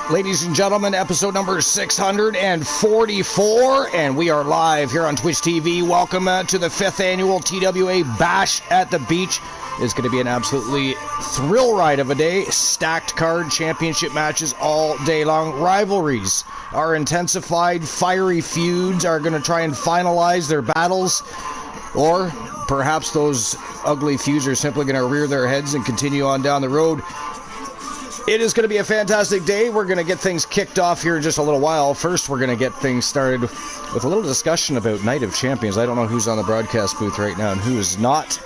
Ladies and gentlemen, episode number 644, and we are live here on Twitch TV. Welcome to the 5th annual TWA Bash at the Beach. It's going to be an absolutely thrill ride of a day. Stacked card, championship matches all day long. Rivalries are intensified. Fiery feuds are going to try and finalize their battles. Or perhaps those ugly feuds are simply going to rear their heads and continue on down the road. It is going to be a fantastic day. We're going to get things kicked off here in just a little while. First, we're going to get things started with a little discussion about Night of Champions. I don't know who's on the broadcast booth right now and who is not.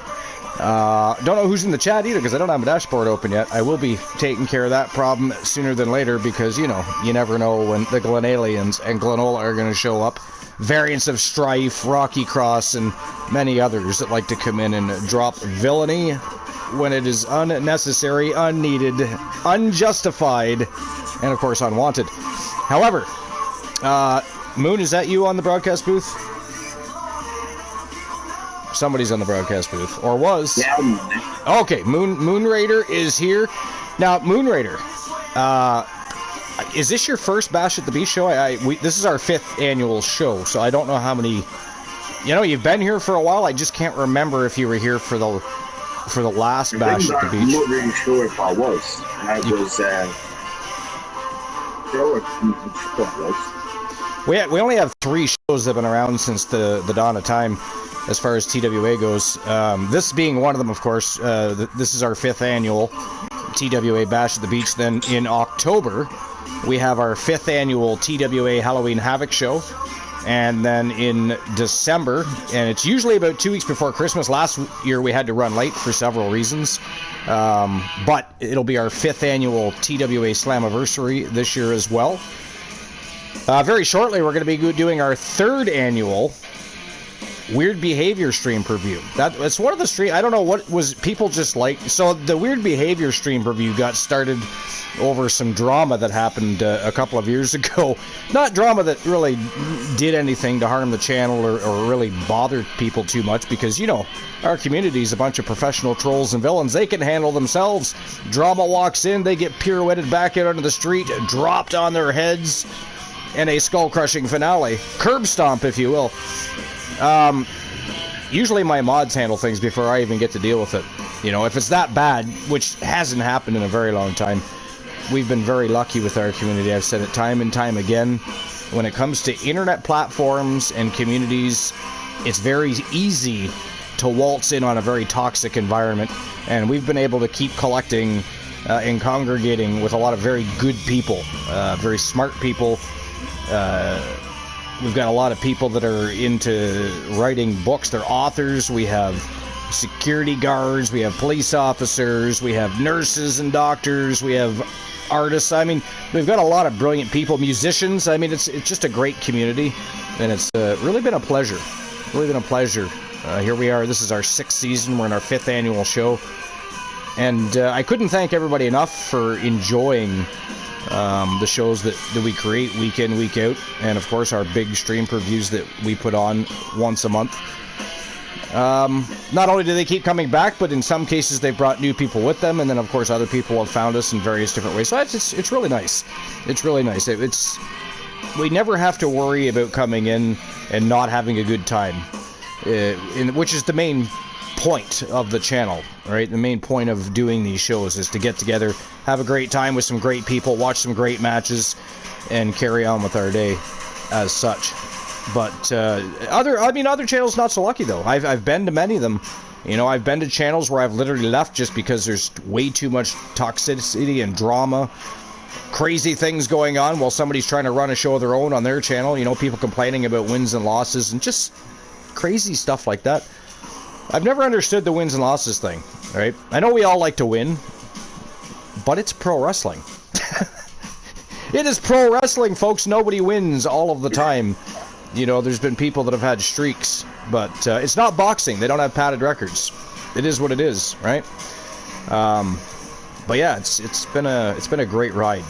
Don't know who's in the chat either because I don't have a dashboard open yet. I will be taking care of that problem sooner than later because, you know, you never know when the Glenalians and Glenola are going to show up. Variants of Strife, Rocky Cross, and many others that like to come in and drop villainy when it is unnecessary, unneeded, unjustified, and of course unwanted. However, Moon, is that you on the broadcast booth? Somebody's on the broadcast booth, or was. Yeah. Okay, Moon Raider is here. Now, Moon Raider, is this your first Bash at the Beach show? This is our 5th annual show, so I don't know how many. You know, you've been here for a while. I just can't remember if you were here for the last Bash at the Beach. I'm not really sure if I was. We only have 3 shows that have been around since the dawn of time, as far as TWA goes. This being one of them, of course. This is our 5th annual TWA Bash at the Beach. Then in October, we have our 5th annual TWA Halloween Havoc show. And then in December, and it's usually about 2 weeks before Christmas. Last year we had to run late for several reasons. But it'll be our 5th annual TWA Slammiversary this year as well. Very shortly we're going to be doing our 3rd annual Weird Behavior stream preview. That's one of the stream. I don't know what was people just like. So the Weird Behavior stream preview got started over some drama that happened a couple of years ago. Not drama that really did anything to harm the channel or really bothered people too much because, you know, our community is a bunch of professional trolls and villains. They can handle themselves. Drama walks in, they get pirouetted back out onto the street, dropped on their heads, and a skull-crushing finale. Curb stomp, if you will. Usually my mods handle things before I even get to deal with it. You know, if it's that bad, which hasn't happened in a very long time, we've been very lucky with our community. I've said it time and time again. When it comes to internet platforms and communities, it's very easy to waltz in on a very toxic environment. And we've been able to keep collecting and congregating with a lot of very good people, very smart people. We've got a lot of people that are into writing books. They're authors. We have security guards. We have police officers. We have nurses and doctors. We have artists. I mean, we've got a lot of brilliant people. Musicians. I mean, it's just a great community, and it's really been a pleasure. Really been a pleasure. Here we are. This is our 6th season. We're in our 5th annual show, and I couldn't thank everybody enough for enjoying the shows that we create week in, week out, and of course our big stream previews that we put on once a month. Not only do they keep coming back, but in some cases they've brought new people with them, and then of course other people have found us in various different ways. So it's really nice. It's really nice. We never have to worry about coming in and not having a good time, which is the main point of the channel, right? The main point of doing these shows is to get together, have a great time with some great people, watch some great matches, and carry on with our day as such. But other channels not so lucky though. I've been to many of them. You know, I've been to channels where I've literally left just because there's way too much toxicity and drama, crazy things going on while somebody's trying to run a show of their own on their channel. You know, people complaining about wins and losses and just crazy stuff like that. I've never understood the wins and losses thing, right? I know we all like to win, but it's pro wrestling. It is pro wrestling, folks. Nobody wins all of the time. You know, there's been people that have had streaks, but it's not boxing. They don't have padded records. It is what it is, right? But yeah, it's been a great ride.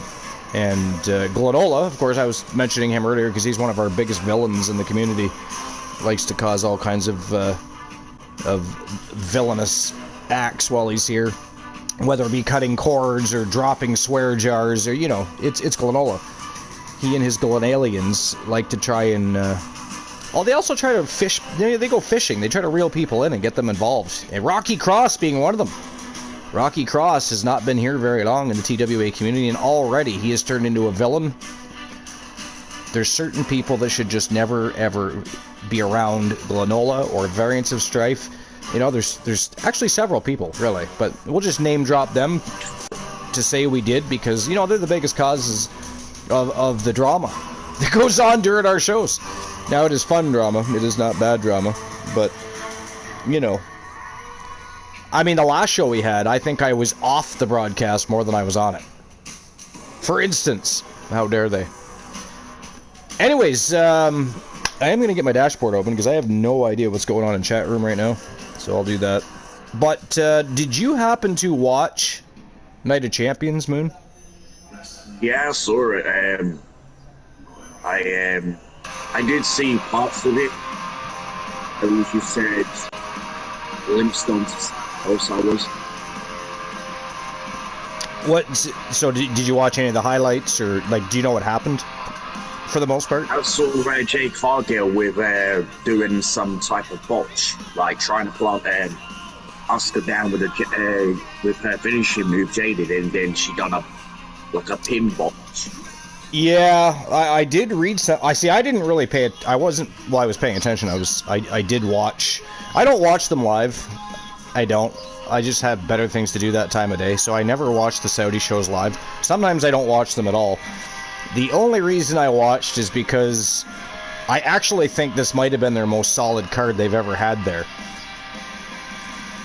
And Glenola, of course, I was mentioning him earlier because he's one of our biggest villains in the community. Likes to cause all kinds of villainous acts while he's here. whether it be cutting cords or dropping swear jars or, you know, it's Glenola. He and his Glenalians like to try and, they also try to fish, they go fishing. They try to reel people in and get them involved. And Rocky Cross being one of them. Rocky Cross has not been here very long in the TWA community, and already he has turned into a villain. There's certain people that should just never, ever be around Glenola or Variants of Strife. You know, there's actually several people, really. But we'll just name drop them to say we did because, you know, they're the biggest causes of the drama that goes on during our shows. Now, it is fun drama. It is not bad drama. But, you know. I mean, the last show we had, I think I was off the broadcast more than I was on it. For instance. How dare they? Anyways, I am going to get my dashboard open because I have no idea what's going on in chat room right now. So I'll do that. But, did you happen to watch Night of Champions, Moon? Yeah, I saw it. I did see parts of it. As you said, glimpsed onto else I was. What? So did you watch any of the highlights, or like, do you know what happened? For the most part, I saw Jake Fargill with doing some type of botch, like trying to plant Asuka down with her finishing move, Jaded, and then she done a pin botch. Yeah, I did read some. I didn't really pay it. I wasn't. Well, I was paying attention. I did watch. I don't watch them live. I don't. I just have better things to do that time of day, so I never watch the Saudi shows live. Sometimes I don't watch them at all. The only reason I watched is because I actually think this might have been their most solid card they've ever had there.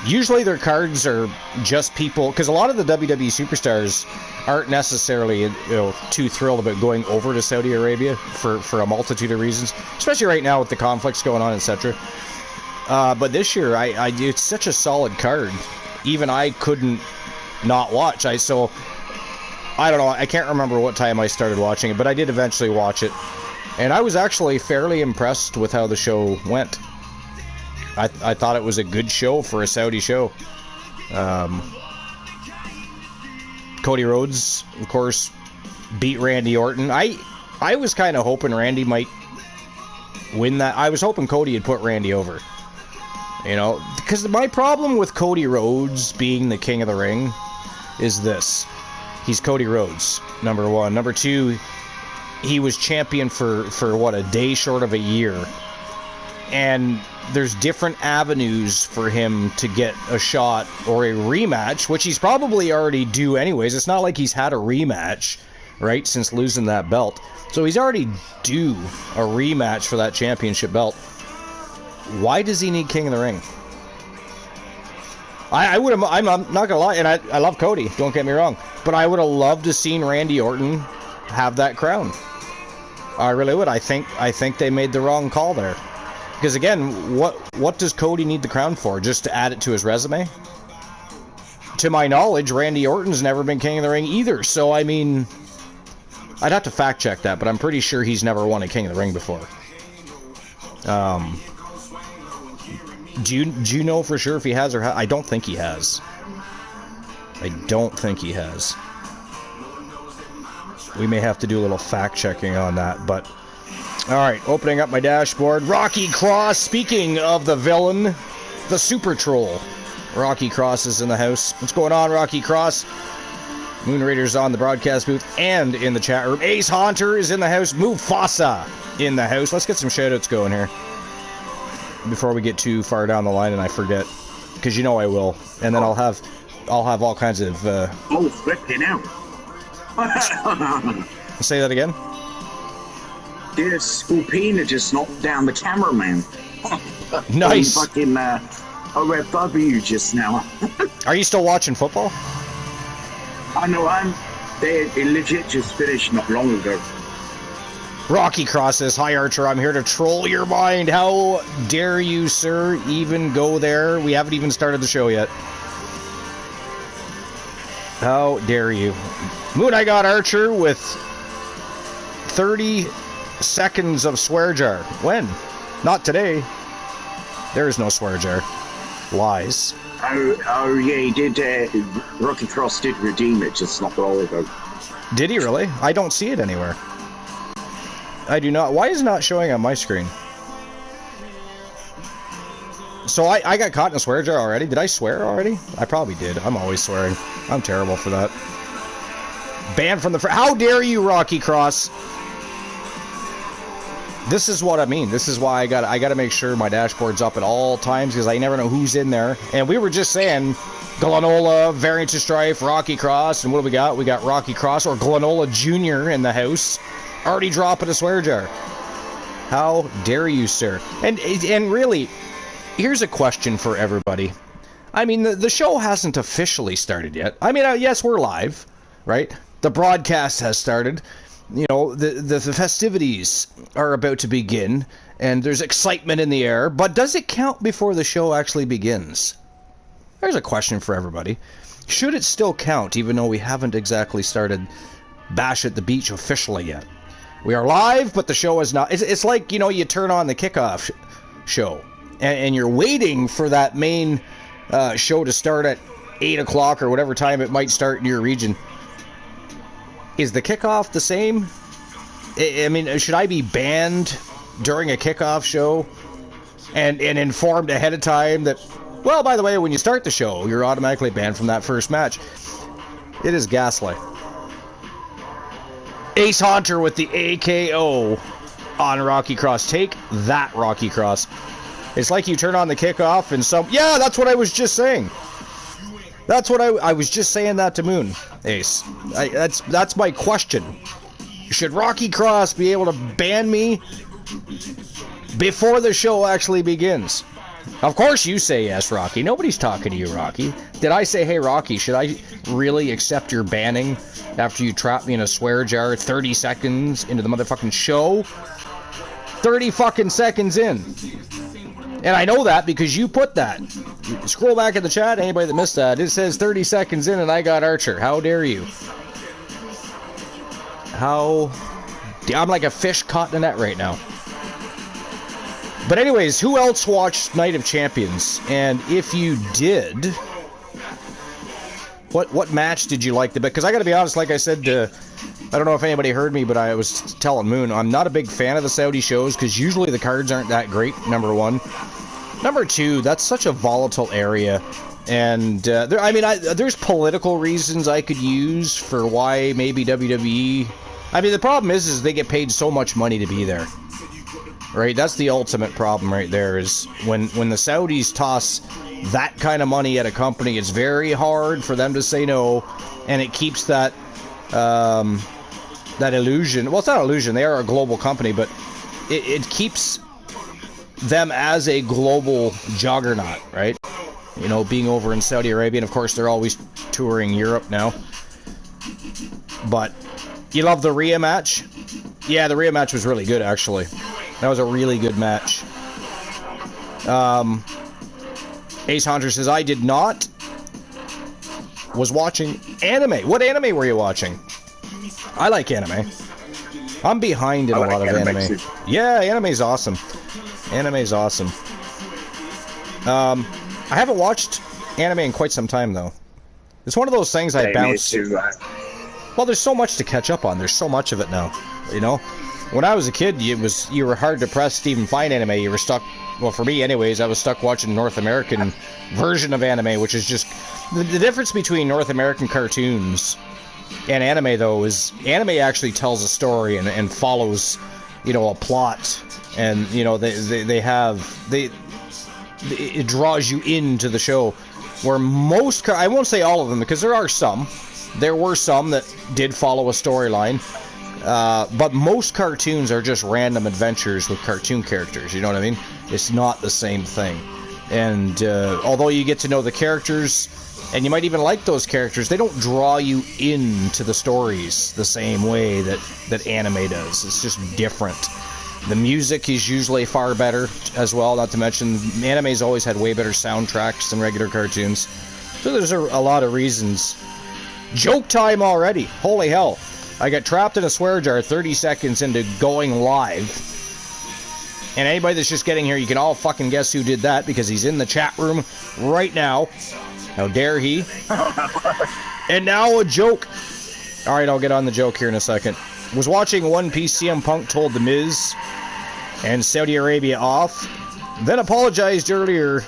Usually their cards are just people, because a lot of the WWE superstars aren't necessarily, too thrilled about going over to Saudi Arabia for a multitude of reasons, especially right now with the conflicts going on, etc. But this year, it's such a solid card. Even I couldn't not watch. So I don't know. I can't remember what time I started watching it, but I did eventually watch it, and I was actually fairly impressed with how the show went. I thought it was a good show for a Saudi show. Cody Rhodes, of course, beat Randy Orton. I was kind of hoping Randy might win that. I was hoping Cody had put Randy over. You know, because my problem with Cody Rhodes being the king of the ring is this. He's Cody Rhodes, number one. Number two, he was champion for what, a day short of a year. And there's different avenues for him to get a shot or a rematch, which he's probably already due anyways. It's not like he's had a rematch, right, since losing that belt. So he's already due a rematch for that championship belt. Why does he need King of the Ring? I'm not gonna lie, and I love Cody, don't get me wrong, but I would have loved to seen Randy Orton have that crown. I really would. I think they made the wrong call there. Because again, what does Cody need the crown for? Just to add it to his resume? To my knowledge, Randy Orton's never been King of the Ring either. So I mean, I'd have to fact check that, but I'm pretty sure he's never won a King of the Ring before. Do you know for sure if he has or I don't think he has. I don't think he has. We may have to do a little fact checking on that, but alright, opening up my dashboard. Rocky Cross, speaking of the villain, the Super Troll. Rocky Cross is in the house. What's going on, Rocky Cross? Moon Raider's on the broadcast booth and in the chat room. Ace Haunter is in the house. Mufasa in the house. Let's get some shoutouts going here before we get too far down the line and I forget, because you know I will, and then I'll have all kinds of oh, flipping out. Say that again. This Spoopina just knocked down the cameraman. Nice. Fucking OFW just now. Are you still watching football? I know, they legit just finished not long ago. Rocky Cross says, "Hi Archer, I'm here to troll your mind. How dare you, sir, even go there? We haven't even started the show yet. How dare you?" Moon, I got Archer with 30 seconds of swear jar. When? Not today. There is no swear jar. Lies. Oh yeah, he did. Rocky Cross did redeem it just not long ago. Did he really? I don't see it anywhere. I do not. Why is it not showing on my screen? So I got caught in a swear jar already. Did I swear already? I probably did. I'm always swearing. I'm terrible for that. Banned from the... How dare you, Rocky Cross? This is what I mean. This is why I got to make sure my dashboard's up at all times, because I never know who's in there. And we were just saying Glenola, Variant to Strife, Rocky Cross, and what do we got? We got Rocky Cross or Glenola Jr. in the house, already dropping a swear jar. How dare you, sir? And really, here's a question for everybody. I mean, the show hasn't officially started yet. I mean, yes, we're live, right? The broadcast has started. You know, the festivities are about to begin, and there's excitement in the air, but does it count before the show actually begins? There's a question for everybody. Should it still count, even though we haven't exactly started Bash at the Beach officially yet? We are live, but the show is not. It's like, you know, you turn on the kickoff show, and you're waiting for that main show to start at 8 o'clock or whatever time it might start in your region. Is the kickoff the same? I mean, should I be banned during a kickoff show and informed ahead of time that, well, by the way, when you start the show, you're automatically banned from that first match? It is gaslight. Ace Haunter with the AKO on Rocky Cross. Take that, Rocky Cross. It's like you turn on the kickoff and some... Yeah, that's what I was just saying. That's what I was just saying that to Moon, Ace. That's my question. Should Rocky Cross be able to ban me before the show actually begins? Of course you say yes, Rocky. Nobody's talking to you, Rocky. Did I say, hey, Rocky, should I really accept your banning after you trapped me in a swear jar 30 seconds into the motherfucking show? 30 fucking seconds in. And I know that because you put that. Scroll back in the chat, anybody that missed that. It says 30 seconds in and I got Archer. How dare you? I'm like a fish caught in a net right now. But anyways, who else watched Night of Champions? And if you did, what match did you like the best? Because I got to be honest, like I said, I don't know if anybody heard me, but I was telling Moon, I'm not a big fan of the Saudi shows because usually the cards aren't that great, number one. Number two, that's such a volatile area. And, there's political reasons I could use for why maybe WWE... I mean, the problem is they get paid so much money to be there. Right? That's the ultimate problem right there, is when the Saudis toss that kind of money at a company, it's very hard for them to say no, and it keeps that illusion. Well, it's not an illusion. They are a global company, but it keeps them as a global juggernaut, right? You know, being over in Saudi Arabia, and of course they're always touring Europe now. But you love the Rhea match? Yeah, the Rhea match was really good, actually. That was a really good match. Ace Hunter says, I did not. Was watching anime. What anime were you watching? I like anime. I'm behind in a lot of anime. Too. Yeah, anime's awesome. Anime's awesome. I haven't watched anime in quite some time, though. It's one of those things I bounce... Well, there's so much to catch up on. There's so much of it now, you know? When I was a kid, you were hard to press to even find anime. You were stuck... Well, for me, anyways, I was stuck watching North American version of anime, which is just... The difference between North American cartoons and anime, though, is anime actually tells a story and follows, you know, a plot. And, you know, it draws you into the show. Where most... I won't say all of them, because there are some. There were some that did follow a storyline. But most cartoons are just random adventures with cartoon characters, you know what I mean? It's not the same thing. And although you get to know the characters, and you might even like those characters, they don't draw you into the stories the same way that anime does. It's just different. The music is usually far better as well, not to mention anime's always had way better soundtracks than regular cartoons. So there's a lot of reasons. Joke time already. Holy hell. I got trapped in a swear jar 30 seconds into going live. And anybody that's just getting here, you can all fucking guess who did that because he's in the chat room right now. How dare he? And now a joke. All right, I'll get on the joke here in a second. Was watching One Piece. CM Punk told The Miz and Saudi Arabia off, then apologized earlier,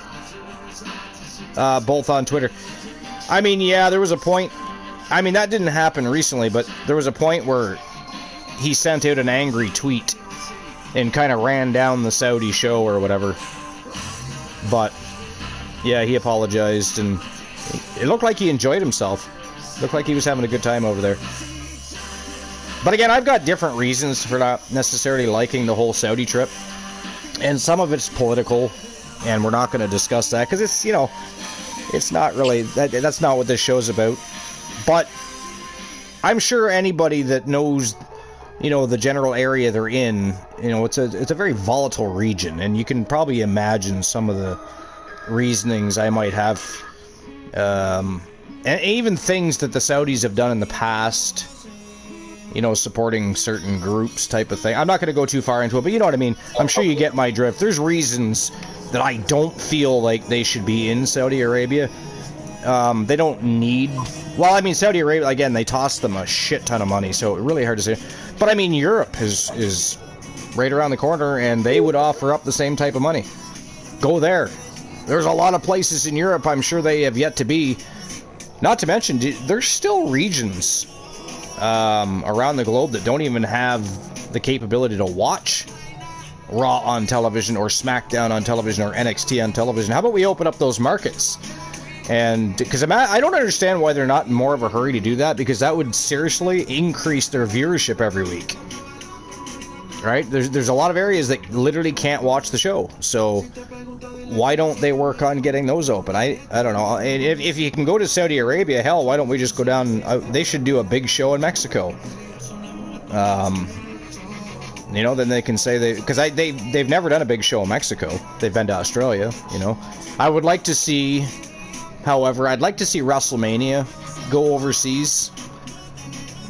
both on Twitter. I mean, yeah, there was a point. I mean, that didn't happen recently, but there was a point where he sent out an angry tweet and kind of ran down the Saudi show or whatever. But, yeah, he apologized, and it looked like he enjoyed himself. Looked like he was having a good time over there. But again, I've got different reasons for not necessarily liking the whole Saudi trip. And some of it's political, and we're not going to discuss that, because it's, you know, it's not really, that's not what this show's about. But I'm sure anybody that knows, you know, the general area they're in, you know, it's a very volatile region, and you can probably imagine some of the reasonings I might have, and even things that the Saudis have done in the past, you know, supporting certain groups type of thing. I'm not going to go too far into it, but you know what I mean. I'm sure you get my drift. There's reasons that I don't feel like they should be in Saudi Arabia. They don't need... Well, I mean, Saudi Arabia, again, they toss them a shit ton of money, so it's really hard to say. But I mean, Europe is right around the corner, and they would offer up the same type of money. Go there. There's a lot of places in Europe I'm sure they have yet to be. Not to mention, there's still regions around the globe that don't even have the capability to watch Raw on television or SmackDown on television or NXT on television. How about we open up those markets? And because I don't understand why they're not in more of a hurry to do that, because that would seriously increase their viewership every week. Right? There's a lot of areas that literally can't watch the show. So why don't they work on getting those open? I don't know. If you can go to Saudi Arabia, hell, why don't we just go down? They should do a big show in Mexico. You know, then they can say because they've never done a big show in Mexico. They've been to Australia. You know, I would like to see. However, I'd like to see WrestleMania go overseas.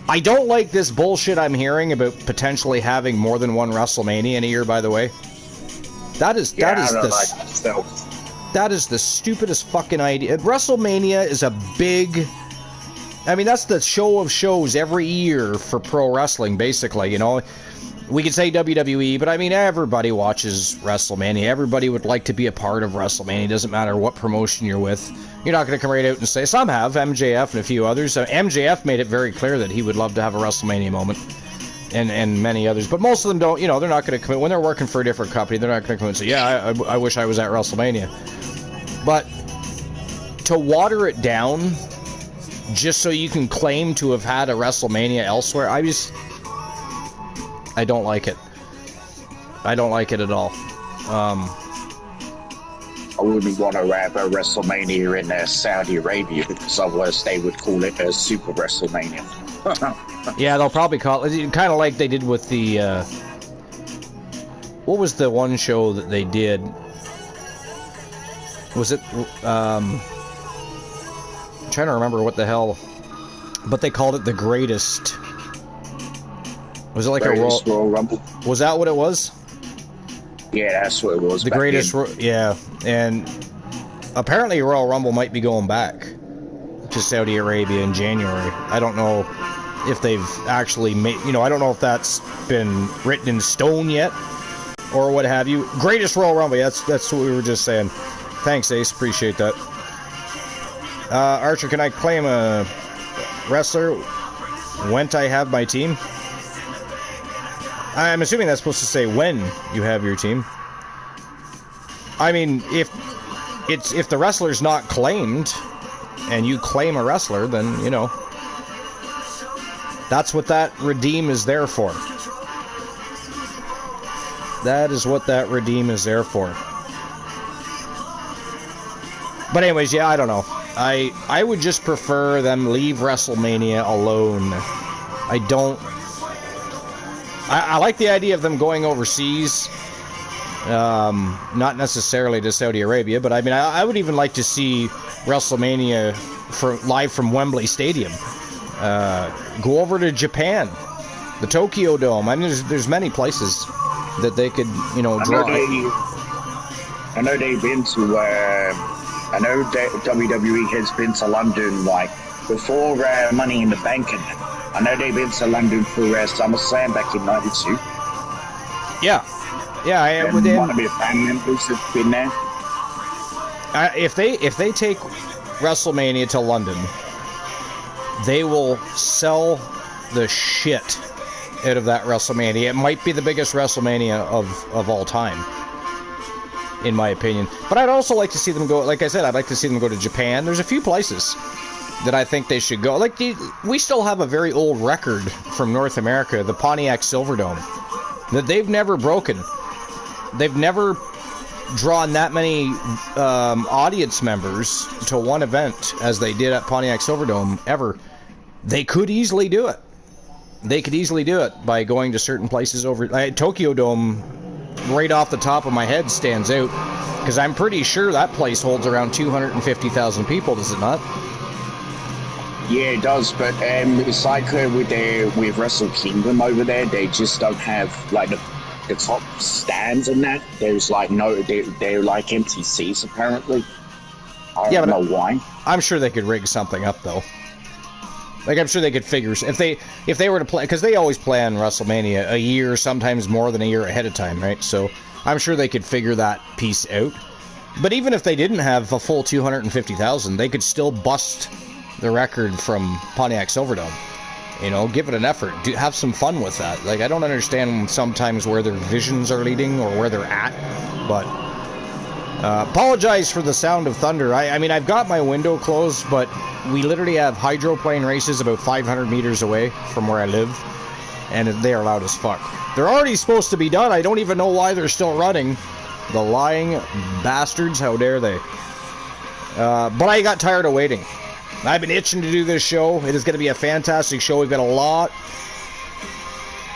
I don't like this bullshit I'm hearing about potentially having more than one WrestleMania in a year, by the way. That is the stupidest fucking idea. WrestleMania is a big... I mean, that's the show of shows every year for pro wrestling, basically, you know. We could say WWE, but I mean, everybody watches WrestleMania. Everybody would like to be a part of WrestleMania. It doesn't matter what promotion you're with. You're not going to come right out and say, some have, MJF and a few others. MJF made it very clear that he would love to have a WrestleMania moment, and many others. But most of them don't, you know, they're not going to commit. When they're working for a different company, they're not going to come and say, yeah, I wish I was at WrestleMania. But to water it down just so you can claim to have had a WrestleMania elsewhere, I don't like it. I don't like it at all. I wouldn't want to have a WrestleMania in Saudi Arabia, because otherwise they would call it a Super WrestleMania. Yeah, they'll probably call it kind of like they did with the... what was the one show that they did? Was it... I'm trying to remember what the hell... But they called it the Greatest... Was it like Greatest Royal Rumble? Was that what it was? Yeah, that's what it was. The Greatest, yeah. And apparently Royal Rumble might be going back to Saudi Arabia in January. I don't know if they've actually made, you know, I don't know if that's been written in stone yet or what have you. Greatest Royal Rumble, that's what we were just saying. Thanks, Ace, appreciate that. Archer, can I claim a wrestler when I have my team? I'm assuming that's supposed to say when you have your team. I mean, if the wrestler's not claimed, and you claim a wrestler, then, you know, that's what that redeem is there for. That is what that redeem is there for. But anyways, yeah, I don't know. I would just prefer them leave WrestleMania alone. I like the idea of them going overseas, not necessarily to Saudi Arabia, but I mean, I would even like to see WrestleMania live from Wembley Stadium. Go over to Japan, the Tokyo Dome. I mean, there's many places that they could, you know, draw. I know they've been to. I know that WWE has been to London like before Money in the Bank, and I know they've been to London for SummerSlam back in '92. Yeah, and one of their family members has been there. If they take WrestleMania to London, they will sell the shit out of that WrestleMania. It might be the biggest WrestleMania of all time, in my opinion. But I'd also like to see them go, like I said, I'd like to see them go to Japan. There's a few places that I think they should go. Like, we still have a very old record from North America, the Pontiac Silverdome, that they've never broken. They've never drawn that many audience members to one event as they did at Pontiac Silverdome ever. They could easily do it. They could easily do it by going to certain places over. Tokyo Dome, right off the top of my head, stands out because I'm pretty sure that place holds around 250,000 people, does it not? Yeah, it does, but it's like with Wrestle Kingdom over there, they just don't have like the top stands and that. There's like they're like empty seats apparently. I don't know why. I'm sure they could rig something up though. Like, I'm sure they could figure if they were to play, because they always plan WrestleMania a year, sometimes more than a year ahead of time, right? So I'm sure they could figure that piece out. But even if they didn't have a full 250,000, they could still bust the record from Pontiac Silverdome. You know, give it an effort. Have some fun with that. Like, I don't understand sometimes where their visions are leading or where they're at, but apologize for the sound of thunder. I mean, I've got my window closed, but we literally have hydroplane races about 500 meters away from where I live, and they are loud as fuck. They're already supposed to be done. I don't even know why they're still running. The lying bastards, how dare they. But I got tired of waiting. I've been itching to do this show. It is going to be a fantastic show. We've got a lot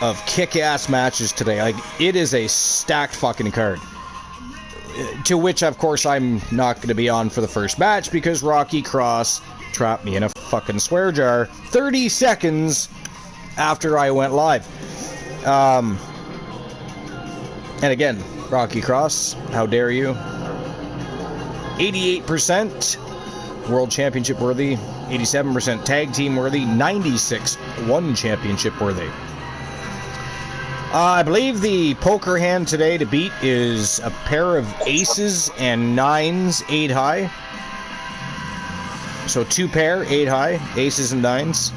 of kick-ass matches today. Like, it is a stacked fucking card. To which, of course, I'm not going to be on for the first match because Rocky Cross trapped me in a fucking swear jar 30 seconds after I went live. And again, Rocky Cross, how dare you? 88% World Championship worthy, 87% Tag Team worthy, 96 One Championship worthy. I believe the poker hand today to beat is a pair of aces and nines, 8 high. So 2 pair, 8 high, aces and nines.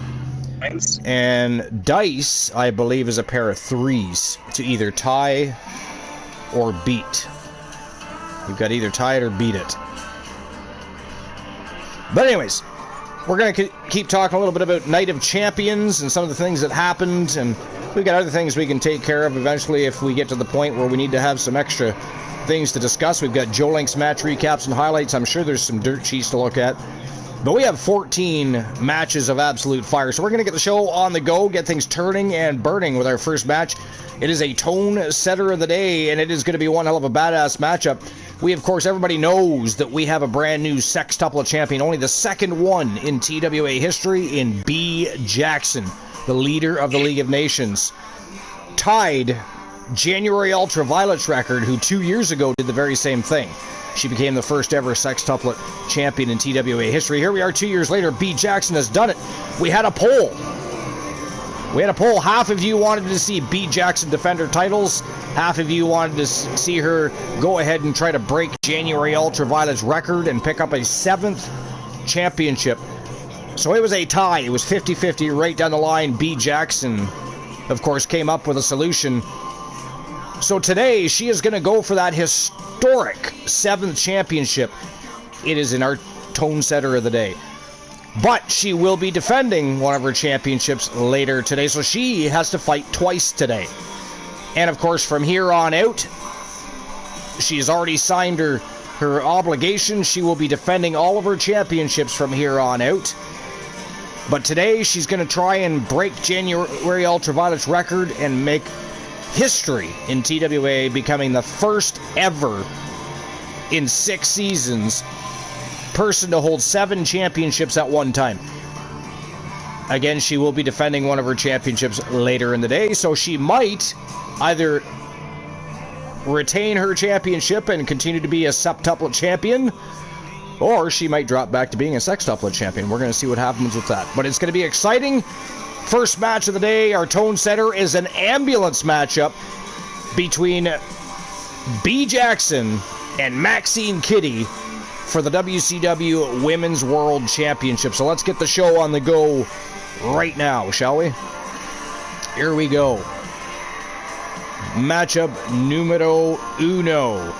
Nice. And dice, I believe, is a pair of 3s to either tie or beat. You've got either tie it or beat it. But anyways, we're going to keep talking a little bit about Night of Champions and some of the things that happened, and we've got other things we can take care of eventually if we get to the point where we need to have some extra things to discuss. We've got Joe Link's match recaps and highlights. I'm sure there's some dirt sheets to look at. But we have 14 matches of absolute fire. So we're going to get the show on the go, get things turning and burning with our first match. It is a tone setter of the day, and it is going to be one hell of a badass matchup. We, of course, everybody knows that we have a brand new sextuple champion, only the second one in TWA history, in B. Jackson, the leader of the League of Nations. Tied January Ultraviolet's record, who 2 years ago did the very same thing. She became the first ever sextuplet champion in TWA history. Here we are 2 years later. B. Jackson has done it. We had a poll. Half of you wanted to see B. Jackson defend her titles. Half of you wanted to see her go ahead and try to break January Ultraviolet's record and pick up a 7th championship. So it was a tie. It was 50-50 right down the line. B. Jackson, of course, came up with a solution. So today, she is going to go for that historic 7th championship. It is in our tone setter of the day. But she will be defending one of her championships later today, so she has to fight twice today. And of course, from here on out, she has already signed her obligation. She will be defending all of her championships from here on out. But today, she's going to try and break January Ultraviolet's record and make history in TWA, becoming the first ever in 6 seasons person to hold 7 championships at one time. Again, she will be defending one of her championships later in the day, so she might either retain her championship and continue to be a septuplet champion, or she might drop back to being a sextuplet champion. We're going to see what happens with that. But it's going to be exciting. First match of the day, our tone setter is an ambulance matchup between B. Jackson and Maxine Kitty for the WCW Women's World Championship. So let's get the show on the go right now, shall we? Here we go. Matchup numero uno.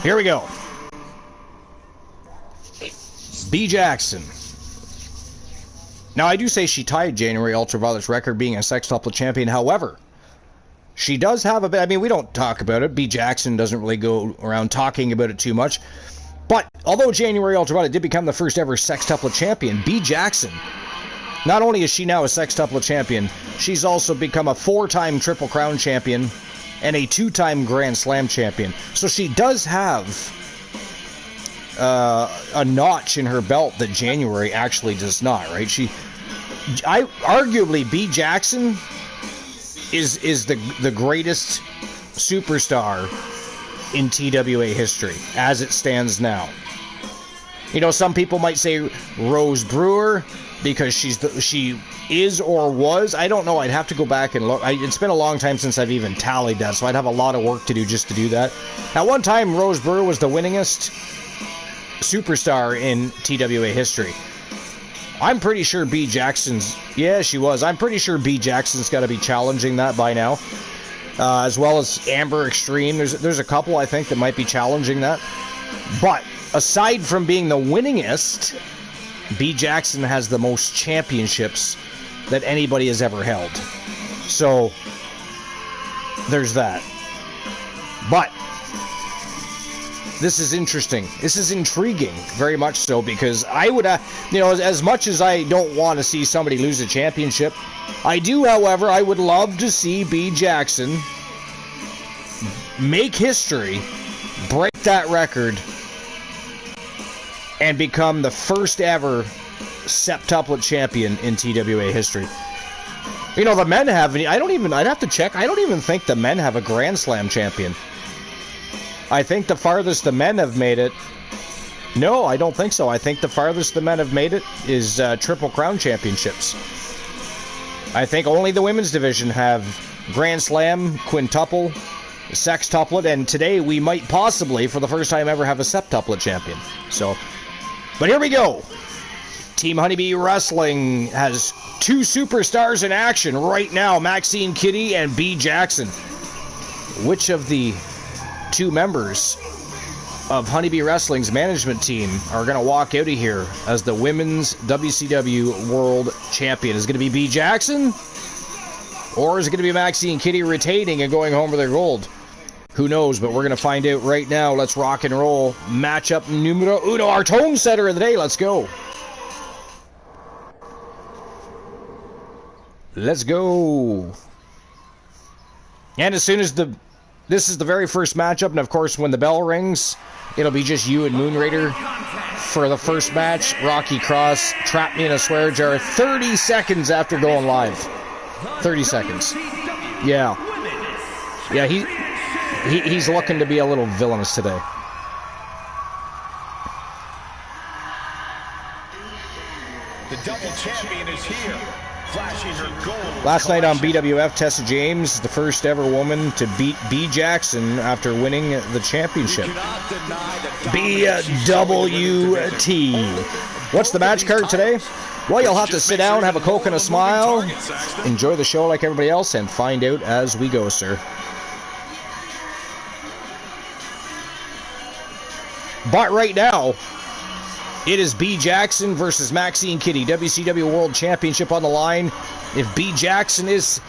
Here we go. B. Jackson. Now, I do say she tied January Ultraviolet's record being a sextuplet champion. However, she does have a bit. I mean, we don't talk about it. B. Jackson doesn't really go around talking about it too much. But although January Ultraviolet did become the first ever sextuplet champion, B. Jackson, not only is she now a sextuplet champion, she's also become a 4-time Triple Crown champion and a 2-time Grand Slam champion. So she does have a notch in her belt that January actually does not, right? Arguably, B. Jackson is the greatest superstar in TWA history as it stands now. You know, some people might say Rose Brewer because she is or was. I don't know. I'd have to go back and look. It's been a long time since I've even tallied that, so I'd have a lot of work to do just to do that. At one time, Rose Brewer was the winningest superstar in TWA history. I'm pretty sure B. Jackson's... Yeah, she was. I'm pretty sure B. Jackson's got to be challenging that by now. As well as Amber Extreme. There's a couple, I think, that might be challenging that. But aside from being the winningest, B. Jackson has the most championships that anybody has ever held. So, there's that. But this is interesting. This is intriguing, very much so, because I would, as much as I don't want to see somebody lose a championship, I do, however, I would love to see B. Jackson make history, break that record, and become the first ever septuplet champion in TWA history. You know, the men have, I'd have to check, I don't even think the men have a Grand Slam champion. I think the farthest the men have made it, no, I don't think so. I think the farthest the men have made it is Triple Crown championships. I think only the women's division have Grand Slam, quintuple, sextuplet, and today we might possibly, for the first time ever, have a septuplet champion. So, but here we go. Team Honeybee Wrestling has 2 superstars in action right now, Maxine Kitty and B. Jackson. Which of the 2 members of Honeybee Wrestling's management team are going to walk out of here as the Women's WCW World Champion? Is it going to be B. Jackson? Or is it going to be Maxine Kitty retaining and going home with their gold? Who knows, but we're going to find out right now. Let's rock and roll. Matchup numero uno, our tone setter of the day. Let's go. Let's go. And as soon as this is the very first matchup, and of course when the bell rings, it'll be just you and Moon Raider for the first match. Rocky Cross trapped me in a swear jar 30 seconds after going live. 30 seconds. Yeah. Yeah, he's looking to be a little villainous today. The double champion is here. Flashing her gold. Last night on BWF, Tessa James, the first ever woman to beat B. Jackson after winning the championship. BWT. What's the match card today? Well, you'll have to sit down, have a Coke and a smile, enjoy the show like everybody else, and find out as we go, sir. But right now, it is B. Jackson versus Maxine Kitty. WCW World Championship on the line. If B. Jackson is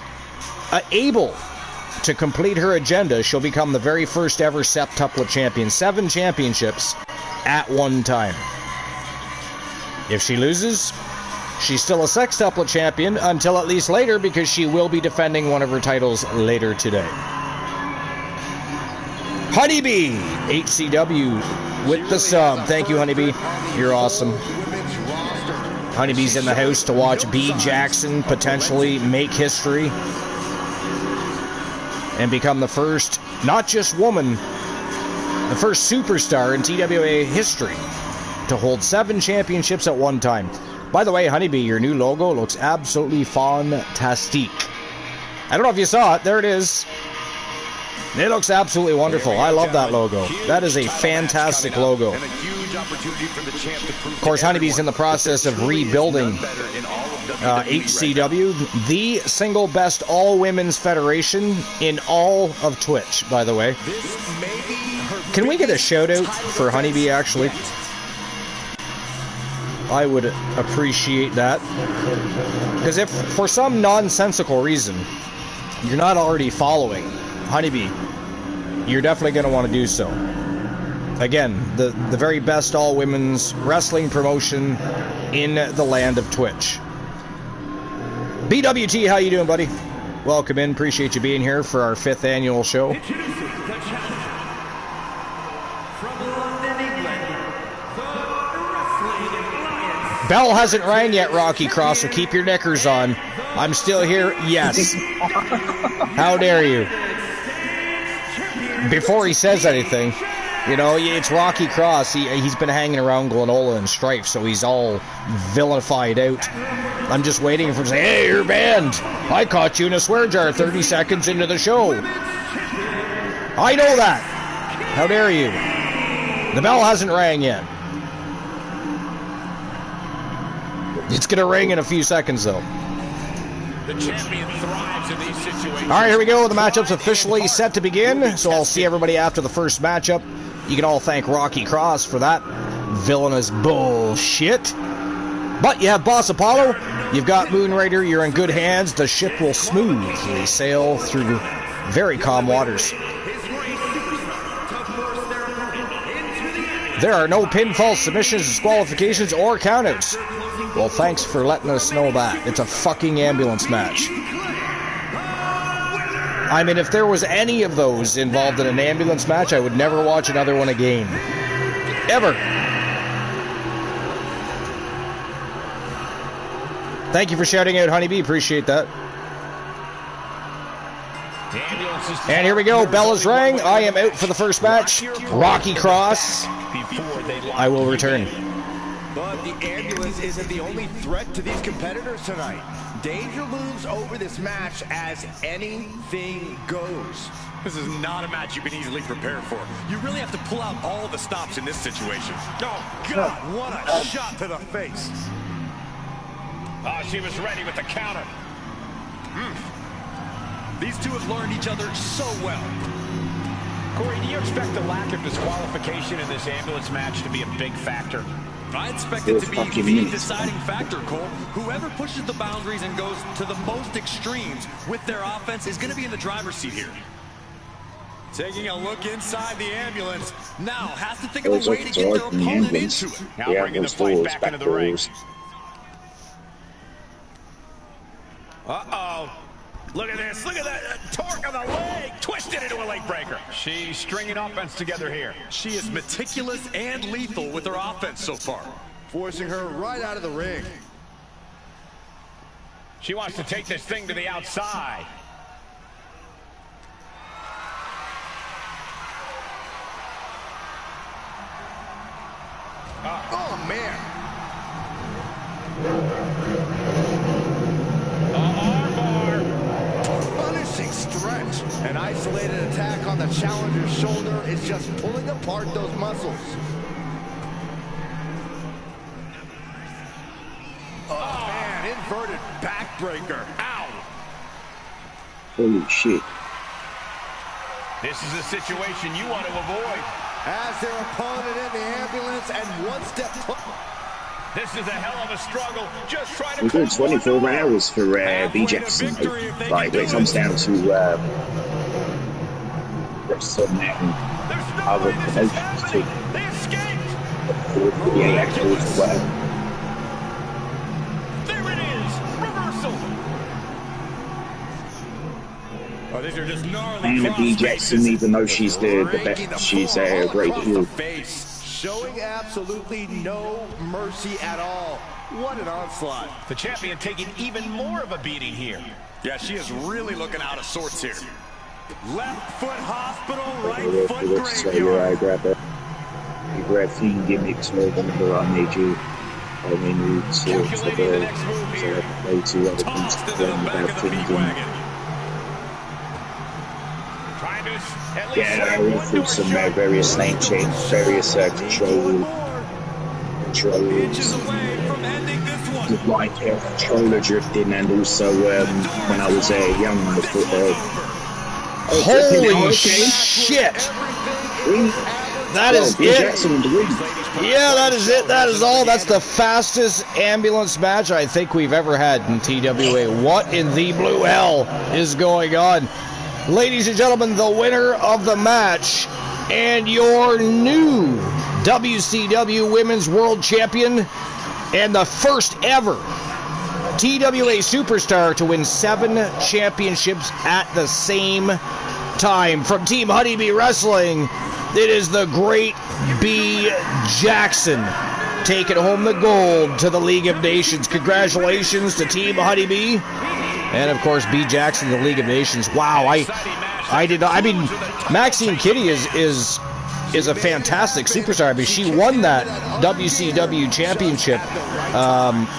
able to complete her agenda, she'll become the very first ever septuplet champion. 7 championships at one time. If she loses, she's still a sextuplet champion until at least later, because she will be defending one of her titles later today. Honeybee, HCW with the sub. Thank you, Honeybee. You're awesome. Honeybee's in the house to watch B. Jackson potentially make history and become the first, not just woman, the first superstar in TWA history to hold 7 championships at one time. By the way, Honeybee, your new logo looks absolutely fantastic. I don't know if you saw it. There it is. It looks absolutely wonderful. I love that logo. That is a fantastic logo. Of course, Honeybee's in the process of rebuilding HCW, the single best all-women's federation in all of Twitch, by the way. Can we get a shout-out for Honeybee, actually? I would appreciate that. Because if, for some nonsensical reason, you're not already following Honeybee, you're definitely going to want to do so. Again, the very best all-women's wrestling promotion in the land of Twitch. BWT, how you doing, buddy? Welcome in. Appreciate you being here for our 5th annual show. Bell hasn't rang yet, Rocky Cross, so keep your knickers on. I'm still here. Yes. How dare you? Before he says anything, you know, it's Rocky Cross. He's been hanging around Glenola and Strife, so he's all vilified out. I'm just waiting for him to say, hey, you're banned. I caught you in a swear jar 30 seconds into the show. I know that. How dare you? The bell hasn't rang yet. It's going to ring in a few seconds, though. The champion thrives in these situations. All right, here we go. The matchup's officially set to begin, so I'll see everybody after the first matchup. You can all thank Rocky Cross for that villainous bullshit. But you have Boss Apollo, you've got Moon Raider, you're in good hands. The ship will smoothly sail through very calm waters. There are no pinfalls, submissions, disqualifications, or countouts. Well, thanks for letting us know that. It's a fucking ambulance match. I mean, if there was any of those involved in an ambulance match, I would never watch another one again. Ever. Thank you for shouting out, Honeybee. Appreciate that. And here we go. Bell is rang. I am out for the first match. Rocky Cross. I will return. But the ambulance isn't the only threat to these competitors tonight. Danger looms over this match as anything goes. This is not a match you can easily prepare for. You really have to pull out all the stops in this situation. Oh, God, what a shot to the face. Oh, she was ready with the counter. These two have learned each other so well. Corey, do you expect the lack of disqualification in this ambulance match to be a big factor? I expect it to be the deciding factor, Cole. Whoever pushes the boundaries and goes to the most extremes with their offense is going to be in the driver's seat here. Taking a look inside the ambulance. Now has to think of a way to get their opponent into it. Now bringing the fight back into the ring. Uh-oh. Look at this. Look at that torque on the leg. Twisted into a leg breaker. She's stringing offense together here. She is meticulous and lethal with her offense so far. Forcing her right out of the ring. She wants to take this thing to the outside. Oh, man. Punishing stretch. An isolated attack on the challenger's shoulder is just pulling apart those muscles. Oh, man, inverted backbreaker. Ow. Holy shit. This is a situation you want to avoid. As their opponent in the ambulance and one step. This is a hell of a struggle. Just try to. We've got 24 hours for B-Jackson. Like, when it comes down to wrestling and other promotions too. They escaped. 48 actuals or whatever. There it is. Reversal. Oh, these are just gnarly. And B-Jackson, even though she's the best, she's a great heel. Showing absolutely no mercy at all. What an onslaught. The champion taking even more of a beating here. Yeah, she is really looking out of sorts here. Left foot hospital, right Yeah, foot so yeah, I graveyard. grab it. You grab 3 gimmicks more than I made you. I mean, you Calculating the next move here. play 2 other things Tossed to into the play back about of the things meat and wagon. Trying to at least yeah, I slam went one through door some shut. various name change, various control Inches away from ending this one. like controller drifting, and also when I was young, I thought. Holy shit! That is it. Yeah, that is it. That is all. That's the fastest ambulance match I think we've ever had in TWA. What in the blue hell is going on? Ladies and gentlemen, the winner of the match and your new WCW Women's World Champion and the first ever TWA superstar to win 7 championships at the same time. From Team Honeybee Wrestling, it is the great B. Jackson taking home the gold to the League of Nations. Congratulations to Team Honeybee. And of course, B. Jackson, the League of Nations. Wow, I did not. I mean, Maxine Kitty is a fantastic superstar. I mean, she won that WCW championship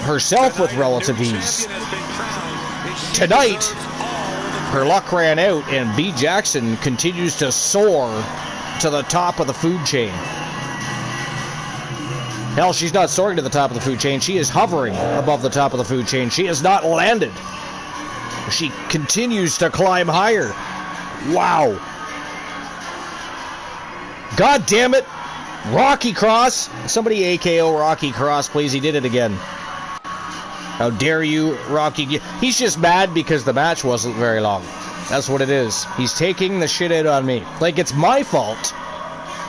herself with relative ease. Tonight, her luck ran out, and B. Jackson continues to soar to the top of the food chain. Hell, she's not soaring to the top of the food chain. She is hovering above the top of the food chain. She has not landed. She continues to climb higher. Wow. God damn it. Rocky Cross. Somebody AKO Rocky Cross, please. He did it again. How dare you, Rocky. He's just mad because the match wasn't very long. That's what it is. He's taking the shit out on me. Like it's my fault.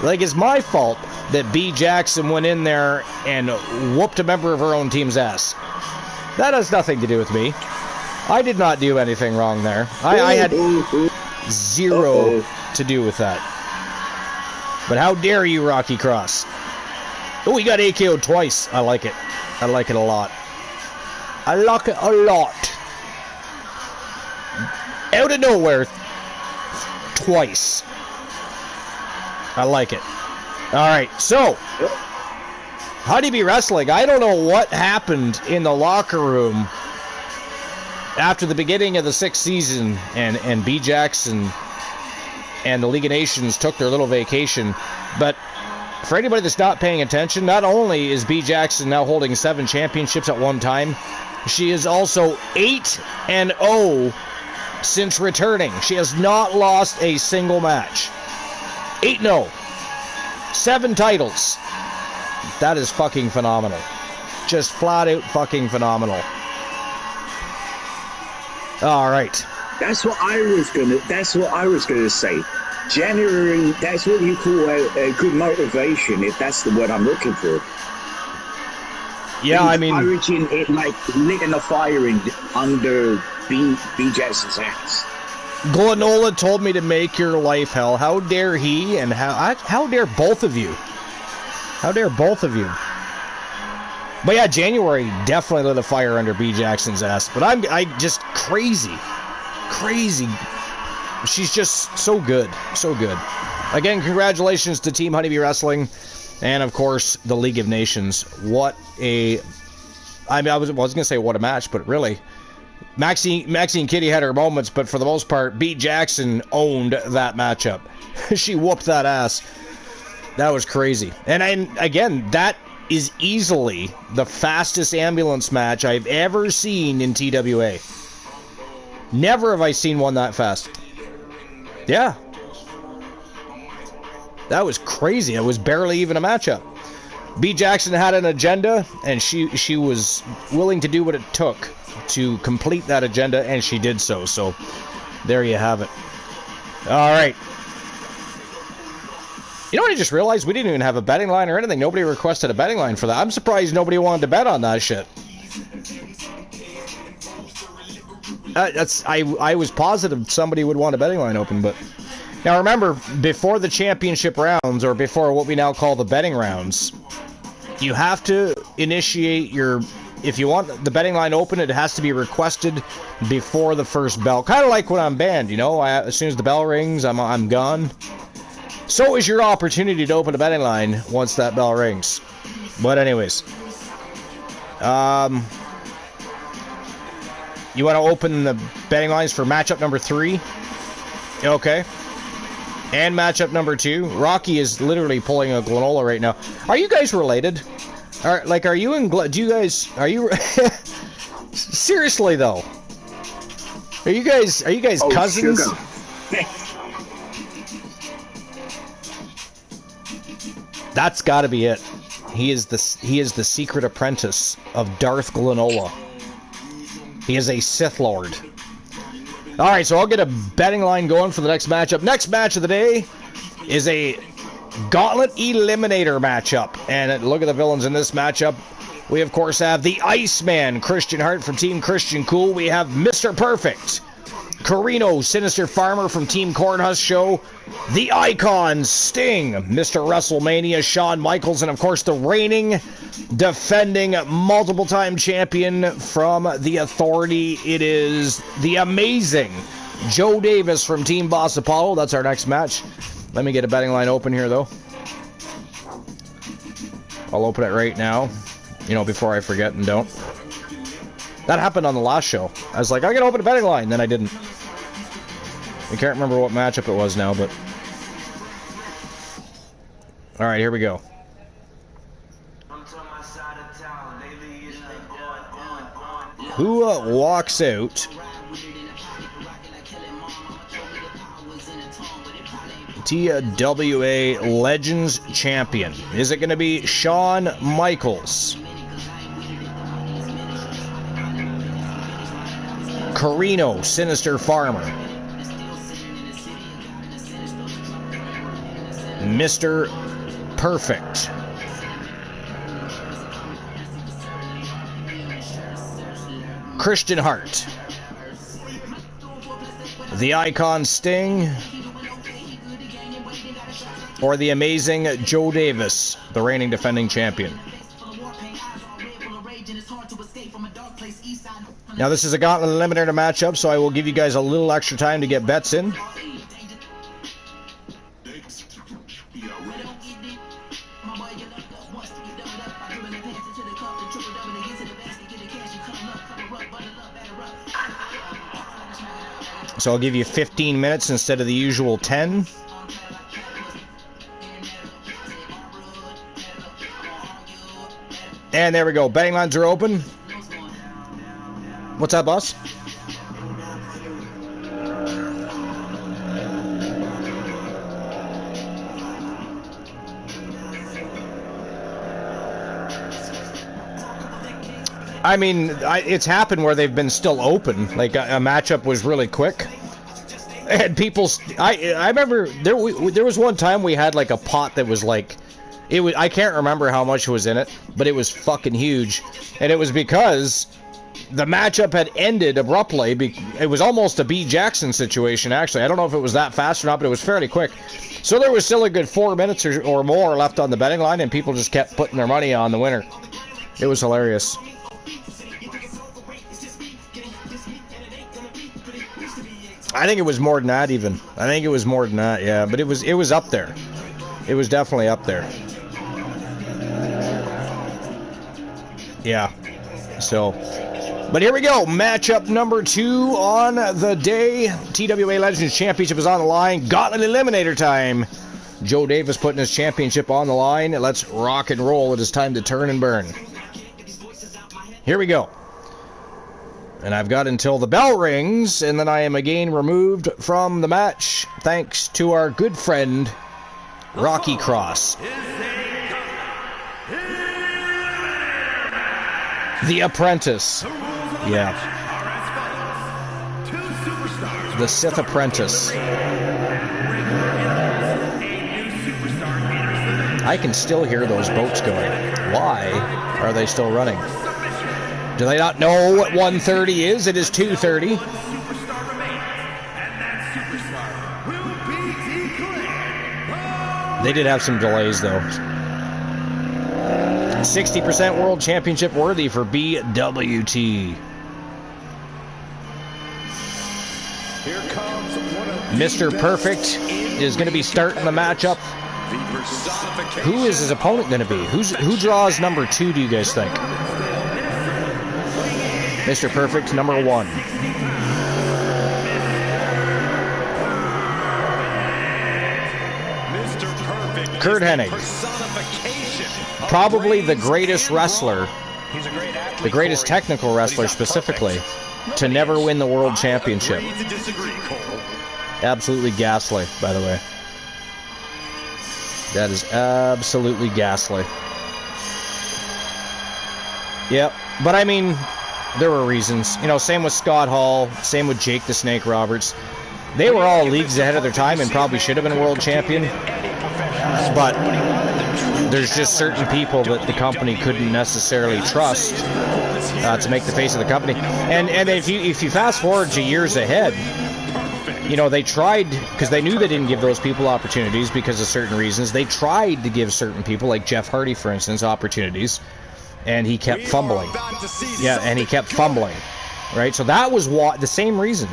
Like it's my fault that B. Jackson went in there and whooped a member of her own team's ass. That has nothing to do with me. I did not do anything wrong there. I had zero to do with that. But how dare you, Rocky Cross? Oh, he got AKO'd twice. I like it. I like it a lot. I like it a lot. Out of nowhere. Twice. I like it. Alright, so. Honeybee Wrestling. I don't know what happened in the locker room after the beginning of the 6th season, and B. Jackson and the League of Nations took their little vacation. But for anybody that's not paying attention, not only is B. Jackson now holding 7 championships at one time, she is also 8-0 since returning. She has not lost a single match. 8-0. 7 titles. That is fucking phenomenal. Just flat out fucking phenomenal. All right. That's what I was gonna say. January. That's what you call a good motivation. If that's the word I'm looking for. Yeah, I mean, origin it like lighting a fire under B. Jackson's ass. Glenola told me to make your life hell. How dare he, and how dare both of you? How dare both of you? But yeah, January definitely lit a fire under B. Jackson's ass. But I just crazy. She's just so good, so good. Again, congratulations to Team Honeybee Wrestling, and of course the League of Nations. What a, I mean, I was gonna say what a match, but really, Maxine Kitty had her moments, but for the most part, B. Jackson owned that matchup. She whooped that ass. That was crazy. And again, that is easily the fastest ambulance match I've ever seen in TWA. Never have I seen one that fast. Yeah. That was crazy. It was barely even a matchup. B. Jackson had an agenda, and she was willing to do what it took to complete that agenda, and she did so. So, there you have it. All right. You know what I just realized? We didn't even have a betting line or anything. Nobody requested a betting line for that. I'm surprised nobody wanted to bet on that shit. I was positive somebody would want a betting line open, but now remember, before the championship rounds, or before what we now call the betting rounds, you have to initiate your if you want the betting line open, it has to be requested before the first bell. Kind of like when I'm banned, you know. As soon as the bell rings, I'm gone. So is your opportunity to open a betting line once that bell rings. But anyways, you want to open the betting lines for matchup number 3? Okay. And matchup number 2. Rocky is literally pulling a Glenola right now. Are you guys related? Are you in... Do you guys... Are you... Seriously, though. Are you guys cousins? That's got to be it. He is the secret apprentice of Darth Glenola. He is a Sith Lord. All right, so I'll get a betting line going for the next matchup. Next match of the day is a Gauntlet Eliminator matchup. And look at the villains in this matchup. We, of course, have the Iceman, Christian Hart from Team Christian Cool. We have Mr. Perfect, Carino, Sinister Farmer from Team Cornhusk Show. The Icon, Sting, Mr. WrestleMania, Shawn Michaels, and, of course, the reigning, defending, multiple-time champion from The Authority. It is the amazing Joe Davis from Team Boss Apollo. That's our next match. Let me get a betting line open here, though. I'll open it right now, you know, before I forget and don't. That happened on the last show. I was like, I gotta open a betting line, then I didn't. I can't remember what matchup it was now, but... Alright, here we go. Who walks out? TWA Legends Champion. Is it going to be Shawn Michaels, Carino, Sinister Farmer, Mr. Perfect, Christian Hart, the Icon Sting, or the amazing Joe Davis, the reigning defending champion? Now, this is a Gauntlet Eliminator matchup, so I will give you guys a little extra time to get bets in. So I'll give you 15 minutes instead of the usual 10. And there we go. Betting lines are open. What's up, boss? I mean, it's happened where they've been still open. Like a matchup was really quick, and people. I remember there was one time we had like a pot that was like, it was, I can't remember how much was in it, but it was fucking huge, and it was because the matchup had ended abruptly. It was almost a B. Jackson situation, actually. I don't know if it was that fast or not, but it was fairly quick. So there was still a good 4 minutes or more left on the betting line, and people just kept putting their money on the winner. It was hilarious. I think it was more than that, even. I think it was more than that, yeah. But it was up there. It was definitely up there. Yeah. So, but here we go. Matchup number 2 on the day. TWA Legends Championship is on the line. Gauntlet Eliminator time. Joe Davis putting his championship on the line. Let's rock and roll. It is time to turn and burn. Here we go. And I've got until the bell rings, and then I am again removed from the match, thanks to our good friend, Rocky Cross. The Apprentice. Yeah. The Sith Apprentice. I can still hear those boats going. Why are they still running? Do they not know what 1:30 is? It is 2:30. They did have some delays, though. 60% World Championship worthy for BWT. Here comes one of Mr. Perfect is going to be starting the matchup. Who is his opponent going to be? Who draws number 2, do you guys think? Mr. Perfect, number 1. Kurt Hennig. Probably the greatest wrestler, the greatest technical wrestler specifically, to never win the World Championship. Absolutely ghastly, by the way. That is absolutely ghastly. Yep, but I mean, there were reasons. You know, same with Scott Hall, same with Jake the Snake Roberts. They were all leagues ahead of their time and probably should have been world champion. But there's just certain people that the company couldn't necessarily trust to make the face of the company. And if you fast forward to years ahead, you know, they tried, because they knew they didn't give those people opportunities because of certain reasons. They tried to give certain people, like Jeff Hardy, for instance, opportunities, and he kept fumbling. Yeah, and he kept fumbling, right? So that was the same reason.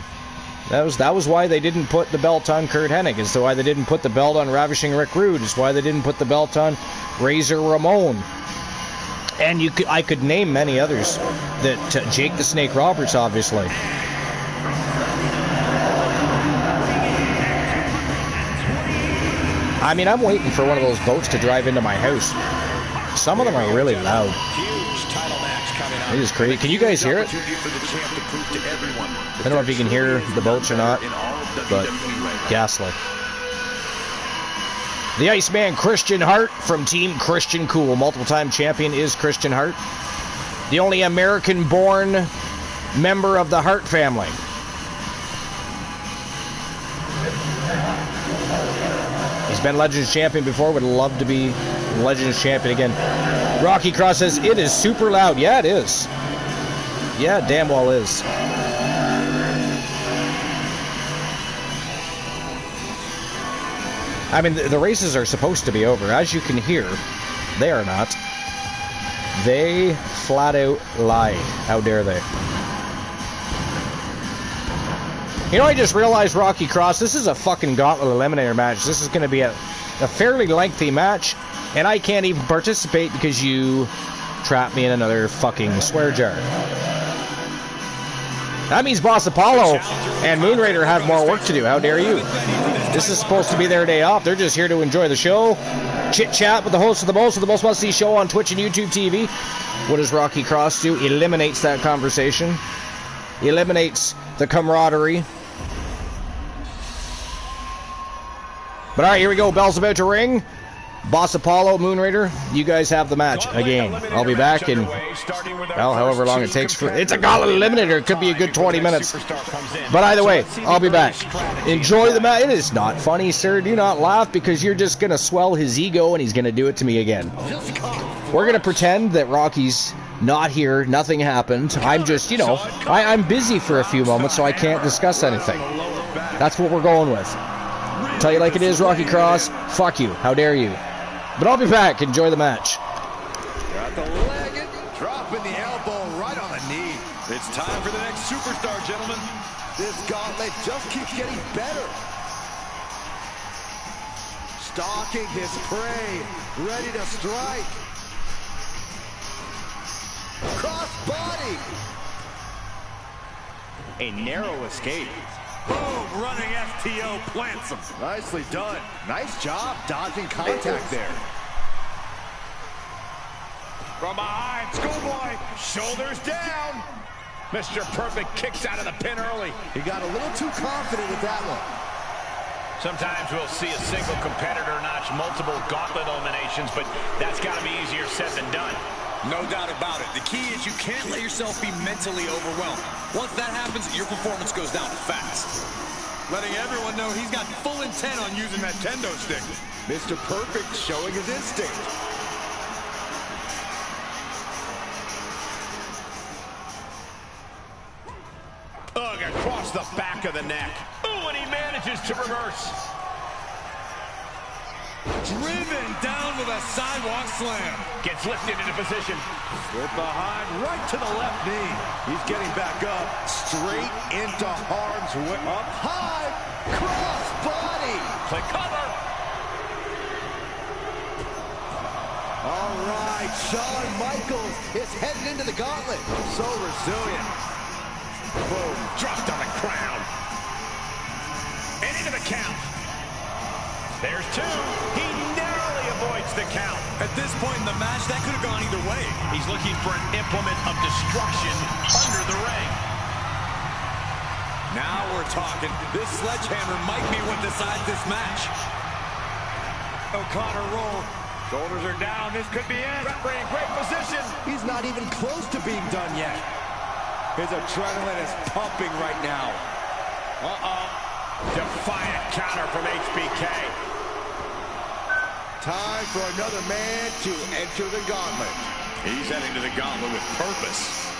That was why they didn't put the belt on Kurt Hennig. It's why they didn't put the belt on Ravishing Rick Rude. It's why they didn't put the belt on Razor Ramon. And I could name many others. That Jake the Snake Roberts, obviously. I mean, I'm waiting for one of those boats to drive into my house. Some of them are really loud. It is crazy. Can you guys hear it? I don't know if you can hear the boats or not, but ghastly. The Iceman Christian Hart from Team Christian Cool. Multiple-time champion is Christian Hart. The only American-born member of the Hart family. He's been Legends champion before. Would love to be Legends champion again. Rocky Cross says, it is super loud. Yeah, it is. Yeah, it damn well is. I mean, the races are supposed to be over. As you can hear, they are not. They flat out lied. How dare they? You know, I just realized, Rocky Cross, this is a fucking gauntlet eliminator match. This is going to be a fairly lengthy match, and I can't even participate because you trapped me in another fucking swear jar. That means Boss Apollo and Moon Raider have more work to do. How dare you? This is supposed to be their day off. They're just here to enjoy the show, chit-chat with the host of the most must-see show on Twitch and YouTube TV. What does Rocky Cross do? Eliminates that conversation. Eliminates the camaraderie. But all right, here we go. Bell's about to ring. Boss Apollo, Moon Raider, you guys have the match again. I'll be back in, well, however long it takes. It's a gauntlet eliminator. It could be a good 20 minutes. But either way, I'll be back. Enjoy the match. It is not funny, sir. Do not laugh, because you're just going to swell his ego and he's going to do it to me again. We're going to pretend that Rocky's not here. Nothing happened. I'm just, you know, I'm busy for a few moments, so I can't discuss anything. That's what we're going with. Tell you like it is, Rocky Cross. Fuck you. How dare you? But I'll be back. Enjoy the match. Got the leg and dropping the elbow right on the knee. It's time for the next superstar, gentlemen. This gauntlet just keeps getting better. Stalking his prey, ready to strike. Cross body. A narrow escape. Boom, running FTO plants him. Nicely done. Nice job dodging contact there. From behind, Schoolboy, shoulders down. Mr. Perfect kicks out of the pin early. He got a little too confident with that one. Sometimes we'll see a single competitor notch multiple gauntlet eliminations, but that's got to be easier said than done. No doubt about it. The key is you can't let yourself be mentally overwhelmed. Once that happens, your performance goes down fast. Letting everyone know he's got full intent on using that kendo stick. Mr. Perfect showing his instinct. Ugh, across the back of the neck. Ooh, and he manages to reverse. Driven down with a sidewalk slam. Gets lifted into position. Slip behind, right to the left knee. He's getting back up. Straight into harm's way. Up high. Cross body. Play cover. All right, Shawn Michaels is headed into the gauntlet. So resilient. Boom. Dropped on the crown. And into the count. There's two. He narrowly avoids the count. At this point in the match, that could have gone either way. He's looking for an implement of destruction under the ring. Now we're talking. This sledgehammer might be what decides this match. O'Connor roll. Shoulders are down. This could be it. Referee in great position. He's not even close to being done yet. His adrenaline is pumping right now. Defiant counter from HBK. Time for another man to enter the gauntlet. He's heading to the gauntlet with purpose.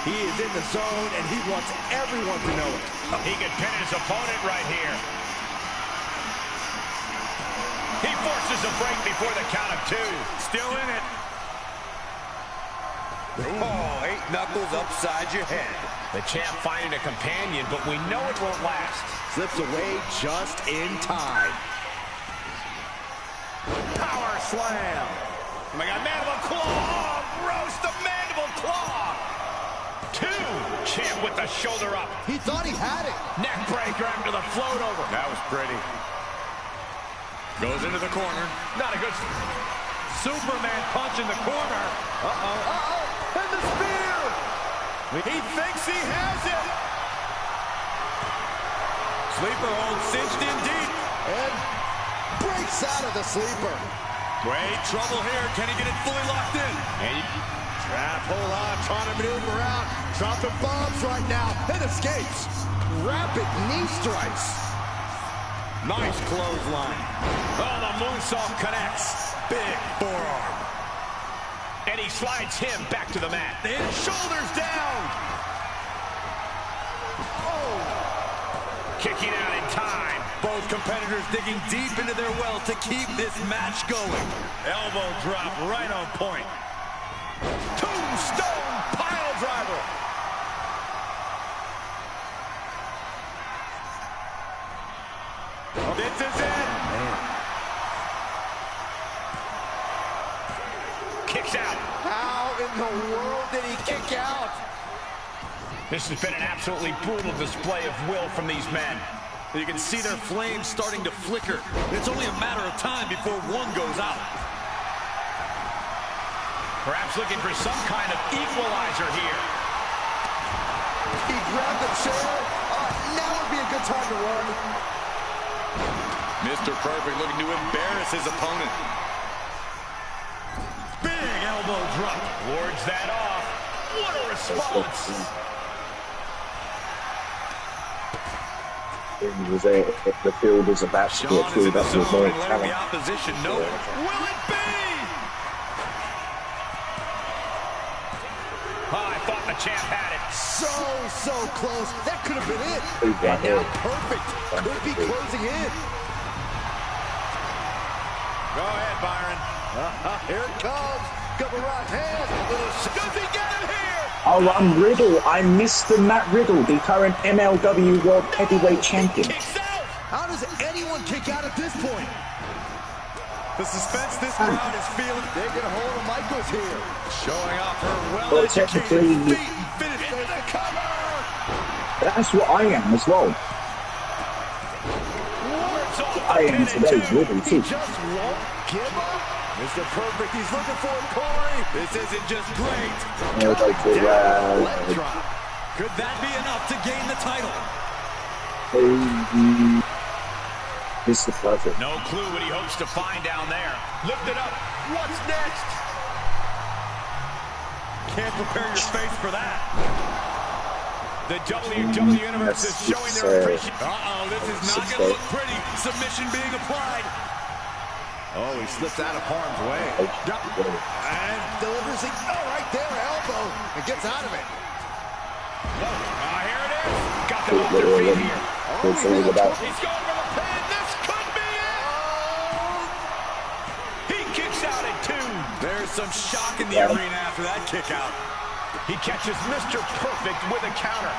He is in the zone, and he wants everyone to know it. He could pin his opponent right here. He forces a break before the count of two. Still in it. Oh, 8 knuckles upside your head. The champ finding a companion, but we know it won't last. Slips away just in time. Power slam. Oh my God, mandible claw. Oh, roast the mandible claw. Two. Champ with the shoulder up. He thought he had it. Neck breaker after the float over. That was pretty. Goes into the corner. Not a good Superman punch in the corner. And the spear. He thinks he has it. Sleeper hold cinched in deep. And breaks out of the sleeper. Wait, trouble here. Can he get it fully locked in? Trap, hold on, trying to maneuver out. Dropping bombs right now. And escapes. Rapid knee strikes. Nice clothesline. Oh, the moonsault connects. Big forearm. And he slides him back to the mat. And shoulders down. Oh. Kicking out in time. Both competitors digging deep into their well to keep this match going. Elbow drop right on point. Tombstone pile driver. This is it. Kicks out. How in the world did he kick out? This has been an absolutely brutal display of will from these men. You can see their flames starting to flicker. It's only a matter of time before one goes out. Perhaps looking for some kind of equalizer here. He grabbed the chair. Now would be a good time to run. Mr. Perfect looking to embarrass his opponent. Big elbow drop. Wards that off. What a response. The field is about to get filled up with more talent. The opposition know it. Will it be? Oh, I thought the champ had it. So close. That could have been it. Right And now Perfect could be closing in. Go ahead, Byron. Here it comes. Couple right hands. Does he get him here? Oh, I'm Riddle. I missed the Matt Riddle, the current MLW World Heavyweight Champion. Kicks out. How does anyone kick out at this point? The suspense this crowd is feeling. They get a hold of Michaels here. Showing off her Well, well-educated technically, feet and finish into the cover. that's what I am as well. I am today's Riddle He too. just won't give up. Mr. Perfect, he's looking for it, Corey. This isn't just great. Leg drop. Could that be enough to gain the title? Mr. Perfect. No clue what he hopes to find down there. Lift it up. What's next? Can't prepare your face for that. The WWE Universe is showing their appreciation. Uh-oh, this is not going to look pretty. Submission being applied. Oh, he slips out of harm's way. And delivers it. Oh, right there, elbow. And gets out of it. Here it is. Got them off their feet here. It's all about. He's going for the pin. This could be it. some shock in the arena after that kick out. He catches Mr. Perfect with a counter.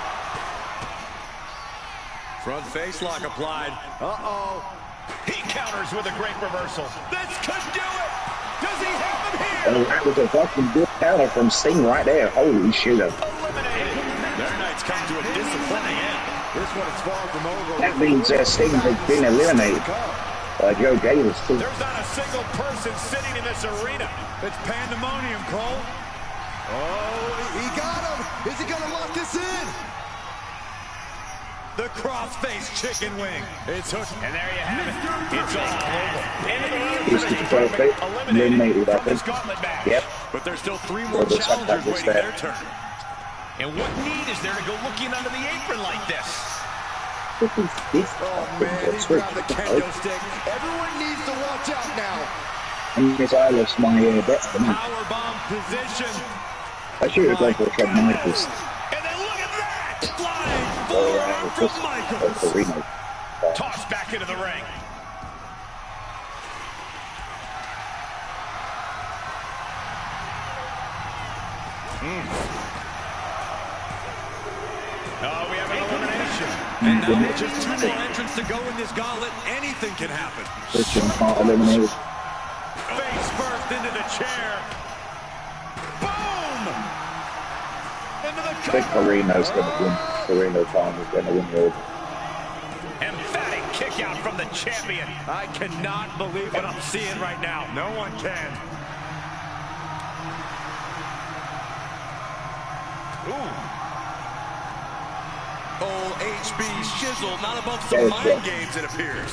Front face lock applied. Uh-oh. He counters with a great reversal. This could do it. Does he have him here? Oh, that was a fucking good counter from Sting right there. Holy shit. Eliminated. Their night's come to a disappointing end. This one is far from over. That means Sting has been eliminated by Joe Davis too. There's not a single person sitting in this arena. It's pandemonium, Cole. Oh, he got him. Is he going to lock this in? The cross-face chicken wing. It's hooked. And there you have it. It's all over. Into the room This for is Mr. perfect. Eliminated, I from this think. gauntlet match. Yep. But there's still 3 more Well, challengers waiting their turn. And what need is there to go looking under the apron like this? This Oh, man, he's grabbed the kendo stick. Everyone needs to watch out now. And yes, I lost my bet for me. Powerbomb position. I should have gone for Shawn Michaels. And then look at that! Flying Or forearm from just Michaels. for Reno. Tossed back into the ring. Oh, we have an elimination. And now with just 2 more entrants to go in this gauntlet, anything can happen. Christian Hart eliminated. Face first into the chair. Boom! Into the I think cover. Reno's going to win. Reno Khan is going to win the Emphatic kick out from the champion. I cannot believe what I'm seeing right now. No one can. Ooh. Old HB Shizzle, not above some mind games, it appears.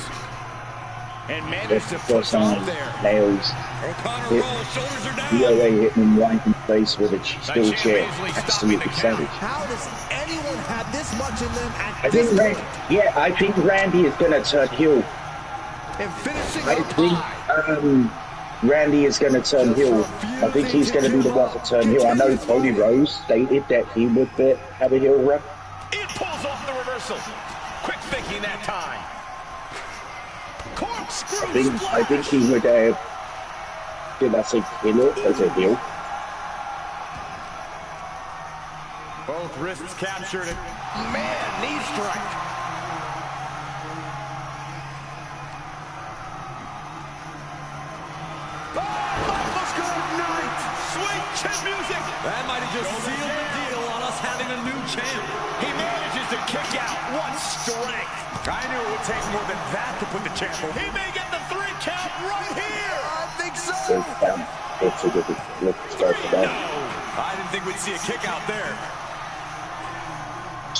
And managed That's to the push first time off there. nails. O'Connor rolls, shoulders are down. DOA hit him right in the face with a steel champ chair. easily stopping the Absolutely count. savage. How does anyone have this much in them at I this think point? I think Randy is going to turn heel. And finishing I up think high. Randy is going to turn heel. I think he's going to be the one to turn heel. I know Cody Rhodes stated that he would have a heel run. It pulls off the reversal. Quick thinking that time. Corkscrew I think he would, did I say kill it as a heel? Both wrists captured it. Man, knee strike. Michael's good night. Sweet chin music. That might have just sealed the deal on us having a new champ. He manages to kick out. What strength. I knew it would take more than that to put the champ over. He may get the 3 count right here. I think so. It's a good look to start for that. I didn't think we'd see a kick out there.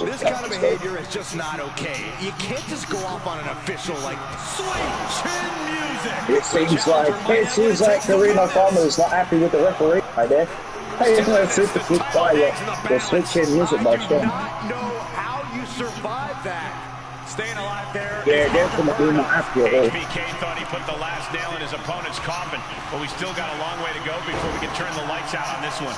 This kind of behavior is just not okay. You can't just go off on an official like Sweet chin music. It seems like Karina Farmer is not happy with the referee right there. Hey, it's a super quick fire. They're switching music box I do down. not know how you survive that. Staying alive there. Yeah, they're going to do not have to. HBK thought he put the last nail in his opponent's coffin, but we still got a long way to go before we can turn the lights out on this one.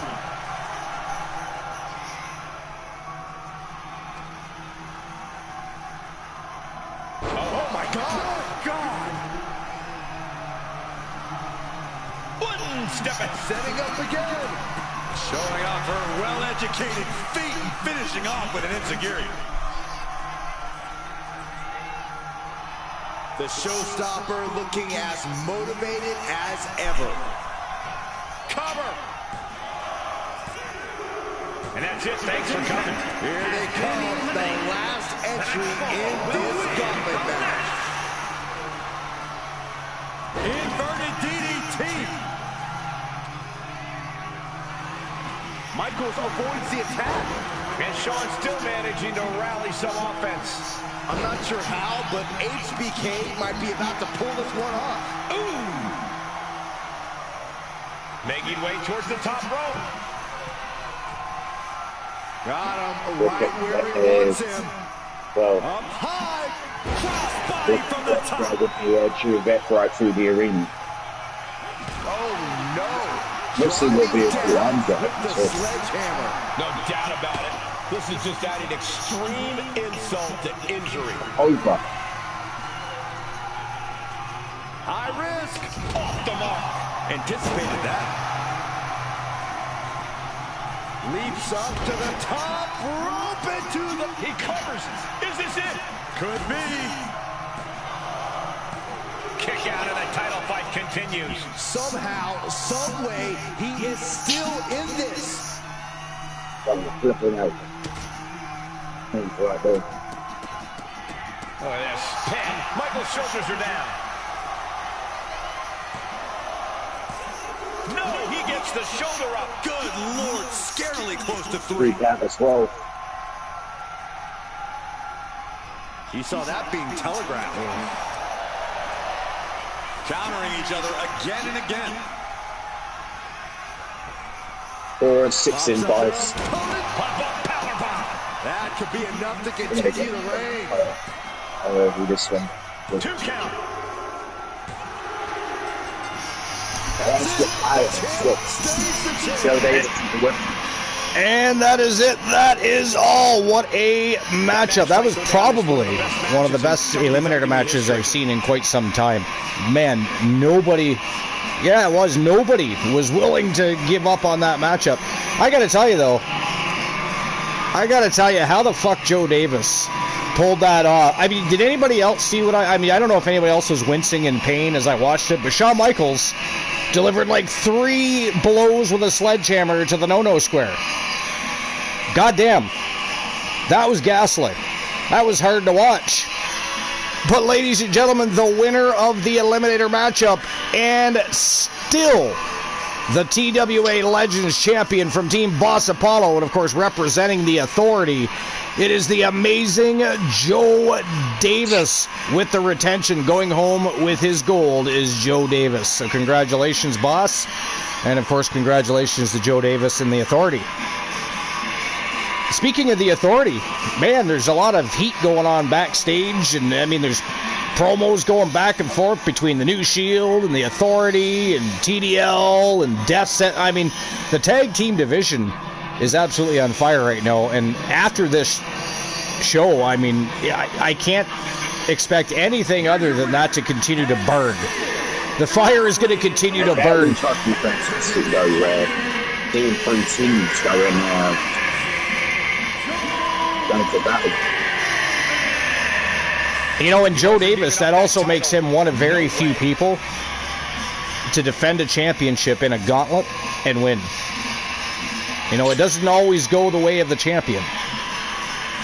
Oh my God! Oh God! One step at Setting up again. Showing off her well-educated feet and finishing off with an enziguri. The showstopper looking as motivated as ever. cover. And that's it. Thanks for coming. Here they come, the last entry in this gauntlet match. Inverted DDT. Michaels avoids the attack. And Sean still managing to rally some offense. I'm not sure how, but HBK might be about to pull this one off. Ooh! Making way towards the top rope. Got him right where he wants him. Well, Up high. Crossbody from the top. with the true vet right through the arena. Oh no. Let's see what the arms are. With the sledgehammer. No doubt about it. This is just adding extreme insult to injury. Over. High risk. Off the mark. Anticipated that. Leaps up to the top rope into the... He covers. Is this it? Could be. Kick out and the title fight continues. Somehow, some way, he is still in this. Flipping out. Right there. Look at this. Pin. Michael's shoulders are down. No, he gets the shoulder up. Good Lord, scarily close to 3. 3 count as well. He saw that being telegraphed. Countering each other again and again. 4 and 6 in 5. Pop-up powerbomb. That could be enough to continue the reign. I'll do this one. 2 count. So they And that is it. That is all. What a matchup. That was probably one of the best Eliminator matches I've seen in quite some time. Man, nobody... Yeah, it was. Nobody was willing to give up on that matchup. I gotta tell you, though. I gotta tell you, how the fuck Joe Davis pulled that off. I mean, did anybody else see what I mean, I don't know if anybody else was wincing in pain as I watched it, but Shawn Michaels delivered like 3 blows with a sledgehammer to the no-no square. Goddamn. That was ghastly. That was hard to watch. But ladies and gentlemen, the winner of the Eliminator matchup, and still the TWA Legends champion from Team Boss Apollo, and of course representing the Authority, it is the amazing Joe Davis with the retention. Going home with his gold is Joe Davis. So congratulations, boss. And of course, congratulations to Joe Davis and the Authority. Speaking of the Authority, man, there's a lot of heat going on backstage, and I mean, there's promos going back and forth between the New Shield and the Authority and TDL and Death Set. I mean, the tag team division is absolutely on fire right now, and after this show, I mean, I can't expect anything other than that to continue to burn. The fire is going to continue to burn. Team 3 teams going for battle. You know, and Joe Davis, that also makes him one of very few people to defend a championship in a gauntlet and win. You know, it doesn't always go the way of the champion.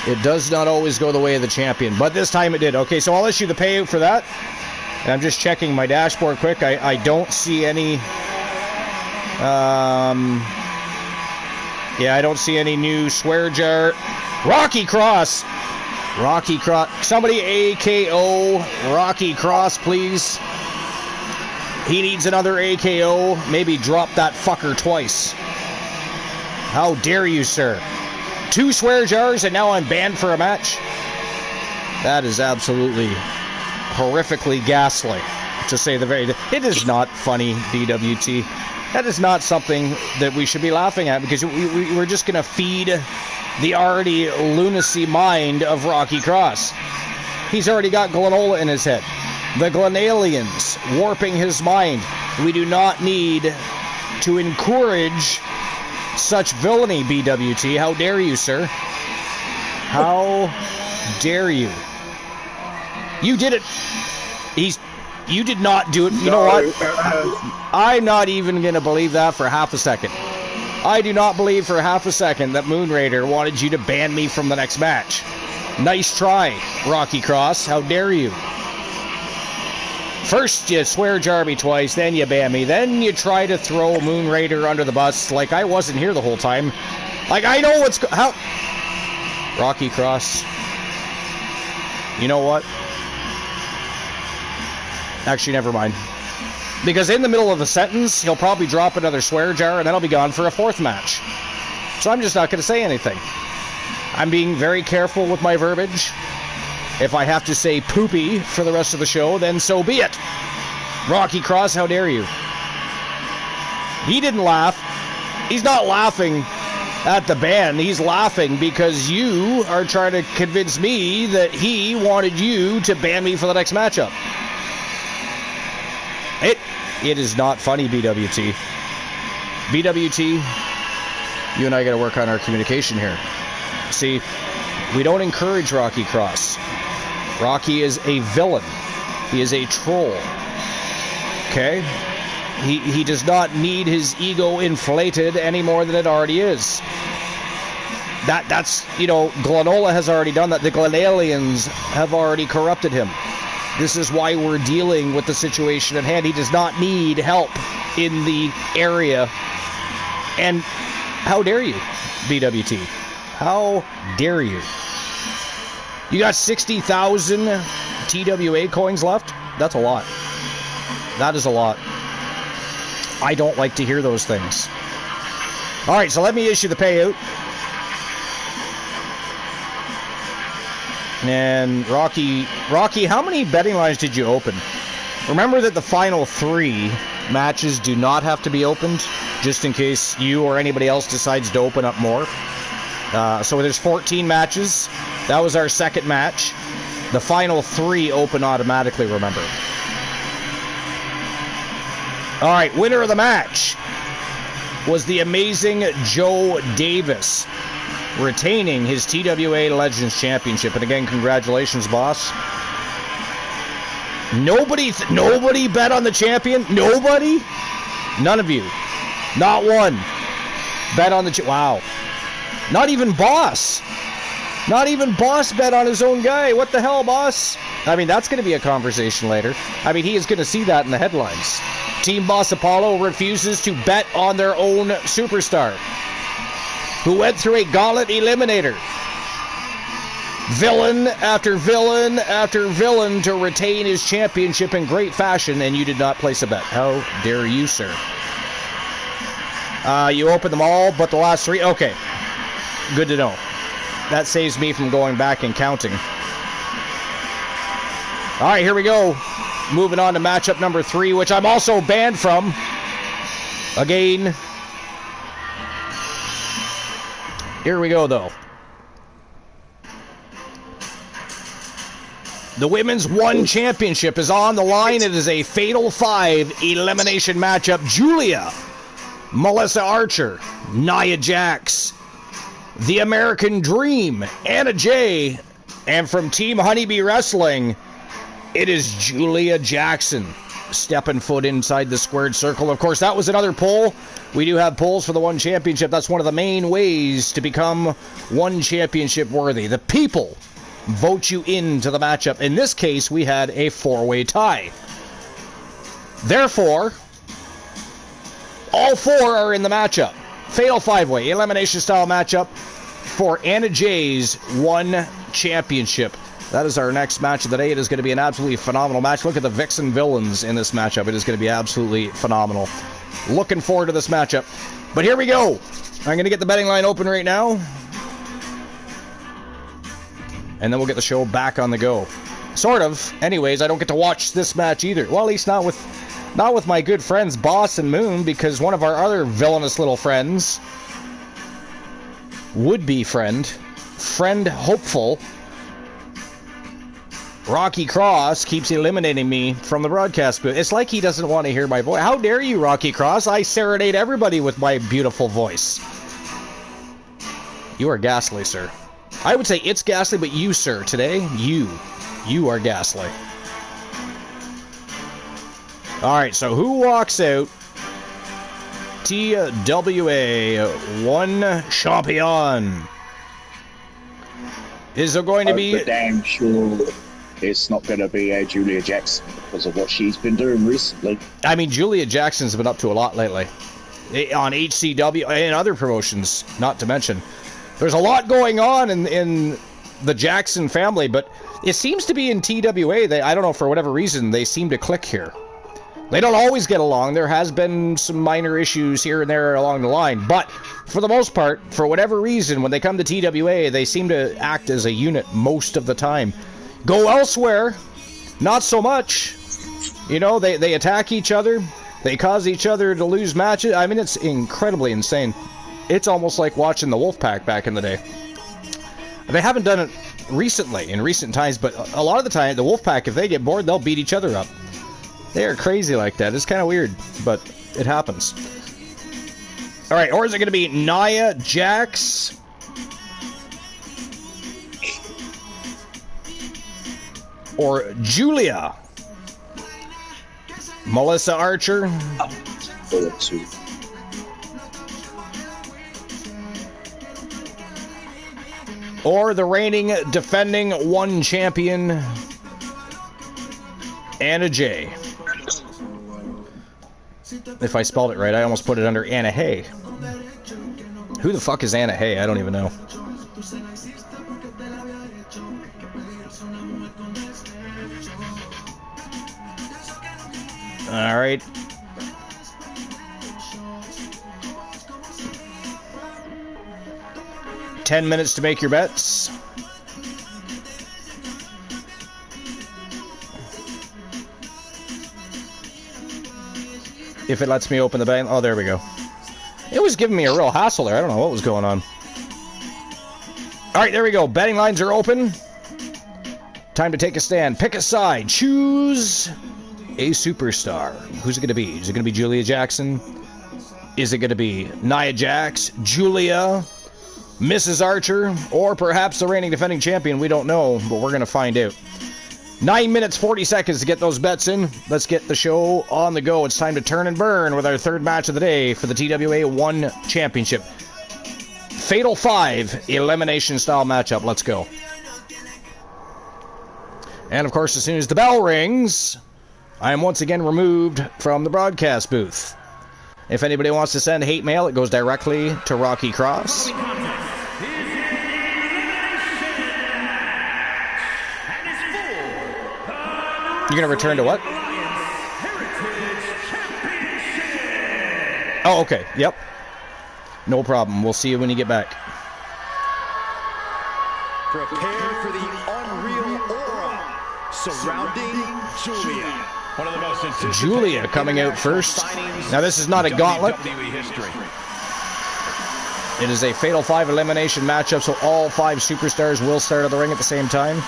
It does not always go the way of the champion, but this time it did. Okay, so I'll issue the payout for that. And I'm just checking my dashboard quick. I don't see any... yeah, I don't see any new swear jar. Rocky Cross! Rocky Cross. Somebody AKO Rocky Cross, please. He needs another AKO. Maybe drop that fucker twice. How dare you, sir? 2 swear jars and now I'm banned for a match? That is absolutely horrifically ghastly, to say the very... It is not funny, BWT. That is not something that we should be laughing at, because we're just going to feed the already lunacy mind of Rocky Cross. He's already got Glenola in his head. The Glenalians warping his mind. We do not need to encourage such villainy, BWT. How dare you, sir? How dare you? You did it. You did not do it. You know what? I'm not even going to believe that for half a second. I do not believe for half a second that Moon Raider wanted you to ban me from the next match. Nice try, Rocky Cross. How dare you? First you swear jar me twice, then you ban me, then you try to throw Moon Raider under the bus like I wasn't here the whole time. Like, I know what's... How... Rocky Cross. You know what? Actually, never mind. Because in the middle of the sentence, he'll probably drop another swear jar, and then I'll be gone for a 4th match. So I'm just not going to say anything. I'm being very careful with my verbiage. If I have to say poopy for the rest of the show, then so be it. Rocky Cross, how dare you? He didn't laugh. He's not laughing at the ban. He's laughing because you are trying to convince me that he wanted you to ban me for the next matchup. It is not funny, BWT. BWT, You and I got to work on our communication here. See, we don't encourage Rocky Cross. Rocky is a villain. He is a troll. Okay? He does not need his ego inflated any more than it already is. That's, you know, Glenola has already done that. The Glenalians have already corrupted him. This is why we're dealing with the situation at hand. He does not need help in the area. And how dare you, BWT? How dare you? You got 60,000 TWA coins left? That's a lot. That is a lot. I don't like to hear those things. All right, so let me issue the payout. And Rocky, how many betting lines did you open? Remember that the final 3 matches do not have to be opened, just in case you or anybody else decides to open up more. So there's 14 matches. That was our second match. The final 3 open automatically, remember. All right, winner of the match was the amazing Joe Davis, retaining his TWA Legends Championship. And again, congratulations, boss. Nobody bet on the champion? Nobody? None of you. Not one. Bet on the wow. Not even boss. Not even boss bet on his own guy. What the hell, boss? I mean, that's going to be a conversation later. I mean, he is going to see that in the headlines. Team Boss Apollo refuses to bet on their own superstar, who went through a gauntlet eliminator. Villain after villain after villain to retain his championship in great fashion, and you did not place a bet. How dare you, sir? You opened them all but the last 3? Okay. Good to know. That saves me from going back and counting. All right, here we go. Moving on to matchup number 3, which I'm also banned from. Again. Here we go, though. The Women's 1 Championship is on the line. It is a Fatal 5 elimination matchup. Julia, Melissa Archer, Nia Jax, The American Dream, Anna Jay, and from Team Honeybee Wrestling, it is Julia Jackson stepping foot inside the squared circle. Of course, that was another poll. We do have polls for the 1 Championship. That's one of the main ways to become 1 Championship worthy. The people vote you into the matchup. In this case, we had a 4-way tie. Therefore, all 4 are in the matchup. Fatal 5-way elimination style matchup for Anna Jay's 1 Championship. That is our next match of the day. It is going to be an absolutely phenomenal match. Look at the Vixen villains in this matchup. It is going to be absolutely phenomenal. Looking forward to this matchup. But here we go. I'm going to get the betting line open right now. And then we'll get the show back on the go. Sort of. Anyways, I don't get to watch this match either. Well, at least not with my good friends Boss and Moon, because one of our other villainous little friends, would-be friend Hopeful, Rocky Cross, keeps eliminating me from the broadcast booth. It's like he doesn't want to hear my voice. How dare you, Rocky Cross? I serenade everybody with my beautiful voice. You are ghastly, sir. I would say it's ghastly, but you, sir, today, you are ghastly. Alright, so who walks out? TWA 1 champion. Is there going to be... I'm damn sure it's not going to be Julia Jackson because of what she's been doing recently. I mean, Julia Jackson's been up to a lot lately. On HCW and other promotions, not to mention. There's a lot going on in the Jackson family, but it seems to be in TWA. I don't know, for whatever reason, they seem to click here. They don't always get along. There has been some minor issues here and there along the line, but for the most part, for whatever reason, when they come to TWA, they seem to act as a unit most of the time. Go elsewhere, not so much. You know, they attack each other. They cause each other to lose matches. I mean, it's incredibly insane. It's almost like watching the Wolfpack back in the day. They haven't done it recently, in recent times, but a lot of the time, the Wolfpack, if they get bored, they'll beat each other up. They are crazy like that. It's kind of weird, but it happens. All right, or is it going to be Nia Jax? Or Julia? Melissa Archer? Or the reigning, defending one champion, Anna Jay. If I spelled it right, I almost put it under Anna Hay. Who the fuck is Anna Hay? I don't even know. All right. $10 minutes to make your bets. If it lets me open the bank. Oh, there we go. It was giving me a real hassle there. I don't know what was going on. All right, there we go. Betting lines are open. Time to take a stand. Pick a side. Choose a superstar. Who's it going to be? Is it going to be Julia Jackson? Is it going to be Nia Jax, Julia, Mrs. Archer, or perhaps the reigning defending champion? We don't know, but we're going to find out. 9 minutes, 40 seconds to get those bets in. Let's get the show on the go. It's time to turn and burn with our third match of the day for the TWA 1 Championship. Fatal 5 elimination style matchup. Let's go. And of course, as soon as the bell rings, I am once again removed from the broadcast booth. If anybody wants to send hate mail, it goes directly to Rocky Cross. You're going to return to what? Oh, okay. Yep. No problem. We'll see you when you get back. Prepare for the unreal aura surrounding Julia. One of the most anticipated Julia coming out first. Now, this is not a gauntlet. It is a Fatal 5 elimination matchup, so all 5 superstars will start on the ring at the same time.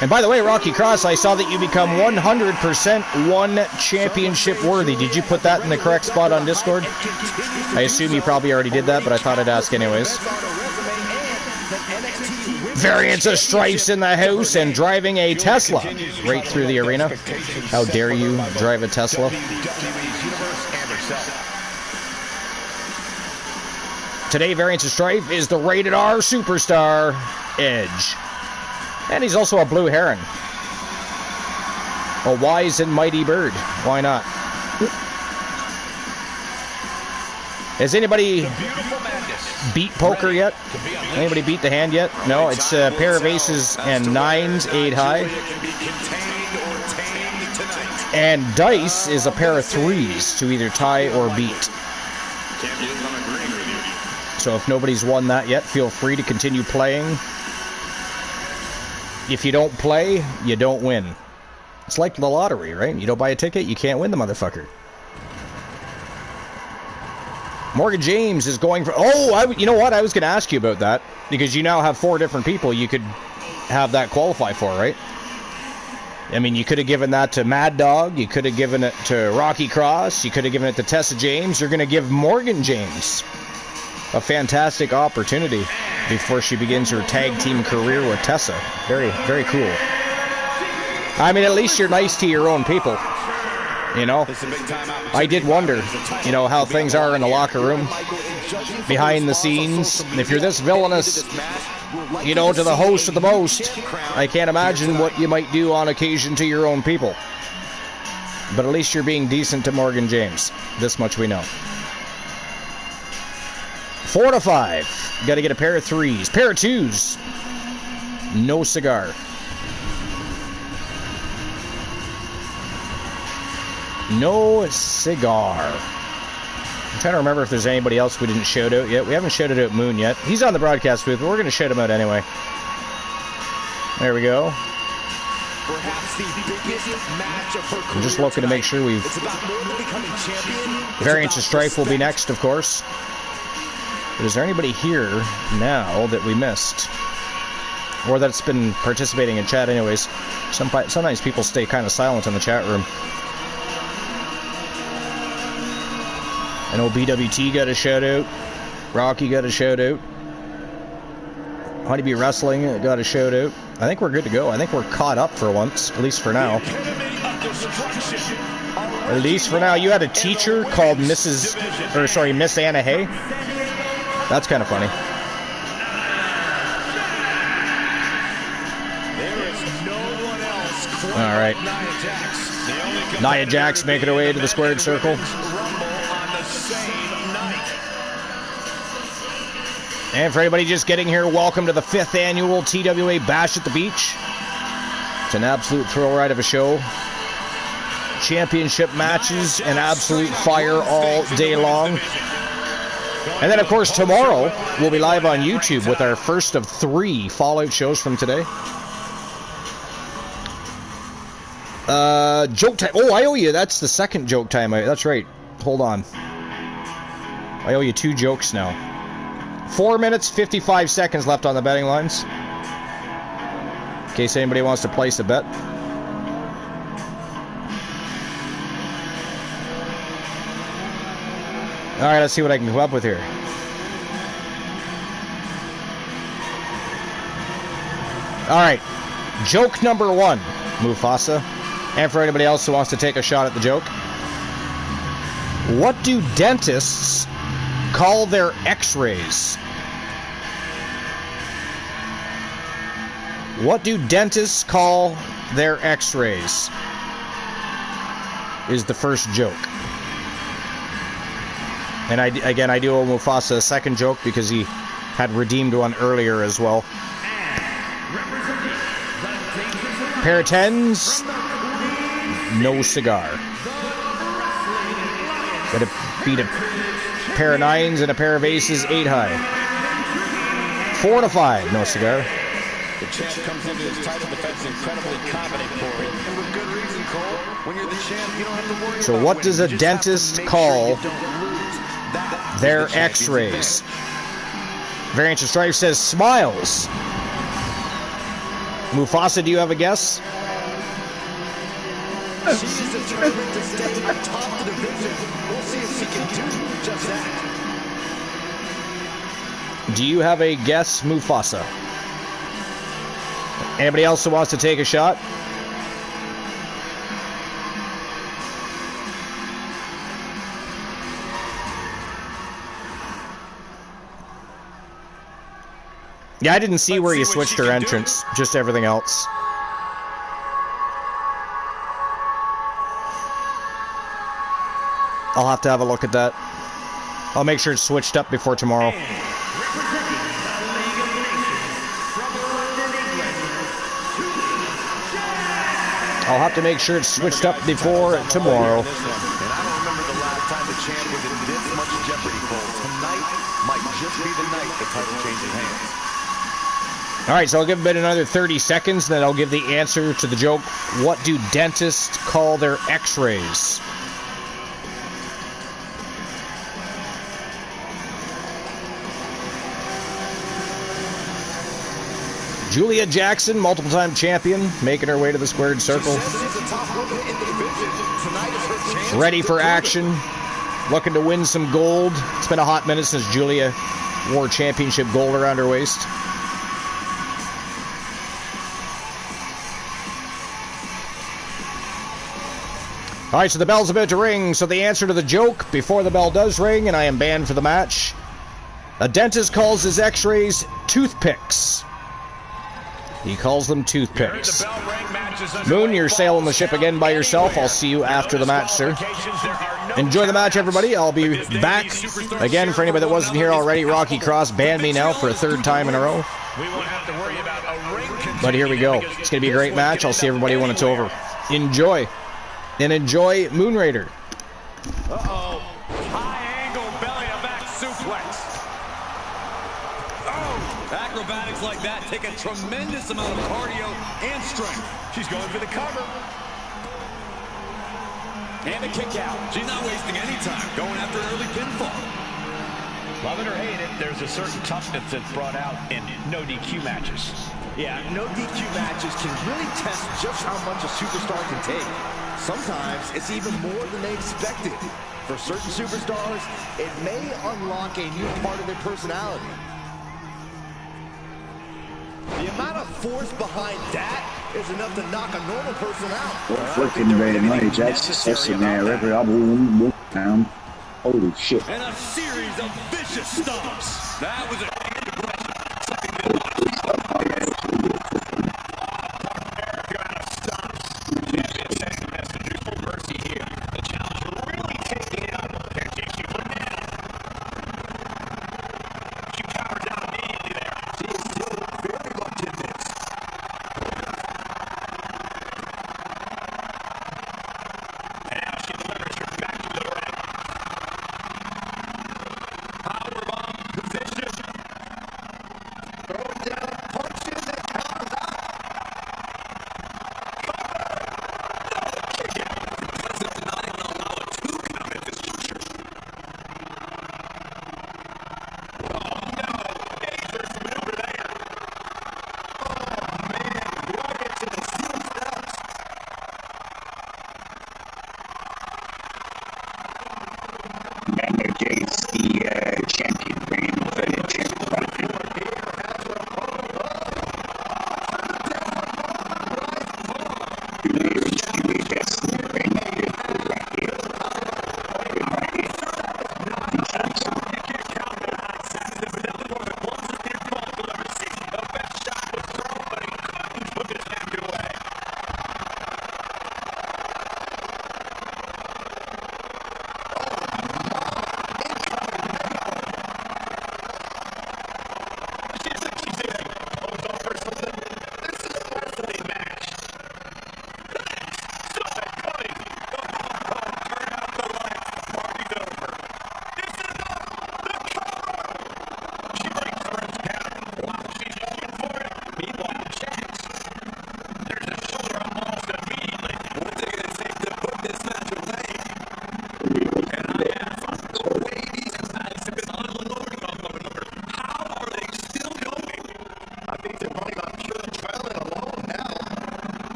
And by the way, Rocky Cross, I saw that you become 100% one championship worthy. Did you put that in the correct spot on Discord? I assume you probably already did that, but I thought I'd ask anyways. Variants of Strife's in the house and driving a Tesla right through the arena. How dare you drive a Tesla? Today, Variants of Strife is the rated R superstar, Edge. And he's also a blue heron. A wise and mighty bird. Why not? Has anybody beat poker yet? Anybody beat the hand yet? No, it's a pair of aces and nines, 8 high. And dice is a pair of 3s to either tie or beat. So if nobody's won that yet, feel free to continue playing. If you don't play, you don't win. It's like the lottery, right? You don't buy a ticket, you can't win the motherfucker. Morgan James is going for... Oh, you know what? I was going to ask you about that. Because you now have 4 different people you could have that qualify for, right? I mean, you could have given that to Mad Dog. You could have given it to Rocky Cross. You could have given it to Tessa James. You're going to give Morgan James a fantastic opportunity before she begins her tag team career with Tessa. Very, very cool. I mean, at least you're nice to your own people. You know, I did wonder, you know, how things are in the locker room, behind the scenes. If you're this villainous, you know, to the host of the most, I can't imagine what you might do on occasion to your own people. But at least you're being decent to Morgan James. This much we know. 4 to 5. Got to get a pair of 3s. Pair of 2s. No cigar. No cigar. I'm trying to remember if there's anybody else we didn't shout out yet. We haven't shouted out Moon yet. He's on the broadcast booth, but we're going to shout him out anyway. There we go. Perhaps the biggest match of her career. I'm just looking to make sure we've... It's about more than becoming champion. Variants of Strife will be next, of course. But is there anybody here now that we missed? or that's been participating in chat anyways. Sometimes people stay kind of silent in the chat room. I know BWT got a shout out. Rocky got a shout out. Honeybee Wrestling got a shout out. I think we're good to go. I think we're caught up for once, at least for now. At least for now. You had a teacher called Miss Anna Hay. That's kind of funny. All right. Nia Jax making her way to the squared circle. And for anybody just getting here, welcome to the 5th annual TWA Bash at the Beach. It's an absolute thrill ride of a show. Championship matches and absolute fire all day long. And then, of course, tomorrow we'll be live on YouTube with our first of 3 Fallout shows from today. Joke time. Oh, I owe you. That's the second joke time. That's right. Hold on. I owe you 2 jokes now. 4 minutes, 55 seconds left on the betting lines. In case anybody wants to place a bet. Alright, let's see what I can come up with here. Alright, joke number 1, Mufasa. And for anybody else who wants to take a shot at the joke. What do dentists call their x-rays? What do dentists call their x-rays? Is the first joke. And I do owe Mufasa a second joke because he had redeemed one earlier as well. Pair of 10s, no cigar. Gotta beat a pair of 9s and a pair of aces, 8 high. 4 to 5, no cigar. The champ comes into his title defense incredibly confident, Corey. And with good reason, Cole. When you're the champ, you don't have to worry. So what does a dentist call their x-rays? Variant of Strife says smiles. Mufasa, do you have a guess? She is determined to stay atop the division. We'll see if she can do just that. Do you have a guess, Mufasa? Anybody else who wants to take a shot? Yeah, I didn't see where you switched her entrance, just everything else. I'll have to have a look at that. I'll make sure it's switched up before tomorrow. I'll have to make sure it's switched up before tomorrow. And I don't remember the last time the champ was in this much jeopardy, Cole. Tonight might just be the night the title changes hands. Alright, so I'll give it another 30 seconds, then I'll give the answer to the joke. What do dentists call their x-rays? Julia Jackson, multiple-time champion, making her way to the squared circle. Ready for action, looking to win some gold. It's been a hot minute since Julia wore championship gold around her waist. All right, so the bell's about to ring, so the answer to the joke before the bell does ring, and I am banned for the match. A dentist calls his x-rays toothpicks. He calls them toothpicks. Moon, you're sailing the ship again by yourself. I'll see you after the match, sir. Enjoy the match, everybody. I'll be back. Again, for anybody that wasn't here already, Rocky Cross banned me now for a 3rd time in a row. But here we go. It's going to be a great match. I'll see everybody when it's over. Enjoy. And enjoy Moon Raider. Uh-oh. High angle belly to back suplex. Oh, acrobatics like that take a tremendous amount of cardio and strength. She's going for the cover. And a kick out. She's not wasting any time going after an early pinfall. Love it or hate it, there's a certain toughness that's brought out in no DQ matches. Yeah, no DQ matches can really test just how much a superstar can take. Sometimes it's even more than they expected. For certain superstars, it may unlock a new part of their personality. The amount of force behind that is enough to knock a normal person out. Freaking very nice. That's in there every other one down. Holy shit. And a series of vicious stomps. That was a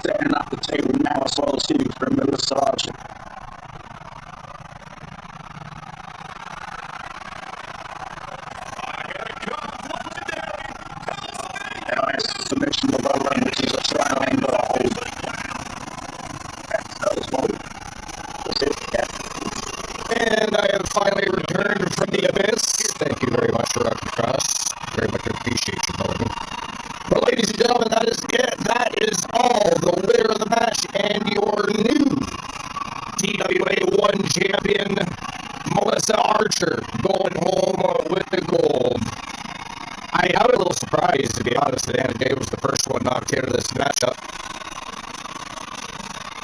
Setting up the table now as well too for a massage. Submission of the ring, which is a triangle hold. That was one. And I have finally returned from the abyss. Thank you very much, Rocky Cross. Very much appreciate you, brother. But ladies and gentlemen, that is it. That is all. The winner of the match and your new TWA 1 champion, Melissa Archer, going home with the gold. I was a little surprised, to be honest, that Anna Jay was the first one knocked out of this matchup.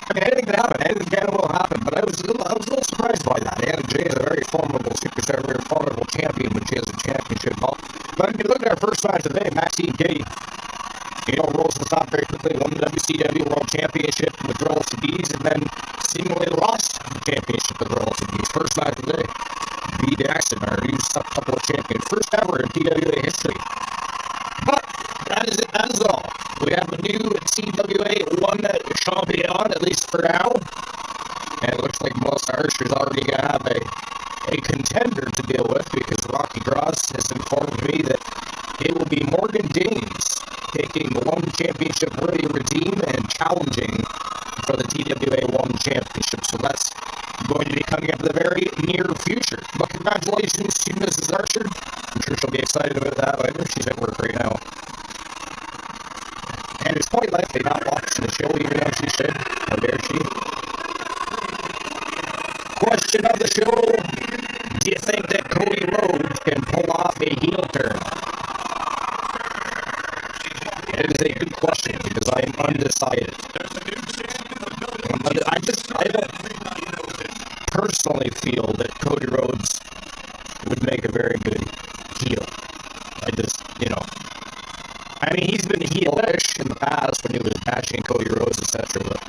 I mean, anything can happen. Anything can will happen. But I was a little surprised by that. Anna Jay is a very formidable superstar, very formidable champion when she has a championship belt. But if you look at our first match today, Maxine Kitty, rose to the top very quickly, won the WCW World Championship with relative ease, and then seemingly lost the championship with relative ease. First match today, B. Jackson, our new couple of champions, first ever in TWA history. But that is it. That is all. We have a new TWA 1 champion, at least for now. And it looks like Melissa Archer is already going to have a contender to deal with, because Rocky Gross has informed me that it will be Morgan James taking the 1 championship worthy redeem and challenging for the TWA 1 championship. So that's going to be coming up in the very near future. But congratulations to Mrs. Archer. I'm sure she'll be excited about that later. She's at work right now. And it's quite likely not watching the show, even though she should. How dare she? Question of the show: do you think that Cody Rhodes can pull off a heel turn? It is a good question, because I am undecided. I don't personally feel that Cody Rhodes would make a very good heel. I mean, he's been heelish in the past when he was bashing Cody Rhodes, etc. But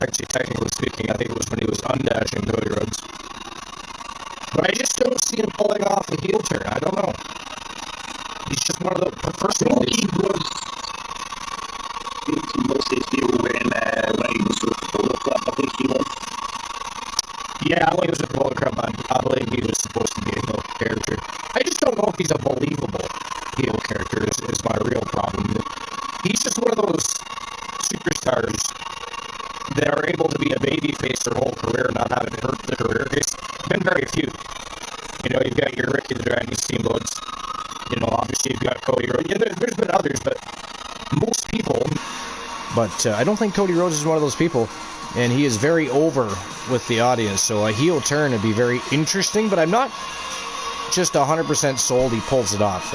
actually, technically speaking, I think it was when he was undashing Cody Rhodes. But I just don't see him pulling off a heel turn. I don't know. He's just one of the personalities. He was his heel when he was with the Bullet Club, I think he was. Yeah, when he was with the Bullet Club, I believe he was supposed to be a heel character. I just don't know if he's a believable heel character is my real problem. He's just one of those superstars that are able to be a babyface their whole career and not having it hurt the career. There's been very few. You've got your Ricky the Dragon Steamboats. Obviously you've got Cody Rhodes. Yeah, there's been others, but most people. But I don't think Cody Rhodes is one of those people, and he is very over with the audience. So a heel turn would be very interesting, but I'm not just 100% sold he pulls it off.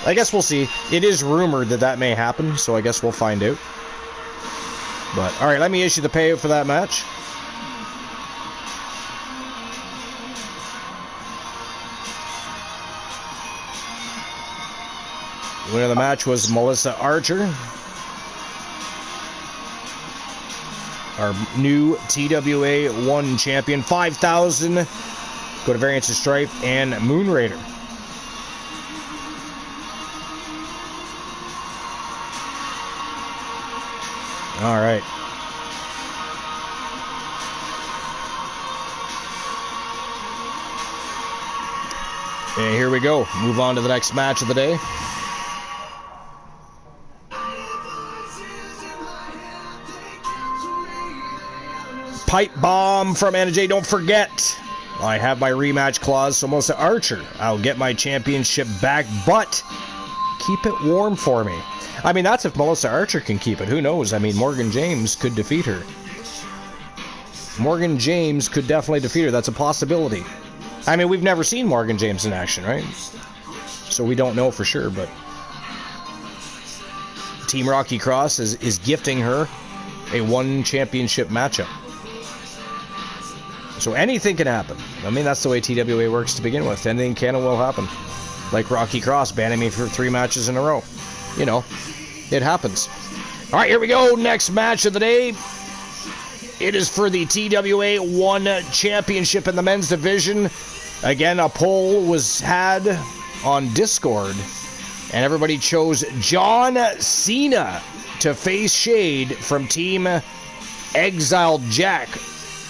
I guess we'll see. It is rumored that may happen, so I guess we'll find out. But all right, let me issue the payout for that match. The winner of the match was Melissa Archer, our new TWA 1 champion. 5,000. Go to Variance of Stripe and Moon Raider. All right. And here we go. Move on to the next match of the day. Pipe bomb from Anna Jay. Don't forget, I have my rematch clause, so Melissa Archer, I'll get my championship back, but keep it warm for me. I mean, that's if Melissa Archer can keep it. Who knows? I mean, Morgan James could defeat her. Morgan James could definitely defeat her. That's a possibility. I mean, we've never seen Morgan James in action, right? So we don't know for sure, but Team Rocky Cross is gifting her a one championship matchup. So anything can happen. I mean, that's the way TWA works to begin with. Anything can and will happen. Like Rocky Cross banning me for 3 matches in a row. You know, it happens. All right, here we go. Next match of the day. It is for the TWA 1 Championship in the men's division. Again, a poll was had on Discord, and everybody chose John Cena to face Shade from Team Exiled Jack,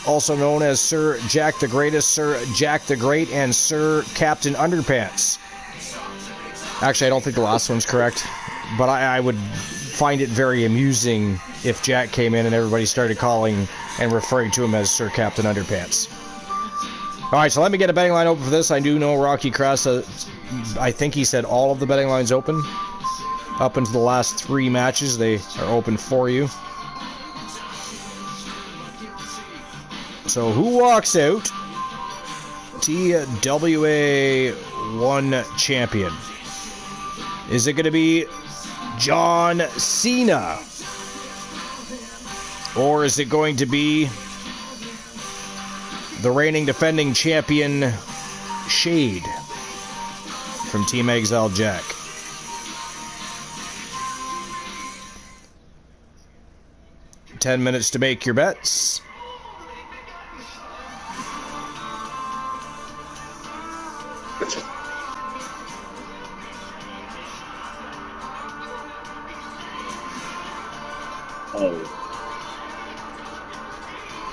also known as Sir Jack the Greatest, Sir Jack the Great, and Sir Captain Underpants. Actually, I don't think the last one's correct, but I would find it very amusing if Jack came in and everybody started calling and referring to him as Sir Captain Underpants. Alright, so let me get a betting line open for this. I do know Rocky Cross, I think he said all of the betting lines open. Up into the last 3 matches, they are open for you. So who walks out TWA 1 champion? Is it going to be John Cena? Or is it going to be the reigning defending champion Shade from Team Exile Jack? $10 minutes to make your bets.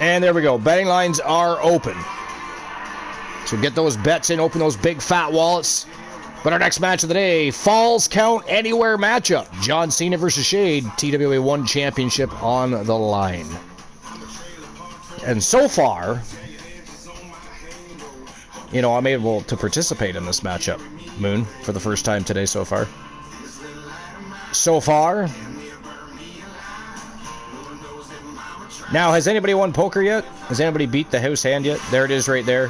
And there we go. Betting lines are open. So get those bets in. Open those big fat wallets. But our next match of the day, Falls Count Anywhere matchup. John Cena versus Shade. TWA 1 Championship on the line. And so far, you know, I'm able to participate in this matchup, Moon, for the first time today so far. So far. Now, has anybody won poker yet? Has anybody beat the house hand yet? There it is right there.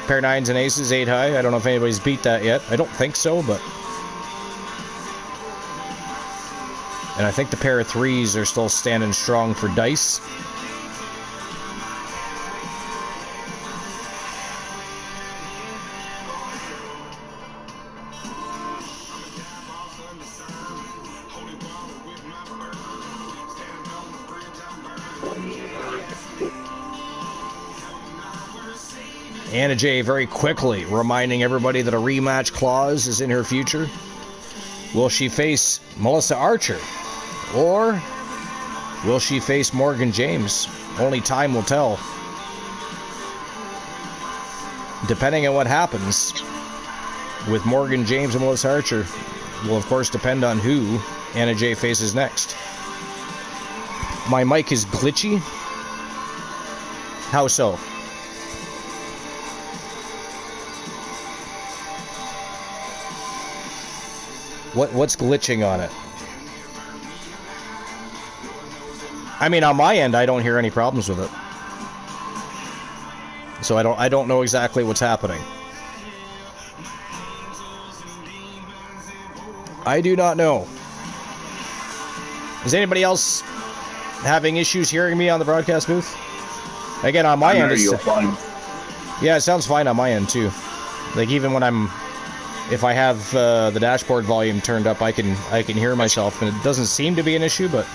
Pair 9s and aces, 8 high. I don't know if anybody's beat that yet. I don't think so, but... And I think the pair of 3s are still standing strong for dice. Anna Jay very quickly reminding everybody that a rematch clause is in her future. Will she face Melissa Archer? Or will she face Morgan James? Only time will tell. Depending on what happens with Morgan James and Melissa Archer will of course depend on who Anna Jay faces next. My mic is glitchy. How so? What's glitching on it? I mean, on my end, I don't hear any problems with it. So I don't know exactly what's happening. I do not know. Is anybody else having issues hearing me on the broadcast booth? Again, on my end, it's fine. Yeah, it sounds fine on my end too. Like even when if I have the dashboard volume turned up, I can hear myself, and it doesn't seem to be an issue, but...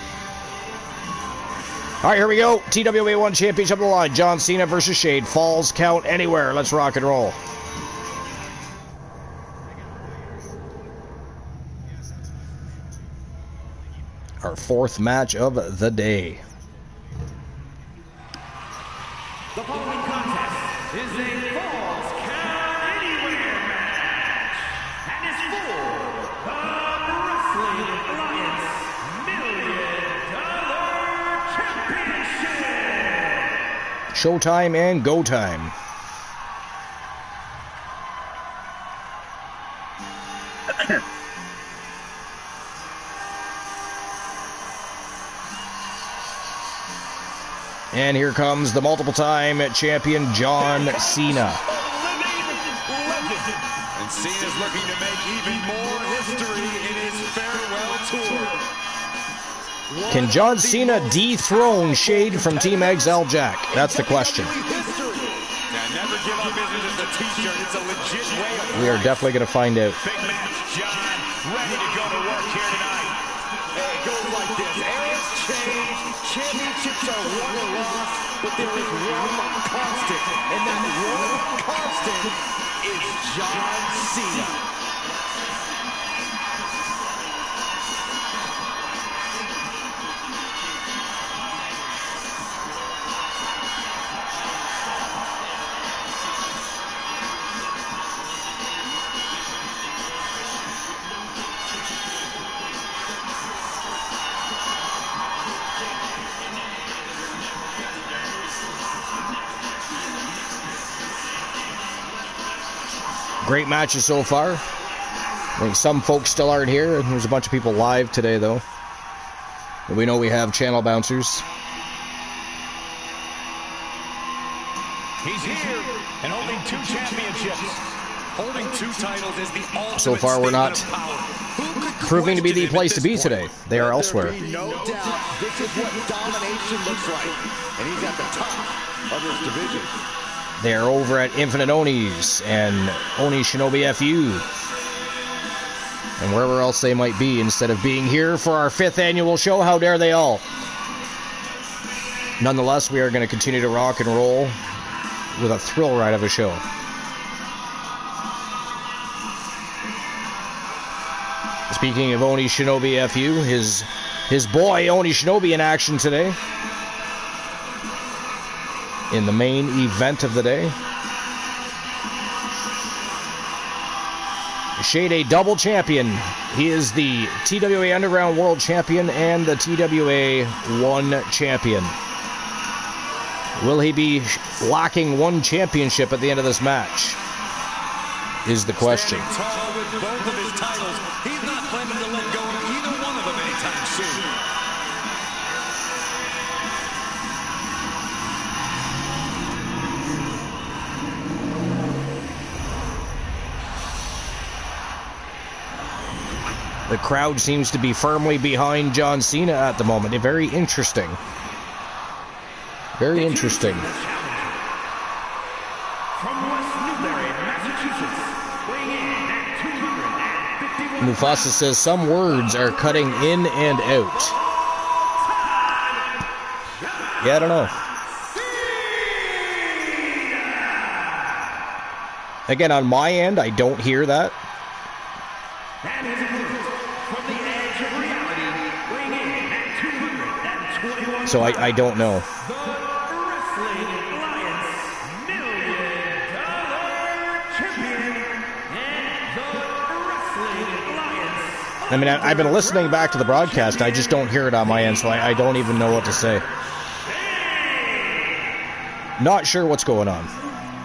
Alright, here we go. TWA 1 Championship on the line. John Cena versus Shade. Falls Count Anywhere. Let's rock and roll. Our 4th match of the day. The following contest is a Falls Count Anywhere match Showtime and go time. And here comes the multiple-time champion John Cena. And Cena's looking to make even more history in his farewell tour. Can John Cena dethrone Shade from Team Exile Jack? That's the question. Never give up isn't just a t-shirt, it's a legit way of We are definitely going to find out. Big match, John. Ready to go to work here tonight. It goes like this. Eras change, championships are won or lost, but there is one constant, and that one constant is John Cena. Great matches so far. I think some folks still aren't here. There's a bunch of people live today, though. But we know we have channel bouncers. He's here and holding 2 championships. Holding 2 titles is the ultimate So far, we're not statement of power. Who could proving to be the question him place at to this be point? today. They are elsewhere. There be no doubt this is what domination looks like, and he's at the top of his division. They are over at Infinite Onis and Oni Shinobi FU. And wherever else they might be, instead of being here for our 5th annual show, how dare they all? Nonetheless, we are going to continue to rock and roll with a thrill ride of a show. Speaking of Oni Shinobi FU, his boy Oni Shinobi in action today. In the main event of the day. Shade, a double champion. He is the TWA Underground World Champion and the TWA 1 Champion. Will he be lacking 1 championship at the end of this match? Is the question. Standing tall with both of his titles. He's not planning to let go of either one of them anytime soon. The crowd seems to be firmly behind John Cena at the moment. Very interesting. Very interesting. From West Newbury, Massachusetts, weighing in at 251. Mufasa says some words are cutting in and out. Yeah, I don't know. Again, on my end, I don't hear that. And his opponent, from the edge of reality, weighing in at 221. So I don't know. The Wrestling Alliance $1 Million Champion and the Wrestling Alliance. I mean, I've been listening back to the broadcast. I just don't hear it on my end, so I don't even know what to say. Not sure what's going on.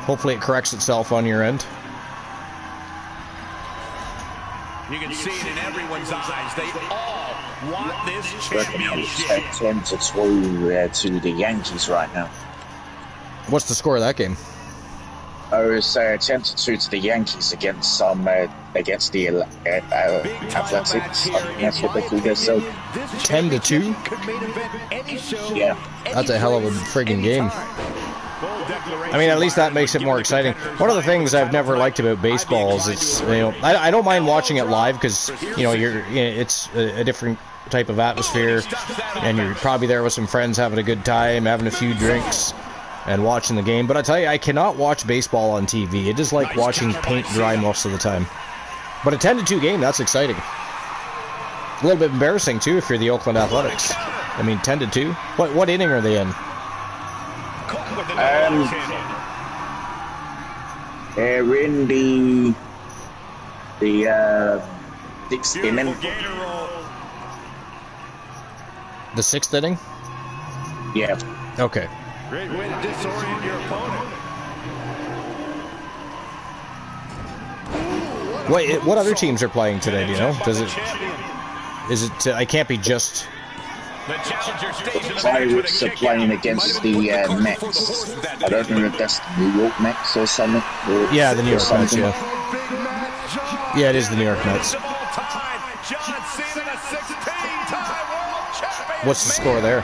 Hopefully it corrects itself on your end. You can see it in everyone's eyes. They all want this Championship. championship. 10-2 to the Yankees right now. What's the score of that game? Oh, it's 10-2 to the Yankees against the Athletics. That's what they call themselves. 10-2? Could main event any show. Yeah. That's a hell of a friggin' game. I mean, at least that makes it more exciting. One of the things I've never liked about baseball is it's, you know, I don't mind watching it live because, you know, it's a different type of atmosphere, and you're probably there with some friends having a good time, having a few drinks, and watching the game. But I tell you, I cannot watch baseball on TV. It is like watching paint dry most of the time. But a 10-2 game, that's exciting. A little bit embarrassing too if you're the Oakland Athletics. I mean, 10-2. What inning are they in? They're in the The 6th inning. The 6th inning? Yeah. Okay. Great way to disorient your opponent. Wait, what other teams are playing today, do you know? Does it... Is it... I can't be just... The challenger stays in the Pirates are playing against the Mets. I don't know if that's the New York Mets or something. Or, yeah, the New York Mets, yeah. Yeah, it is the New York Mets. What's the score there?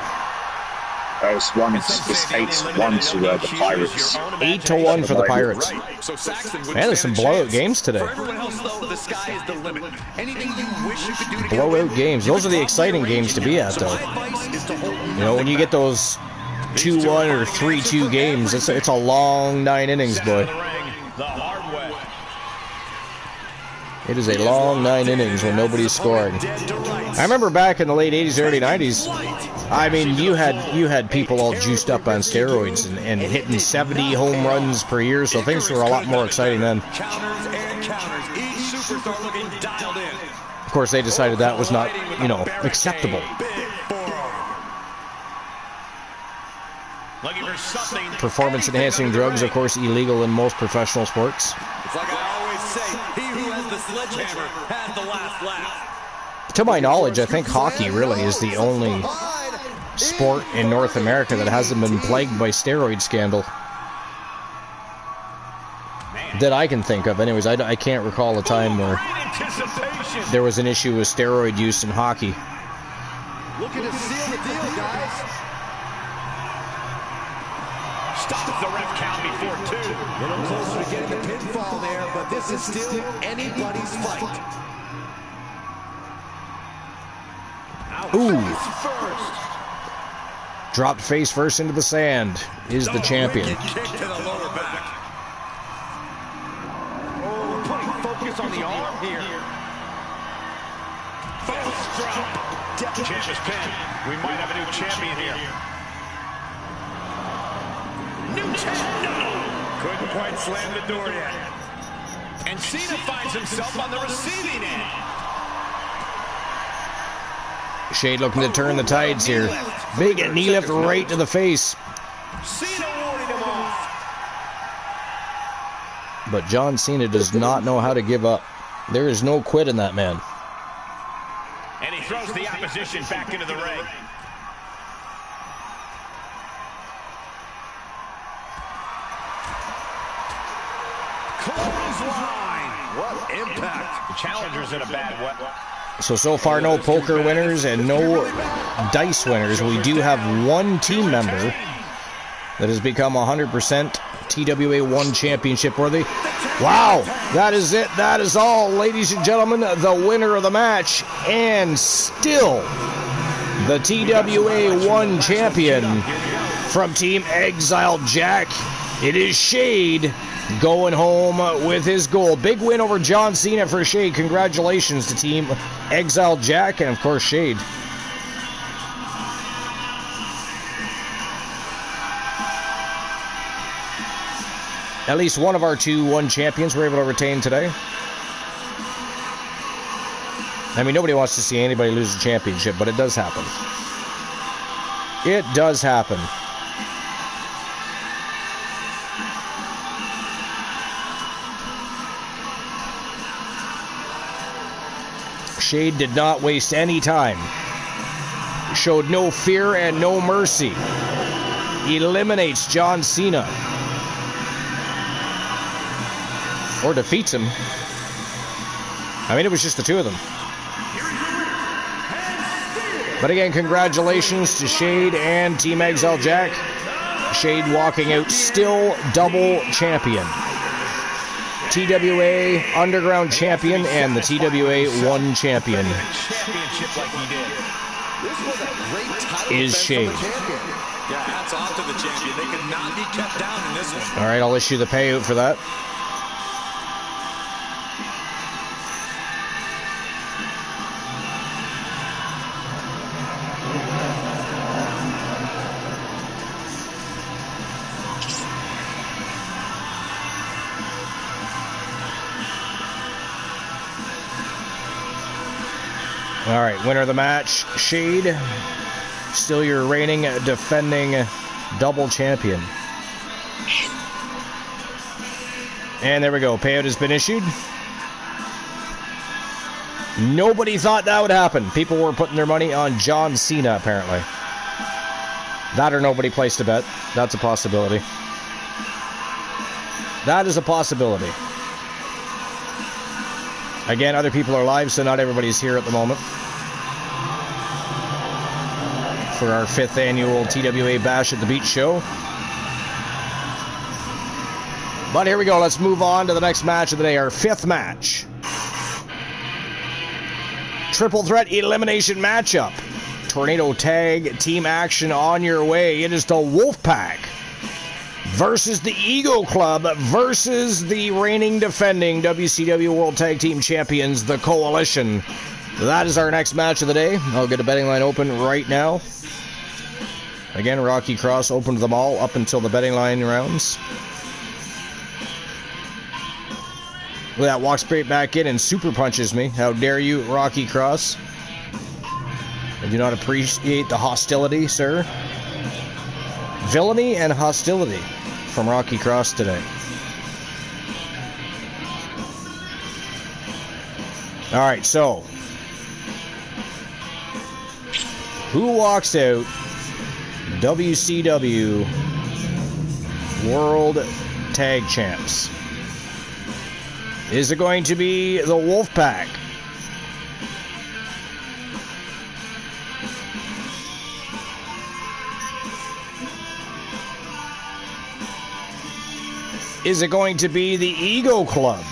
It's 8-1 to the Pirates. 8-1 for the Pirates. Man, there's some blowout games today. Blowout games. Those are the exciting games to be at, though. You know, when you get those 2-1 or 3-2 games, it's a long 9 innings, boy. It is a long 9 innings when nobody's scoring. I remember back in the late 80s, early 90s, I mean, you had people all juiced up on steroids and hitting 70 home runs per year, so things were a lot more exciting then. Of course, they decided that was not, you know, acceptable. Performance-enhancing drugs, of course, illegal in most professional sports. It's like I always say, he who has the sledgehammer has the last laugh. To my knowledge, I think hockey really is the only sport in North America that hasn't been plagued by steroid scandal. That I can think of. Anyways, I can't recall a time where there was an issue with steroid use in hockey. Looking to seal the deal, guys. Stops the ref count before 2. A little closer to getting the pinfall there, but this is still anybody's fight. Ooh. Dropped face first into the sand. Is the champion. Kick to the lower back. Oh, putting focus on the arm here. First drop. Champ is pinned. We might have a new champion here. New champ. No. Couldn't quite slam the door yet. And Cena finds himself on the receiving end. Shade looking to turn the tides here. Big knee lift right to the face. Cena warding him off. But John Cena does not know how to give up. There is no quit in that man. And he throws the opposition back into the ring. Clothesline. What impact. The challenger's in a bad way. So far, no poker winners and no dice winners. We do have one team member that has become 100% TWA 1 championship worthy. Wow, that is it. That is all, ladies and gentlemen. The winner of the match and still the TWA 1 champion from Team Exile Jack. It is Shade going home with his gold. Big win over John Cena for Shade. Congratulations to Team Exile Jack and, of course, Shade. At least one of our 2-1 champions were able to retain today. I mean, nobody wants to see anybody lose a championship, but it does happen. It does happen. Shade did not waste any time. Showed no fear and no mercy. Eliminates John Cena. Or defeats him. I mean, it was just the two of them. But again, congratulations to Shade and Team Exile Jack. Shade walking out still double champion. TWA Underground Champion and the TWA 1 Champion is Shade. Yeah, hats off to the champion. They could not be kept down in this one. All right, I'll issue the payout for that. All right, winner of the match, Shade. Still your reigning, defending double champion. And there we go. Payout has been issued. Nobody thought that would happen. People were putting their money on John Cena, apparently. That or nobody placed a bet. That's a possibility. That is a possibility. Again, other people are live, so not everybody's here at the moment. For our 5th annual TWA Bash at the Beach show. But here we go. Let's move on to the next match of the day. Our 5th match. Triple threat elimination matchup. Tornado tag team action on your way. It is the Wolfpack versus the Ego Club versus the reigning defending WCW World Tag Team Champions, the Coalition. That is our next match of the day. I'll get a betting line open right now. Again, Rocky Cross opened them all up until the betting line rounds. Look at that, walks straight back in and super punches me. How dare you, Rocky Cross? I do not appreciate the hostility, sir. Villainy and hostility from Rocky Cross today. Alright, so who walks out WCW World Tag Champs? Is it going to be the Wolfpack? Is it going to be the Ego Club?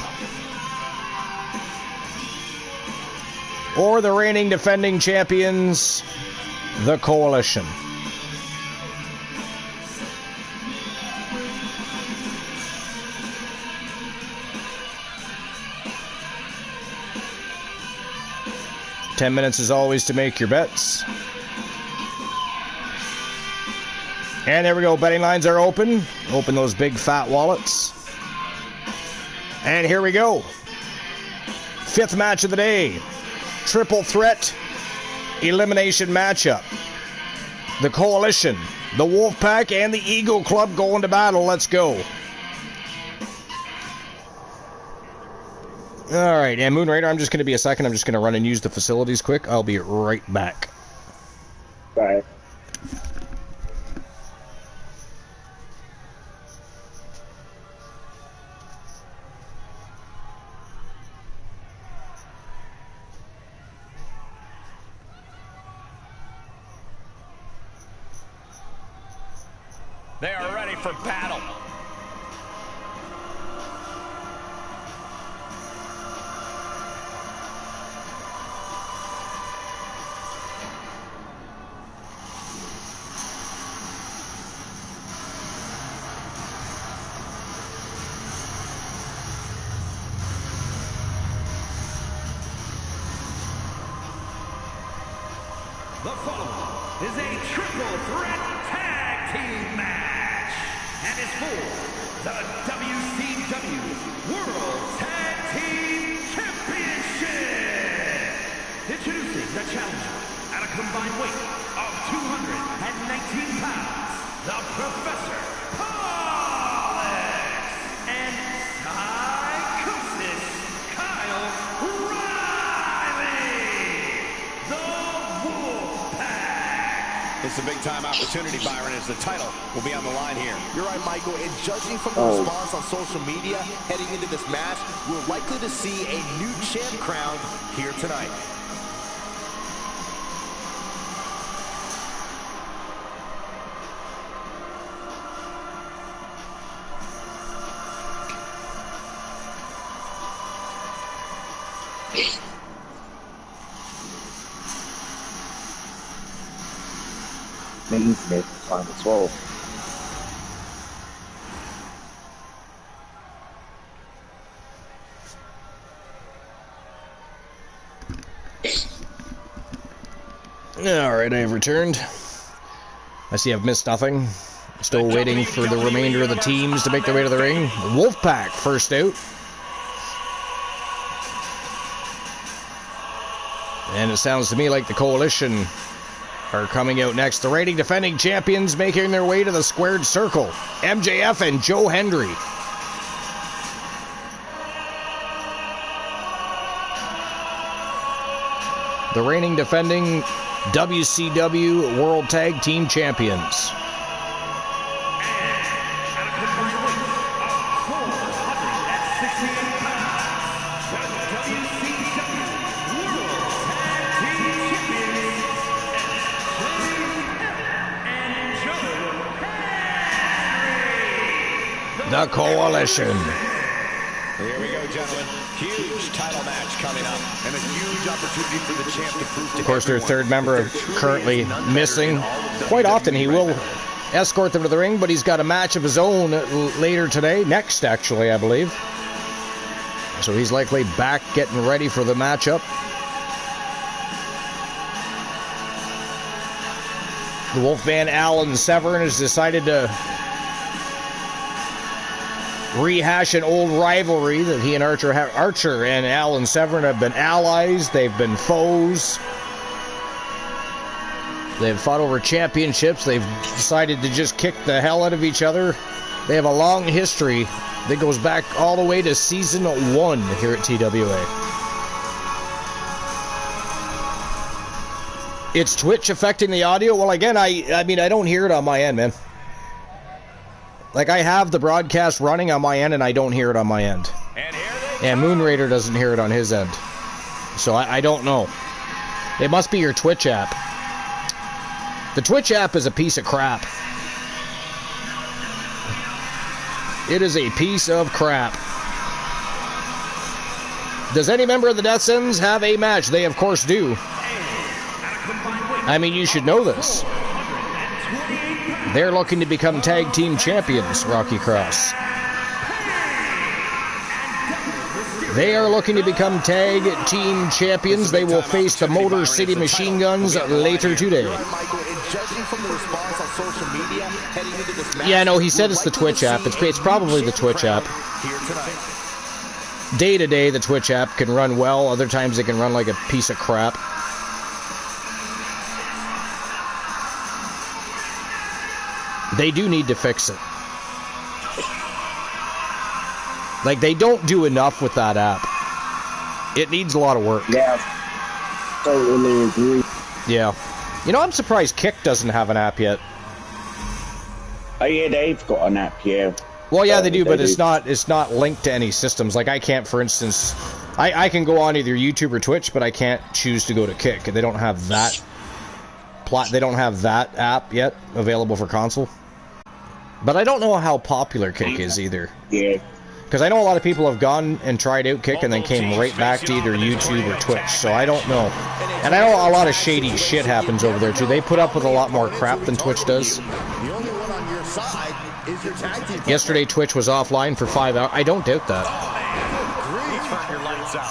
Or the reigning defending champions, the Coalition? Ten minutes as always to make your bets. And there we go. Betting lines are open. Open those big fat wallets. And here we go. 5th match of the day. Triple threat elimination matchup. The Coalition, the Wolfpack, and the Ego Club going to battle. Let's go. All right, and Moon Raider, I'm just going to be a second. I'm just going to run and use the facilities quick. I'll be right back. Bye. They are ready for battle. The following is a triple threat tag team match and is for the WCW World Tag Team Championship. Introducing the challenger at a combined weight of 219 pounds, the Professor Paulix and Psychosis Kyle Riley. It's a big-time opportunity, Byron, as the title will be on the line here. You're right, Michael, and judging from the response on social media heading into this match, we're likely to see a new champ crowned here tonight. He's made the time as well. Alright, I have returned. I see I've missed nothing. Still waiting for the remainder of the teams to make their way to the ring. Wolfpack first out. And it sounds to me like the Coalition are coming out next. The reigning defending champions making their way to the squared circle. MJF and Joe Hendry. The reigning defending WCW World Tag Team Champions. The Coalition. Here we go, gentlemen. Huge title match coming up. And a huge opportunity for the champ to prove to Of course, their third member currently missing. Quite often he will escort them to the ring, but he's got a match of his own later today. Next, actually, I believe. So he's likely back getting ready for the matchup. The Wolfman Alan Severn has decided to rehash an old rivalry that he and Archer and Alan Severn have been allies. They've been foes. They've fought over championships. They've decided to just kick the hell out of each other. They have a long history that goes back all the way to season 1 here at TWA. It's Twitch affecting the audio? Well, again, I mean, I don't hear it on my end, man. Like, I have the broadcast running on my end, and I don't hear it on my end. And Moon Raider doesn't hear it on his end. So I don't know. It must be your Twitch app. The Twitch app is a piece of crap. It is a piece of crap. Does any member of the Death Sentence have a match? They, of course, do. I mean, you should know this. They're looking to become tag team champions, Rocky Cross. They are looking to become tag team champions. They will face the Motor City Machine Guns later today. Yeah, no, he said it's the Twitch app. It's probably the Twitch app. Day to day, the Twitch app can run well. Other times it can run like a piece of crap. They do need to fix it. Like, they don't do enough with that app. It needs a lot of work. Yeah, totally agree. Yeah. You know, I'm surprised Kick doesn't have an app yet. Oh yeah, they've got an app, yeah. Well, yeah, they do, but it's not linked to any systems. Like, I can't, for instance, I can go on either YouTube or Twitch, but I can't choose to go to Kick. They don't have that they don't have that app yet available for console. But I don't know how popular Kick is either. Yeah. Because I know a lot of people have gone and tried out Kick and then came right back to either YouTube or Twitch, so I don't know. And I know a lot of shady shit happens over there too. They put up with a lot more crap than Twitch does. Yesterday Twitch was offline for 5 hours. I don't doubt that.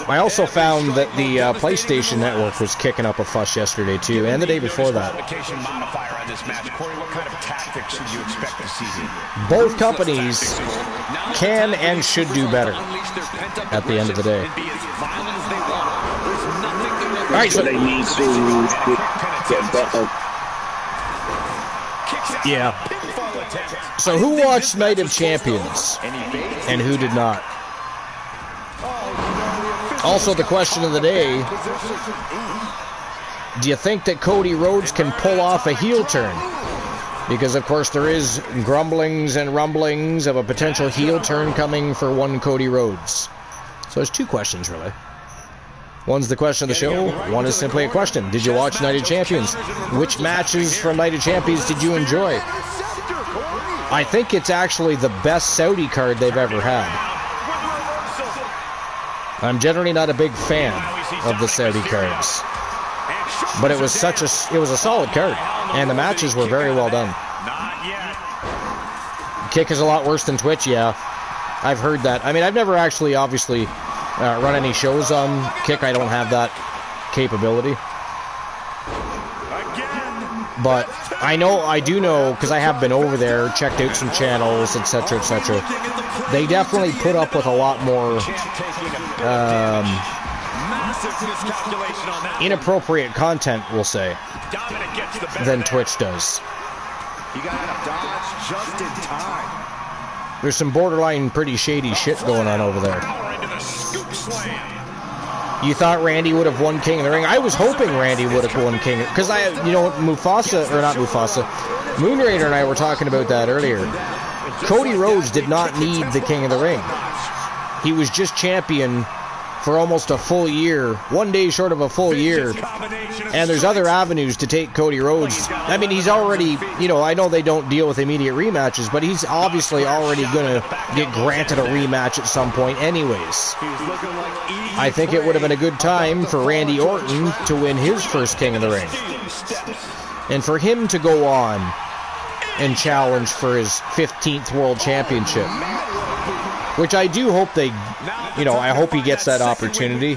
I also found that the PlayStation Network was kicking up a fuss yesterday too, and the day before that. Both companies can and should do better at the end of the day. Alright, so they need to get better. Yeah. So who watched Night of Champions and who did not? Also, the question of the day, do you think that Cody Rhodes can pull off a heel turn? Because, of course, there is grumblings and rumblings of a potential heel turn coming for one Cody Rhodes. So there's two questions, really. One's the question of the show, one is simply a question. Did you watch Night of Champions? Which matches from Night of Champions did you enjoy? I think it's actually the best Saudi card they've ever had. I'm generally not a big fan of the Saudi cards, but it was a solid card, and the matches were very well done. Kick is a lot worse than Twitch, yeah. I've heard that. I mean, I've never actually, obviously, run any shows on Kick. I don't have that capability. But I do know, because I have been over there, checked out some channels, etc., etc. They definitely put up with a lot more Massive miscalculation on that. inappropriate content, we'll say, Dominic gets the better. than Twitch does. He got out of dodge just in time. There's some borderline pretty shady shit going on over there. Power into the scoop slam. You thought Randy would have won King of the Ring? I was hoping Randy would have won King, because Mufasa, or not Mufasa, Moon Raider and I were talking about that earlier. Cody Rhodes did not need the King of the Ring. He was just champion for almost a full year, 1 day short of a full year, and there's other avenues to take Cody Rhodes. I mean, he's already, I know they don't deal with immediate rematches, but he's obviously already going to get granted a rematch at some point anyways. I think it would have been a good time for Randy Orton to win his first King of the Ring, and for him to go on and challenge for his 15th World Championship, which I do hope I hope he gets that opportunity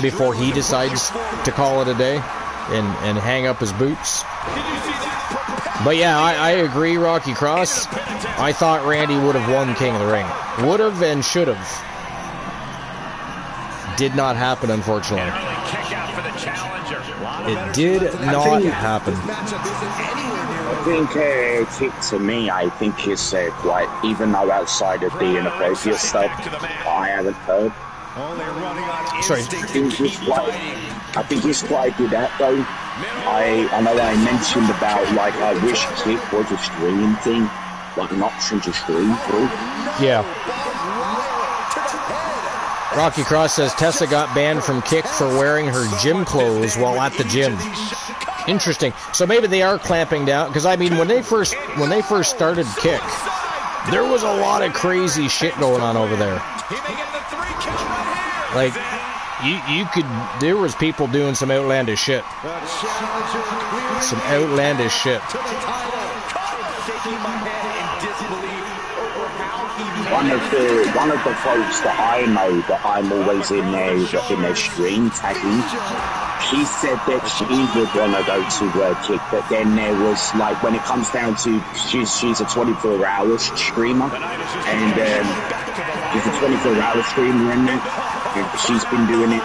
before he decides to call it a day and hang up his boots. But yeah, I agree, Rocky Cross. I thought Randy would have won King of the Ring. Would have and should have. Did not happen, unfortunately. It did not happen. I think, to me, I think it's quite, even though outside of the inappropriate stuff I haven't heard. Sorry. I think he's quite good at, though. I know I mentioned about, I wish Kick was a streaming thing, like an option to stream through. Yeah. Rocky Cross says Tessa got banned from Kick for wearing her gym clothes while at the gym. Interesting. So maybe they are clamping down, because I mean, when they first started Kick, there was a lot of crazy shit going on over there. Like, there was people doing some outlandish shit. Some outlandish shit. One of the folks that I know that I'm always in their stream tagging, she said that she would want to go to Kick, but then there was, when it comes down to, she's a 24-hour streamer, and she's a 24-hour streamer in there, and she's been doing it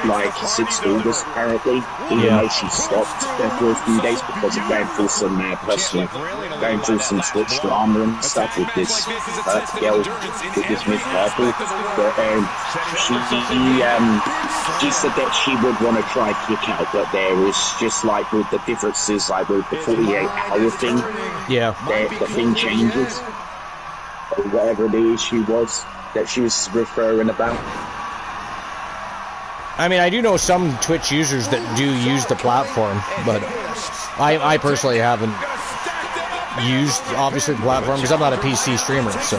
since August apparently, even though she stopped for a few days because of going through some going through some Twitch drama and stuff with this girl, with this Miss Purple. But she said that she would want to try Kick out, but there was just with the differences, with the 48-hour thing, the thing changes, or whatever the issue was that she was referring about. I mean, I do know some Twitch users that do use the platform, but I personally haven't used, obviously, the platform because I'm not a PC streamer, so.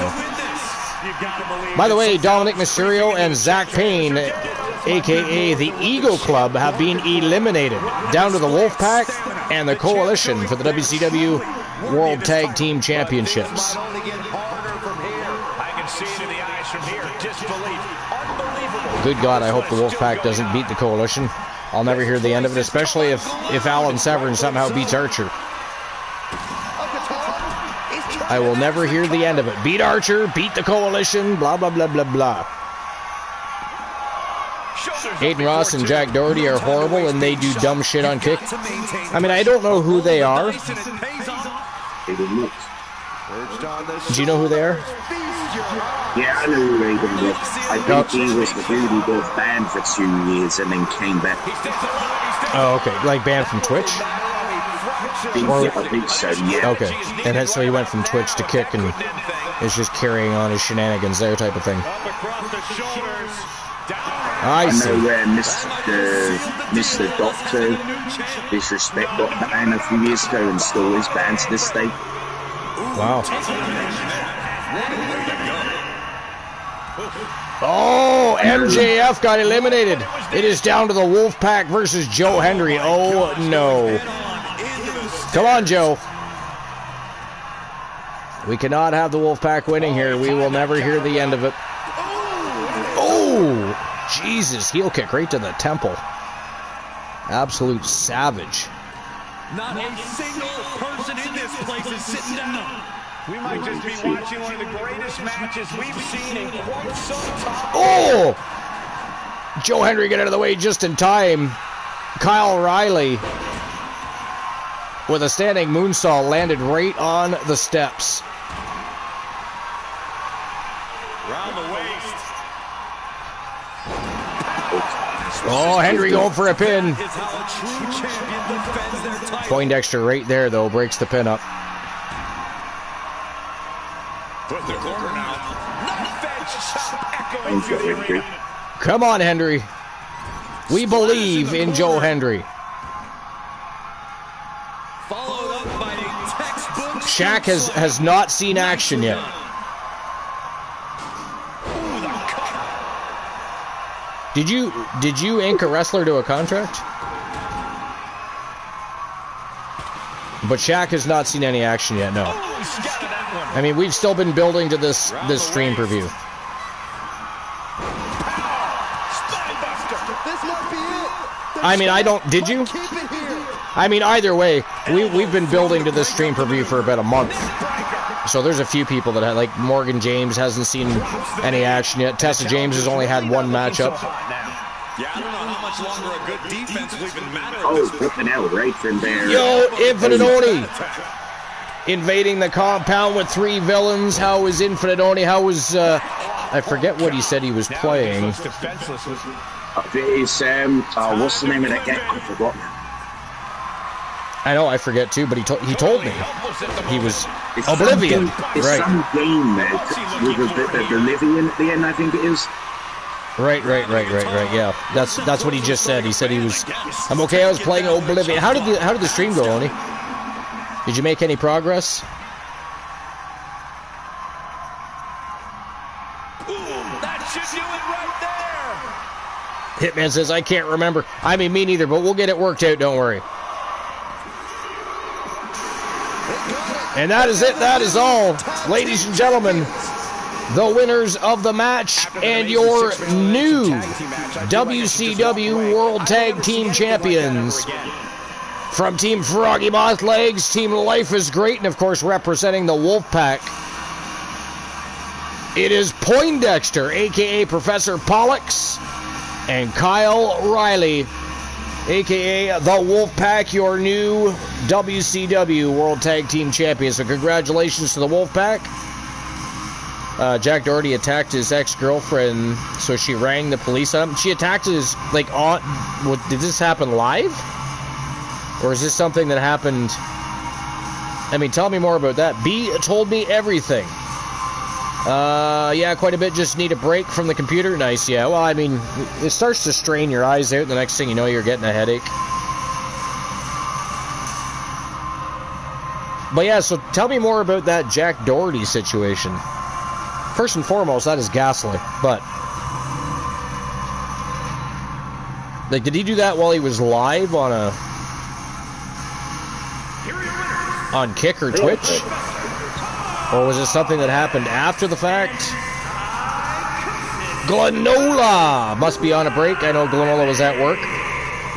By the way, Dominic Mysterio and Zach Payne, a.k.a. the Eagle Club, have been eliminated, down to the Wolfpack and the Coalition for the WCW World Tag Team Championships. I can see it in the eyes from here. Disbelief. Unbelievable. Good God, I hope the Wolfpack doesn't beat the Coalition. I'll never hear the end of it, especially if Alan Severn somehow beats Archer. I will never hear the end of it. Beat Archer, beat the Coalition, blah, blah, blah, blah, blah. Aiden Ross and Jack Doherty are horrible, and they do dumb shit on Kick. I mean, I don't know who they are. Do you know who they are? Yeah, I know who they are. I think he was the dude who got banned for 2 years and then came back. Oh, okay. Like banned from Twitch? I think so, yeah. Okay. And so he went from Twitch to Kick and is just carrying on his shenanigans there type of thing. I see. know where Mr. Doctor Disrespect got banned a few years ago and still is banned to this day. Wow. Oh, MJF got eliminated. It is down to the Wolfpack versus Joe Hendry. Oh, no. Come on, Joe. We cannot have the Wolfpack winning here. We will never hear the end of it. Oh, Jesus. Heel kick right to the temple. Absolute savage. Not a single person in this place is sitting down. We might just be watching one of the greatest matches we've seen in quite some time. Oh! Joe Hendry get out of the way just in time. Kyle O'Reilly with a standing moonsault landed right on the steps. Round the waist. Oh, Hendry going for a pin. Is how a true champion defends their title. Poindexter right there, though, breaks the pin up. Put in the corner now. Knife edge chop echoing through the arena. Come on, Hendry. We believe in Joe Hendry. Followed up by a textbook. Shaq has not seen action yet. Did you ink a wrestler to a contract? But Shaq has not seen any action yet, no. I mean, we've still been building to this stream preview. I mean, I don't. Did you? I mean, either way, we've been building to this stream preview for about a month. So there's a few people that had, like Morgan James hasn't seen any action yet. Tessa James has only had one matchup. Yeah, I don't know how much longer a good defense will even matter. Oh, flipping out right from there. Yo, Infinite Oni invading the compound with 3 villains. How was Infinite Oni? How was I forget what he said he was playing. It's what's the name of that game? I forgot. I know, I forget too, but he told me he was Oblivion. It's Right. some game with the Oblivion at the end, I think it is. Right. Yeah, that's what he just said. He said he was. I'm okay. I was playing Oblivion. How did the stream go, Oni? Did you make any progress? That should do it right there. Hitman says I can't remember. I mean, me neither. But we'll get it worked out. Don't worry. And that is it. That is all, ladies and gentlemen. The winners of the match and your new WCW World Tag Team Champions. From Team Froggy Moth Legs, Team Life is Great, and of course representing the Wolfpack, it is Poindexter, a.k.a. Professor Pollux, and Kyle O'Reilly, a.k.a. the Wolfpack, your new WCW World Tag Team Champions. So congratulations to the Wolfpack. Jack Doherty attacked his ex-girlfriend, so she rang the police on him. She attacked his, like, aunt. Did this happen live? Or is this something that happened? I mean, tell me more about that. B told me everything. Yeah, quite a bit. Just need a break from the computer. Nice, yeah. Well, I mean, it starts to strain your eyes out. The next thing you know, you're getting a headache. But yeah, so tell me more about that Jack Doherty situation. First and foremost, that is ghastly. But, like, did he do that while he was live on Kick or Twitch? Or was it something that happened after the fact? Glenola must be on a break. I know Glenola was at work.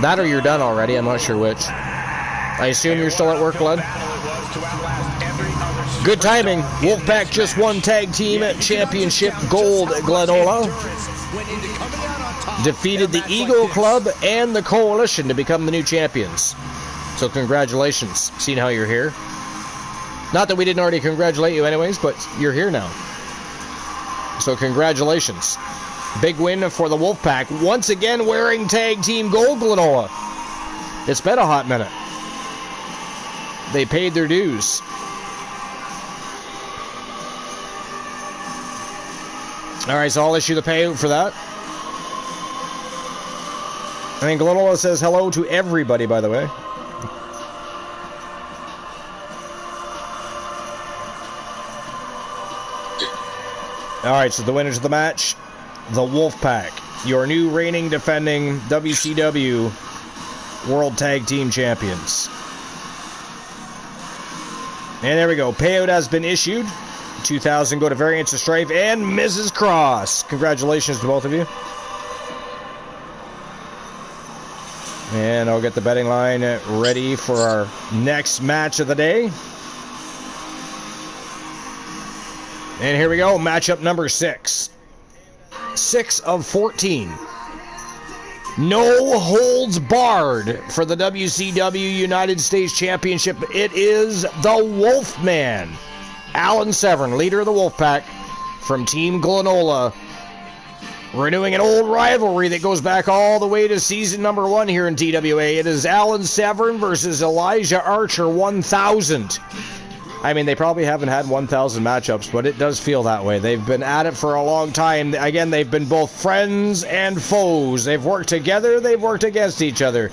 That or you're done already. I'm not sure which. I assume you're still at work, Glenn? Good timing. Wolfpack just won Tag Team Championship Gold. Glenola defeated the Eagle Club and the Coalition to become the new champions. So congratulations, seeing how you're here. Not that we didn't already congratulate you anyways, but you're here now. So congratulations. Big win for the Wolfpack. Once again wearing Tag Team Gold, Glenola. It's been a hot minute. They paid their dues. Alright, so I'll issue the payout for that. I think Glenola says hello to everybody, by the way. Alright, so the winners of the match, the Wolfpack, your new reigning defending WCW World Tag Team Champions. And there we go. Payout has been issued. 2,000 go to Variants of Strife and Mrs. Cross. Congratulations to both of you. And I'll get the betting line ready for our next match of the day. And here we go, matchup number 6. 6 of 14. No holds barred for the WCW United States Championship. It is the Wolfman, Alan Severn, leader of the Wolfpack from Team Glenola, renewing an old rivalry that goes back all the way to season number 1 here in TWA. It is Alan Severn versus Elijah Archer 1000. I mean, they probably haven't had 1,000 matchups, but it does feel that way. They've been at it for a long time. Again, they've been both friends and foes. They've worked together. They've worked against each other.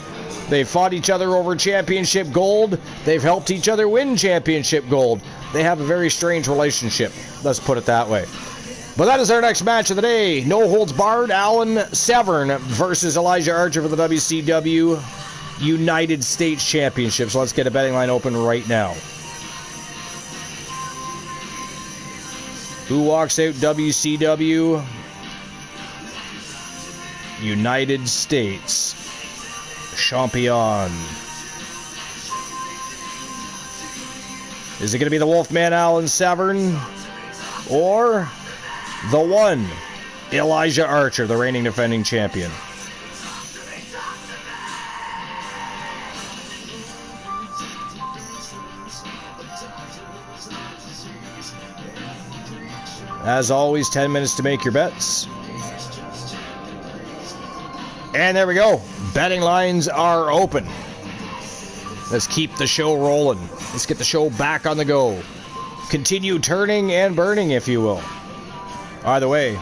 They've fought each other over championship gold. They've helped each other win championship gold. They have a very strange relationship. Let's put it that way. But that is our next match of the day. No holds barred. Alan Severn versus Elijah Archer for the WCW United States Championship. So let's get a betting line open right now. Who walks out WCW United States Champion? Is it going to be the Wolfman Alan Severn or the one Elijah Archer, the reigning defending champion? As always, 10 minutes to make your bets. And there we go. Betting lines are open. Let's keep the show rolling. Let's get the show back on the go. Continue turning and burning, if you will. Either way,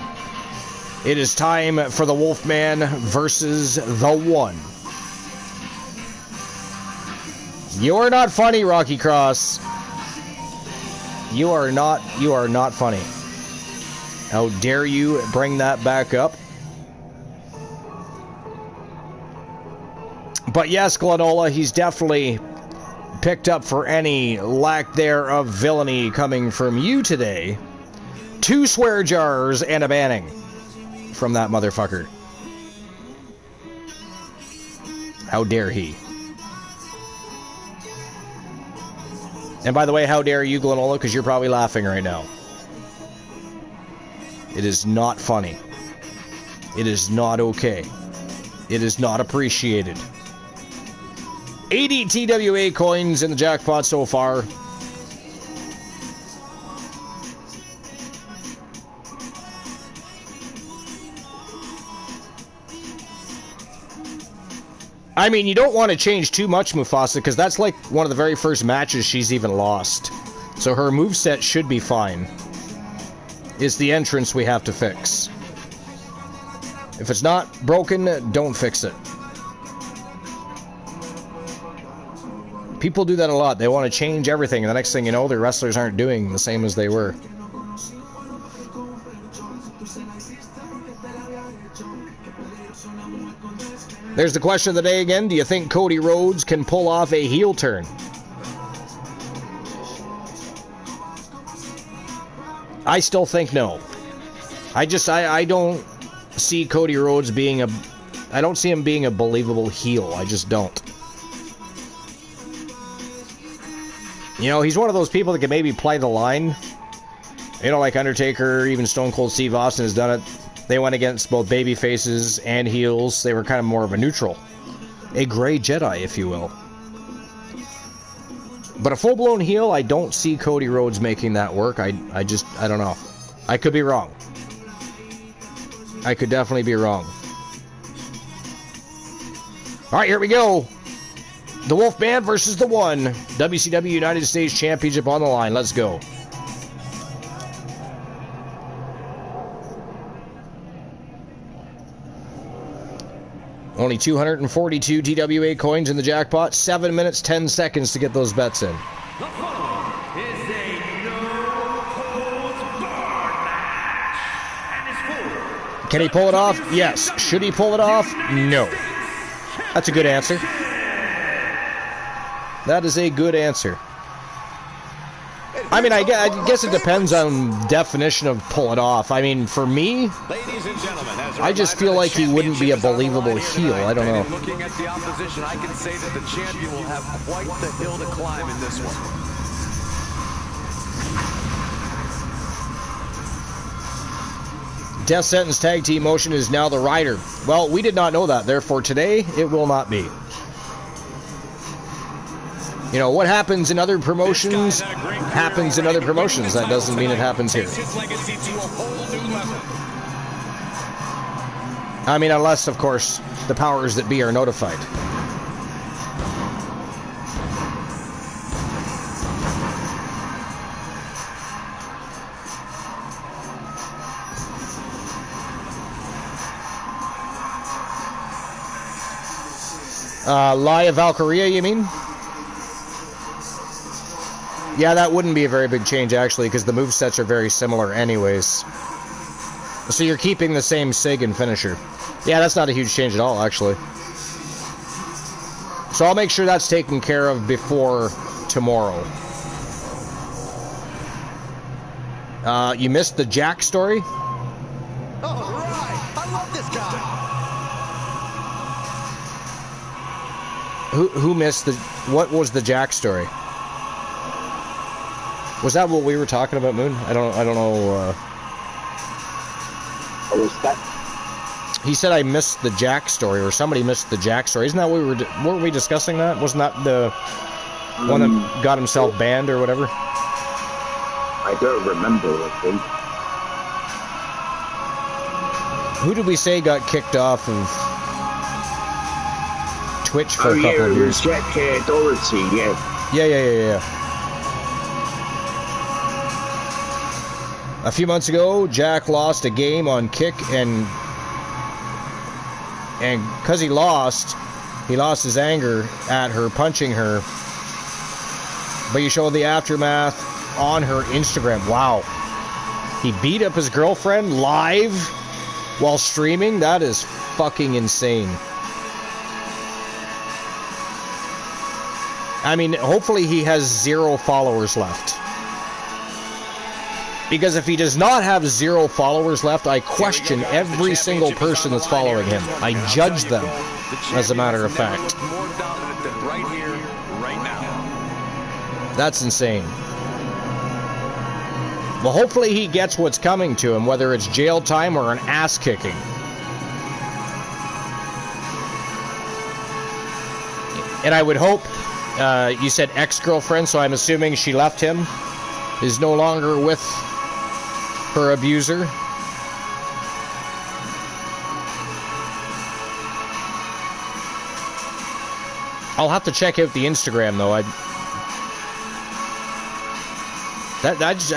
it is time for the Wolfman versus the One. You are not funny, Rocky Cross. You are not funny. How dare you bring that back up? But yes, Glenola, he's definitely picked up for any lack there of villainy coming from you today. 2 swear jars and a banning from that motherfucker. How dare he? And by the way, how dare you, Glenola, because you're probably laughing right now. It is not funny. It is not okay. It is not appreciated. 80 TWA coins in the jackpot so far. I mean, you don't want to change too much, Mufasa, because that's like one of the very first matches she's even lost. So her moveset should be fine. It's the entrance we have to fix. If it's not broken, don't fix it. People do that a lot. They want to change everything, and the next thing you know, their wrestlers aren't doing the same as they were. There's the question of the day again. Do you think Cody Rhodes can pull off a heel turn? I still think no. I don't see Cody Rhodes being I don't see him being a believable heel. I just don't. You know, he's one of those people that can maybe play the line. You know, like Undertaker, even Stone Cold Steve Austin has done it. They went against both baby faces and heels. They were kind of more of a neutral. A gray Jedi, if you will. But a full-blown heel, I don't see Cody Rhodes making that work. I don't know. I could be wrong. I could definitely be wrong. Alright, here we go. The Wolfman versus the One. WCW United States Championship on the line. Let's go. Only 242 TWA coins in the jackpot. 7 minutes, 10 seconds to get those bets in. The following is a no-holds-barred match. And it's for... Can he pull it off? Yes. Should he pull it off? No. That's a good answer. That is a good answer. I mean, I guess it depends on definition of pull it off. I mean, for me, I just feel like he wouldn't be a believable heel. I don't know. Looking at the opposition, I can say that the champion will have quite the hill to climb in this one. Death Sentence Tag Team Motion is now the Rider. Well, we did not know that. Therefore, today, it will not be. You know, what happens in other promotions happens in other promotions. That doesn't mean it happens here. I mean, unless, of course, the powers that be are notified. Lia Valkyria, you mean? Yeah, that wouldn't be a very big change, actually, because the movesets are very similar anyways. So you're keeping the same SIG and finisher. Yeah, that's not a huge change at all, actually. So I'll make sure that's taken care of before tomorrow. You missed the Jack story? All right, I love this guy. Who missed the... What was the Jack story? Was that what we were talking about, Moon? I don't know. What was that? He said I missed the Jack story, or somebody missed the Jack story. Isn't that what weren't we discussing that? Wasn't that the one that got himself banned or whatever? I don't remember, I think. Who did we say got kicked off of Twitch for a couple of years? Jack Doherty, yeah. Yeah. A few months ago, Jack lost a game on Kick, and because he lost his anger at her punching her. But you show the aftermath on her Instagram. Wow. He beat up his girlfriend live while streaming? That is fucking insane. I mean, hopefully he has 0 followers left. Because if he does not have 0 followers left, I question every single person that's following him. I judge them, as a matter of fact. That's insane. Well, hopefully he gets what's coming to him, whether it's jail time or an ass kicking. And I would hope, you said ex-girlfriend, so I'm assuming she left him, is no longer with her abuser. I'll have to check out the Instagram, though. I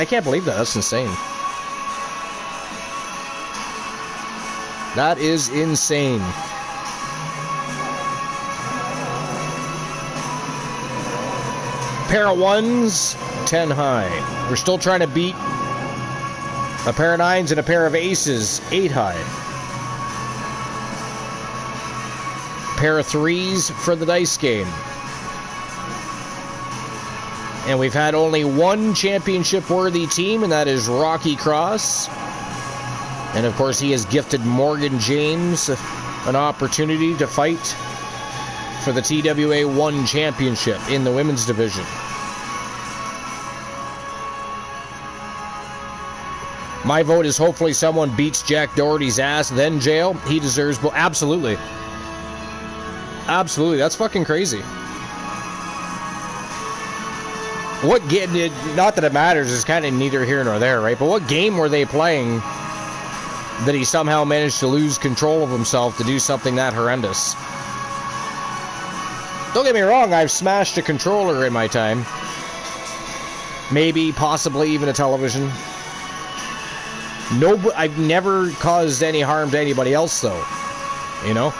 can't believe that. That's insane. That is insane. Pair of 1s, 10 high. We're still trying to beat a pair of 9s and a pair of aces, 8 high. Pair of 3s for the dice game. And we've had only one championship-worthy team, and that is Rocky Cross. And, of course, he has gifted Morgan James an opportunity to fight for the TWA 1 championship in the women's division. My vote is hopefully someone beats Jack Doherty's ass, then jail. He deserves... Absolutely. Absolutely. That's fucking crazy. What game... Not that it matters. It's kind of neither here nor there, right? But what game were they playing that he somehow managed to lose control of himself to do something that horrendous? Don't get me wrong. I've smashed a controller in my time. Maybe, possibly even a television. No, I've never caused any harm to anybody else, though. You know?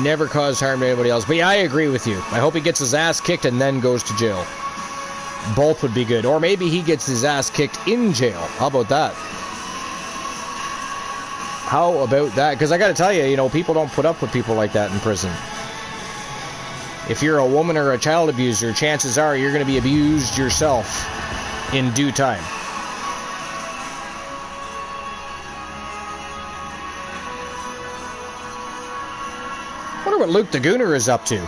Never caused harm to anybody else. But yeah, I agree with you. I hope he gets his ass kicked and then goes to jail. Both would be good. Or maybe he gets his ass kicked in jail. How about that? How about that? Because I got to tell you, you know, people don't put up with people like that in prison. If you're a woman or a child abuser, chances are you're going to be abused yourself in due time. Wonder what Luke the Gooner is up to.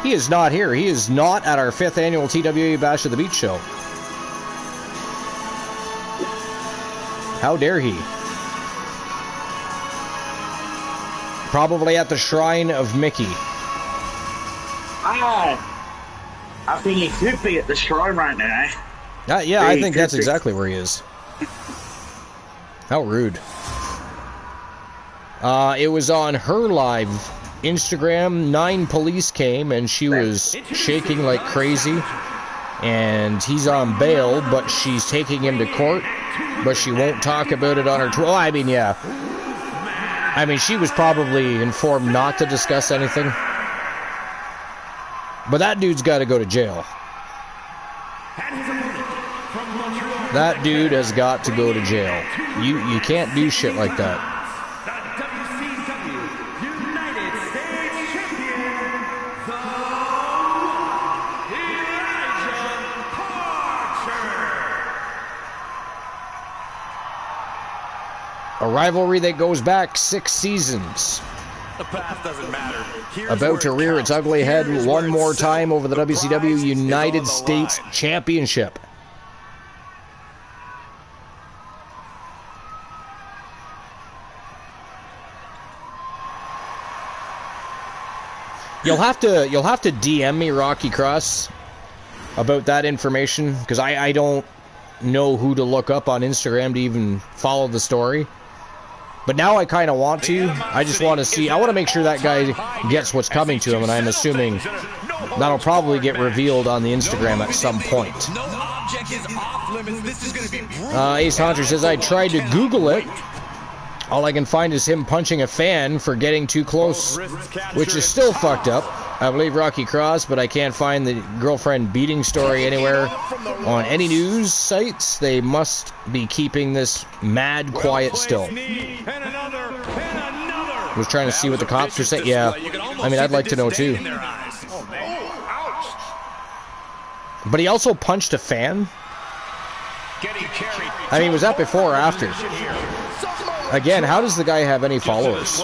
He is not here. He is not at our 5th annual TWA Bash of the Beach show. How dare he? Probably at the shrine of Mickey. I think he could be at the shrine right now. Yeah, I think that's exactly where he is. How rude. It was on her live Instagram. 9 police came and she was shaking like crazy. And he's on bail, but she's taking him to court. But she won't talk about it on her Twitter. I mean, yeah. I mean, she was probably informed not to discuss anything. But that dude's got to go to jail. That dude has got to go to jail. You can't do shit like that. A rivalry that goes back 6 seasons. The past doesn't matter. About to rear its ugly head one more time over the WCW United States Championship. You'll have to DM me, Rocky Cross, about that information, because I don't know who to look up on Instagram to even follow the story. But now I kind of want to. I just want to see. I want to make sure that guy gets what's coming to him, and I'm assuming that'll probably get revealed on the Instagram at some point. Ace Hunter says, I tried to Google it. All I can find is him punching a fan for getting too close, which is still fucked up. I believe Rocky Cross, but I can't find the girlfriend beating story anywhere on any news sites. They must be keeping this mad quiet still. I was trying to see what the cops were saying. Yeah, I mean, I'd like to know too. But he also punched a fan? I mean, was that before or after? Again, how does the guy have any followers?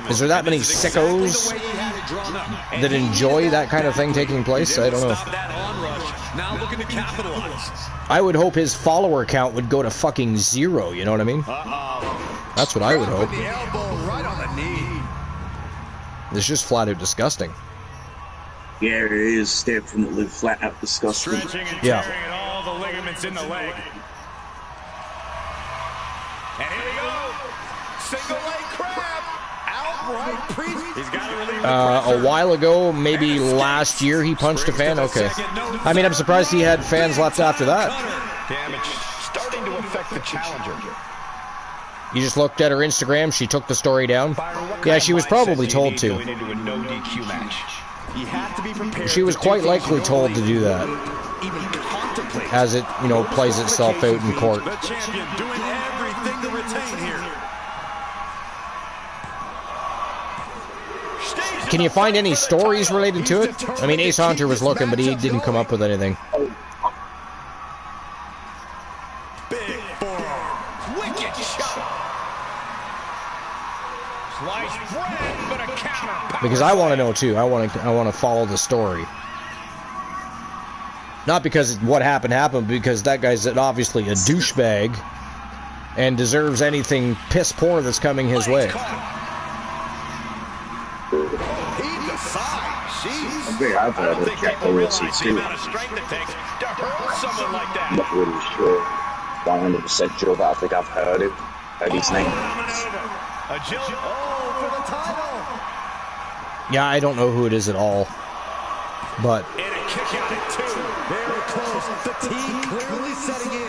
Is there that many sickos that enjoy that kind of thing taking place? I don't know. I would hope his follower count would go to fucking 0, you know what I mean? That's what I would hope. It's just flat out disgusting. Yeah, it is definitely flat out disgusting. Yeah. All the ligaments in the leg. And here we go. Single leg crab. Outright priest. He's got to relieve a while ago, maybe last year, he punched a fan. Okay. I mean, I'm surprised he had fans left after that. damage starting to affect the challenger. You just looked at her Instagram. She took the story down. Yeah, she was probably told to. She was quite likely told to do that, as it, you know, plays itself out in court. The champion doing everything to retain here. Can you find any stories related to it? I mean, Ace Hunter was looking, but he didn't come up with anything. Big forearm. Wicked shot. Sliced bread, but a counter. Because I want to know too. I want to follow the story. Not because what happened, but because that guy's obviously a douchebag and deserves anything piss poor that's coming his way. I think I've heard of Jack Dorsey too. Not Not really sure, 100% sure, but I think I've heard his name. Yeah, I don't know who it is at all, but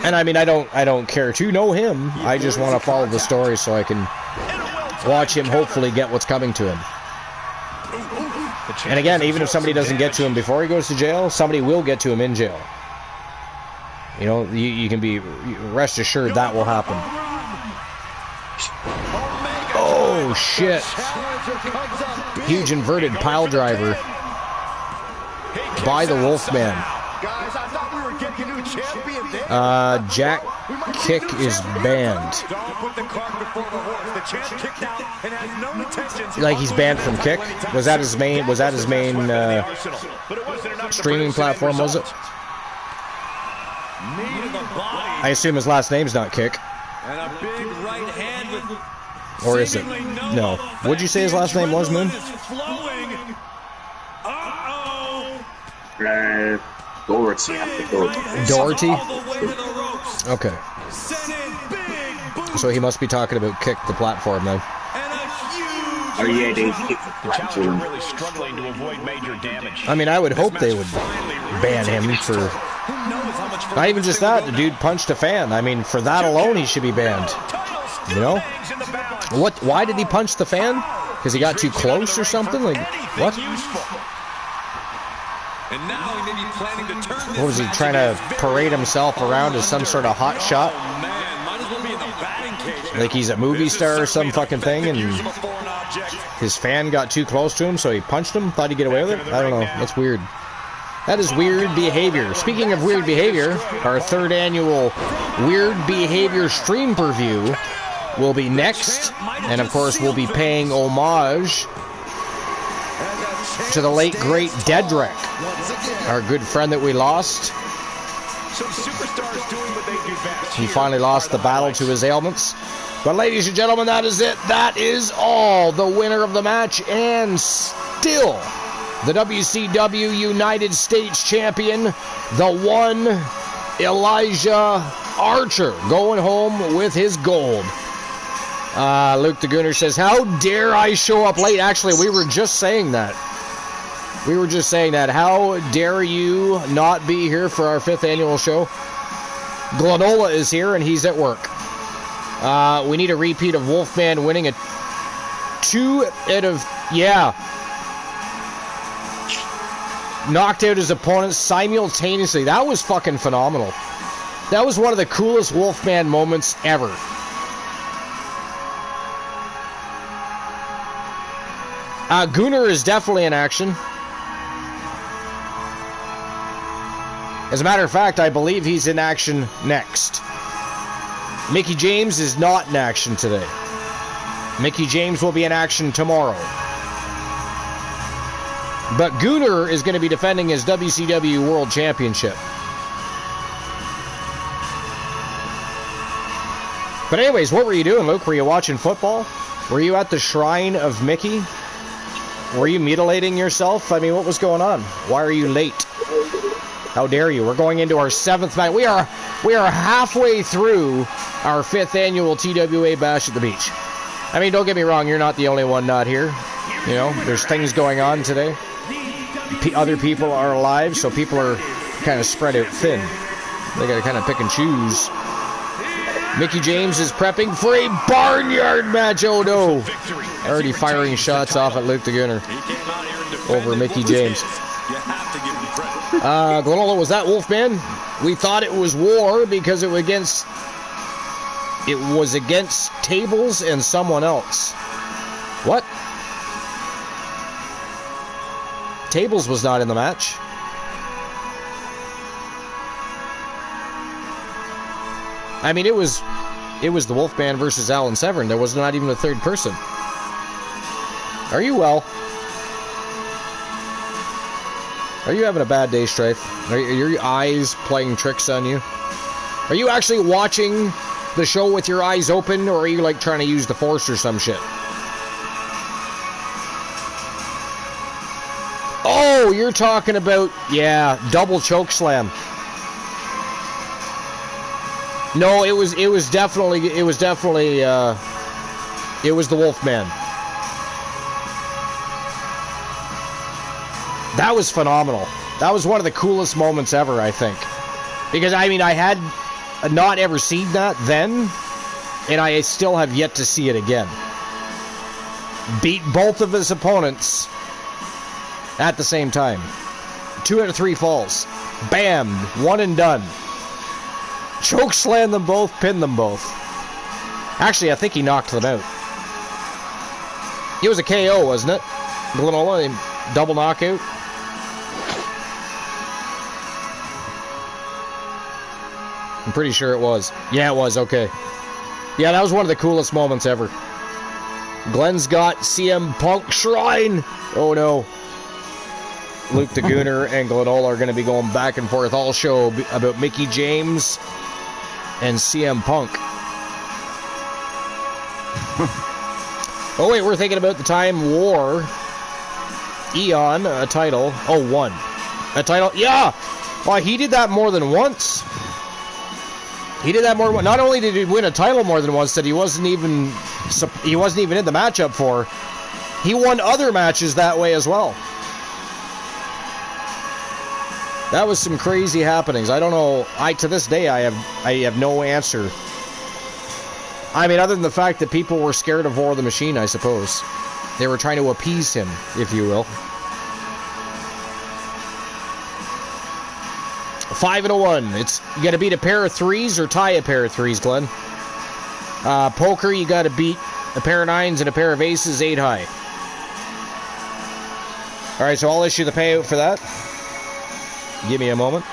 and I mean, I don't care to know him. I just want to follow the story so I can watch him hopefully get what's coming to him. And again, even if somebody doesn't get to him before he goes to jail, somebody will get to him in jail. You know, you can be rest assured that will happen. Oh, shit. Huge inverted pile driver by the Wolfman. Jack kick is banned. Don't put the cart before the horse. The champ kicked out and has no intentions. Like he's banned from kick? Was that his main? Was that his main streaming platform? Was it? I assume his last name's not Kick. And a big right hand with or is it? No. What'd you say his last name was, Moon? Doherty. Doherty? Okay. So he must be talking about Kick, the platform, then. Oh yeah, they kick the platform. Really struggling to avoid major damage. I mean, I would hope they would ban him for... Not even just that, the dude punched a fan. I mean, for that alone, he should be banned. You know? What? Why did he punch the fan? Because he got too close or something? Like, what? And now he may be planning to turn this. What was he trying to parade himself around as some sort of hot shot? Oh man, might as well be in the batting cage. Like he's a movie star or some fucking thing, and his fan got too close to him, so he punched him, thought he'd get away with it? I don't know. That's weird. That is weird behavior. Speaking of weird behavior, our third annual Weird Behavior stream preview will be next, and of course we'll be paying homage to the late great Dedrick, our good friend that we lost. Some superstars doing what they do best. He finally lost the battle to his ailments. But ladies and gentlemen, that is it. That is all. The winner of the match, and still the WCW United States Champion, the one Elijah Archer, going home with his gold. Luke the Gooner says, how dare I show up late? Actually, we were just saying that. How dare you not be here for our 5th annual show? Glenola is here, and he's at work. We need a repeat of Wolfman winning a 2 out of... Yeah. Knocked out his opponents simultaneously. That was fucking phenomenal. That was one of the coolest Wolfman moments ever. Gooner is definitely in action. As a matter of fact, I believe he's in action next. Mickey James is not in action today. Mickey James will be in action tomorrow. But Gooner is going to be defending his WCW World Championship. But anyways, what were you doing, Luke? Were you watching football? Were you at the shrine of Mickey? Were you mutilating yourself? I mean, what was going on? Why are you late? How dare you? We're going into our 7th match. We are halfway through our 5th annual TWA Bash at the Beach. I mean, don't get me wrong, you're not the only one not here. You know, there's things going on today. Other people are alive, so people are kind of spread out thin. They got to kind of pick and choose. Mickey James is prepping for a barnyard match. Oh no! Already firing shots off at Luke the Gunner over Mickey James. Glenola, was that Wolfman? We thought it was War because it was against Tables and someone else. What? Tables was not in the match. I mean, it was the Wolfman versus Alan Severn. There was not even a third person. Are you well? Are you having a bad day, Strafe? Are your eyes playing tricks on you? Are you actually watching the show with your eyes open, or are you like trying to use the Force or some shit? Oh, you're talking about, yeah, double choke slam. No, it was definitely the Wolfman. That was phenomenal. That was one of the coolest moments ever, I think. Because, I mean, I had not ever seen that then, and I still have yet to see it again. Beat both of his opponents at the same time. 2 out of 3 falls. Bam! One and done. Choke slam them both, pin them both. Actually, I think he knocked them out. It was a KO, wasn't it? Glenola, double knockout. pretty sure it was. Yeah, it was. Okay. Yeah, that was one of the coolest moments ever. Glenn's got CM Punk Shrine. Oh, no. Luke the Gooner and Glenola are going to be going back and forth all show about Mickie James and CM Punk. Oh, wait, we're thinking about the time War. Eon, a title. Oh, one. A title. Yeah! Well, he did that more than once. He did that more than once. Not only did he win a title more than once that he wasn't even in the matchup for, he won other matches that way as well. That was some crazy happenings. I don't know. To this day, I have no answer. I mean, other than the fact that people were scared of War of the Machine, I suppose. They were trying to appease him, if you will. 5-1. It's you got to beat a pair of threes or tie a pair of threes, Glenn. Poker, you got to beat a pair of nines and a pair of aces 8 high. All right, so I'll issue the payout for that. Give me a moment.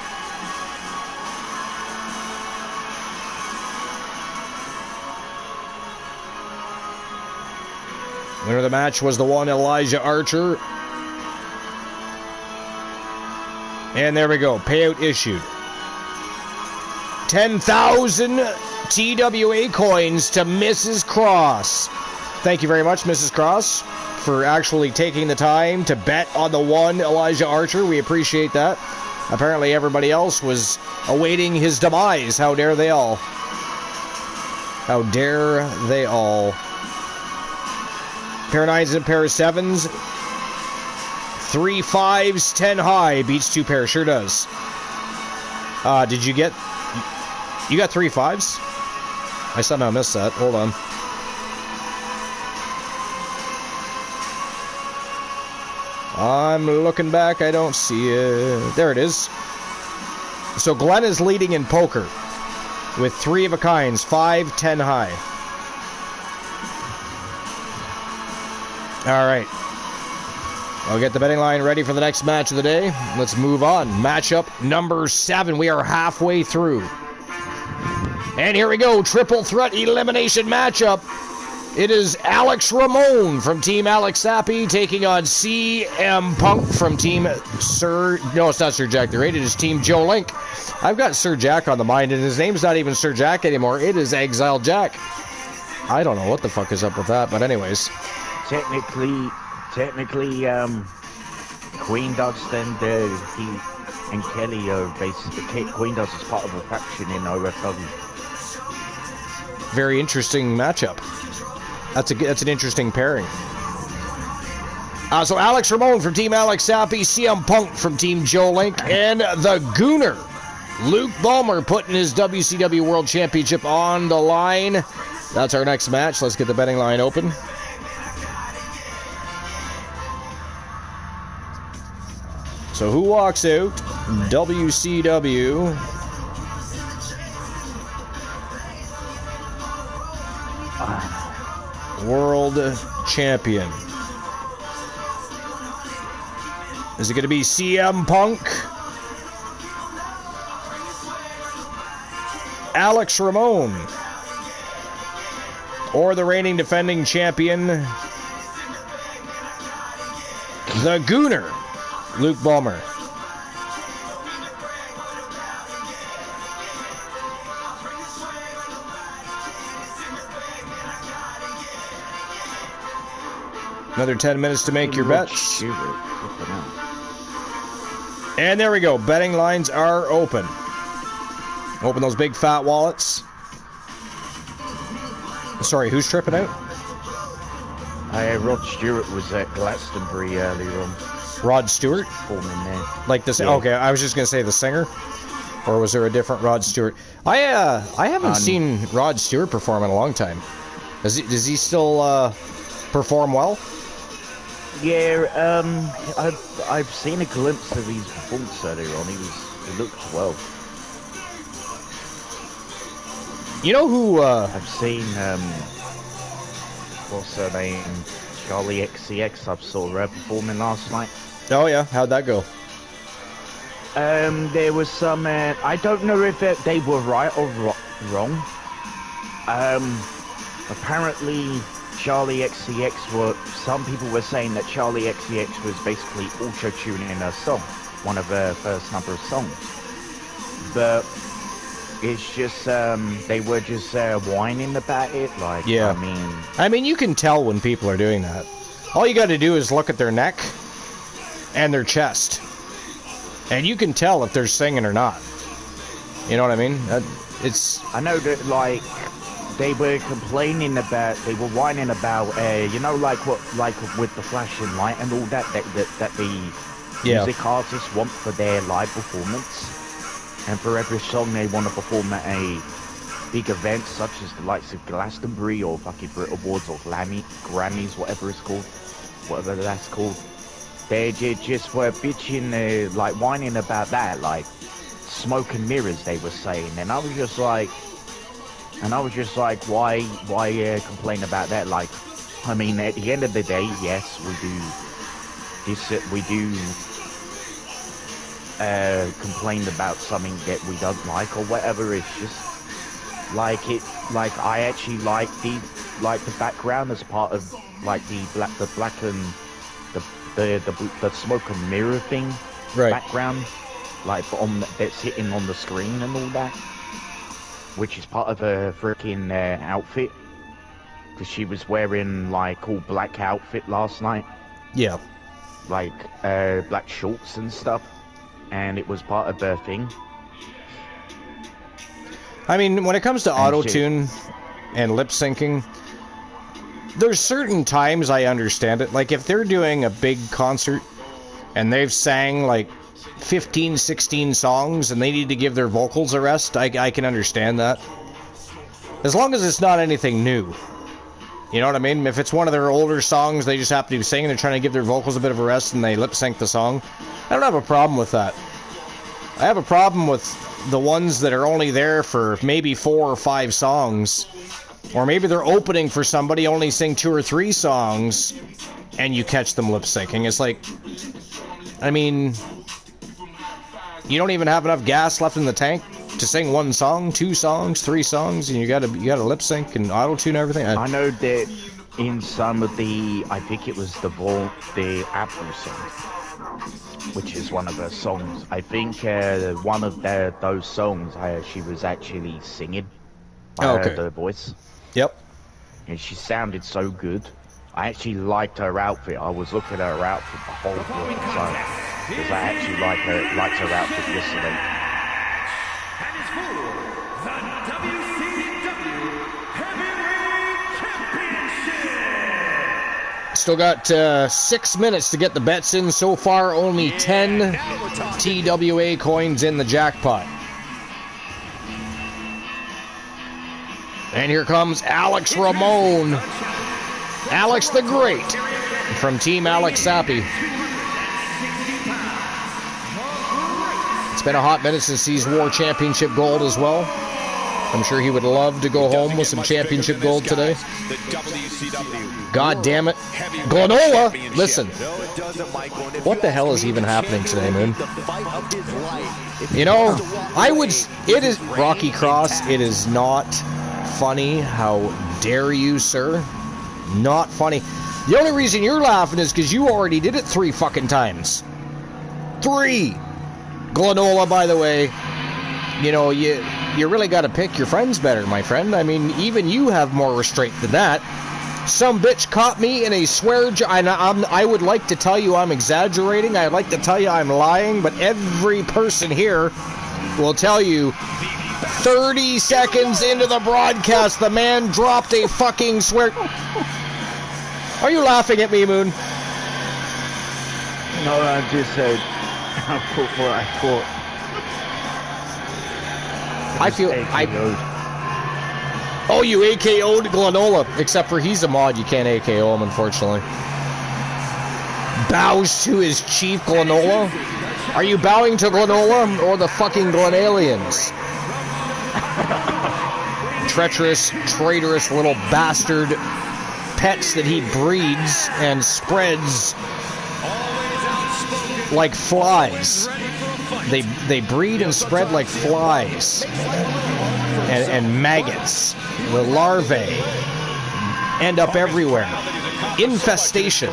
Winner of the match was the one Elijah Archer. And there we go. Payout issued. 10,000 TWA coins to Mrs. Cross. Thank you very much, Mrs. Cross, for actually taking the time to bet on the one Elijah Archer. We appreciate that. Apparently everybody else was awaiting his demise. How dare they all? How dare they all? Pair of nines and pair of sevens. 3 5s, 10 high. Beats 2 pair. Sure does. Did you get... You got 3 5s? I somehow missed that. Hold on. I'm looking back. I don't see it. There it is. So Glenn is leading in poker with 3 of a kinds. 5, 10 high. All right. I'll get the betting line ready for the next match of the day. Let's move on. Matchup number 7. We are halfway through. And here we go. Triple threat elimination matchup. It is Alex Ramon from Team Alex Sappy taking on CM Punk from Team Sir... No, it's not Sir Jack the Great. It is Team Joe Link. I've got Sir Jack on the mind, and his name's not even Sir Jack anymore. It is Exile Jack. I don't know what the fuck is up with that, but anyways... Technically, Queen Dust and he and Kelly are basically Queen Dust is part of a faction in OFW. Very interesting matchup. That's an interesting pairing. So Alex Ramon from Team Alex Sappy, CM Punk from Team Joe Link, and the Gooner, Luke Ballmer, putting his WCW World Championship on the line. That's our next match. Let's get the betting line open. So who walks out? WCW. World Champion. Is it going to be CM Punk? Alex Ramon? Or the reigning defending champion, the Gooner, Luke Ballmer? Another 10 minutes to make your bets. And there we go. Betting lines are open. Open those big fat wallets. Sorry, who's tripping out? Rod Stewart was at Glastonbury earlier on. Rod Stewart? Performing there. Like this? Yeah. Okay, I was just going to say the singer. Or was there a different Rod Stewart? I haven't seen Rod Stewart perform in a long time. Does he still perform well? Yeah, I've seen a glimpse of his performance earlier on. He looked well. You know who? I've seen what's her name? Charlie XCX. I saw her performing last night. Oh yeah, how'd that go? There was some, I don't know if they were right or wrong. Apparently Charlie XCX some people were saying that Charlie XCX was basically auto-tuning a song, one of her first number of songs. But it's just, they were just whining about it, like, yeah. I mean, you can tell when people are doing that. All you gotta do is look at their neck and their chest. And you can tell if they're singing or not. You know what I mean? I know that, like, they were complaining about, they were whining about, you know, like with the flashing light and all that the music artists want for their live performance. And for every song they want to perform at a big event, such as the likes of Glastonbury or fucking Brit Awards or Grammys, whatever it's called, whatever that's called. They just were bitching, like whining about that, like smoke and mirrors, they were saying. And I was just like, why complain about that? Like, I mean, at the end of the day, yes, we do complain about something that we don't like or whatever. It's just like I actually like the background as part of like the black and the smoke and mirror thing, right. Background, like that's hitting on the screen and all that, which is part of her freaking outfit, because she was wearing like all black outfit last night. Yeah, like black shorts and stuff, and it was part of her thing. I mean, when it comes to auto-tune and lip syncing, there's certain times I understand it. Like if they're doing a big concert and they've sang like 15, 16 songs and they need to give their vocals a rest, I can understand that. As long as it's not anything new. You know what I mean? If it's one of their older songs, they just happen to be singing, they're trying to give their vocals a bit of a rest and they lip sync the song, I don't have a problem with that. I have a problem with the ones that are only there for maybe 4 or 5 songs. Or maybe they're opening for somebody, only sing 2 or 3 songs, and you catch them lip syncing. It's like, I mean, you don't even have enough gas left in the tank to sing 1 song, 2 songs, 3 songs, and you gotta lip sync and auto tune everything. I know that in some of the, I think it was the Apple song, which is one of her songs. I think one of those songs, she was actually singing. I heard her voice. Yep. And she sounded so good. I actually liked her outfit. I was looking at her outfit the whole time, because I actually liked her outfit yesterday. And it's for the WCW Heavyweight Championship. Still got 6 minutes to get the bets in. So far, only 10 TWA coins in the jackpot. And here comes Alex Ramon. Alex the Great from Team Alex Sappy. It's been a hot minute since he's wore championship gold as well. I'm sure he would love to go home with some championship gold today. God damn it. Glenola, listen. What the hell is even happening today, man? You know, it is Rocky Cross. It is not funny. How dare you, sir? Not funny. The only reason you're laughing is because you already did it 3 fucking times. 3! Glenola, by the way, you know, you really got to pick your friends better, my friend. I mean, even you have more restraint than that. Some bitch caught me in a swear I would like to tell you I'm exaggerating. I'd like to tell you I'm lying, but every person here will tell you 30 seconds into the broadcast, the man dropped a fucking swear. Are you laughing at me, Moon? No, I just said I put what I thought. Oh, you AKO'd Glenola. Except for he's a mod, you can't AKO him, unfortunately. Bows to his chief, Glenola? Are you bowing to Glenola or the fucking Glenalians? Treacherous, traitorous little bastard pets that he breeds and spreads like flies. they breed and spread like flies and maggots. The larvae end up everywhere. Infestation.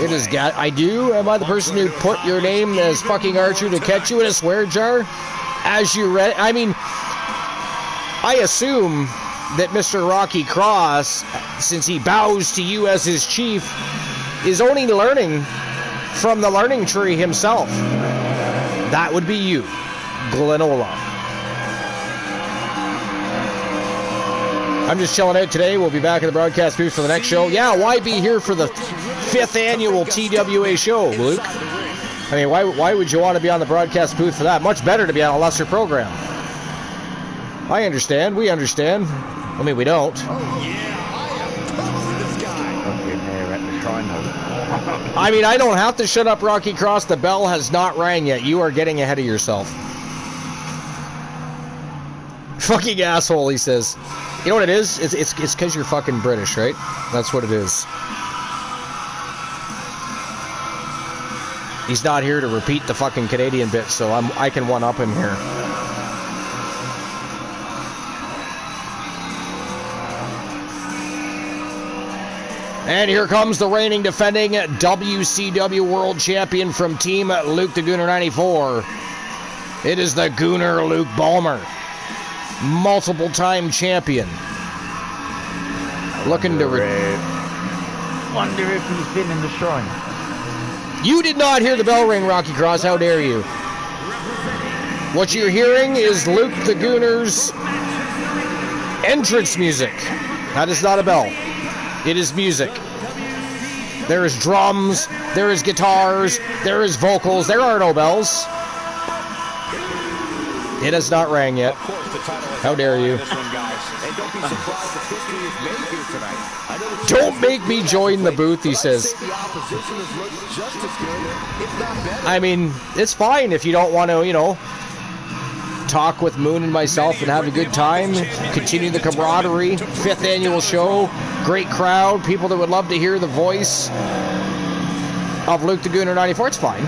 It is I do. Am I the person who put your name as fucking Archer to catch you in a swear jar? As you read, I mean, I assume that Mr. Rocky Cross, since he bows to you as his chief, is only learning from the learning tree himself. That would be you, Glenola. I'm just chilling out today. We'll be back in the broadcast booth for the next show. Yeah, why be here for the 5th annual TWA show, Luke? I mean, why would you want to be on the broadcast booth for that? Much better to be on a lesser program. I understand. We understand. I mean, we don't. I mean, I don't have to shut up, Rocky Cross. The bell has not rang yet. You are getting ahead of yourself. Fucking asshole, he says. You know what it is? It's because you're fucking British, right? That's what it is. He's not here to repeat the fucking Canadian bit, so I can one-up him here. And here comes the reigning defending WCW World Champion from Team Luke the Gooner 94. It is the Gooner Luke Ballmer. Multiple-time champion. Looking to... Wonder if he's been in the shrine. You did not hear the bell ring, Rocky Cross. How dare you? What you're hearing is Luke the Gooner's entrance music. That is not a bell. It is music. There is drums, there is guitars, there is vocals. There are no bells. It has not rang yet. How dare you? Don't make me join the booth, he says. I mean, it's fine if you don't want to, you know, talk with Moon and myself and have a good time, continue the camaraderie. 5th annual show, great crowd, people that would love to hear the voice of Luke the Gooner 94. It's fine.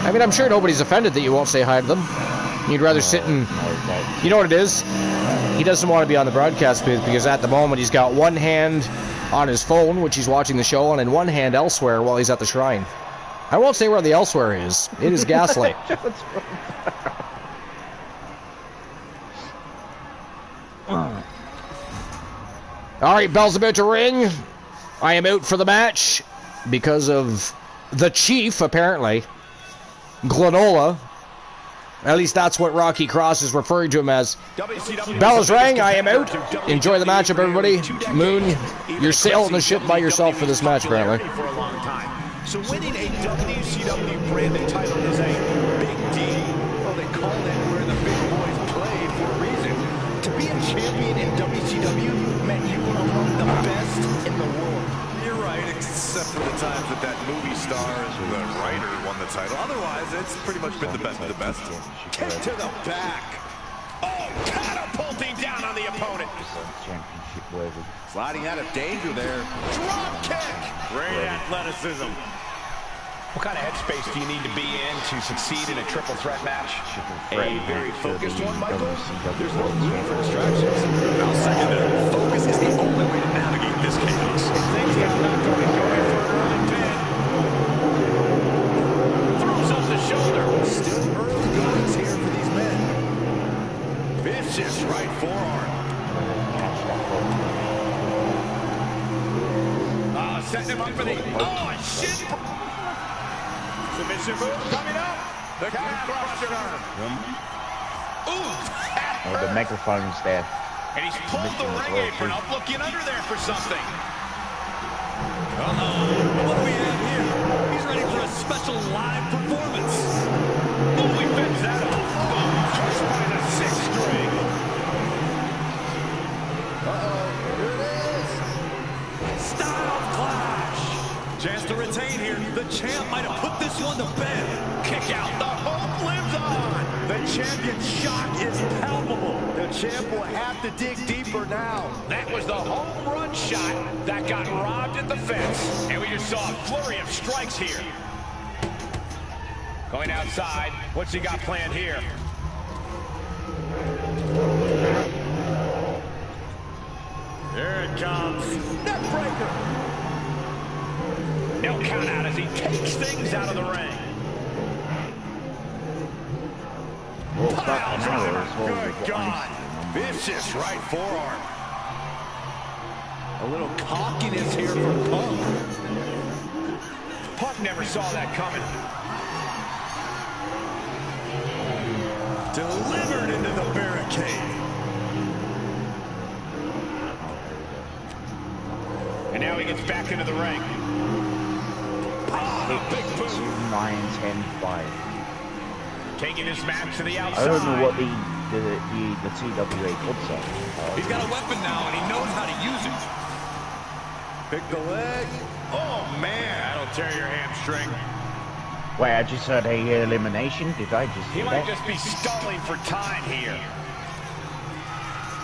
I mean, I'm sure nobody's offended that you won't say hi to them. You'd rather sit and... You know what it is? He doesn't want to be on the broadcast booth because at the moment he's got one hand on his phone, which he's watching the show on, and one hand elsewhere while he's at the shrine. I won't say where the elsewhere is. It is Gaslight. Alright, bell's about to ring. I am out for the match because of the Chief, apparently. Glenola. At least that's what Rocky Cross is referring to him as. Bell is rang, I am out. Enjoy the matchup, everybody. Moon, you're sailing the ship by yourself for this match, apparently. So winning a WCW branded title is a big deal. Well, they call it where the big boys play for a reason. To be a champion in WCW meant you were among the best in the world. You're right, except for the times that movie star or the writer won the title. Otherwise, it's pretty much been the best of the best. Kick to the back. Oh, catapulting down on the opponent. Sliding out of danger there. Drop kick. Great athleticism. What kind of headspace do you need to be in to succeed in a triple threat match? A very focused one, Michael. There's no room for distractions. I'll second that. Focus is the only way to navigate this chaos. Things got not going for an early pin. Throws up the shoulder. Still early goings here for these men. Vicious right forearm. Setting him up for the... Oh, shit! Submission move coming up. The calf crusher. Ooh! Oh, the microphone's there. And he's pulled the ring apron up, looking under there for something. Uh-oh. What do we have here? He's ready for a special live performance. Oh, he fends that off. Boom, crushed by the 6th string. Uh-oh, here it is. Style clash. Chance to retain here. The champ might have put this one to bed. Kick out. The hope lives on. The champion's shock is palpable. The champ will have to dig deeper now. That was the home run shot that got robbed at the fence. And we just saw a flurry of strikes here. Going outside. What's he got planned here? Here it comes. Neckbreaker. No count out as he takes things out of the ring. Pile driver. Good God. Vicious right forearm. A little cockiness here from Punk. Punk never saw that coming. Delivered into the barricade. And now he gets back into the ring. Oh, the big boot. 9, 10, 5. Taking this match to the outside. I don't know what the TWA gods are. He's got a weapon now, and he knows how to use it. Pick the leg. Oh, man. That'll tear your hamstring. Wait, I just heard a elimination. Did I just He hear might that? just be stalling for time here.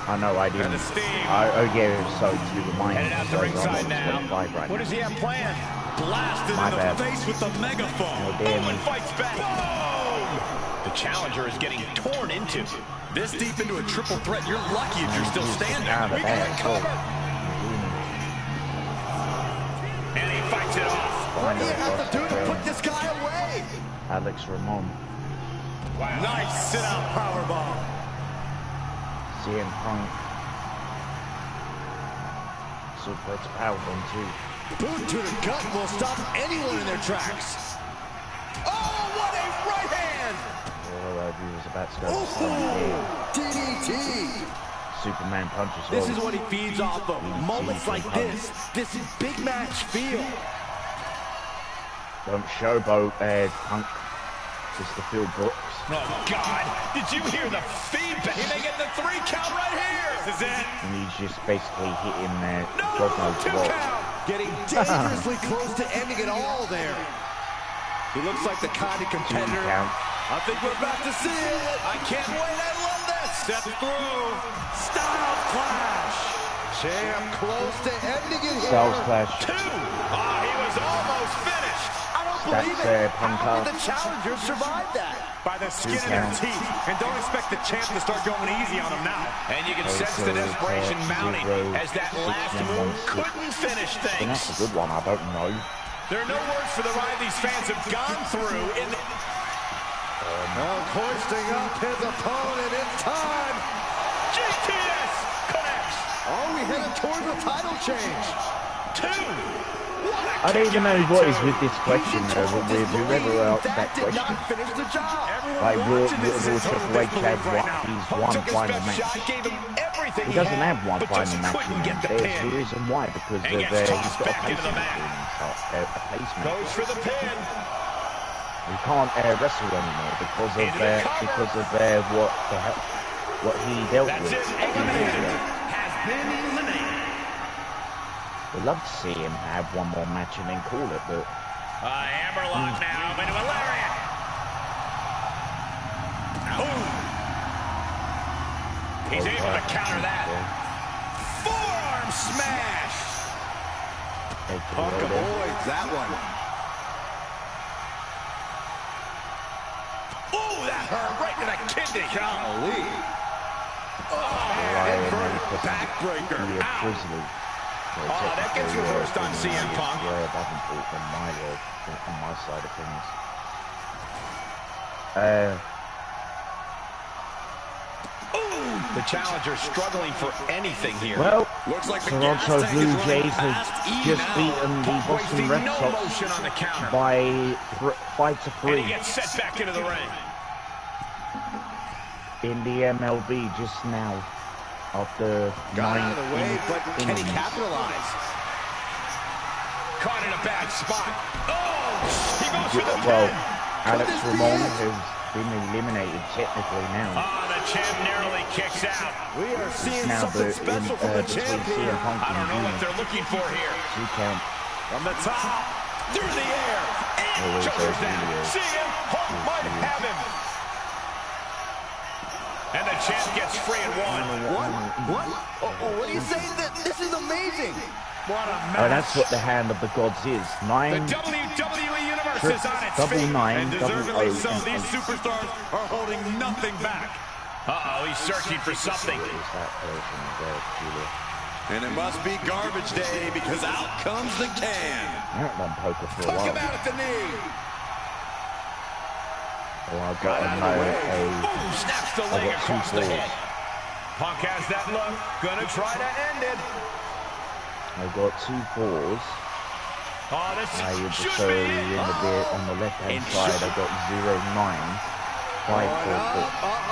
Oh, no, I didn't. And the steam. Oh, yeah, so it's the mind. Headed out to ringside now. Right What does he have planned? Blasted My in bad. the face with the megaphone. Oh, Boom, damn. and fights back. Boom! The challenger is getting torn into. This deep into a triple threat, you're lucky if you're still standing. We got it covered. And he fights it off. What do you have to do to put this guy away? Alex Ramon. Wow. Nice sit-out powerbomb. CM Punk. Suplex powerbomb too. Boot to the gut will stop anyone in their tracks. Oh, what a right hand! Oh, he was about to go. DDT! Superman punch as well. This is what he feeds off of. Moments like this. This is big match feel. Don't showboat, Punk. Just to fill books. Oh, God. Did you hear the feedback? He may get the 3 count right here. This is it. And he's just basically hitting there. No, God knows 2 what. count. Getting dangerously close to ending it all there. He looks like the kind of 2 competitor. count. I think we're about to see it. I can't wait. I love this. Step through. Style clash. Champ close to ending it here. Styles Clash. 2. Ah, he was almost finished. I don't That's believe it. Punk How out. did the challengers survive that? By the skin of 2 their count. teeth. And don't expect the champ to start going easy on him now. And you can sense the desperation mounting as that last move couldn't finish And things. that's a good one, I don't know. There are no words for the ride these fans have gone through in the... Hoisting up his opponent. It's time. GTS connects. Are we headed towards a title change? 2. What a I don't even know what is with this question, Easy though, told with whoever asked that that did question. not finish the job. Like, will watching this Triple is in total H have disbelief right what? now. He's Punk one took his final best match. shot, gave him everything He doesn't have one but final just match couldn't in get him. the There's pin. the reason why, because And of, gets he's tossed got a back into the pacemaker. mat. A pacemaker. Goes for the pin. He can't wrestle anymore because of what he dealt That's with it. 2 years Eliminated. ago. Has been eliminated. We'd love to see him have one more match and then call it, but Hammerlock now into a lariat. Boom. He's able to counter that. Forearm smash. Punk avoids that one. Ooh, that hurt right to the kidney. Golly. Backbreaker. Ow. Oh, that gets reversed on CM Punk. Yeah, Davenport on my side of things. The challenger struggling for anything here. Well, Looks like the Toronto gas tank Blue is running Jays fast. have Even just now, beaten the Punk Boston wasting Red no Sox motion on the counter. by 5-3 And he gets set back into the ring. in the MLB just now after Got 9 out of the way, but can he innings. capitalize? Caught in a bad spot. Oh, he goes for the Well, pin. Alex this be Ramon it? has been eliminated technically now. The champ narrowly kicks out. We are seeing Now, something but special from the between champ CM here. Punk I don't and know what Union, they're looking for here. 2 count. From the top, through the air, and Oh, shoulders there's down. the, CM Punk might have him. And the champ gets free in 1. What? What? Oh, what do you say? This is amazing. What a match. Oh, that's what the hand of the gods is. 9. The WWE Universe is on its double feet. 9, And double deservedly 0, so, and these 8. superstars are holding nothing back. Uh-oh, he's searching for something. What is that person there, Julia? And it must be garbage day because out comes the can. I haven't done poker for a Took while. him out at the knee. Oh, I've got Ooh, snaps the leg got across 2 the falls. head. Punk has that look. Gonna try to end it. I've got 2 4s. Oh, this So should be it. in the bit on the left hand side, I've got 0 9. 5 4 4.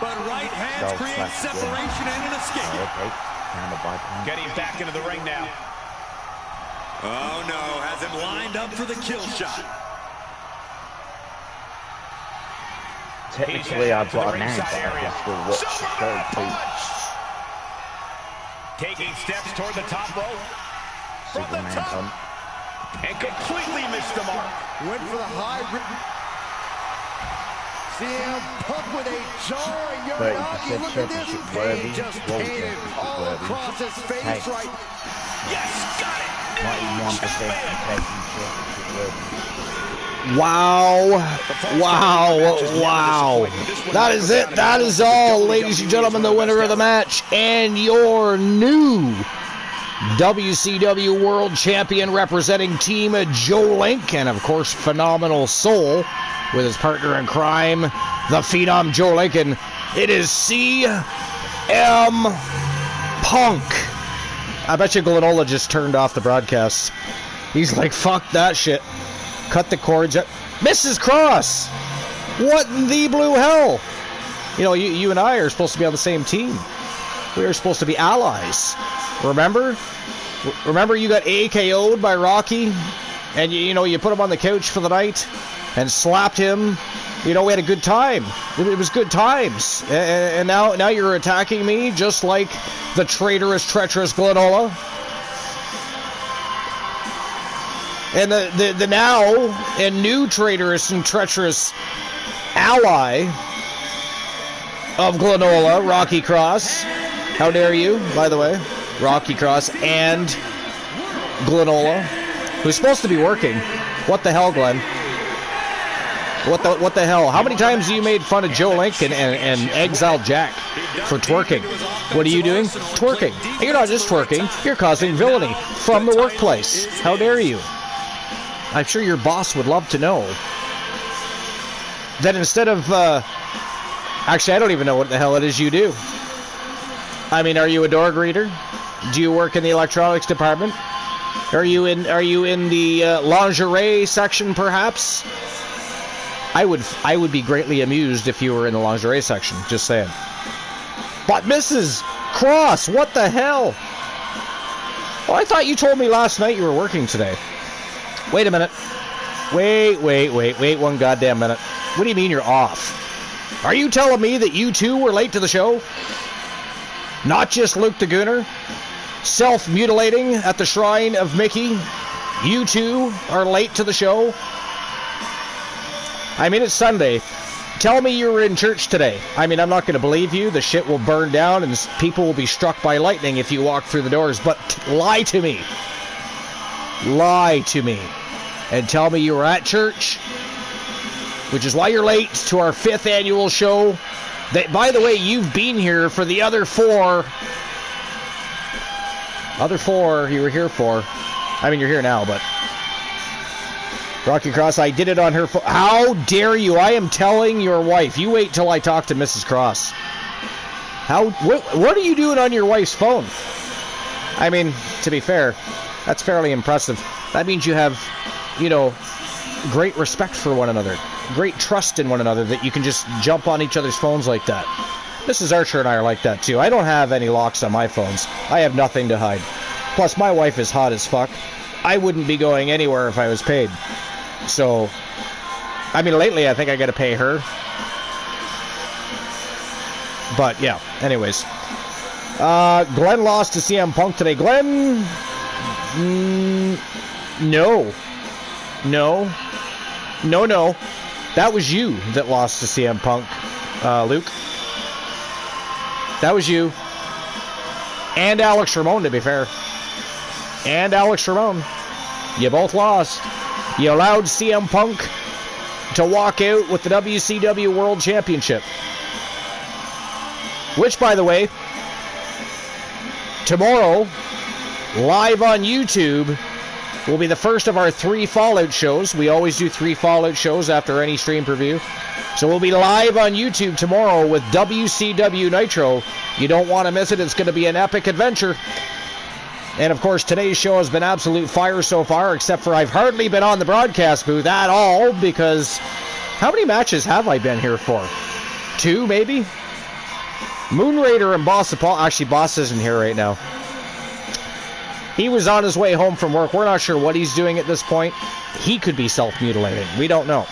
But right hands create separation and an escape. Okay, counter by pound. Getting back into the ring now. Oh no, has him lined up for the kill shot. Technically, I've got a man, but I can still watch the show too. Taking steps toward the top rope. From the Superman top. pump. And completely missed the mark. Went for the high. CM Punk with a jarring 30% Uranagi. Look at this. championship worthy. Pain just World painted championship all worthy. across his face Hey. right. Yes, got it. 91% championship worthy. Wow. Wow. That is it. That is all, ladies and gentlemen. The winner of the match and your new WCW World Champion representing Team Joe Link and, of course, Phenomenal Soul with his partner in crime, the Phenom Joe Lincoln. It is CM Punk. I bet you Glenola just turned off the broadcast. He's like, fuck that shit. Cut the cords. Mrs. Cross! What in the blue hell? You know, you and I are supposed to be on the same team. We are supposed to be allies. Remember? Remember you got AKO'd by Rocky? And, you know, you put him on the couch for the night and slapped him. You know, we had a good time. It was good times. And now you're attacking me just like the traitorous, treacherous Glenola. And the now and new traitorous and treacherous ally of Glenola, Rocky Cross. How dare you, by the way? Rocky Cross and Glenola, who's supposed to be working. What the hell, Glenn? What the hell? How many times have you made fun of Joe Lincoln and exiled Jack for twerking? What are you doing? Twerking. And you're not just twerking, you're causing villainy from the workplace. How dare you? I'm sure your boss would love to know that instead of, actually, I don't even know what the hell it is you do. I mean, are you a door greeter? Do you work in the electronics department? Are you in the lingerie section, perhaps? I would be greatly amused if you were in the lingerie section. Just saying. But Mrs. Cross, what the hell? Well, I thought you told me last night you were working today. Wait a minute. Wait one goddamn minute. What do you mean you're off? Are you telling me that you too were late to the show? Not just Luke the Gooner, self-mutilating at the shrine of Mickey. You too are late to the show. I mean, it's Sunday. Tell me you were in church today. I mean, I'm not going to believe you. The shit will burn down and people will be struck by lightning if you walk through the doors. But lie to me. Lie to me. And tell me you were at church, which is why you're late to our 5th annual show. That, by the way, you've been here for the other 4. Other 4 you were here for. I mean, you're here now, but... Rocky Cross, I did it on her phone. How dare you? I am telling your wife. You wait till I talk to Mrs. Cross. What are you doing on your wife's phone? I mean, to be fair, that's fairly impressive. That means you have, you know, great respect for one another. Great trust in one another that you can just jump on each other's phones like that. Mrs. Archer and I are like that, too. I don't have any locks on my phones. I have nothing to hide. Plus, my wife is hot as fuck. I wouldn't be going anywhere if I was paid. So, I mean, lately I think I got to pay her. But, yeah, anyways. Glenn lost to CM Punk today. Glenn... No. That was you that lost to CM Punk, Luke. That was you. And Alex Ramon, to be fair. And Alex Ramon. You both lost. You allowed CM Punk to walk out with the WCW World Championship. Which, by the way, tomorrow, live on YouTube, will be the first of our 3 Fallout shows. We always do 3 Fallout shows after any stream preview. So we'll be live on YouTube tomorrow with WCW Nitro. You don't want to miss it. It's going to be an epic adventure. And, of course, today's show has been absolute fire so far, except for I've hardly been on the broadcast booth at all, because how many matches have I been here for? 2, maybe? Moon Raider and Boss Apollo. Actually, Boss isn't here right now. He was on his way home from work. We're not sure what he's doing at this point. He could be self-mutilating. We don't know.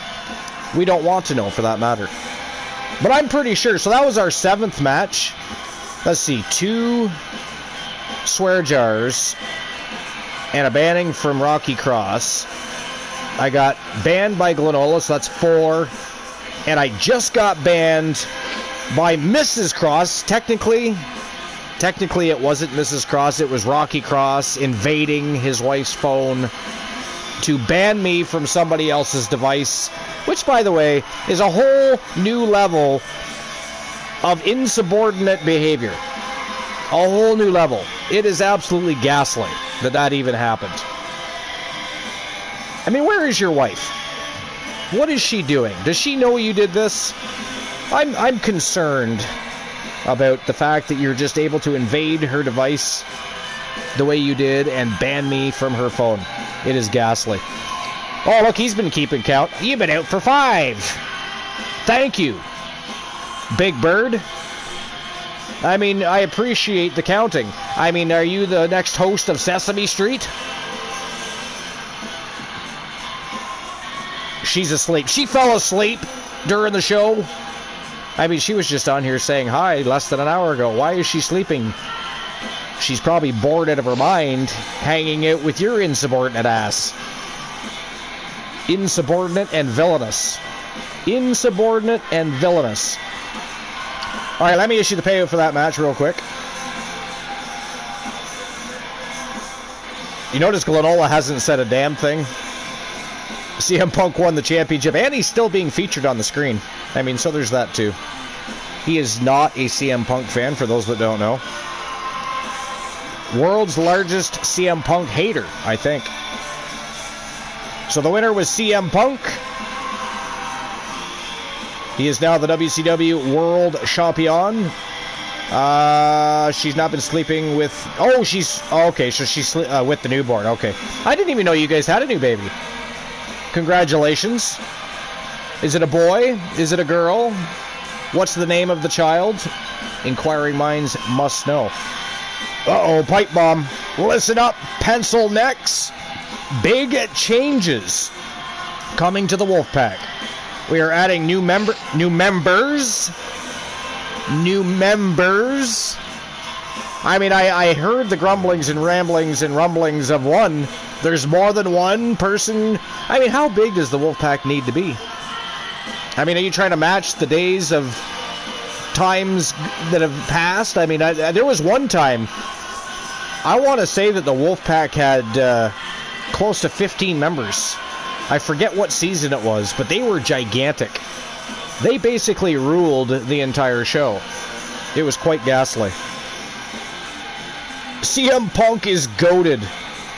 We don't want to know, for that matter. But I'm pretty sure. So that was our 7th match. Let's see. 2 swear jars and a banning from Rocky Cross. I got banned by Glenola, so that's 4. And I just got banned by Mrs. Cross. Technically it wasn't Mrs. Cross. It was Rocky Cross invading his wife's phone to ban me from somebody else's device, which, by the way, is a whole new level of insubordinate behavior. A whole new level. It is absolutely ghastly that even happened. I mean, where is your wife? What is she doing? Does she know you did this? I'm concerned about the fact that you're just able to invade her device the way you did and ban me from her phone. It is ghastly. Oh, look, he's been keeping count. You've been out for 5. Thank you, Big Bird. I mean, I appreciate the counting. I mean, are you the next host of Sesame Street? She's asleep. She fell asleep during the show. I mean, she was just on here saying hi less than an hour ago. Why is she sleeping? She's probably bored out of her mind hanging out with your insubordinate ass. Insubordinate and villainous. Insubordinate and villainous. All right, let me issue the payout for that match real quick. You notice Glenola hasn't said a damn thing. CM Punk won the championship, and he's still being featured on the screen. I mean, so there's that too. He is not a CM Punk fan, for those that don't know. World's largest CM Punk hater, I think. So the winner was CM Punk. He is now the WCW World Champion. She's not been sleeping with... Oh, she's... okay, so she's with the newborn. Okay. I didn't even know you guys had a new baby. Congratulations. Is it a boy? Is it a girl? What's the name of the child? Inquiring minds must know. Uh-oh, pipe bomb. Listen up, pencil necks. Big changes coming to the Wolfpack. We are adding new members. I mean, I heard the grumblings and ramblings and rumblings of one. There's more than one person. I mean, how big does the Wolfpack need to be? I mean, are you trying to match the days of times that have passed? I mean, there was one time, I want to say that the Wolfpack had close to 15 members. I forget what season it was, but they were gigantic. They basically ruled the entire show. It was quite ghastly. CM Punk is goated,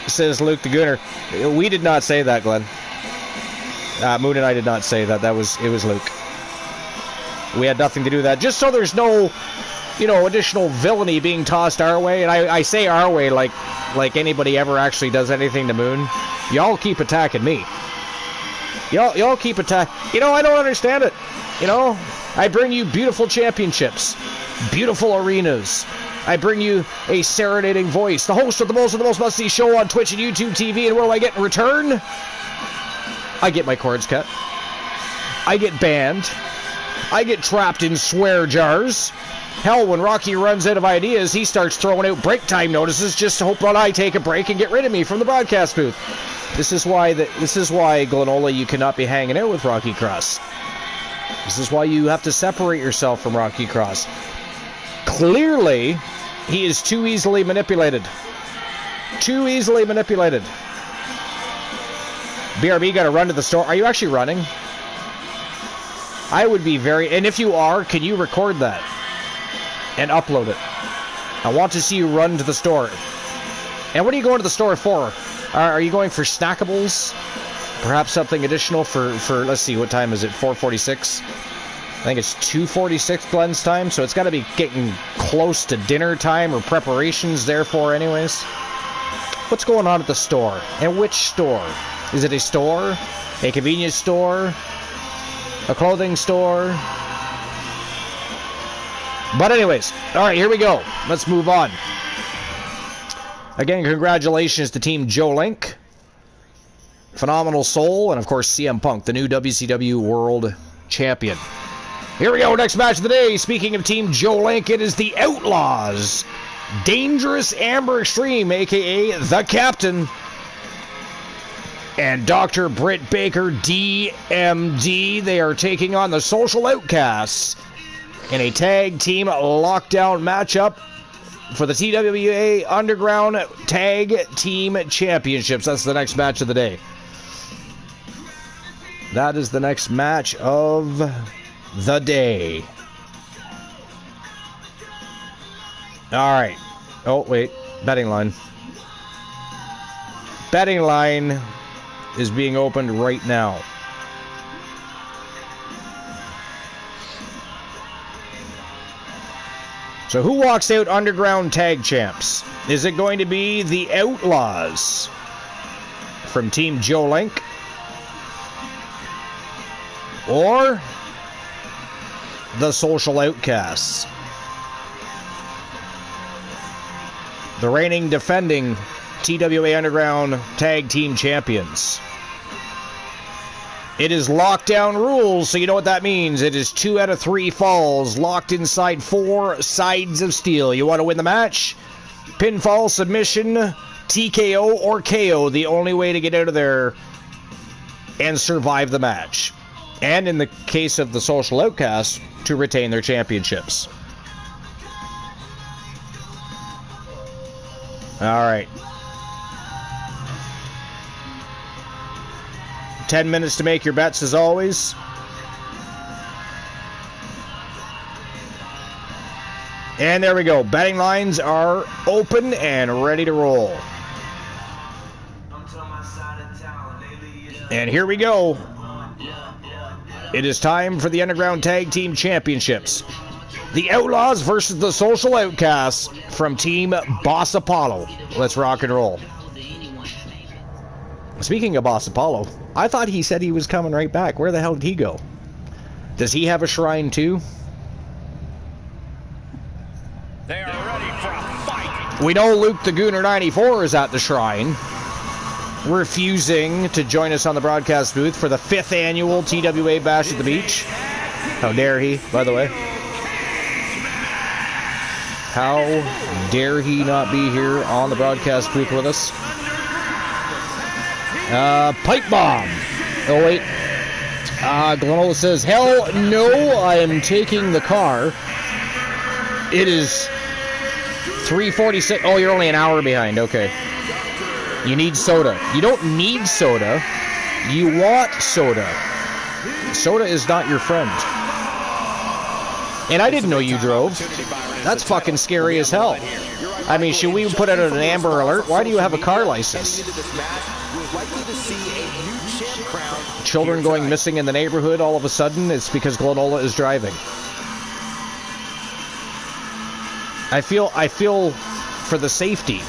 says Luke the Gooner. We did not say that, Glenn. Moon and I did not say that. It was Luke. We had nothing to do with that. Just so there's no, additional villainy being tossed our way. And I say our way like anybody ever actually does anything to Moon. Y'all keep attacking me. Y'all keep attacking. I don't understand it. I bring you beautiful championships, beautiful arenas. I bring you a serenading voice, the host of the most must-see show on Twitch and YouTube TV, and what do I get in return? I get my cords cut. I get banned. I get trapped in swear jars. Hell, when Rocky runs out of ideas, he starts throwing out break time notices just to hope that I take a break and get rid of me from the broadcast booth. This is why, Glenola, you cannot be hanging out with Rocky Cross. This is why you have to separate yourself from Rocky Cross. Clearly, He is too easily manipulated. Too easily manipulated. BRB got to run to the store. Are you actually running? I would be very... And if you are, can you record that? And upload it. I want to see you run to the store. And what are you going to the store for? Are you going for snackables? Perhaps something additional for let's see, what time is it? 4:46? I think it's 2:46 Glenn's time, so it's got to be getting close to dinner time or preparations, therefore, anyways. What's going on at the store? And which store? Is it a store? A convenience store? A clothing store? But anyways, all right, here we go. Let's move on. Again, congratulations to Team Joe Link, Phenomenal Soul, and of course CM Punk, the new WCW World Champion. Here we go, next match of the day. Speaking of Team Joe Link, it is the Outlaws. Dangerous Amber Extreme, a.k.a. The Captain, and Dr. Britt Baker, DMD. They are taking on the Social Outcasts in a tag team lockdown matchup for the TWA Underground Tag Team Championships. That's the next match of the day. That is the next match of the day. Alright. Oh, wait. Betting line. Betting line is being opened right now. So who walks out Underground Tag Champs? Is it going to be the Outlaws from Team Joe Link? Or the Social Outcasts? The reigning, defending TWA Underground Tag Team Champions. It is lockdown rules, so you know what that means. It is 2 out of 3 falls, locked inside 4 sides of steel. You want to win the match? Pinfall, submission, TKO, or KO. The only way to get out of there and survive the match. And in the case of the Social Outcasts, to retain their championships. Alright. 10 minutes to make your bets as always. And there we go. Betting lines are open and ready to roll. And here we go. It is time for the Underground Tag Team Championships. The Outlaws versus the Social Outcasts from Team Boss Apollo. Let's rock and roll. Speaking of Boss Apollo, I thought he said he was coming right back. Where the hell did he go? Does he have a shrine too? They are ready for a fight. We know Luke the Gooner 94 is at the shrine, refusing to join us on the broadcast booth for the 5th annual TWA Bash at the Beach. How dare he, by the way? How dare he not be here on the broadcast booth with us? Pipe bomb. Oh, wait. Glenola says, hell no, I am taking the car. It is 3:46. Oh, you're only an hour behind. Okay. You need soda. You don't need soda. You want soda. Soda is not your friend. And I didn't know you drove. That's fucking scary as hell. I mean, should we put out an Amber Alert? Why do you have a car license? Children going missing in the neighborhood all of a sudden, it's because Glenola is driving. I feel for the safety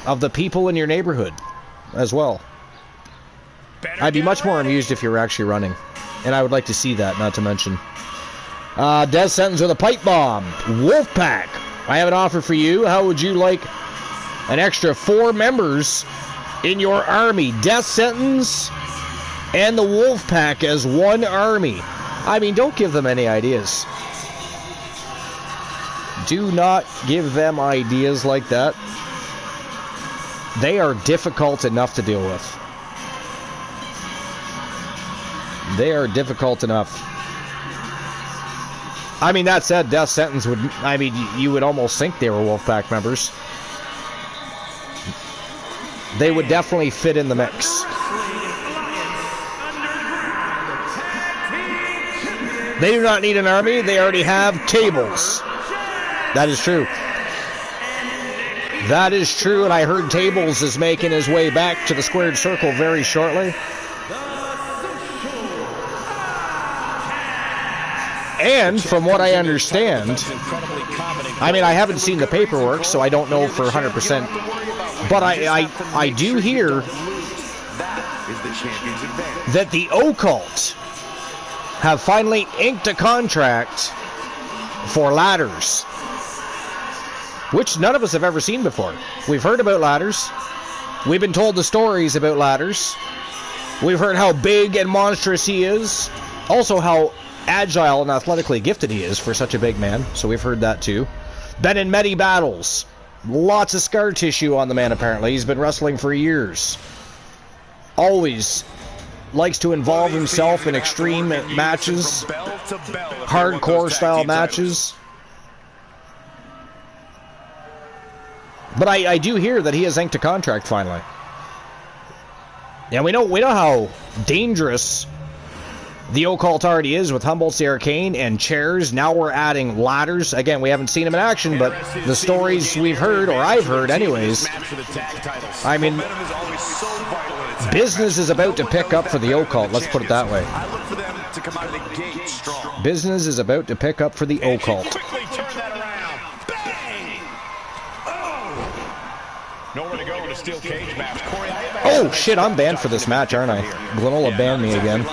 of the people in your neighborhood as well. I'd be much more amused if you were actually running. And I would like to see that, not to mention. Death Sentence with a pipe bomb. Wolfpack, I have an offer for you. How would you like an extra 4 members in your army? Death Sentence and the Wolfpack as one army. I mean, don't give them any ideas. Do not give them ideas like that. They are difficult enough to deal with. They are difficult enough. I mean, that said, Death Sentence would, I mean, you would almost think they were Wolfpack members. They would definitely fit in the mix. They do not need an army. They already have Tables. That is true. That is true, and I heard Tables is making his way back to the squared circle very shortly. And from what I understand, I mean, I haven't seen the paperwork, so I don't know for 100%, but I do hear that the Occult have finally inked a contract for ladders, which none of us have ever seen before. We've heard about ladders. We've been told the stories about ladders. We've heard how big and monstrous he is. Also how agile and athletically gifted he is for such a big man. So we've heard that too. Been in many battles. Lots of scar tissue on the man apparently. He's been wrestling for years. Always likes to involve himself in extreme matches. Hardcore style matches. But I do hear that he has inked a contract finally. Yeah, we know how dangerous the Occult already is with Humboldt's the Arcane and chairs. Now we're adding ladders. Again, we haven't seen him in action, but the stories we've heard, or I've heard anyways, I mean, business is about to pick up for the Occult. Let's put it that way. Business is about to pick up for the Occult. Oh shit, I'm banned for this match, aren't I? Glenola banned me again.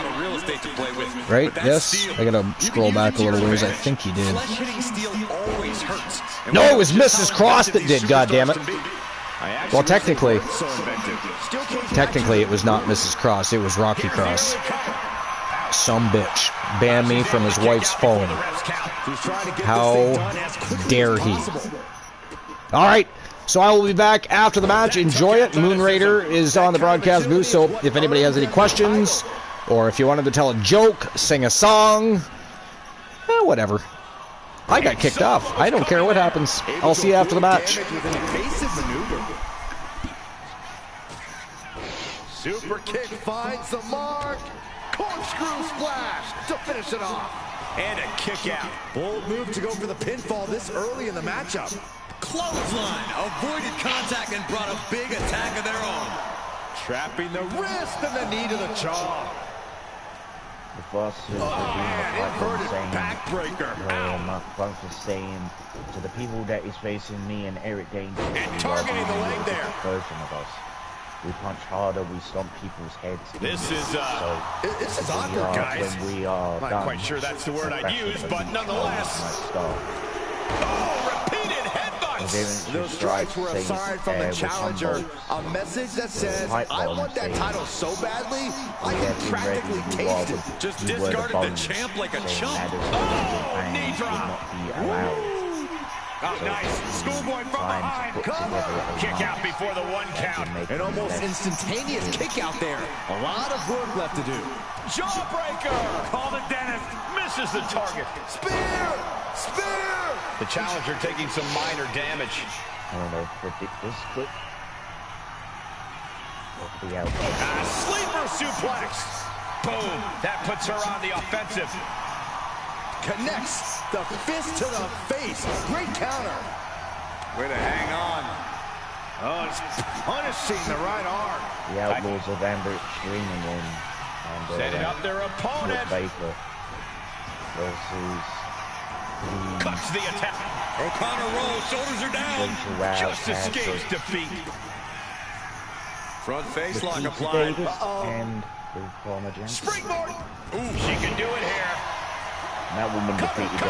Right? Yes? I gotta scroll back a little ways. I think he did. No, it was Mrs. Cross that did, goddammit. Well, technically it was not Mrs. Cross, it was Rocky Cross. Some bitch banned me from his wife's phone. How dare he? Alright, so I will be back after the match. Enjoy it. Moon Raider is on the broadcast booth, so if anybody has any questions, or if you wanted to tell a joke, sing a song, whatever. I got kicked off. I don't care what happens. I'll see you after the match. Super kick finds the mark. Corkscrew splash to finish it off. And a kick out. Bold move to go for the pinfall this early in the matchup. Clothesline, avoided contact and brought a big attack of their own. Trapping the wrist and the knee to the jaw. The boss is backbreaker. My boss is saying to the people that is facing me and Eric Danger, and targeting the leg there. Version of us. We punch harder, we stomp people's heads. This is awkward, guys. When we are not quite sure that's the word I'd use, but nonetheless. Oh, repeated headbutts. Those strikes were a sign from the challenger. A message that says, I want that title so badly, I can practically taste it. Just discarded the champ like a chump. Oh, knee drop. Oh, nice. Schoolboy from behind. Kick out before the 1 count. An almost instantaneous kick out there. A lot of work left to do. Jawbreaker. Call the dentist. Misses the target. Spear. Spear. The challenger taking some minor damage. I don't know, predict this quick. Sleeper suplex. Boom. That puts her on the offensive. Connects the fist to the face. Great counter. Way to hang on. Oh, it's punishing the right arm. The Outlaws of Amber Extreme and setting up their opponent. Baker versus cuts the attack. O'Connor rolls, shoulders are down. Just escapes defeat. Front face lock applied. And the former champion. Springboard. Ooh, she can do it here. That woman defeated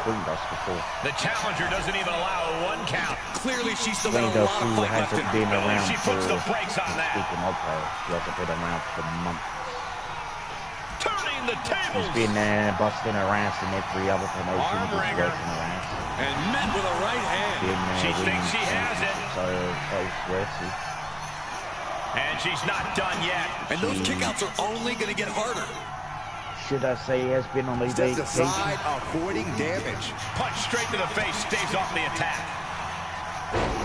Queendos before. The challenger doesn't even allow a 1 count. Clearly, she's still got a lot of fight left in her. She puts the brakes on that. Speaking of her, she hasn't been around for months. Turning the tables. She's been busting her ass in every other promotion. Just working her ass. And met with a right hand. She thinks she has it. So worth it. And she's not done yet. And those kickouts are only going to get harder. should I say, has been on a Steps vacation. aside, avoiding damage. Punch straight to the face, stays off the attack.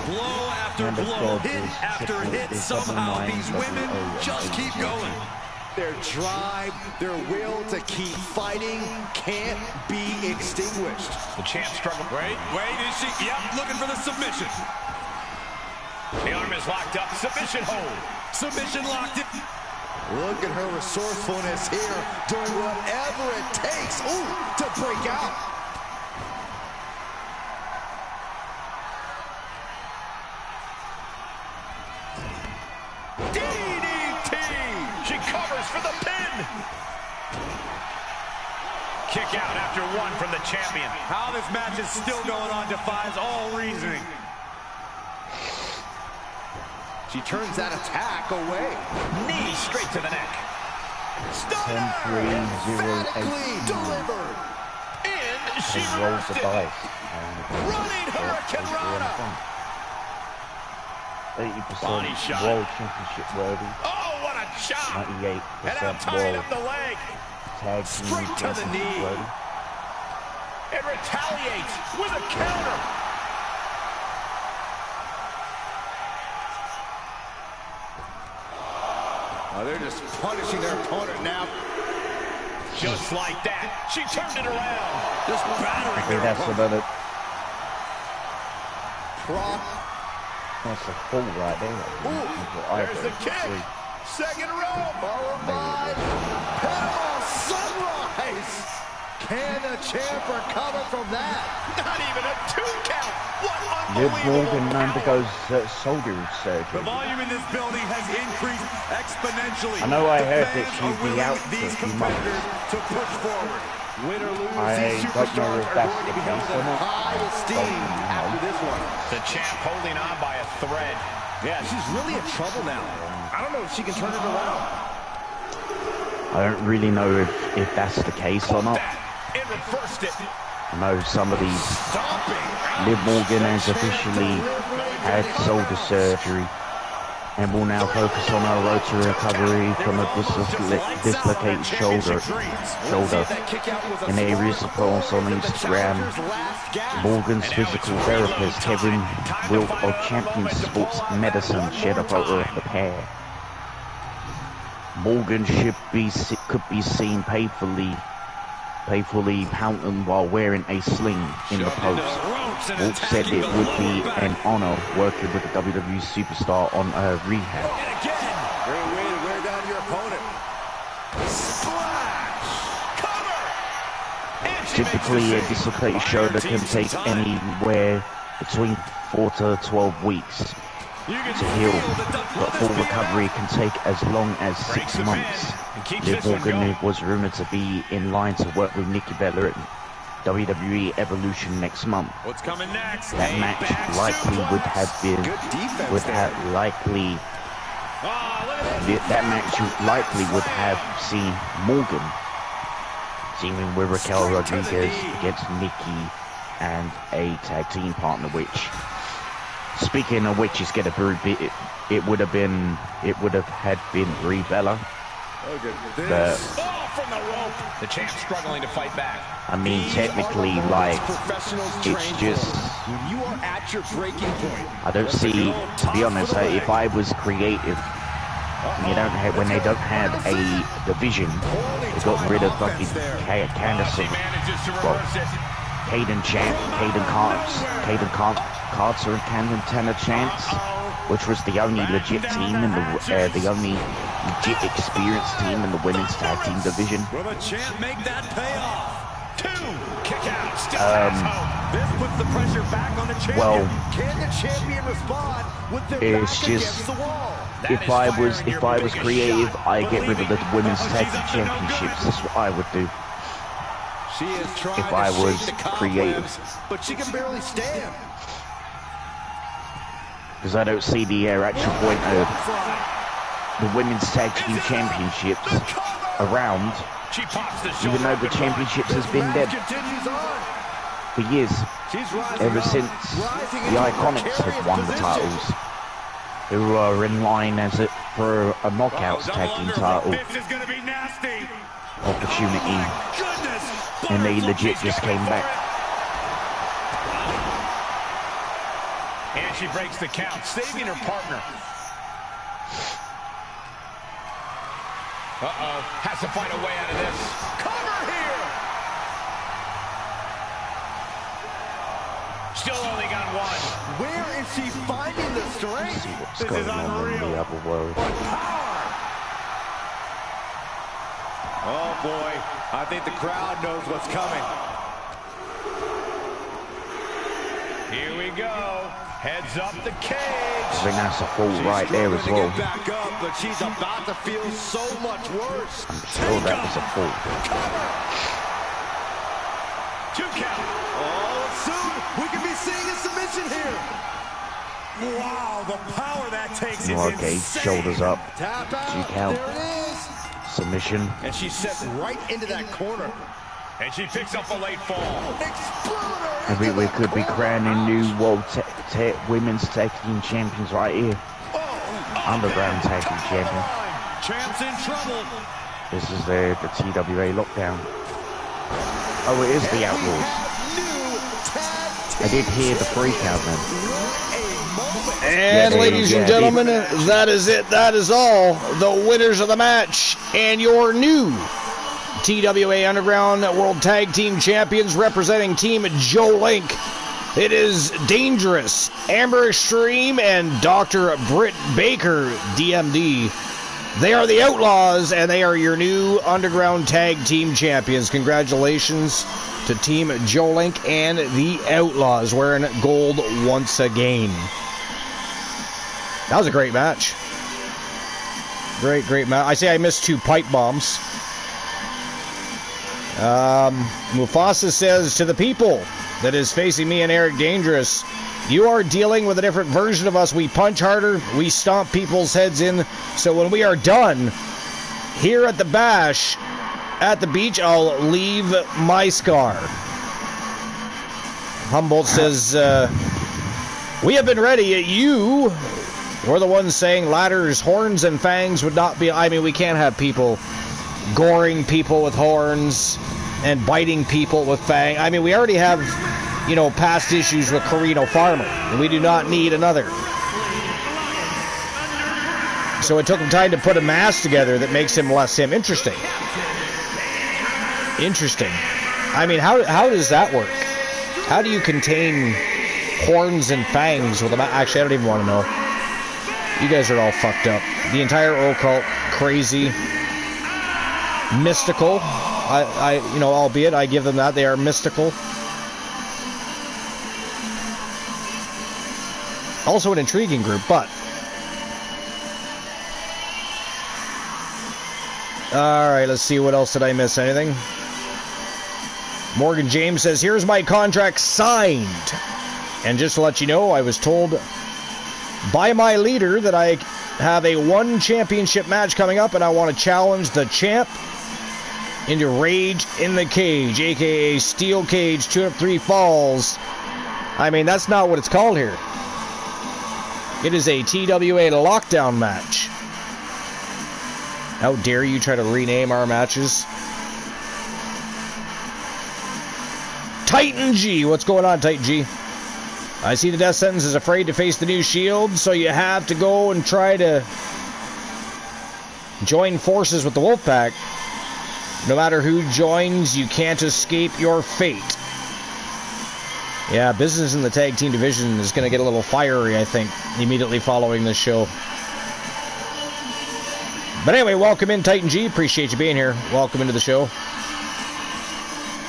Blow after And of blow, course, hit this after triple hit. is Somehow double these nine, women double O, just and keep eight. going. Their drive, their will to keep fighting can't be extinguished. The champ struggle. Wait, is she? Yep, looking for the submission. The arm is locked up. Submission hold. Submission locked in. Look at her resourcefulness here, doing whatever it takes, to break out. DDT! She covers for the pin. Kick out after one from the champion. How this match is still going on defies all reasoning. She turns that attack away. Knee straight to the neck. 10-3-0-8. Emphatically delivered. And she He rolls reversed the it. dice. Running Hurricane Rana. 80% Body shot. World Championship worthy. Oh, what a shot. 98% And now tying World up the leg. Tag Team Straight to the Championship knee. worthy. And retaliates with a counter. Oh, they're just punishing their opponent now. Just like that. She turned it around. Just I battering think their that's opponent. Prop. That's a full right there. There's the kick. Second row. Followed by Panama Sunrise. Can the champ recover from that? Not even a 2 count. What Liv unbelievable Morgan power. undergoes shoulder The surgery. volume in this building has increased exponentially. I know I The heard that fans she'll are be willing out for these a few months. competitors to push forward. Win or lose, I these don't know superstars if are that's going to the be held case or in not. High esteem after this one. The champ holding on by a thread. Yeah, she's really in trouble now. I don't know if she can turn it around. I don't really know if that's the case or not. And reversed it. I know some of these. Stomping. Liv Morgan has officially had shoulder surgery and will now focus on her road to recovery from a dislocated shoulder. In a recent post on Instagram, Morgan's physical therapist Kevin Wilk of Champion Sports Medicine shared a photo of the pair. Morgan could be seen painfully pouting while wearing a sling in the post. Wolf said it would be an honor working with a WWE superstar on her rehab. And again. Great way to wear down your opponent. Splash. Cover. And she Typically, a makes the save. dislocated shoulder can take anywhere between 4 to 12 weeks You can to heal, feel the but full recovery can take as long as 6 months. Liv Morgan was rumored to be in line to work with Nikki Bella at WWE Evolution next month. What's coming next? That match likely would have been Good defense would there. have likely Oh, look at this. that match likely would have seen Morgan teaming with Raquel Rodriguez against Nikki and a tag team partner, which, speaking of which, is gonna be it would have had been Brie Bella. Look at But this. Oh, from the rope. The champ struggling to fight back. I mean, technically, These are the like, moments professionals it's train just, for. When you are at your breaking point. I don't see, to be honest, if I was creative, you don't have, when they don't have a division, they got rid of fucking Candace, She manages to well, reverse it. Caden Carter and Camden Tanner Chance, which was the only legit team in the only legit experienced team in the women's tag team division. Will the champ make that payoff? 2. Kick out. Still has hope. This puts the pressure back on the champion. Well, Can the champion respond with their it's back just, against the wall? That if is I firing was your biggest creative, shot. I get rid of the Believing women's she's tag up team to no championships. good. That's what I would do. She is trying If to I was shake the creative. cobwebs, but she can barely stand. Because I don't see the actual point of the women's tag team championships around, She pops the even though shoulder the up and championships has been Match dead continues on. for years. She's rising Ever up, since rising the into a Iconics have precarious won the position. titles, who are in line for a knockouts Oh, tag double team underhook. title. This is going to be nasty. opportunity, and they legit just came back. And she breaks the count, saving her partner. Uh-oh, has to find a way out of this. Cover here! Still only got one. Where is she finding the strength? See what's This going is on in unreal. the upper world. What power! Oh boy, I think the crowd knows what's coming. Here we go. Heads up the cage. I think that's a fall right there as well. To get back up, but she's about to feel so much worse. I'm sure that was a fall. Cover! 2 count. Oh, soon we could be seeing a submission here. Wow, the power that takes is Okay, insane. shoulders up. Tap out. 2 count. There it is. Submission. And she's set right into that corner. And she picks up a late fall. Exploder! I think we could be crowning new World Women's Tag Team Champions right here. Underground Tag Team Champion. Champ's in trouble. This is the TWA lockdown. Oh, it is the Outlaws. I did hear the freak out then. And ladies and gentlemen, that is it. That is all. The winners of the match and your new TWA Underground World Tag Team Champions representing Team Joe Link. It is Dangerous, Amber Extreme, and Dr. Britt Baker, DMD. They are the Outlaws, and they are your new Underground Tag Team Champions. Congratulations to Team Joe Link and the Outlaws, wearing gold once again. That was a great match. Great match. I say I missed 2 pipe bombs. Mufasa says, to the people that is facing me and Eric Dangerous, you are dealing with a different version of us. We punch harder, we stomp people's heads in, so when we are done here at the bash at the beach, I'll leave my scar. Humboldt says, we have been ready. You were the ones saying ladders, horns, and fangs would not be... I mean, we can't have people goring people with horns and biting people with fangs. I mean, we already have, you know, past issues with Carino Farmer, and we do not need another. So it took him time to put a mask together that makes him less him. Interesting. I mean, how does that work? How do you contain horns and fangs with a mask? Actually, I don't even want to know. You guys are all fucked up. The entire occult, crazy, mystical. I you know, albeit I give them that, they are mystical. Also an intriguing group, but alright, let's see, what else did I miss? Anything? Morgan James says, here's my contract signed. And just to let you know, I was told by my leader that I have a 1 championship match coming up, and I want to challenge the champ into Rage in the Cage, aka Steel Cage 2 up 3 Falls. I mean, that's not what it's called here. It is a TWA lockdown match. How dare you try to rename our matches? Titan G, what's going on, Titan G? I see the Death Sentence is afraid to face the new Shield, so you have to go and try to join forces with the Wolfpack. No matter who joins, you can't escape your fate. Yeah, business in the tag team division is going to get a little fiery, I think, immediately following this show. But anyway, welcome in, Titan G. Appreciate you being here. Welcome into the show.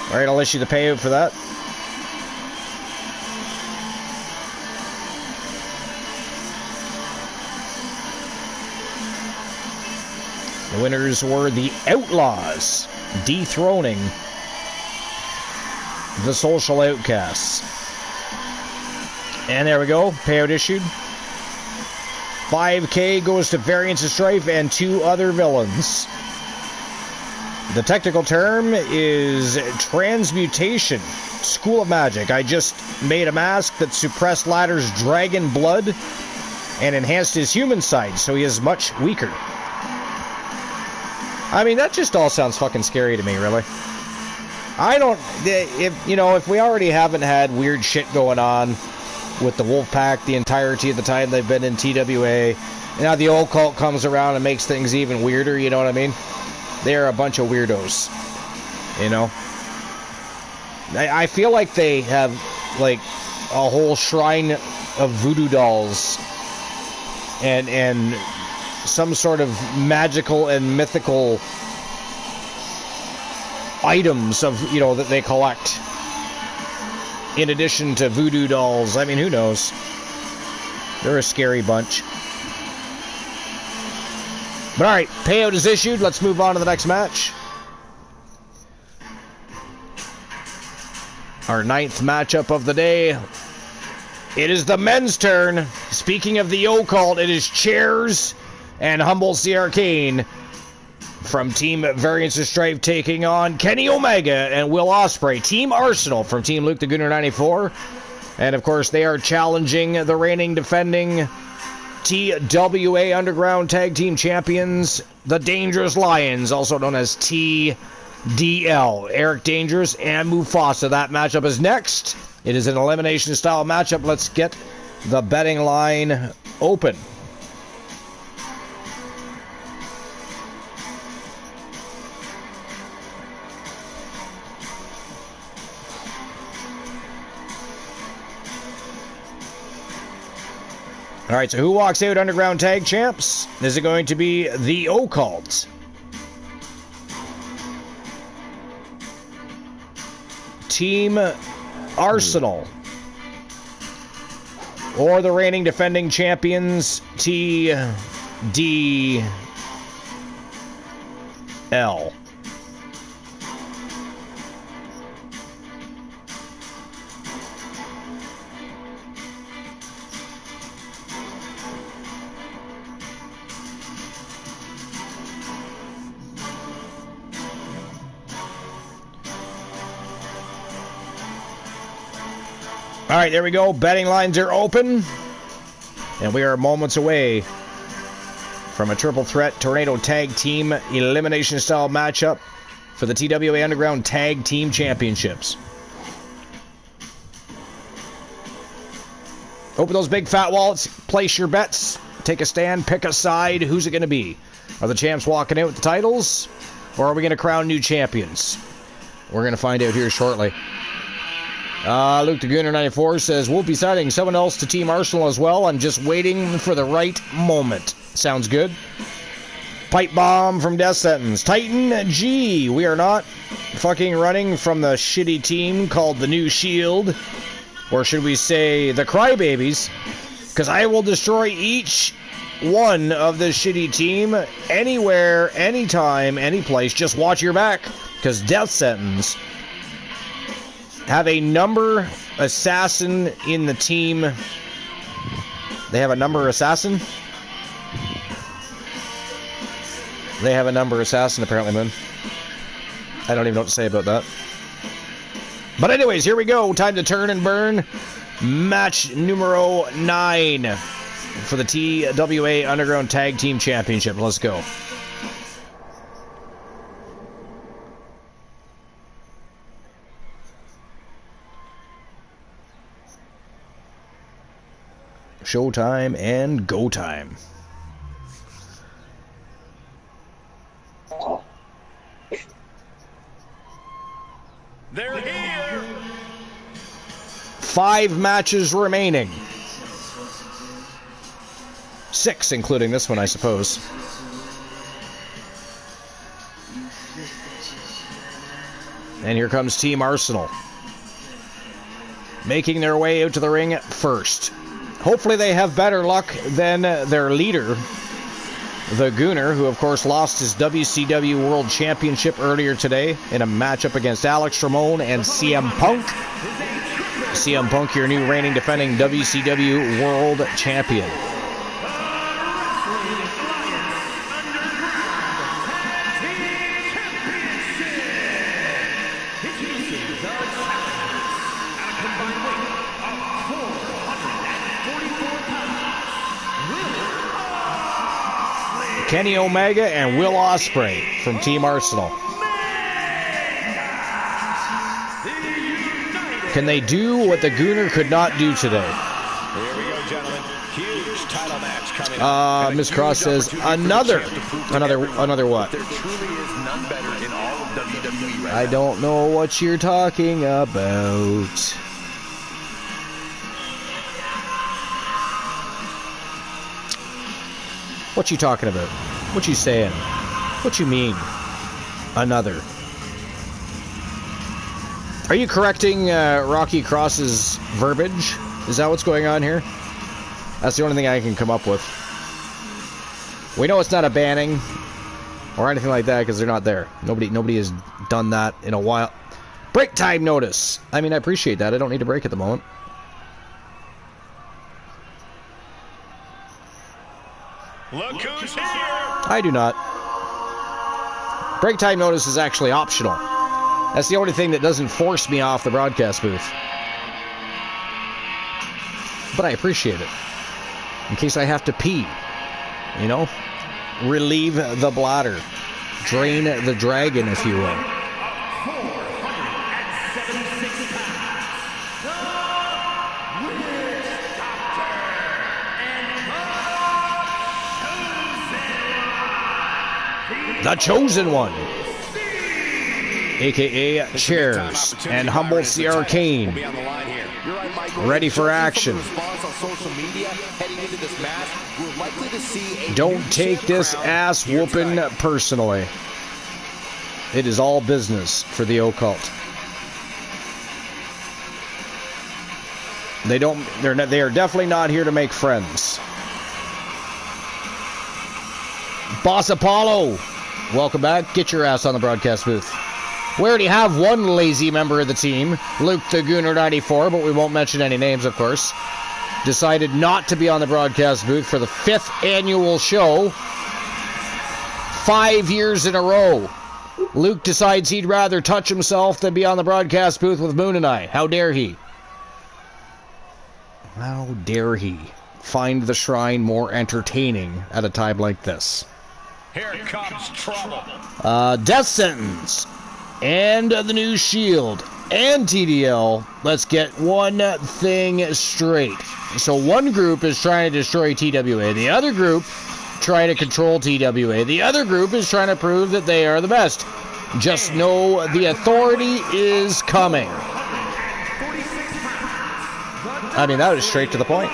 Alright, I'll issue the payout for that. The winners were the Outlaws, dethroning the Social Outcasts. And there we go, payout issued. 5K goes to Variance of Strife and 2 other villains. The technical term is Transmutation, School of Magic. I just made a mask that suppressed Ladder's dragon blood and enhanced his human side, so he is much weaker. I mean, that just all sounds fucking scary to me, really. I don't, if we already haven't had weird shit going on with the Wolfpack the entirety of the time they've been in TWA, and now the old cult comes around and makes things even weirder, you know what I mean? They're a bunch of weirdos, you know? I feel like they have, like, a whole shrine of voodoo dolls and some sort of magical and mythical items of, that they collect in addition to voodoo dolls. I mean, who knows? They're a scary bunch. But alright, payout is issued. Let's move on to the next match. Our 9th matchup of the day. It is the men's turn. Speaking of the occult, it is Chairs and Humbles the Arcane from Team Variance of Strife taking on Kenny Omega and Will Ospreay. Team Arsenal from Team Luke the Gooner 94. And of course, they are challenging the reigning defending TWA Underground Tag Team Champions, the Dangerous Lions, also known as TDL. Eric Dangerous and Mufasa. That matchup is next. It is an elimination style matchup. Let's get the betting line open. All right, so who walks out Underground Tag Champs? Is it going to be the Occult? Team Arsenal? Or the reigning defending champions, TDL? All right, there we go. Betting lines are open. And we are moments away from a triple threat Tornado Tag Team elimination style matchup for the TWA Underground Tag Team Championships. Open those big fat wallets, place your bets, take a stand, pick a side. Who's it going to be? Are the champs walking out with the titles? Or are we going to crown new champions? We're going to find out here shortly. Luke the Gooner 94 says, we'll be signing someone else to Team Arsenal as well. I'm just waiting for the right moment. Sounds good. Pipe Bomb from Death Sentence. Titan G. We are not fucking running from the shitty team called the New Shield. Or should we say the Crybabies? Because I will destroy each one of this shitty team anywhere, anytime, any place. Just watch your back. Because Death Sentence have a number assassin in the team. They have a number assassin? They have a number assassin, apparently, Moon. I don't even know what to say about that. But anyways, here we go. Time to turn and burn. Match numero 9 for the TWA Underground Tag Team Championship. Let's go. Showtime and go time. They're here. 5 matches remaining. 6, including this one, I suppose. And here comes Team Arsenal, making their way out to the ring first. Hopefully they have better luck than their leader, the Gooner, who of course lost his WCW World Championship earlier today in a matchup against Alex Ramon and CM Punk. CM Punk, your new reigning defending WCW World Champion. Kenny Omega and Will Ospreay from Team Arsenal. Can they do what the Gooner could not do today? Here we go, gentlemen. Huge title match coming up. Miss Cross says another what? There truly is none better in all of WWE right I now. don't know what you're talking about. What you talking about? What you saying? What you mean? Another. Are you correcting Rocky Cross's verbiage? Is that what's going on here? That's the only thing I can come up with. We know it's not a banning or anything like that because they're not there. Nobody has done that in a while. Break time notice. I mean, I appreciate that. I don't need a break at the moment. Look who's here. I do not. Break time notice is actually optional. That's the only thing that doesn't force me off the broadcast booth. But I appreciate it. In case I have to pee. You know? Relieve the bladder. Drain the dragon, if you will. 476 pounds, The Chosen One. A.K.A. Chairs and Humble C. Arcane. You're right, Michael. Ready for action. Response on social media heading into this match, we're likely to see a Don't new take champ this crowned ass here whooping tonight. personally. It is all business for the occult. They are definitely not here to make friends. Boss Apollo, welcome back. Get your ass on the broadcast booth. We already have one lazy member of the team, Luke the Gooner 94, but we won't mention any names, of course. Decided not to be on the broadcast booth for the 5th annual show. 5 years in a row. Luke decides he'd rather touch himself than be on the broadcast booth with Moon and I. How dare he? How dare he find the shrine more entertaining at a time like this? Here comes trouble. Death Sentence and the New Shield and TDL. Let's get one thing straight. So one group is trying to destroy TWA. The other group trying to control TWA. The other group is trying to prove that they are the best. Just know the authority is coming. I mean, that was straight to the point.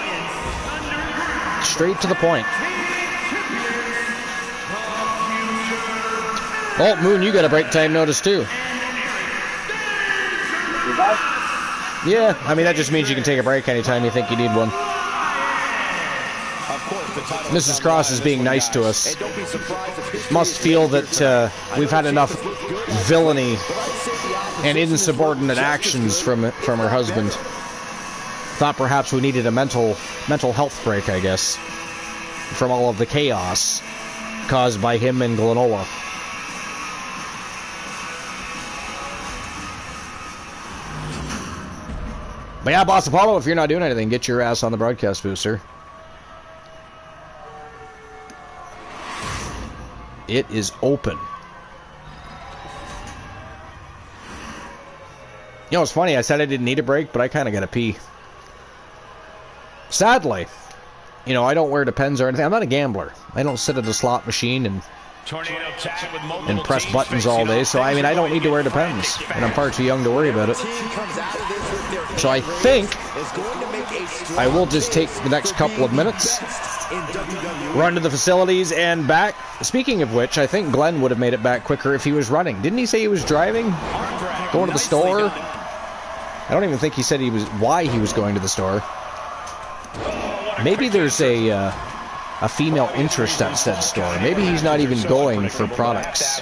Straight to the point. Oh, Moon, you got a break time notice too. Yeah, I mean, that just means you can take a break anytime you think you need one. Mrs. Cross is being nice to us. Must feel that we've had enough villainy and insubordinate actions from her husband. Thought perhaps we needed a mental health break, I guess, from all of the chaos caused by him and Glenola. But yeah, Boss Apollo, if you're not doing anything, get your ass on the broadcast booth, sir. It is open. You know, it's funny, I said I didn't need a break, but I kind of got to pee. Sadly, you know, I don't wear Depends or anything. I'm not a gambler. I don't sit at a slot machine and press buttons all day, so I mean, I don't need to wear Depends, and I'm far too young to worry about it. So I think I will just take the next couple of minutes, run to the facilities and back. Speaking of which, I think Glenn would have made it back quicker if he was running. Didn't he say he was driving? Going to the store? I don't even think he said why he was going to the store. Maybe there's a female interest at said store. Maybe he's not even going for products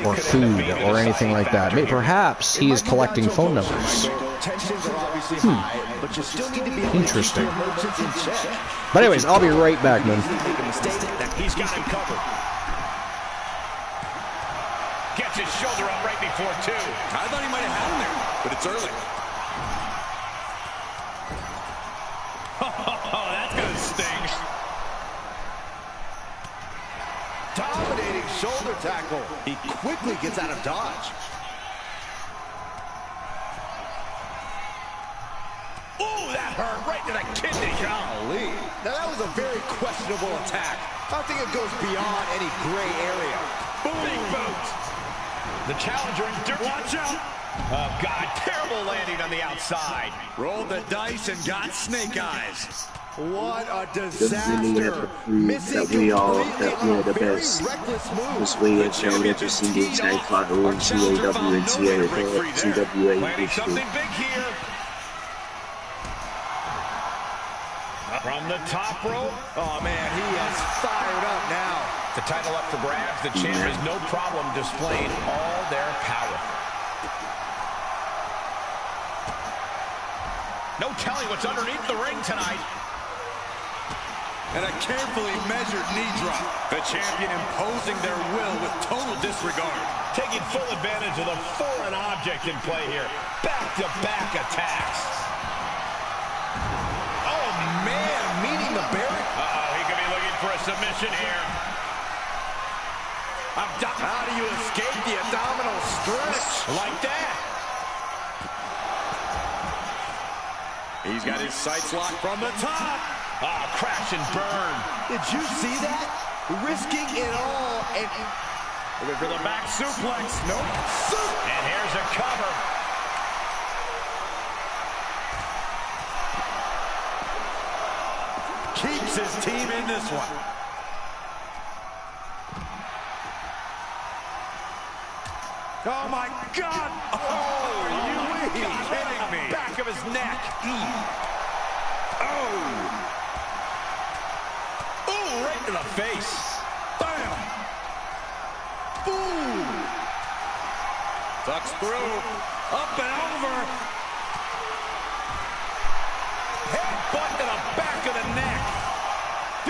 or food or anything like that. Maybe, perhaps he is collecting phone numbers. Interesting. But anyways, I'll be right back, man. He's got him covered. Gets his shoulder up right before two. I thought he might have had him there, but it's early. Oh, that's gonna sting. shoulder tackle. He quickly gets out of dodge. Ooh, that hurt right to the kidney. Golly. Now that was a very questionable attack. I think it goes beyond any gray area. Big boot. The challenger, watch out. Oh, God, terrible landing on the outside. Rolled the dice and got snake eyes. What a Just really have to prove that we are the best. Because we have held every single tag title in TAW and TWA history. Something big here. From the top rope. Oh, man, he is fired up now. The title up for grabs. The champ has no problem displaying all their power. No telling what's underneath the ring tonight. And a carefully measured knee drop. The champion imposing their will with total disregard. Taking full advantage of the foreign object in play here. Back-to-back attacks. Oh, man, meeting the barrier. Uh-oh, he could be looking for a submission here. How do you escape the abdominal stretch? Like that. He's got his sights locked from the top. Ah, crash and burn. Did you see that? Risking it all and... Looking for the back suplex. Nope. And here's a cover. Keeps his team in this one. Oh, my God. Oh, are you kidding me? Back of his neck. Oh. Ooh, right to the face. Bam. Ooh. Tucks through. Up and over. Headbutt to the back of the neck.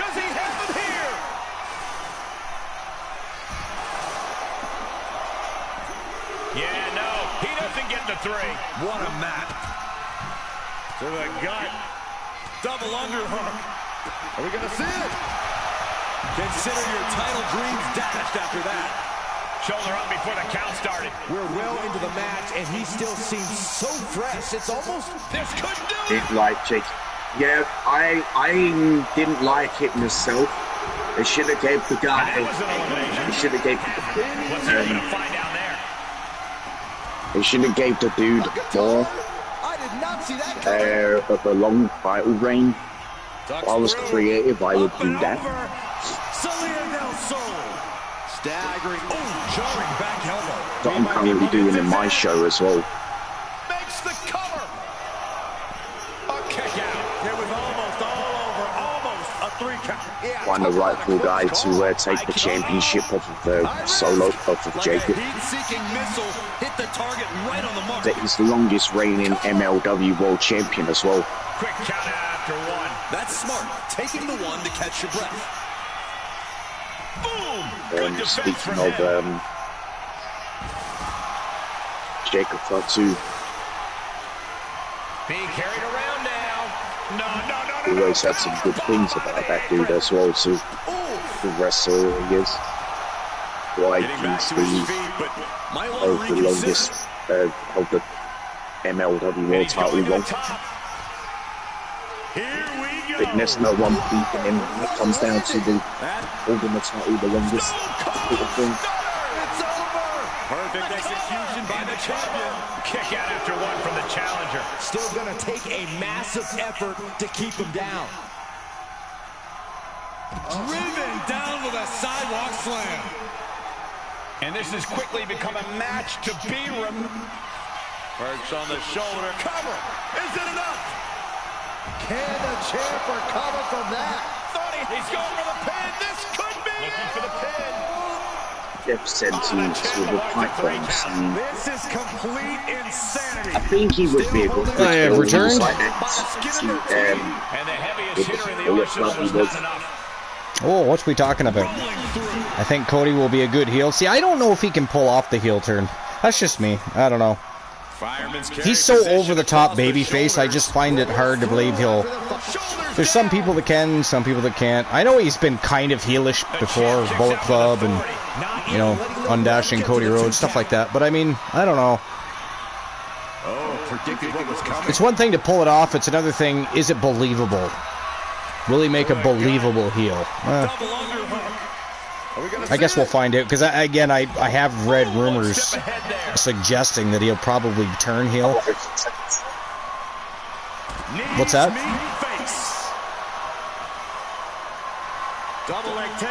Does he have it here? Yeah, no. He doesn't get the three. What a mat. To the gut. Double underhook. Are we going to see it? Consider your title dreams dashed after that. Shoulder up before the count started. We're well into the match, and he still seems so fresh. It's almost... This could do it. Didn't like Jake. Yeah, I didn't like it myself. They should have gave the guy. They should have gave What's he going to find down there? They should have gave the dude more I did not see that of a long title reign. If I was creative, I would do that. Staggering. Oh, jarring back elbow. That I'm currently doing in my show as well. Makes the cover. A kick out. It was almost all over. Almost a 3 count. Yeah, Find the rightful guy to take the championship off of Solo, off of Jacob. Heat-seeking missile hit the target right on the mark. That he's the longest reigning MLW World Champion as well. Quick count after 1. That's smart. Taking the one to catch your breath. Boom! Good defense Speaking from of him. Jacob Fatu, Being carried around now. No. he always had some good things about that dude as well, too. The wrestler he is. Why he's the longest of the MLW World title long. Here we go. Fitness, no one beating him. It comes down to the holding the title the longest sort of thing. It's over. Perfect execution by the champion. Kick out after 1 from the challenger. Still going to take a massive effort to keep him down. Driven down with a sidewalk slam. And this has quickly become a match to be Perch on the shoulder. Cover. Is it enough? Can the champ recover from that? He's going for the pin. This could be looking for the pin. Jeff said with the pipe bombs. This is complete insanity. I think he would be a good returned? And the heaviest hitter in the arsenal was not enough. Oh, what's we talking about? I think Cody will be a good heel. See, I don't know if he can pull off the heel turn. That's just me. I don't know. He's so over-the-top babyface, I just find it hard to believe he'll... There's some people that can, some people that can't. I know he's been kind of heelish before, Bullet Club, and you know, undashing Cody Rhodes, stuff like that. But I mean, I don't know. Predicted what was coming. It's one thing to pull it off. It's another thing, is it believable? Will he make a believable heel? I guess we'll find out. Because, again, I have read rumors suggesting that he'll probably turn heel. What's that?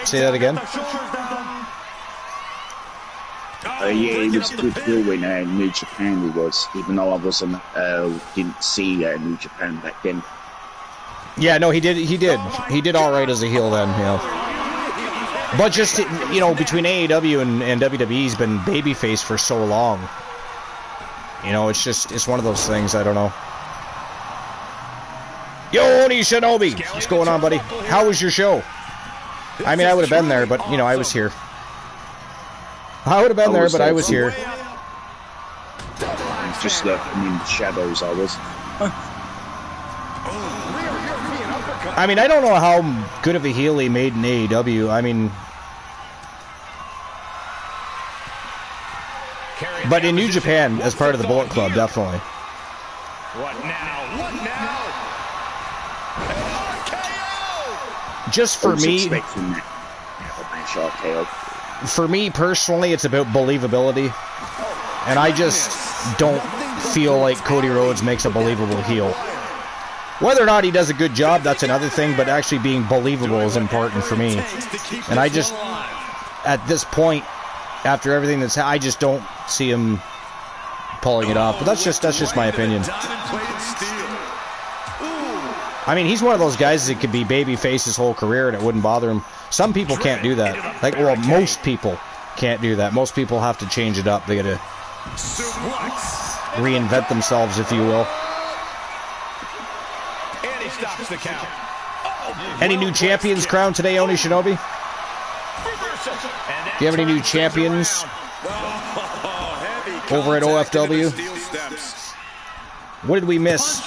Say that again. Yeah, he was a good heel in New Japan. He was, even though I wasn't, didn't see New Japan back then. Yeah, no, he did. He did all right as a heel then, you know. But just, you know, between AEW and WWE's been babyface for so long. You know, it's one of those things. I don't know. Yo, Oni Shinobi, what's going on, buddy? How was your show? I mean, I would have been there, but you know, I was here. I would have been there, but I was here. Just lurking in the shadows, I was. I mean, I don't know how good of a heel he made in AEW. I mean, but in New Japan, as part of the Bullet Club, definitely. What now? What now? Just for me, for me personally, it's about believability, and I just don't feel like Cody Rhodes makes a believable heel. Whether or not he does a good job, that's another thing, but actually being believable is important for me. And I just, at this point, after everything that's happened, I just don't see him pulling it off. But that's just my opinion. I mean, he's one of those guys that could be babyface his whole career and it wouldn't bother him. Some people can't do that. Like, well, most people can't do that. Most people have to change it up. They gotta reinvent themselves, if you will. And he stops the count. Any new champions crowned today, Oni Shinobi? Do you have any new champions over at OFW? What did we miss?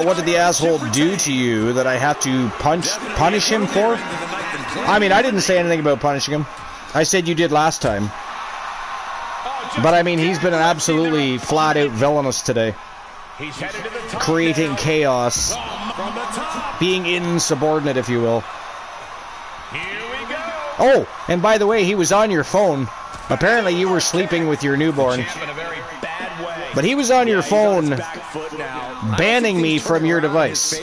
What did the asshole do to you that I have to punish him for? I mean, I didn't say anything about punishing him. I said you did last time. But I mean, he's been absolutely flat-out villainous today. Creating chaos. Being insubordinate, if you will. Oh, and by the way, he was on your phone. Apparently you were sleeping with your newborn. But he was on your phone banning me from your device.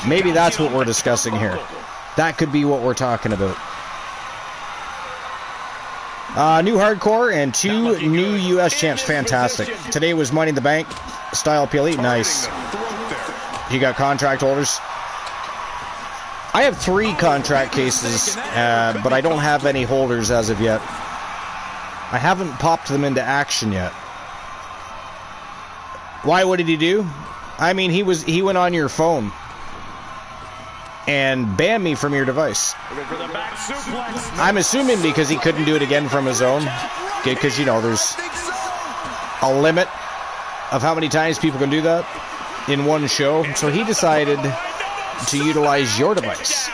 Maybe that's what we're discussing here. That could be what we're talking about. New hardcore and 2 new U.S. champs. Fantastic. Today was Money in the Bank. Style PLE. Nice. You got contract holders? I have 3 contract cases, but I don't have any holders as of yet. I haven't popped them into action yet. Why? What did he do? I mean, he went on your phone and banned me from your device. I'm assuming because he couldn't do it again from his own. Because, you know, there's a limit of how many times people can do that in one show. So he decided to utilize your device.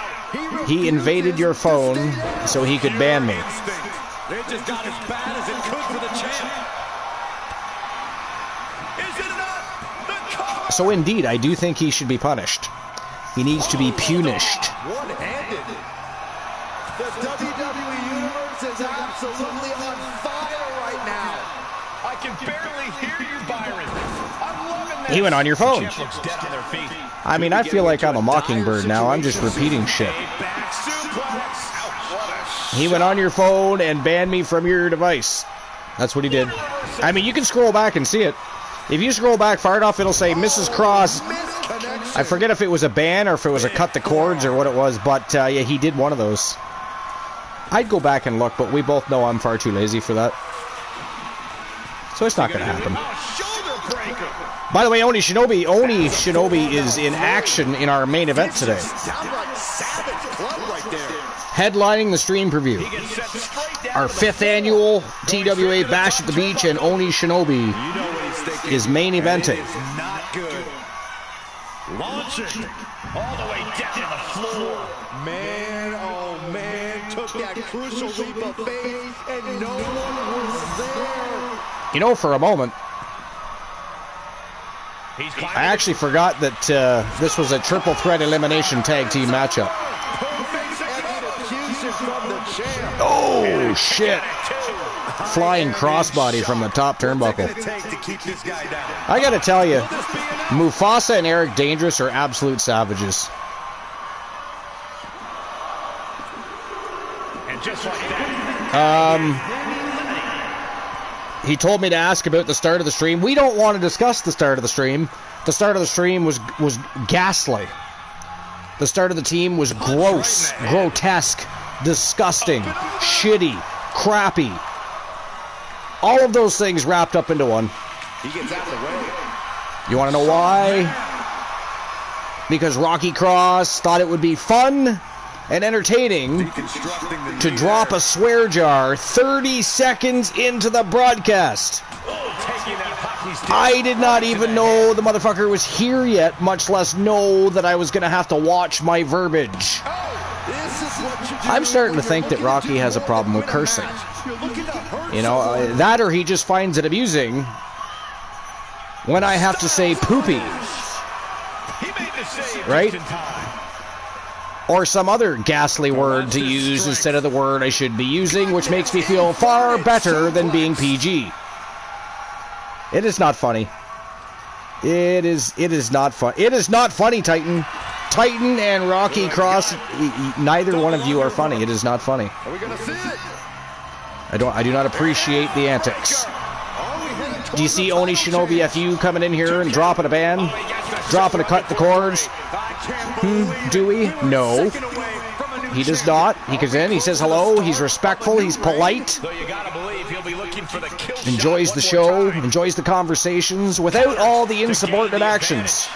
He invaded your phone so he could ban me. It just got as bad as it could for the champ. Is it enough? So indeed, I do think he should be punished. He needs to be punished. One-handed. The WWE Universe is absolutely on fire right now. I can barely hear you, Byron. I'm loving this. He went on your phone. The champ looks dead on their feet. I mean, I feel like I'm a mockingbird now. I'm just repeating shit. Back suplex. He went on your phone and banned me from your device. That's what he did. I mean, you can scroll back and see it. If you scroll back far enough, it'll say Mrs. Cross. I forget if it was a ban or if it was a cut the cords or what it was, but yeah, he did one of those. I'd go back and look, but we both know I'm far too lazy for that. So it's not going to happen. By the way, Oni Shinobi is in action in our main event today. Headlining the stream preview. Our 5th annual TWA Bash at the Beach, and Oni Shinobi is main eventing. Launching all the way down to the floor. Man, oh man, took that crucial leap of faith, and no one was there. You know, for a moment, I actually forgot that this was a triple threat elimination tag team matchup. Oh, shit. Flying crossbody from the top turnbuckle. I gotta tell you, Mufasa and Eric Dangerous are absolute savages. And just like that. He told me to ask about the start of the stream. We don't want to discuss the start of the stream. The start of the stream was ghastly. The start of the team was gross, grotesque, disgusting, shitty, crappy. All of those things wrapped up into one. He gets out of the way. You want to know why? Because Rocky Cross thought it would be fun and entertaining to drop a swear jar 30 seconds into the broadcast. I did not even know the motherfucker was here yet, much less know that I was going to have to watch my verbiage. I'm starting to think that Rocky has a problem with cursing. You know, that or he just finds it amusing when I have to say poopy. Right? Or some other ghastly word to use instead of the word I should be using, which makes me feel far better than being PG. It is not funny. It is not fun. It is not funny, Titan. Titan and Rocky Cross, neither one of you are funny. It is not funny. Are we gonna see it? I do not appreciate the antics. Do you see Oni Shinobi FU coming in here and dropping a band? Dropping a cut the cords? Do we? No. He does not. He comes in, he says hello, he's respectful, he's polite. Enjoys the show, enjoys the conversations, without all the insubordinate actions.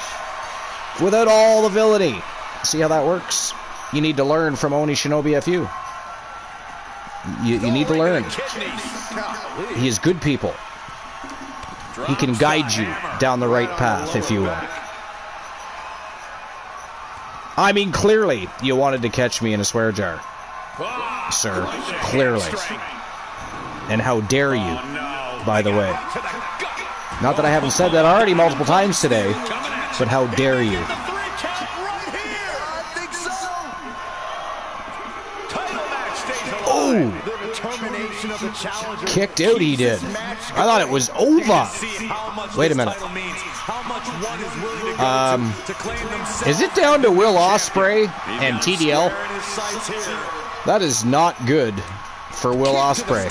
Without all the villainy. See how that works? You need to learn from Oni Shinobi FU. You need to learn. He is good people. He can guide you down the right path, if you will. I mean, clearly, you wanted to catch me in a swear jar. Sir, clearly. And how dare you, by the way. Not that I haven't said that already multiple times today, but how dare you. Oh! Kicked out he did. I thought it was over. Wait a minute. Is it down to Will Ospreay and TDL? That is not good for Will Ospreay.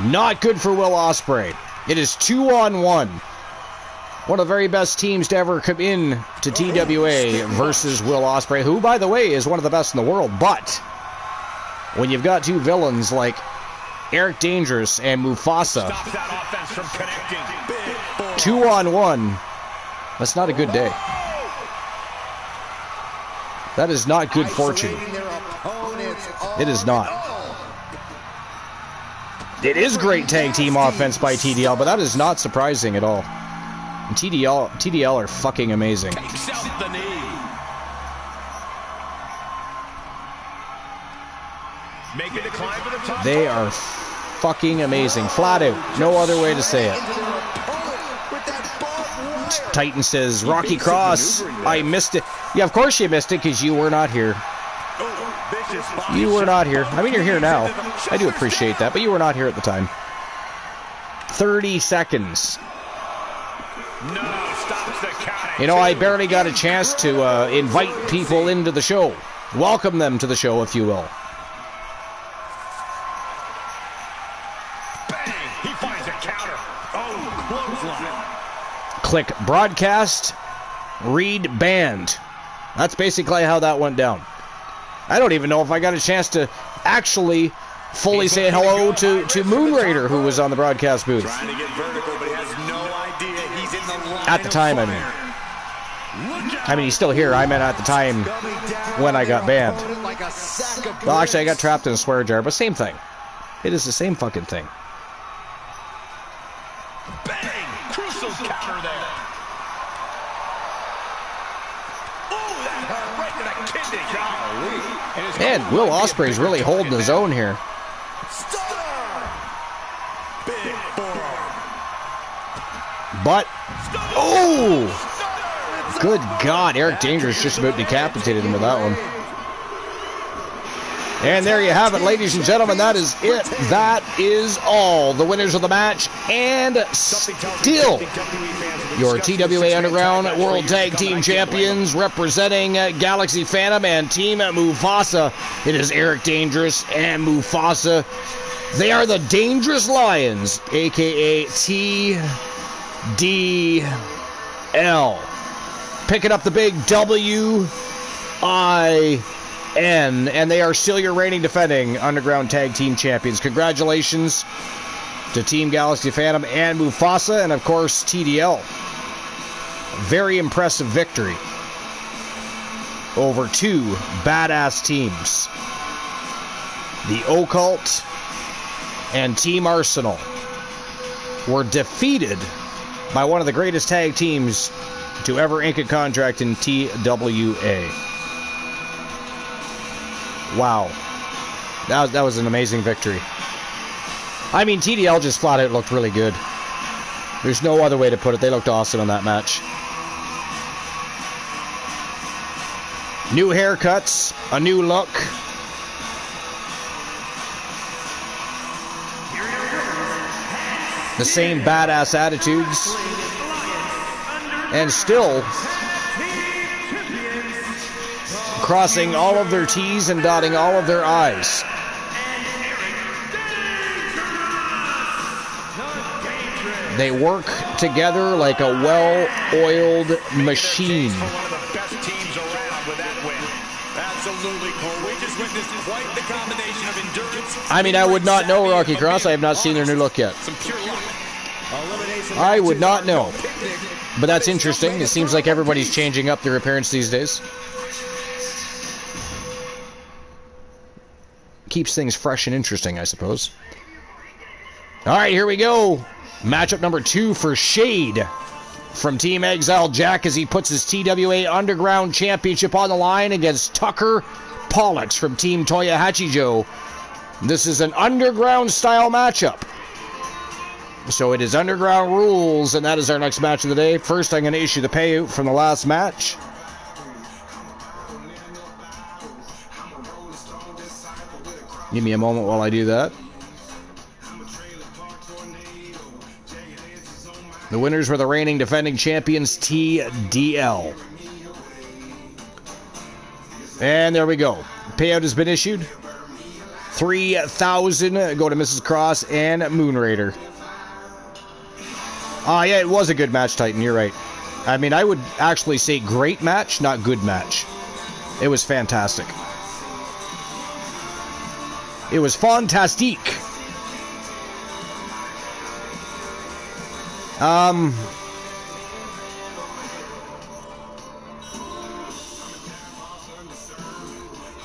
Not good for Will Ospreay. It is 2-on-1. One of the very best teams to ever come in to TWA versus Will Ospreay, who, by the way, is one of the best in the world. But when you've got two villains like Eric Dangerous and Mufasa, 2-on-1, that's not a good day. That is not good fortune. It is not. It is great tag team offense by TDL, but that is not surprising at all. And TDL are fucking amazing. They are fucking amazing. Flat out. No other way to say it. Titan says, Rocky Cross, I missed it. Yeah, of course you missed it because you were not here. You were not here. I mean, you're here now. I do appreciate that, but you were not here at the time. 30 seconds. You know, I barely got a chance to invite people into the show. Welcome them to the show, if you will. He finds a counter. Oh, clothesline. Click broadcast, read band. That's basically how that went down. I don't even know if I got a chance to actually fully say hello to Moonraider, who was on the broadcast booth. At the time, I mean. I mean, he's still here. I meant at the time when I got banned. Well, actually, I got trapped in a swear jar, but same thing. It is the same fucking thing. Bang! Crucial counter there. that hurt right to the kidney. Golly. And Will Ospreay's really holding his own here. Stunner. Big forearm. But, oh! Good God, Eric Dangerous just about decapitated him with that one. And there you have it, ladies and gentlemen. That is it. That is all. The winners of the match, and still your TWA Underground World Tag Team Champions, representing Galaxy Phantom and Team Mufasa. It is Eric Dangerous and Mufasa. They are the Dangerous Lions, a.k.a. TDL. Picking up the big W-I-N, and they are still your reigning defending Underground Tag Team Champions. Congratulations to Team Galaxy Phantom and Mufasa, and of course TDL. Very impressive victory over two badass teams. The Occult and Team Arsenal were defeated by one of the greatest tag teams to ever ink a contract in TWA. Wow. That was an amazing victory. I mean, TDL just flat out looked really good. There's no other way to put it. They looked awesome in that match. New haircuts, a new look. The same badass attitudes. And still crossing all of their T's and dotting all of their I's. They work together like a well-oiled machine. One of the best teams around with that win. Absolutely, Cole. We just witnessed quite the combination of endurance. I mean, I would not know Rocky Cross. I have not seen their new look yet. Some pure luck. I would not know. But that's interesting. It seems like everybody's changing up their appearance these days. Keeps things fresh and interesting, I suppose. All right, here we go. Matchup number 2 for Shade from Team Exile Jack as he puts his TWA Underground Championship on the line against Tucker Pollux from Team Toya Hachijo. This is an underground-style matchup. So it is underground rules, and that is our next match of the day. First, I'm going to issue the payout from the last match. Give me a moment while I do that. The winners were the reigning defending champions, TDL. And there we go. Payout has been issued. 3,000 go to Mrs. Cross and Moonraider. Yeah, it was a good match, Titan. You're right. I mean, I would actually say great match, not good match. It was fantastic. It was fantastique.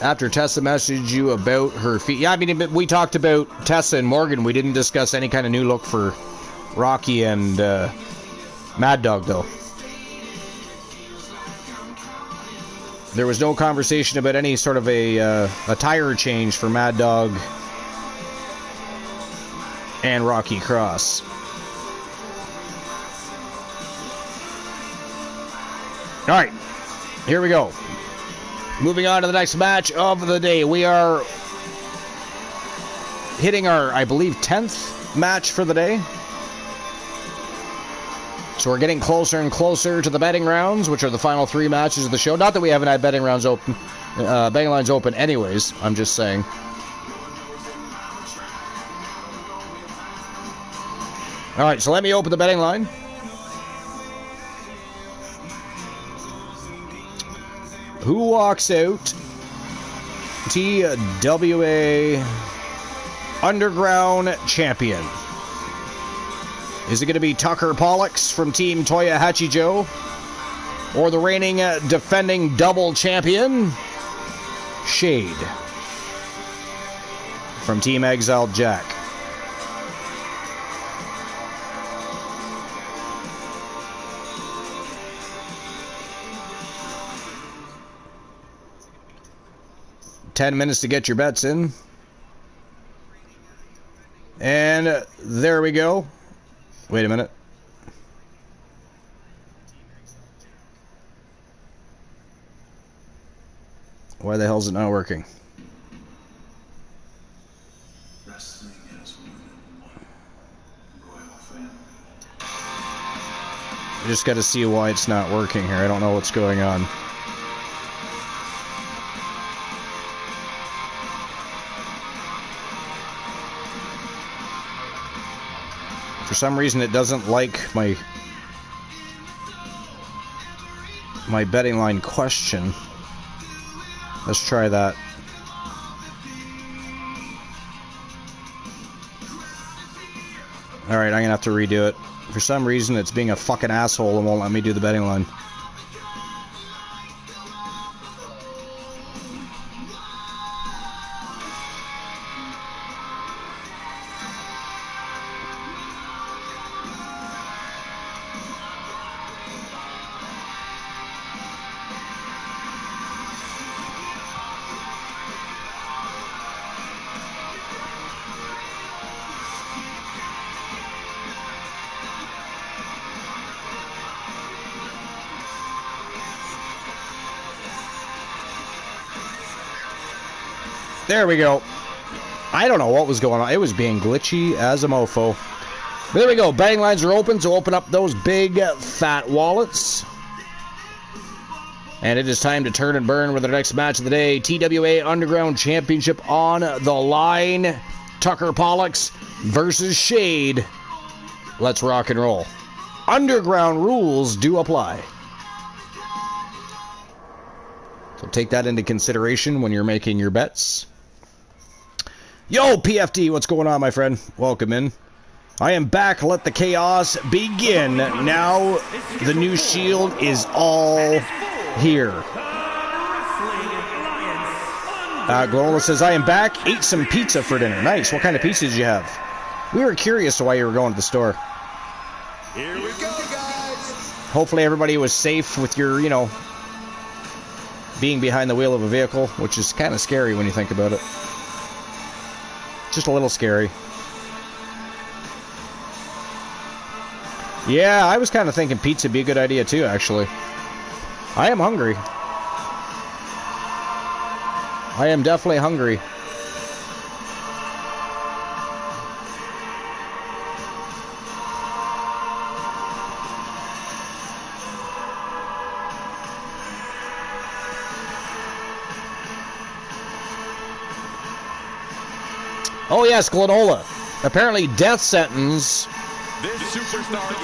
After Tessa messaged you about her feet. Yeah, I mean, we talked about Tessa and Morgan. We didn't discuss any kind of new look for Rocky and Mad Dog, though. There was no conversation about any sort of a tire change for Mad Dog and Rocky Cross. All right, here we go. Moving on to the next match of the day. We are hitting our, I believe, 10th match for the day. So we're getting closer and closer to the betting rounds, which are the final 3 matches of the show. Not that we haven't had betting lines open anyways. I'm just saying. All right, so let me open the betting line. Who walks out TWA Underground Champion? Is it going to be Tucker Pollux from Team Toya Hachijo? Or the reigning defending double champion, Shade from Team Exile Jack? 10 minutes to get your bets in. And there we go. Wait a minute. Why the hell is it not working? I just got to see why it's not working here. I don't know what's going on. For some reason, it doesn't like my betting line question. Let's try that. Alright, I'm gonna have to redo it. For some reason, it's being a fucking asshole and won't let me do the betting line. There we go. I don't know what was going on. It was being glitchy as a mofo. There we go. Betting lines are open, so open up those big fat wallets. And it is time to turn and burn with our next match of the day. TWA Underground Championship on the line. Tucker Pollux versus Shade. Let's rock and roll. Underground rules do apply. So take that into consideration when you're making your bets. Yo, PFD, what's going on, my friend? Welcome in. I am back. Let the chaos begin. Now the new Shield is all here. Glola says, I am back. Ate some pizza for dinner. Nice. What kind of pizza did you have? We were curious why you were going to the store. Here we go, guys. Hopefully everybody was safe with your, you know, being behind the wheel of a vehicle, which is kind of scary when you think about it. Just a little scary. Yeah, I was kind of thinking pizza would be a good idea too, actually. I am hungry. I am definitely hungry. Oh yes, Glenola. Apparently Death Sentence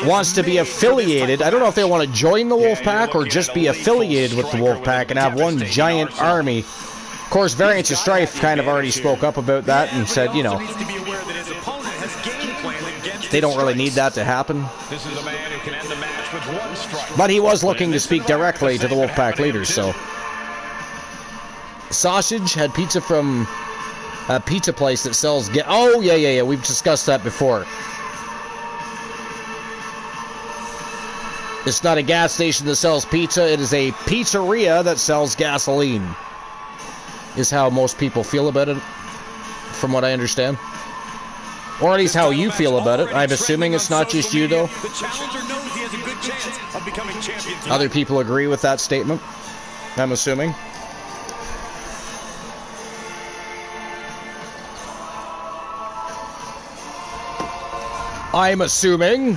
wants to be affiliated. I don't know if they want to join the Wolfpack or just be affiliated with the Wolfpack and have one giant army. Of course, Variants of Strife kind of already spoke up about that and said, you know, they don't really need that to happen. But he was looking to speak directly to the Wolfpack leaders, so. Sausage had pizza from a pizza place that sells... Oh, yeah. We've discussed that before. It's not a gas station that sells pizza. It is a pizzeria that sells gasoline. Is how most people feel about it, from what I understand. Or at least how you feel about it. I'm assuming it's not just you, though. Other people agree with that statement, I'm assuming. I'm assuming.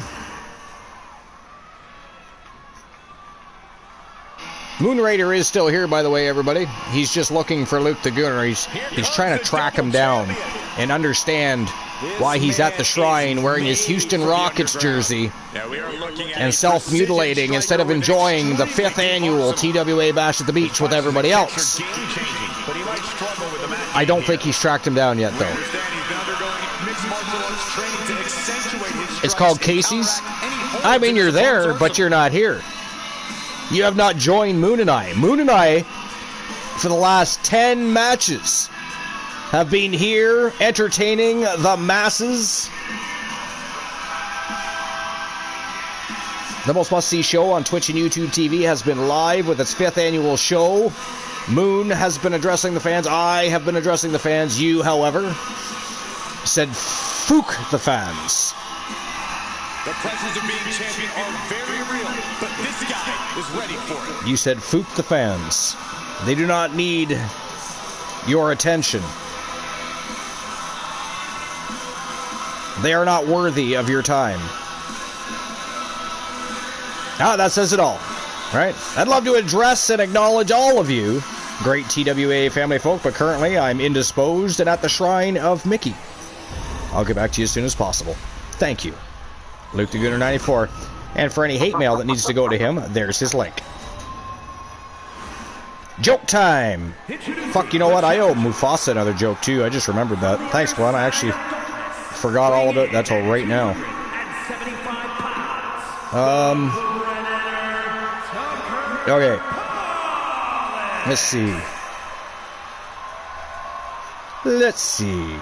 Moonraider is still here, by the way, everybody. He's just looking for Luke the Gooner. He's trying to track him down and understand why he's at the shrine wearing his Houston Rockets jersey and self-mutilating instead of enjoying the 5th annual TWA Bash at the Beach with everybody else. I don't think he's tracked him down yet, though. It's called Casey's. I mean, you're there, but you're not here. You have not joined Moon and I. Moon and I, for the last 10 matches, have been here entertaining the masses. The most must-see show on Twitch and YouTube TV has been live with its 5th annual show Moon has been addressing the fans. I have been addressing the fans. You, however, said "Fook the fans." The pressures of being champion are very real, but this guy is ready for it. You said "Fook the fans." They do not need your attention. They are not worthy of your time. Ah, that says it all, right? I'd love to address and acknowledge all of you, great TWA family folk, but currently I'm indisposed and at the shrine of Mickey. I'll get back to you as soon as possible. Thank you, Luke the Gooner 94. And for any hate mail that needs to go to him, there's his link. Joke time! Fuck, you know what? I owe Mufasa another joke, too. I just remembered that. Thanks, Glenn. I actually forgot all about that till right now. Okay. Let's see. Let's see.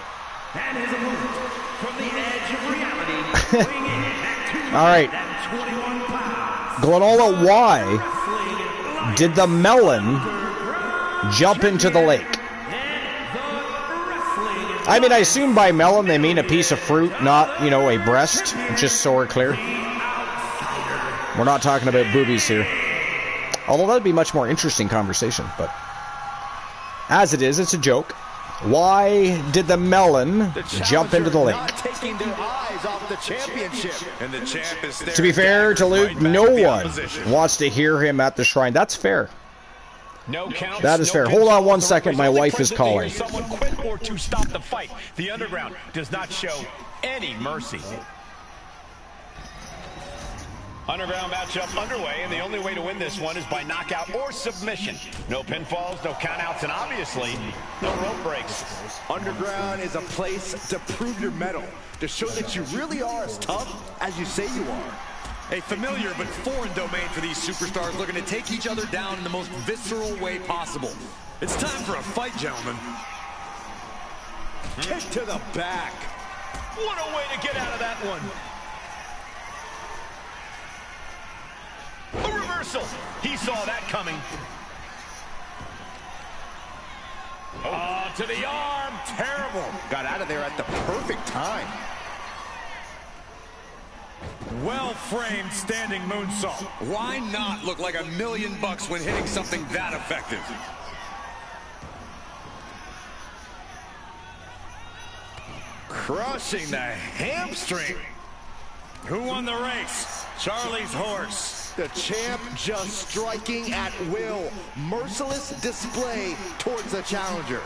All right. Glenola, why did the melon jump into the lake? I mean, I assume by melon they mean a piece of fruit, not, you know, a breast, just so we're clear. We're not talking about boobies here. Although that would be a much more interesting conversation, but as it is, it's a joke. Why did the melon jump into the lake? Taking their eyes off the championship. And the champ is to be fair to Luke, no one wants to hear him at the shrine. That's fair. No counts, that is fair. Hold on one second. My wife is calling. Someone quit or to stop the fight. The Underground does not show any mercy. Underground matchup underway, and the only way to win this one is by knockout or submission. No pinfalls, no countouts, and obviously, no rope breaks. Underground is a place to prove your mettle, to show that you really are as tough as you say you are. A familiar but foreign domain for these superstars looking to take each other down in the most visceral way possible. It's time for a fight, gentlemen. Kick to the back. What a way to get out of that one. A reversal. He saw that coming. Oh, to the arm. Terrible. Got out of there at the perfect time. Well-framed standing moonsault. Why not look like $1 million when hitting something that effective? Crushing the hamstring. Who won the race? Charlie's horse. The champ just striking at will. Merciless display towards the challenger.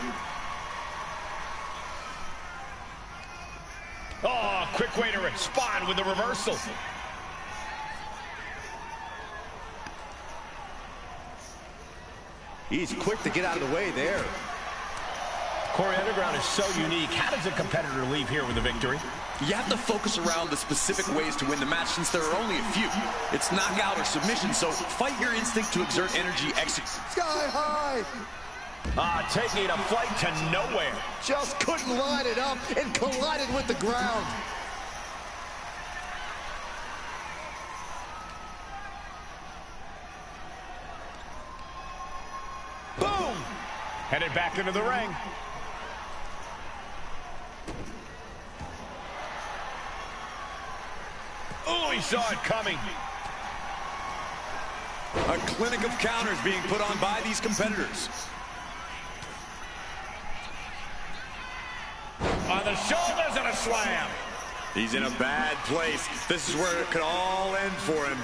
Oh, quick way to respond with the reversal. He's quick to get out of the way there. Corey, Underground is so unique. How does a competitor leave here with a victory? You have to focus around the specific ways to win the match since there are only a few. It's knockout or submission, so fight your instinct to exert energy, execute. Sky high! Taking a flight to nowhere. Just couldn't line it up and collided with the ground. Boom! Headed back into the ring. Oh, he saw it coming. A clinic of counters being put on by these competitors. On the shoulders and a slam. He's in a bad place. This is where it could all end for him.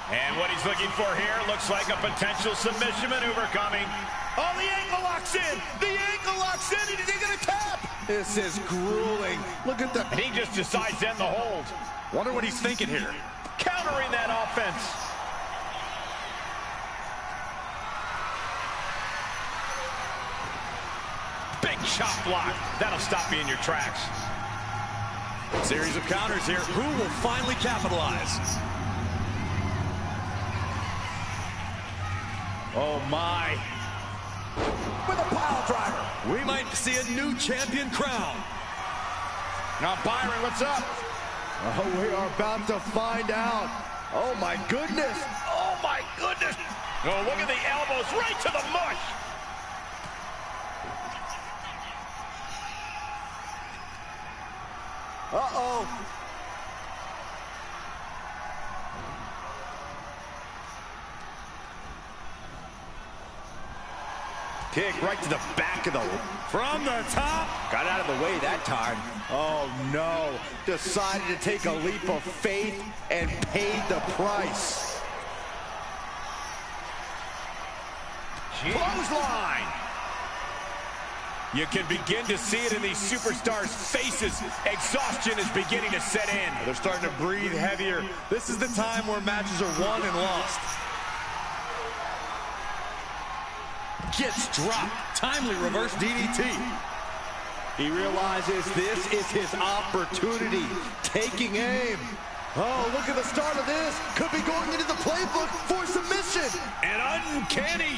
And what he's looking for here looks like a potential submission maneuver coming. Oh, the ankle locks in. The ankle locks in, and he's going to tap. This is grueling. Look at the... And he just decides to end the hold. Wonder what he's thinking here. Countering that offense. Big chop block. That'll stop you in your tracks. Series of counters here. Who will finally capitalize? Oh, my. With a pile driver. We might see a new champion crown. Now, Byron, what's up? Oh, we are about to find out. Oh, my goodness. Oh, my goodness. Oh, look at the elbows right to the mush. Uh-oh. Kick right to the back of the... From the top. Got out of the way that time. Oh, no. Decided to take a leap of faith and paid the price. Clothesline. You can begin to see it in these superstars' faces. Exhaustion is beginning to set in. They're starting to breathe heavier. This is the time where matches are won and lost. Gets dropped. Timely reverse DDT. He realizes this is his opportunity. Taking aim. Oh, look at the start of this. Could be going into the playbook for submission. An uncanny...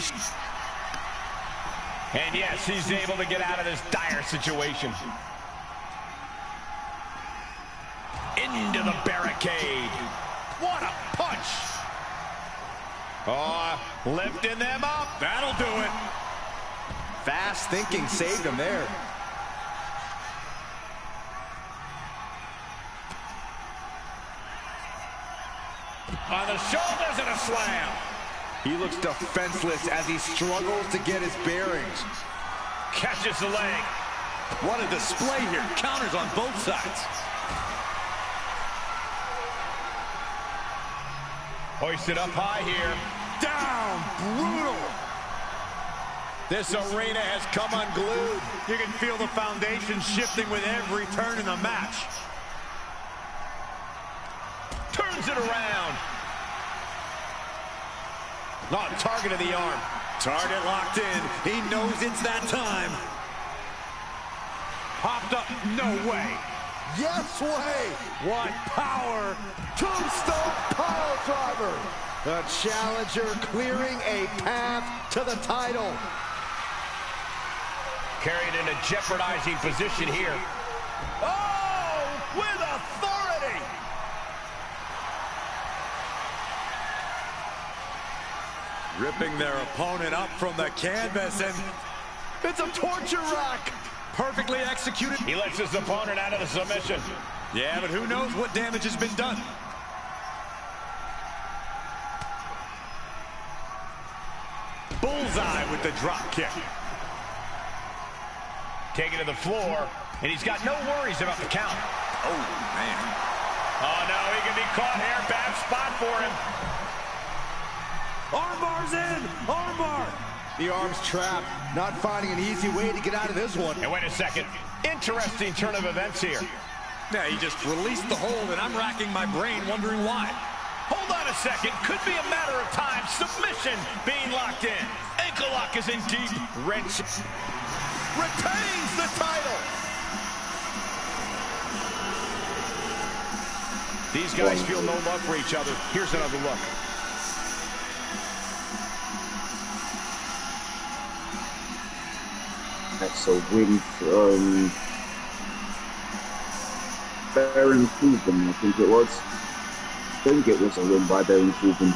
And yes, he's able to get out of this dire situation. Into the barricade. What a punch. Oh, lifting them up. That'll do it. Fast thinking saved him there. On the shoulders and a slam. He looks defenseless as he struggles to get his bearings. Catches the leg. What a display here. Counters on both sides. Hoisted up high here. Down. Brutal. This arena has come unglued. You can feel the foundation shifting with every turn in the match. Turns it around. Not target of the arm. Target locked in. He knows it's that time. Popped up. No way. Yes way. What power. Tombstone pile driver. The challenger clearing a path to the title. Carried in a jeopardizing position here. Oh, with authority. Ripping their opponent up from the canvas, and it's a torture rack. Perfectly executed. He lets his opponent out of the submission. Yeah, but who knows what damage has been done. Bullseye with the drop kick. Taken to the floor, and he's got no worries about the count. Oh, man. Oh, no, he can be caught here. Bad spot for him. Armbar's in. Armbar. The arm's trapped. Not finding an easy way to get out of this one. And wait a second. Interesting turn of events here. Yeah, he just released the hold, and I'm racking my brain wondering why. Hold on a second. Could be a matter of time. Submission being locked in. Ankle lock is in deep. Wrench. Retains the title. These guys feel no love for each other. Here's another look. That's a win from Baron Corbin, I think it was. I think it was a win by Baron Corbin.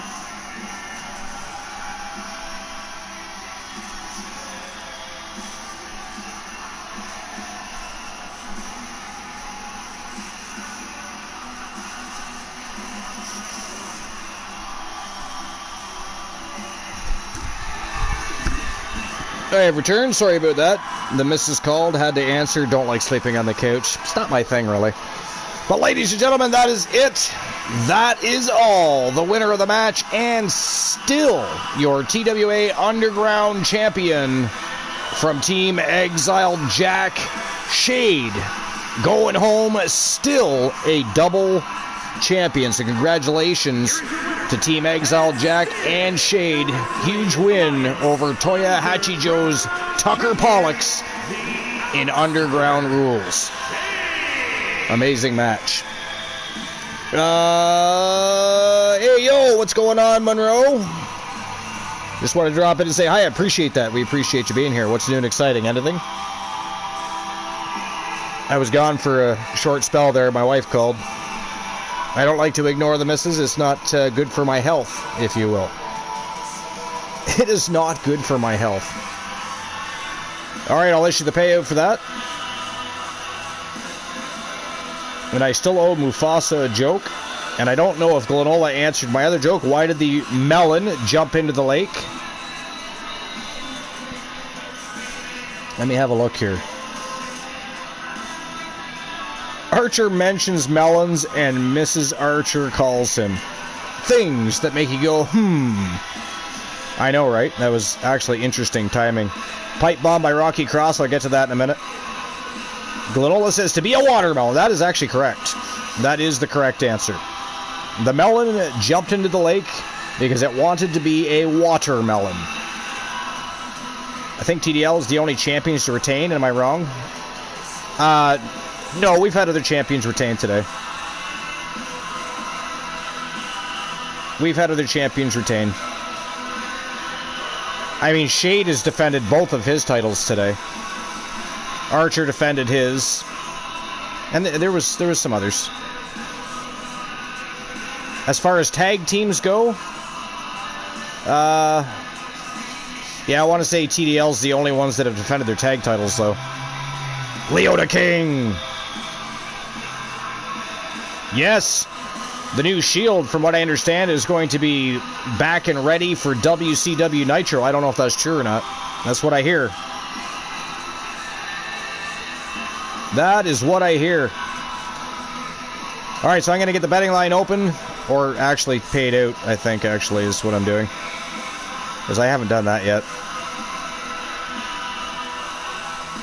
I have returned. Sorry about that. The missus called. Had to answer. Don't like sleeping on the couch. It's not my thing, really. But ladies and gentlemen, that is it. That is all. The winner of the match and still your TWA Underground Champion from Team Exile, Jack Shade. Going home still a double champion. So congratulations to Team Exile, Jack and Shade. Huge win over Toya Hachijo's Tucker Pollux in Underground Rules. Amazing match. Hey, yo, what's going on, Monroe? Just want to drop in and say hi. I appreciate that. We appreciate you being here. What's new and exciting? Anything? I was gone for a short spell there. My wife called. I don't like to ignore the missus. It's not good for my health, if you will. It is not good for my health. All right, I'll issue the payout for that. And I still owe Mufasa a joke. And I don't know if Glenola answered my other joke. Why did the melon jump into the lake? Let me have a look here. Archer mentions melons and Mrs. Archer calls him. Things that make you go, I know, right? That was actually interesting timing. Pipe bomb by Rocky Cross. I'll get to that in a minute. Glenola says to be a watermelon. That is actually correct. That is the correct answer. The melon jumped into the lake because it wanted to be a watermelon. I think TDL is the only champions to retain. Am I wrong? No, we've had other champions retain today. We've had other champions retain. I mean, Shade has defended both of his titles today. Archer defended his. And there was some others. As far as tag teams go, yeah, I want to say TDL's the only ones that have defended their tag titles, though. Leota King! Yes! The new Shield, from what I understand, is going to be back and ready for WCW Nitro. I don't know if that's true or not. That's what I hear. That is what I hear. Alright, so I'm going to get the betting line open. Or actually paid out, I think, actually, is what I'm doing. Because I haven't done that yet.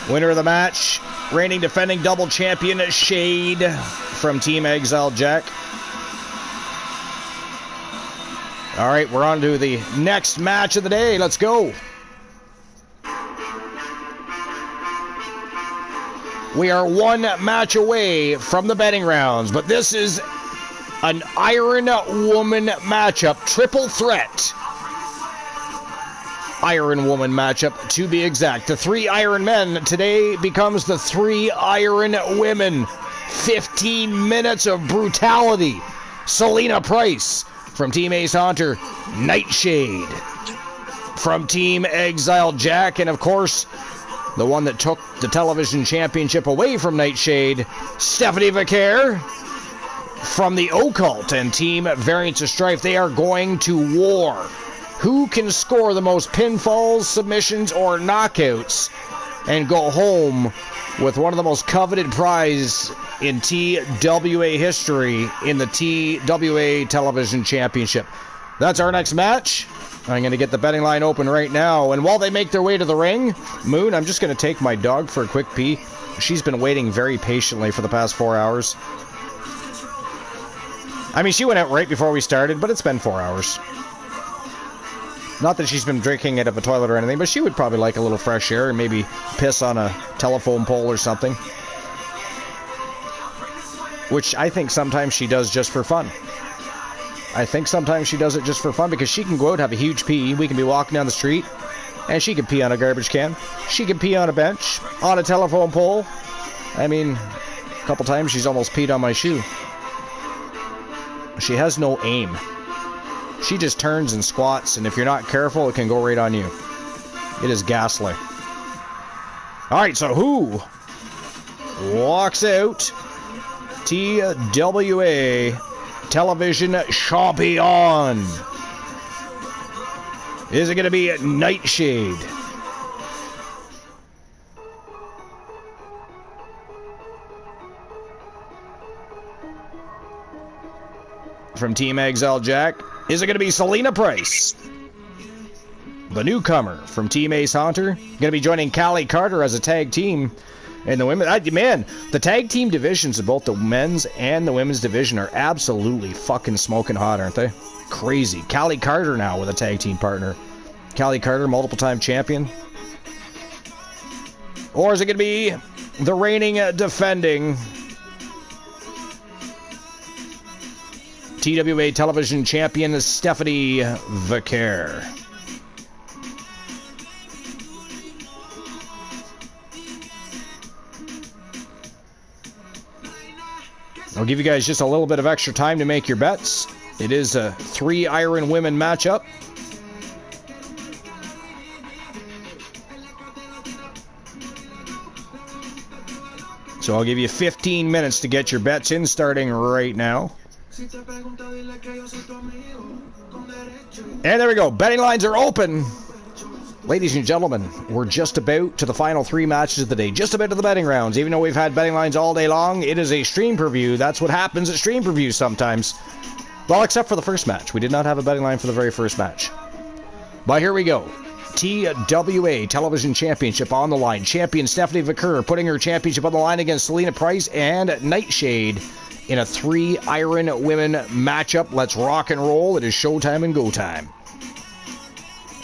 Winner of the match, reigning defending double champion Shade from Team Exile Jack. Alright, we're on to the next match of the day. Let's go. We are one match away from the betting rounds, but this is an Iron Woman matchup, triple threat. Iron Woman matchup, to be exact. The 3 Iron Men today becomes the 3 Iron Women. 15 minutes of brutality. Selena Price from Team Ace Hunter. Nightshade from Team Exile Jack. And of course, the one that took the television championship away from Nightshade, Stephanie Vaquer from the Occult and Team Variants of Strife. They are going to war. Who can score the most pinfalls, submissions, or knockouts and go home with one of the most coveted prizes in TWA history in the TWA Television Championship? That's our next match. I'm going to get the betting line open right now. And while they make their way to the ring, Moon, I'm just going to take my dog for a quick pee. She's been waiting very patiently for the past 4 hours. I mean, she went out right before we started, but it's been 4 hours. Not that she's been drinking out of a toilet or anything, but she would probably like a little fresh air and maybe piss on a telephone pole or something. Which I think sometimes she does just for fun. I think sometimes she does it just for fun because she can go out, have a huge pee, we can be walking down the street, and she can pee on a garbage can. She can pee on a bench, on a telephone pole. I mean, a couple times she's almost peed on my shoe. She has no aim. She just turns and squats, and if you're not careful, it can go right on you. It is ghastly. Alright, so who walks out? TWA Television Champion. Is it going to be Nightshade? From Team Exile Jack, is it going to be Selena Price? The newcomer from Team Ace Hunter, going to be joining Callie Carter as a tag team. And the women, man, the tag team divisions of both the men's and the women's division are absolutely fucking smoking hot, aren't they? Crazy. Callie Carter now with a tag team partner. Callie Carter, multiple-time champion. Or is it going to be the reigning, defending TWA Television Champion Stephanie Vaquer? I'll give you guys just a little bit of extra time to make your bets. It is a 3 Iron Women matchup. So I'll give you 15 minutes to get your bets in, starting right now. And there we go. Betting lines are open. Ladies and gentlemen, we're just about to the final 3 matches of the day. Just about to the betting rounds. Even though we've had betting lines all day long, it is a stream preview. That's what happens at stream previews sometimes. Well, except for the first match. We did not have a betting line for the very first match. But here we go. TWA Television Championship on the line. Champion Stephanie Vaquer putting her championship on the line against Selena Price and Nightshade in a 3 Iron Women matchup. Let's rock and roll. It is showtime and go time.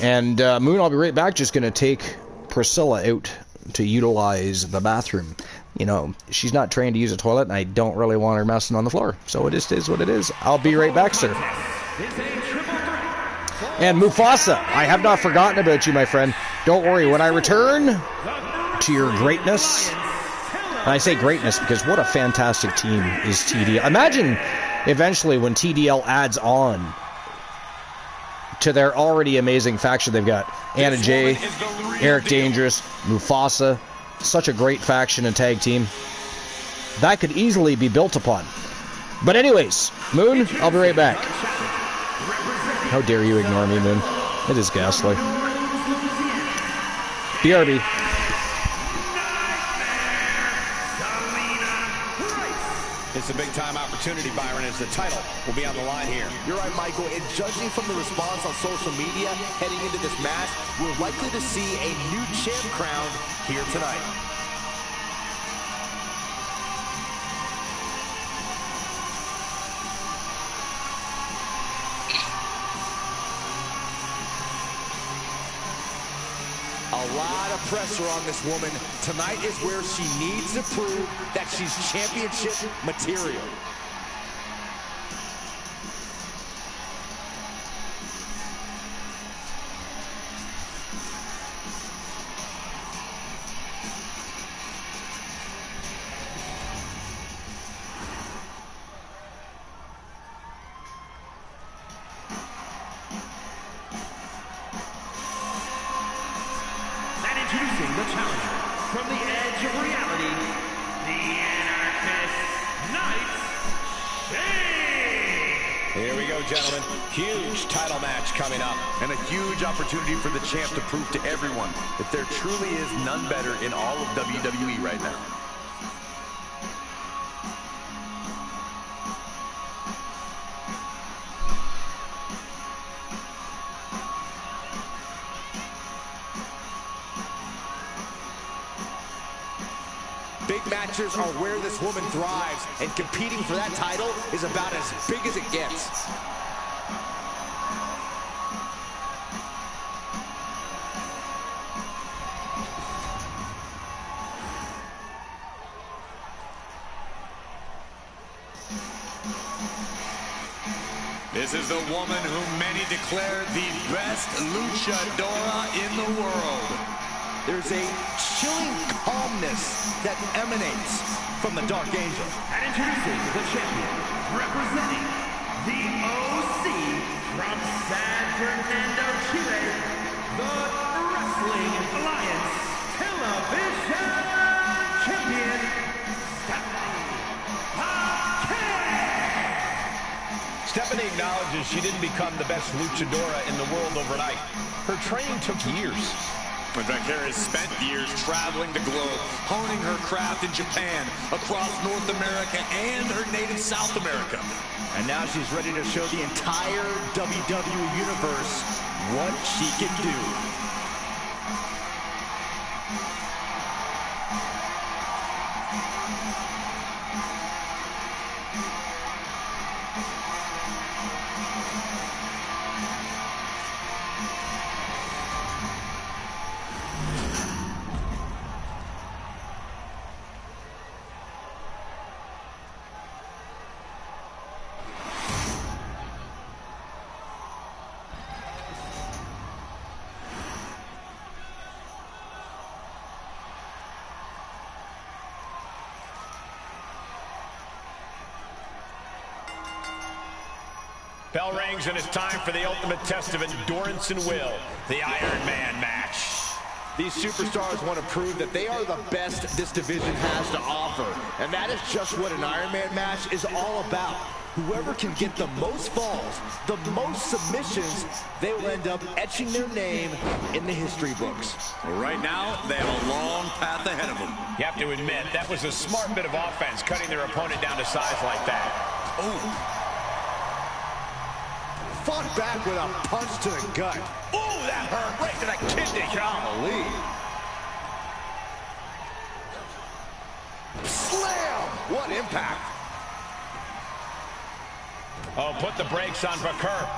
And Moon, I'll be right back. Just going to take Priscilla out to utilize the bathroom. You know, she's not trained to use a toilet, and I don't really want her messing on the floor. So it just is what it is. I'll be right back, sir. And Mufasa, I have not forgotten about you, my friend. Don't worry, when I return to your greatness, and I say greatness because what a fantastic team is TDL. Imagine eventually when TDL adds on to their already amazing faction they've got. Anna Jay, Eric Dangerous, Mufasa. Such a great faction and tag team. That could easily be built upon. But anyways, Moon, I'll be right back. How dare you ignore me, Moon? It is ghastly. BRB. It's a big-time opportunity, Byron, as the title will be on the line here. You're right, Michael. And judging from the response on social media heading into this match, we're likely to see a new champ crowned here tonight. A lot of pressure on this woman. Tonight is where she needs to prove that she's championship material. Introducing the challenger from the edge of reality, the Anarchist Nightshade. Here we go, gentlemen. Huge title match coming up. And a huge opportunity for the champ to prove to everyone that there truly is none better in all of WWE right now. Big matches are where this woman thrives, and competing for that title is about as big as it gets. This is the woman whom many declare the best luchadora in the world. There's a chilling calmness that emanates from the Dark Angel. And introducing the champion, representing the OC from San Fernando, Chile, the Wrestling Alliance Television Champion, Stephanie Vaquer. Stephanie acknowledges she didn't become the best luchadora in the world overnight. Her training took years. But Vaquer has spent years traveling the globe, honing her craft in Japan, across North America, and her native South America. And now she's ready to show the entire WWE Universe what she can do. Bell rings and it's time for the ultimate test of endurance and will, the Iron Man match. These superstars want to prove that they are the best this division has to offer. And that is just what an Iron Man match is all about. Whoever can get the most falls, the most submissions, they will end up etching their name in the history books. Right now, they have a long path ahead of them. You have to admit, that was a smart bit of offense, cutting their opponent down to size like that. Oh. Fought back with a punch to the gut. Oh, that hurt right to the kidney. Golly. Slam! What impact! Oh, put the brakes on for Kerr.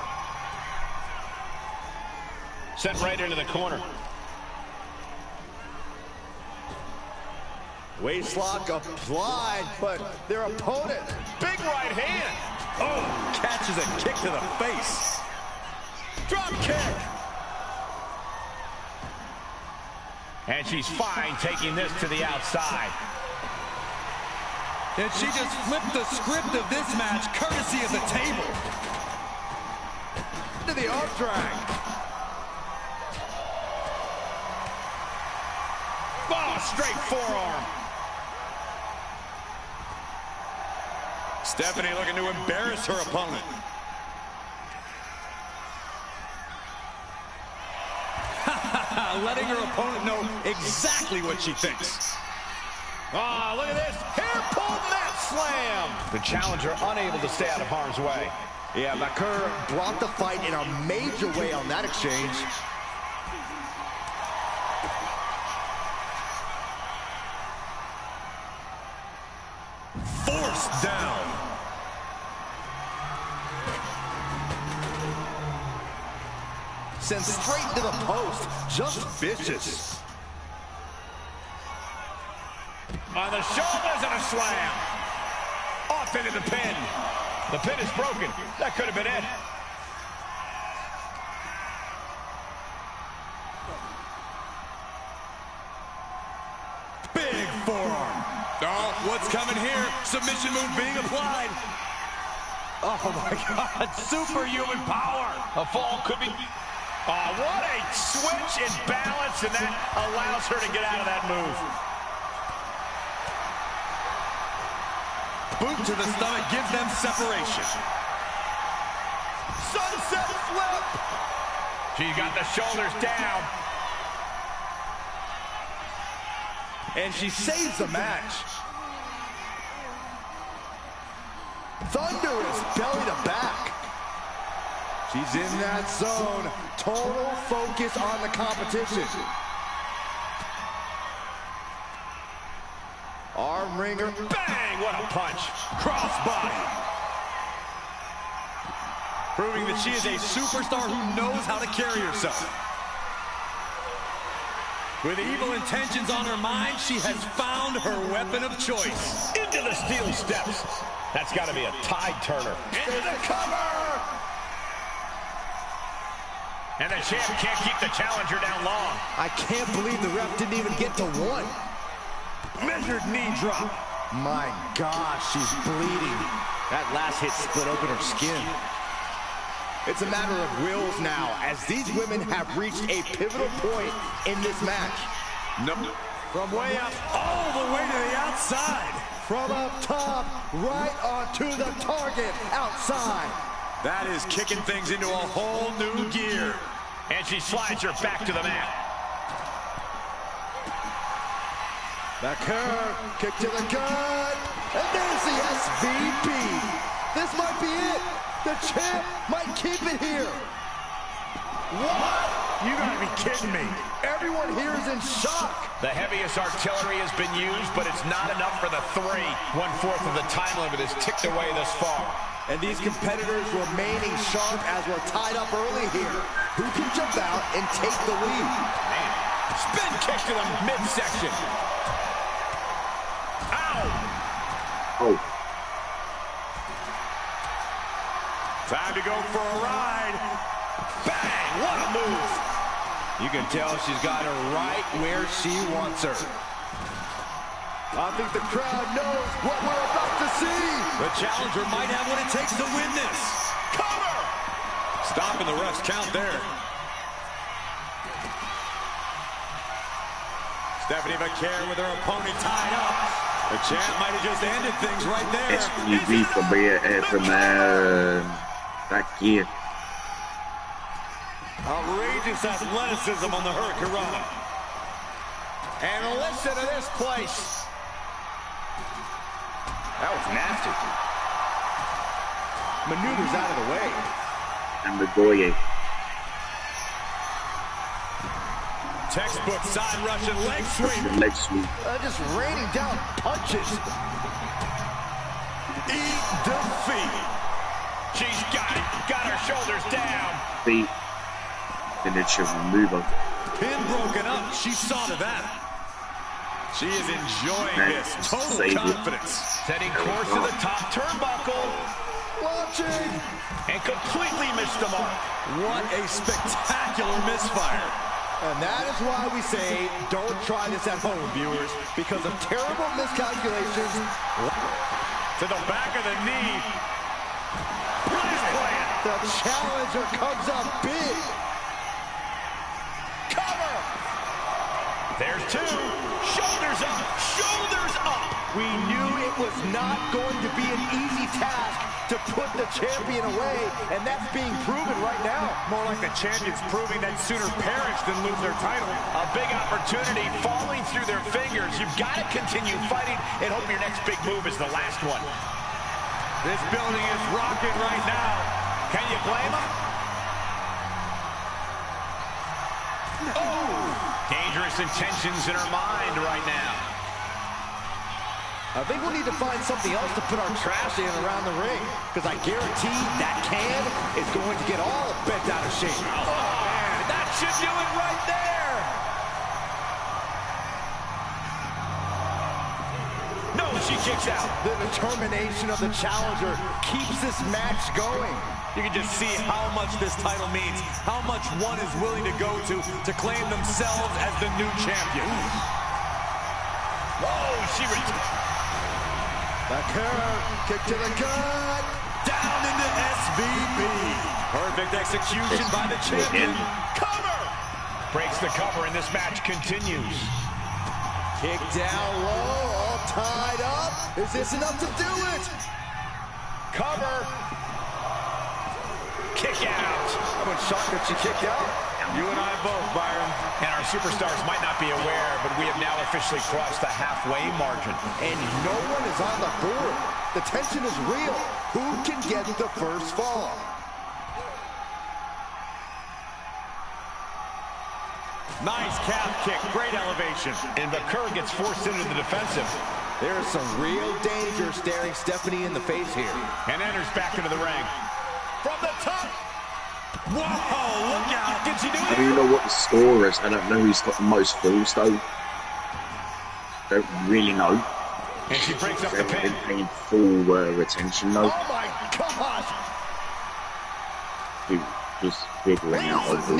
Sent right into the corner. Waistlock applied, but their opponent, Big right hand. Oh, catches a kick to the face. Drop kick. And she's fine taking this to the outside. And she just flipped the script of this match, courtesy of the table. to the arm drag. Oh, straight forearm. Stephanie looking to embarrass her opponent. Letting her opponent know exactly what she thinks. Oh, look at this. Hair pull mat slam. The challenger unable to stay out of harm's way. Yeah, Kerr brought the fight in a major way on that exchange. Forced down. Sent straight to the post. Just vicious. On the shoulders and a slam. Off into the pin. The pin is broken. That could have been it. Big forearm. Oh, what's coming here? Submission move being applied. Oh my God, superhuman power. A fall could be... Oh, what a switch in balance, and that allows her to get out of that move. Boot to the stomach gives them separation. Sunset flip. She's got the shoulders down. And she saves the match. Thunderous belly to back. She's in that zone. Total focus on the competition. Arm wringer. Bang! What a punch. Crossbody. Proving that she is a superstar who knows how to carry herself. With evil intentions on her mind, she has found her weapon of choice. Into the steel steps. That's got to be a tide turner. Into the cover! And the champ can't keep the challenger down long. I can't believe the ref didn't even get to one. Measured knee drop. My God, she's bleeding. That last hit split open her skin. It's a matter of wills now, as these women have reached a pivotal point in this match. From way up, all the way to the outside. From up top, right onto the target, outside. That is kicking things into a whole new gear. And she slides her back to the mat. Kerr, kick to the gut. And there's the SVP. This might be it. The champ might keep it here. What? You gotta be kidding me. Everyone here is in shock. The heaviest artillery has been used, but it's not enough for the three. 1/4 of the time limit is ticked away thus far. And these competitors remaining sharp as we're tied up early here. Who can jump out and take the lead? Man. Spin kick to the midsection. Ow! Oh. Time to go for a ride. Bang! What a move. You can tell she's got her right where she wants her. I think the crowd knows what we're about to see. The challenger might have what it takes to win this. Cover! Stopping the ref's count there. Stephanie McCare with her opponent tied up. The champ might have just ended things right there. SUV from back here. Outrageous athleticism on the Hurricanrana. And listen to this place. That was nasty. Maneuvers out of the way. And the Goye. Textbook side Russian leg sweep. Leg sweep. Just raining down punches. Eat defeat. She's got it. Got her shoulders down. Feet. Signature mover. Pin broken up. She saw to that. She is enjoying this. Total confidence. Setting course to the top turnbuckle. Launching. And completely missed the mark. What a spectacular misfire. And that is why we say, don't try this at home, viewers, because of terrible miscalculations. To the back of the knee. Brilliant. The challenger comes up big. Cover. There's two. Shoulders up. Shoulders up. We knew it was not going to be an easy task to put the champion away, and that's being proven right now. More like the champions proving that sooner perish than lose their title. A big opportunity falling through their fingers. You've got to continue fighting and hope your next big move is the last one. This building is rocking right now. Can you blame them? Oh! Dangerous intentions in her mind right now. I think we'll need to find something else to put our trash in around the ring, because I guarantee that can is going to get all bent out of shape. Oh, man, that should do it right there. No, she kicks out. The determination of the challenger keeps this match going. You can just see how much this title means, how much one is willing to go to claim themselves as the new champion. Whoa, she the curve, kick to the gut. Down into SVB. Perfect execution by the champion. Cover! Breaks the cover and this match continues. Kick down low, all tied up. Is this enough to do it? Cover. Kick out. How much shock that she kicked out? You and I both, Byron. And our superstars might not be aware, but we have now officially crossed the halfway margin. And no one is on the board. The tension is real. Who can get the first fall? Nice calf kick, great elevation. And McCurr gets forced into the defensive. There is some real danger staring Stephanie in the face here. And enters back into the ring. From the top. Whoa, look out. Did she do it? I don't know what the score is. I don't know who's got the most falls, though. Don't really know. And she breaks up the pin. Paying full attention, though. Oh, my gosh. Dude, just figuring out over.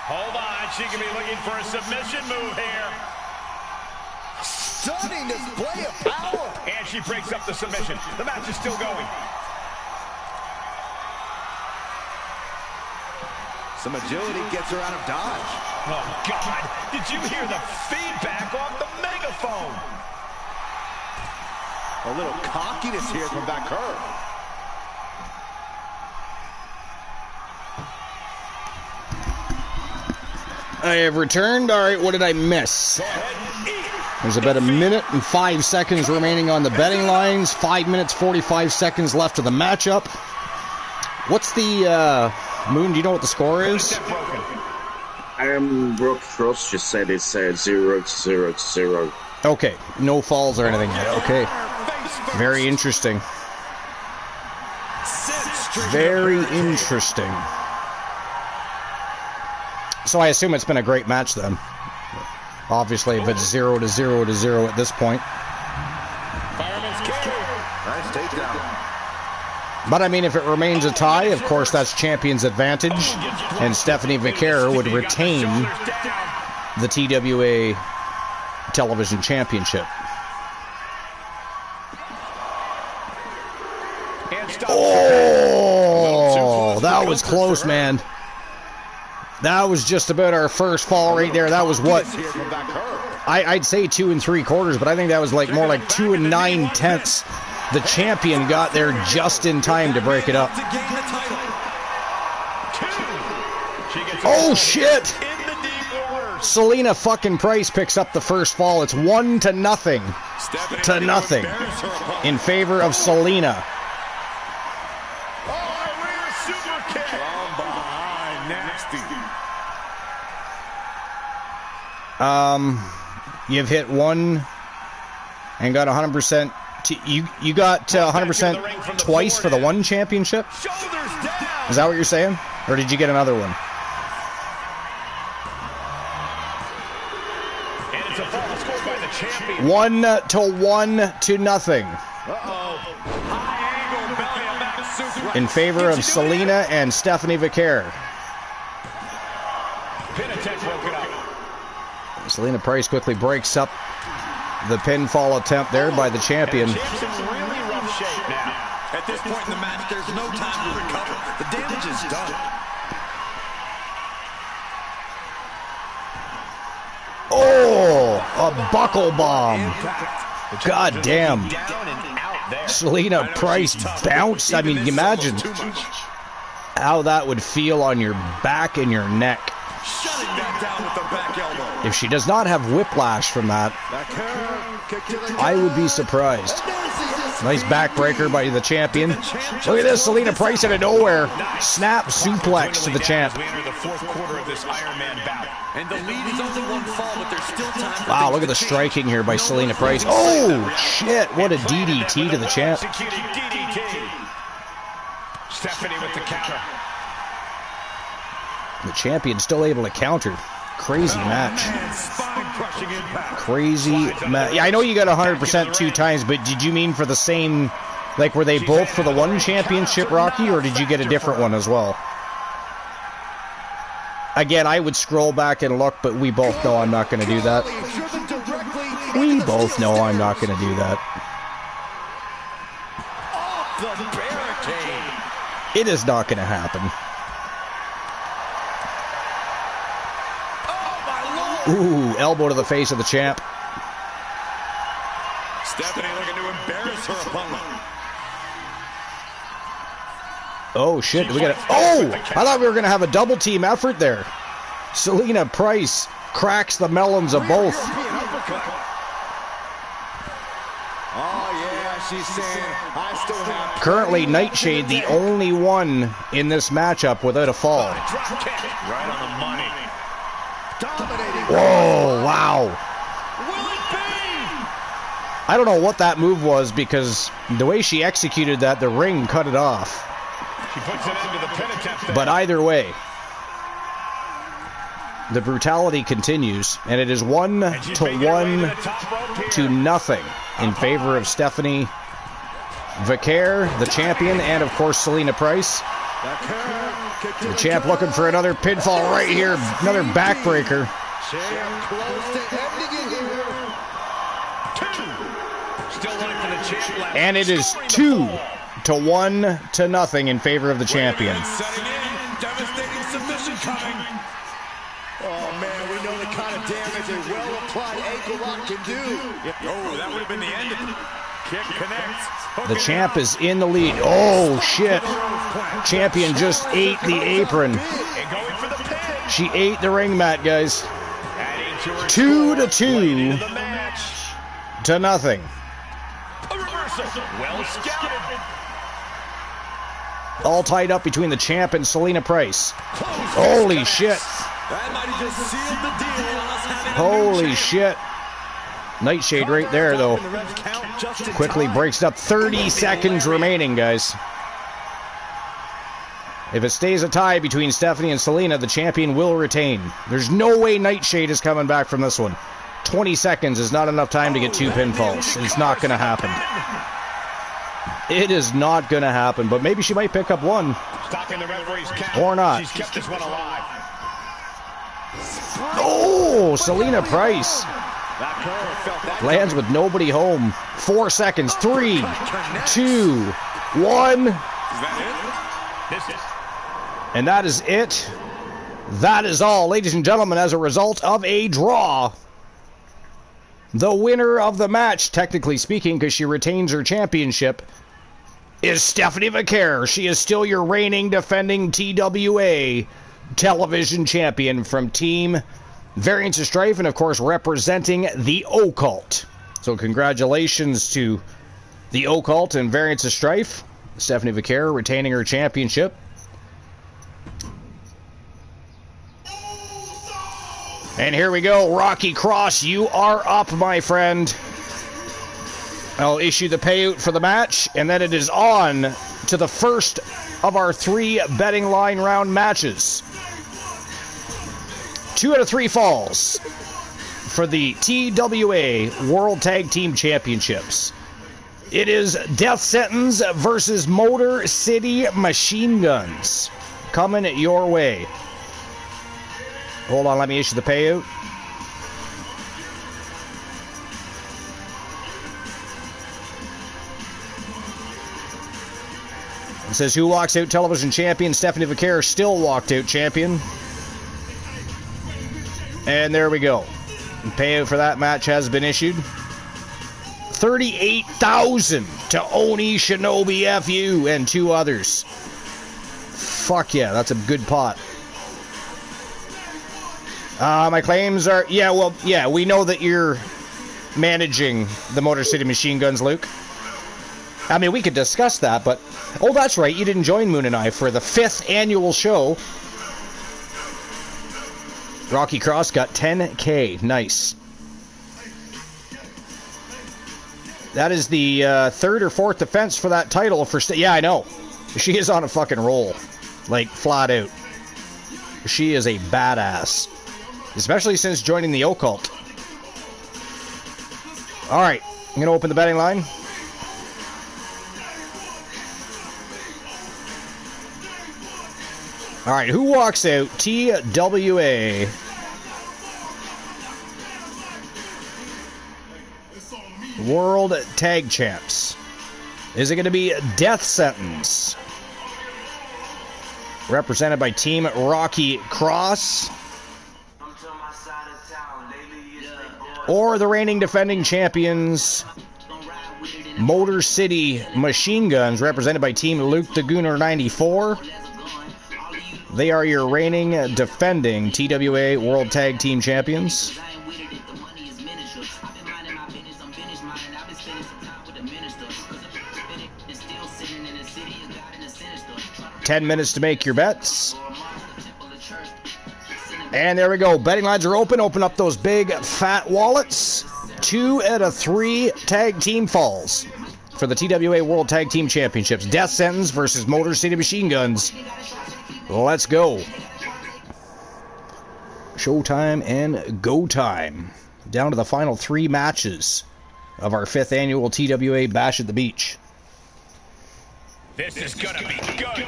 Hold on, she could be looking for a submission move here. Stunning display of power. And she breaks up the submission. The match is still going. Some agility gets her out of dodge. Oh, God. Did you hear the feedback off the megaphone? A little cockiness here from McCurr. I have returned. All right, what did I miss? There's about 1 minute and 5 seconds remaining on the betting lines. 5 minutes, 45 seconds left of the matchup. What's the, Moon, do you know what the score is? Brooke Frost just said it's 0-0-0. Okay, no falls or anything yet. Okay. Very interesting. Very interesting. So I assume it's been a great match then. Obviously, if it's 0-0-0 at this point. Nice takedown. But I mean, if it remains a tie, of course, that's champion's advantage, and Stephanie McCare would retain the TWA Television Championship. Oh, that was close, man. That was just about our first fall right there. That was what? I'd say 2 3/4, but I think that was like more like 2 9/10. The champion got there just in time to break it up. Oh shit! Selena fucking Price picks up the first fall. It's 1-0 in favor of Selena. You've hit one and got 100%. You got 100% twice for the one championship? Is that what you're saying? Or did you get another one? And it's a fall scored by the champion. 1-1-0. In favor of Selena and Stephanie Vicaire. Pin attempt broken up. Selena Price quickly breaks up the pinfall attempt there by the champion. Champ's in really rough shape now. At this point in the match, there's no time to recover. The damage is done. Oh, a buckle bomb. God damn. Selena Price bounced. I mean, imagine how that would feel on your back and your neck. Shutting that down with the back elbow. If she does not have whiplash from that, I would be surprised. Nice backbreaker by the champion. Look at this, Selena Price out of nowhere. Snap suplex to the champ. We enter the fourth quarter of this Iron Man bout. And the lead is only one fall, but there's still time. Wow, look at the striking here by Selena Price. Oh, shit, what a DDT to the champ. Stephanie with the counter. The champion still able to counter. Crazy match. Crazy match. Yeah, I know you got 100% 2 times, but did you mean for the same, like were they both for the one championship, Rocky, or did you get a different one as well? Again, I would scroll back and look, but we both know I'm not going to do that. We both know I'm not going to do that. It is not going to happen. Ooh, elbow to the face of the champ. Stephanie looking to embarrass her opponent. Oh shit, we got it. Oh, I thought we were going to have a double team effort there. Selena Price cracks the melons of both. Oh yeah, she's saying I still have. Currently, Nightshade the only one in this matchup without a fall. Right on the money. Whoa, wow. I don't know what that move was because the way she executed that, the ring cut it off. She puts it into the pin attempt. But either way, the brutality continues, and it is 1-1-0 in favor of Stephanie Vicaire, the champion, and of course Selena Price. The champ looking for another pinfall right here, another backbreaker. And it is 2-1-0 in favor of the champion. Devastating submission coming. Oh man, we know the kind of damage a well-applied ankle lock can do. Oh, that would have been the end of it. Kick connects. The champ is in the lead. Oh shit! Champion just ate the apron. She ate the ring mat, guys. 2-2 to nothing. Well scouted. All tied up between the champ and Selena Price. Holy shit! That might have just sealed the deal on us having Holy shit! Nightshade right there, though. Quickly breaks up. 30 seconds remaining, guys. If it stays a tie between Stephanie and Selena, the champion will retain. There's no way Nightshade is coming back from this one. 20 seconds is not enough time to get 2 pinfalls. It's not going to happen. It is not going to happen, but maybe she might pick up one. Or not. She's kept this one alive. Oh, Selena Price lands with nobody home. 4 seconds. 3, 2, 1. And that is it That is all, ladies and gentlemen, as a result of a draw. The winner of the match, technically speaking, because she retains her championship, is Stephanie Vaquer. She is still your reigning, defending TWA television champion from Team Variance of Strife, and of course representing the Occult. So congratulations to the Occult and Variance of Strife. Stephanie Vaquer retaining her championship. And here we go, Rocky Cross, you are up, my friend. I'll issue the payout for the match, and then it is on to the first of our 3 betting line round matches. 2 out of 3 falls for the TWA World Tag Team Championships. It is Death Sentence versus Motor City Machine Guns coming your way. Hold on, let me issue the payout. It says, who walks out television champion? Stephanie Vaquer still walked out champion. And there we go. The payout for that match has been issued. $38,000 to Oni Shinobi FU and 2 others. Fuck yeah, that's a good pot. My claims are, yeah, we know that you're managing the Motor City Machine Guns, Luke. I mean, we could discuss that, but... Oh, that's right, you didn't join Moon and I for the 5th annual show. Rocky Cross got 10K. Nice. That is the 3rd or 4th defense for that title for... Yeah, I know. She is on a fucking roll. Like, flat out. She is a badass. Especially since joining the Occult. Alright, I'm going to open the betting line. Alright, who walks out? TWA. World Tag Champs. Is it going to be Death Sentence? Represented by Team Rocky Cross. Or the reigning defending champions, Motor City Machine Guns, represented by Team Luke the Gooner 94. They are your reigning defending TWA World Tag Team Champions. $10 minutes to make your bets. And there we go. Betting lines are open. Open up those big fat wallets. 2 out of 3 tag team falls for the TWA World Tag Team Championships. Death Sentence versus Motor City Machine Guns. Let's go. Showtime and go time. Down to the final 3 matches of our 5th annual TWA Bash at the Beach. This is gonna be good.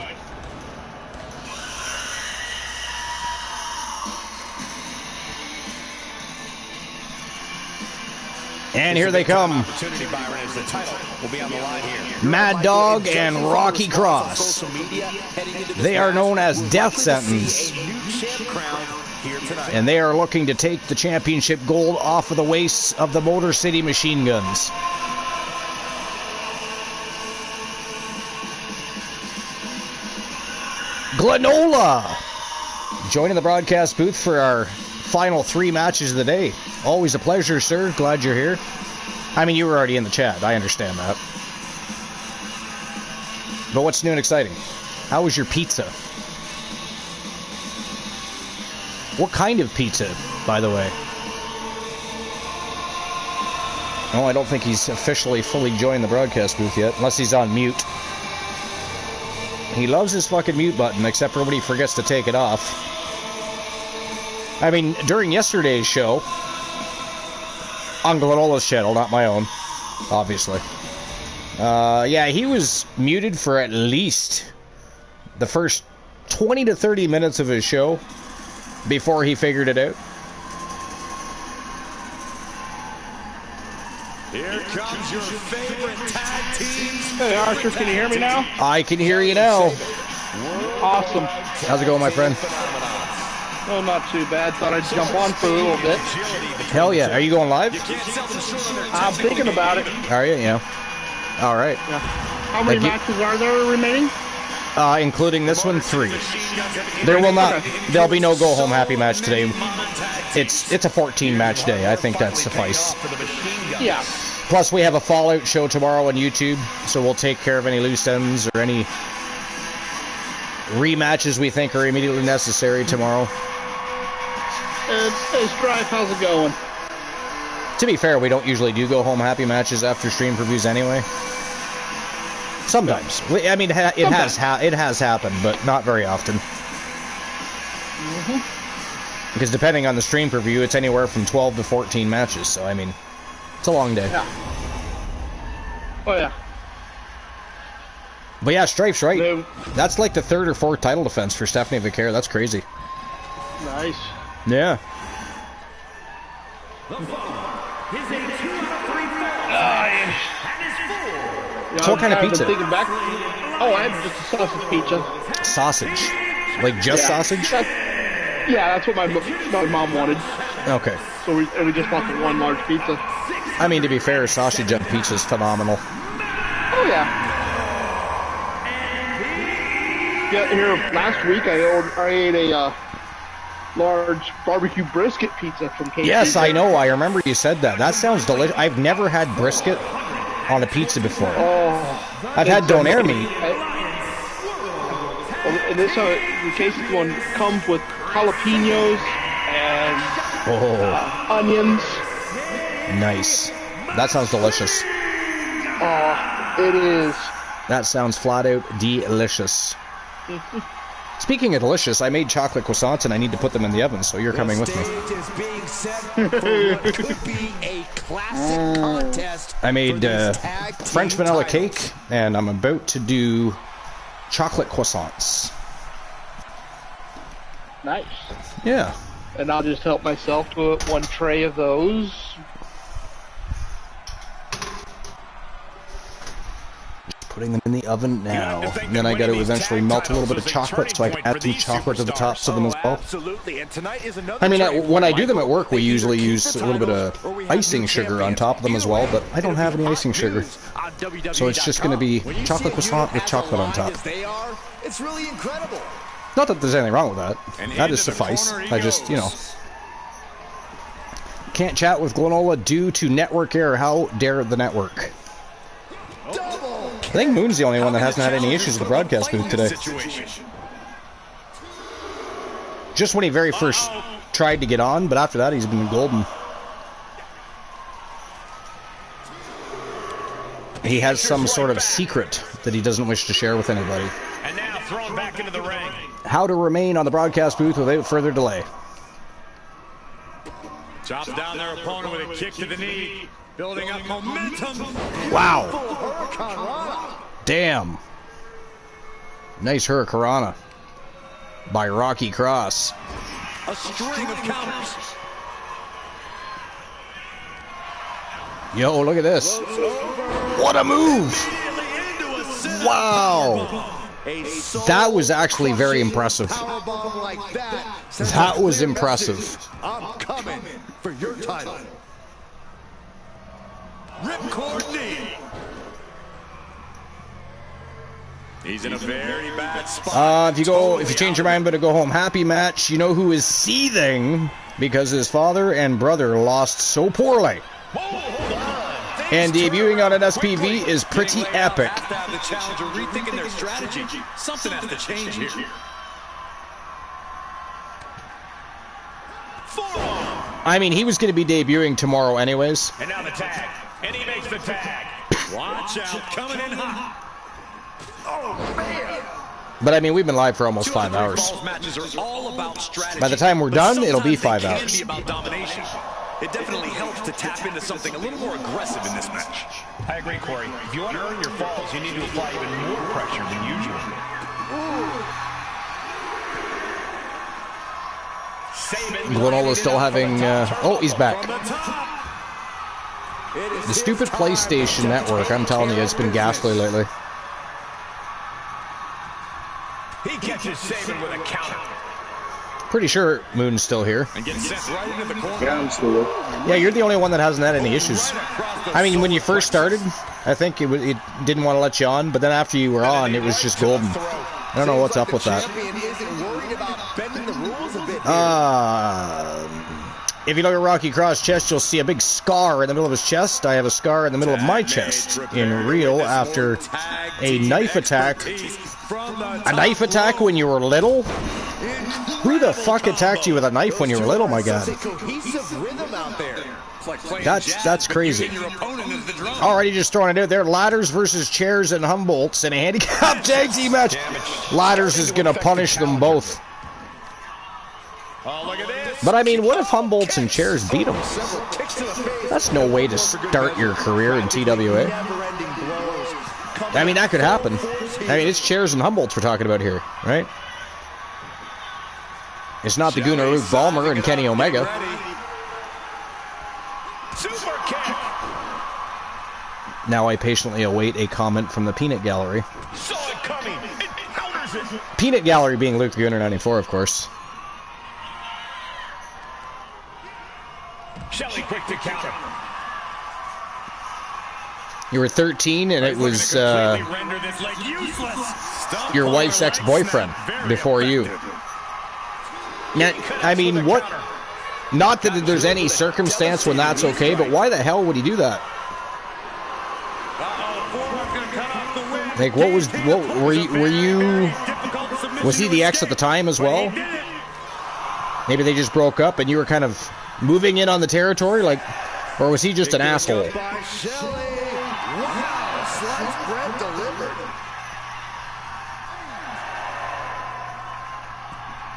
And here they come. Mad Dog and Rocky Cross. They are known as Death Sentence. And they are looking to take the championship gold off of the waists of the Motor City Machine Guns. Glenola joining the broadcast booth for our final 3 matches of the day. Always a pleasure, sir. Glad you're here. I mean, you were already in the chat. I understand that. But what's new and exciting? How was your pizza? What kind of pizza, by the way? Oh, I don't think he's officially fully joined the broadcast booth yet, unless he's on mute. He loves his fucking mute button, except for when he forgets to take it off. I mean, during yesterday's show, on Glenola's channel, not my own, obviously. Yeah, he was muted for at least the first 20 to 30 minutes of his show before he figured it out. Here comes your favorite tag teams. Hey, Arthur, can you hear me now? I can hear you now. Awesome. How's it going, my friend? Oh, not too bad. Thought I'd jump on for a little bit. Hell yeah. Are you going live? I'm thinking about it. Are you? Yeah. All right. Yeah. How many matches are there remaining? Including this one, 3. There will not. There'll be no go home happy match today. It's a 14 match day. I think that suffice. Yeah. Plus, we have a Fallout show tomorrow on YouTube, so we'll take care of any loose ends or any rematches we think are immediately necessary tomorrow. Hey, Strife, how's it going? To be fair, we don't usually do go home happy matches after stream previews anyway. Sometimes. I mean, it has happened, but not very often. Because depending on the stream preview, it's anywhere from 12 to 14 matches. So I mean, it's a long day. Yeah. Oh yeah. But yeah, Strife's right. No. That's like the 3rd or 4th title defense for Stephanie Vicaire. That's crazy. Nice. Yeah. The fall is a 2 out of 3 falls. Nice. And is full. So what kind of pizza? Back. Oh, I had just a sausage pizza. Sausage? Like just sausage? That's what my mom wanted. Okay. So we just bought the 1 large pizza. I mean, to be fair, sausage on pizza is phenomenal. Oh yeah. Yeah, here last week I ate a large barbecue brisket pizza from KFC. Yes, I know. I remember you said that. That sounds delicious. I've never had brisket on a pizza before. Oh, I've had donair meat. And this the KFC one comes with jalapenos and onions. Nice. That sounds delicious. It is. That sounds flat out delicious. Speaking of delicious, I made chocolate croissants and I need to put them in the oven, so you're coming with me. Is being set for what could be a classic contest. I made French vanilla cake, and I'm about to do chocolate croissants. Nice. Yeah. And I'll just help myself to 1 tray of those. Putting them in the oven now. And then I got to eventually melt a little bit of chocolate so I can add some chocolate to the tops of them as well. Absolutely. And tonight is another. I mean, when I do them at work, we usually use a little bit of icing sugar on top of them as well, but I don't have any icing sugar. So it's just going to be chocolate croissant with chocolate on top. It's really incredible. Not that there's anything wrong with that. That is suffice. I just, can't chat with Glenola due to network error. How dare the network? I think Moon's the only one that hasn't had any issues with the broadcast booth today. Just when he very first tried to get on, but after that he's been golden. He has some sort of secret that he doesn't wish to share with anybody. And now thrown back into the ring. How to remain on the broadcast booth without further delay. Chops down their opponent with a kick to the knee. Building up momentum. Wow. Damn. Nice hurricanrana by Rocky Cross. A string of counters. Yo, look at this. What a move. Wow. That was actually very impressive. That was impressive. I'm coming for your title. Ripcord knee. He's in a very bad spot. If you change your mind but to go home happy match, you know who is seething because his father and brother lost so poorly. And debuting on an SPV is pretty epic. The challenger rethinking their strategy. Something has to change here. I mean, he was going to be debuting tomorrow anyways. And now the tag. And he makes the tag. Watch out, coming in hot. Oh, man. But I mean, we've been live for almost 5 hours. By the time we're done, it'll be 5 hours. It definitely helps to tap into something a little more aggressive in this match. I agree, Corey. If you want to earn your falls, you need to apply even more pressure than usual. Glenola's still having... he's back. The stupid PlayStation Network, I'm telling you, it's been ghastly lately. He catches Saban with a counter. Pretty sure Moon's still here. And gets sent right into the corner. Yeah, I'm still there. Yeah, you're the only one that hasn't had any issues. I mean, when you first started, I think it didn't want to let you on, but then after you were on, it was just golden. I don't know what's up with that. If you look at Rocky Cross' chest, you'll see a big scar in the middle of his chest. I have a scar in the middle of my chest in real after a knife attack. A knife attack when you were little? Who the fuck attacked you with a knife when you were little, my god? That's crazy. Already just throwing it out there. Ladders versus chairs and Humboldts in a handicap tag team match. Ladders is going to punish them both. But I mean, what if Humboldts and chairs beat them? That's no way to start your career in TWA. I mean, that could happen. I mean, it's chairs and Humboldts we're talking about here, right? It's not the Gunnar Luke Ballmer and Kenny Omega. Now I patiently await a comment from the Peanut Gallery. Peanut Gallery being Luke Gunnar 94, of course. Shelley quick to counter. You were 13 and it was your wife's ex-boyfriend before you. Now, I mean, what? Not that there's any circumstance when that's okay, but why the hell would he do that? Like, what were you? Was he the ex at the time as well? Maybe they just broke up and you were kind of moving in on the territory, like, or was he just an asshole?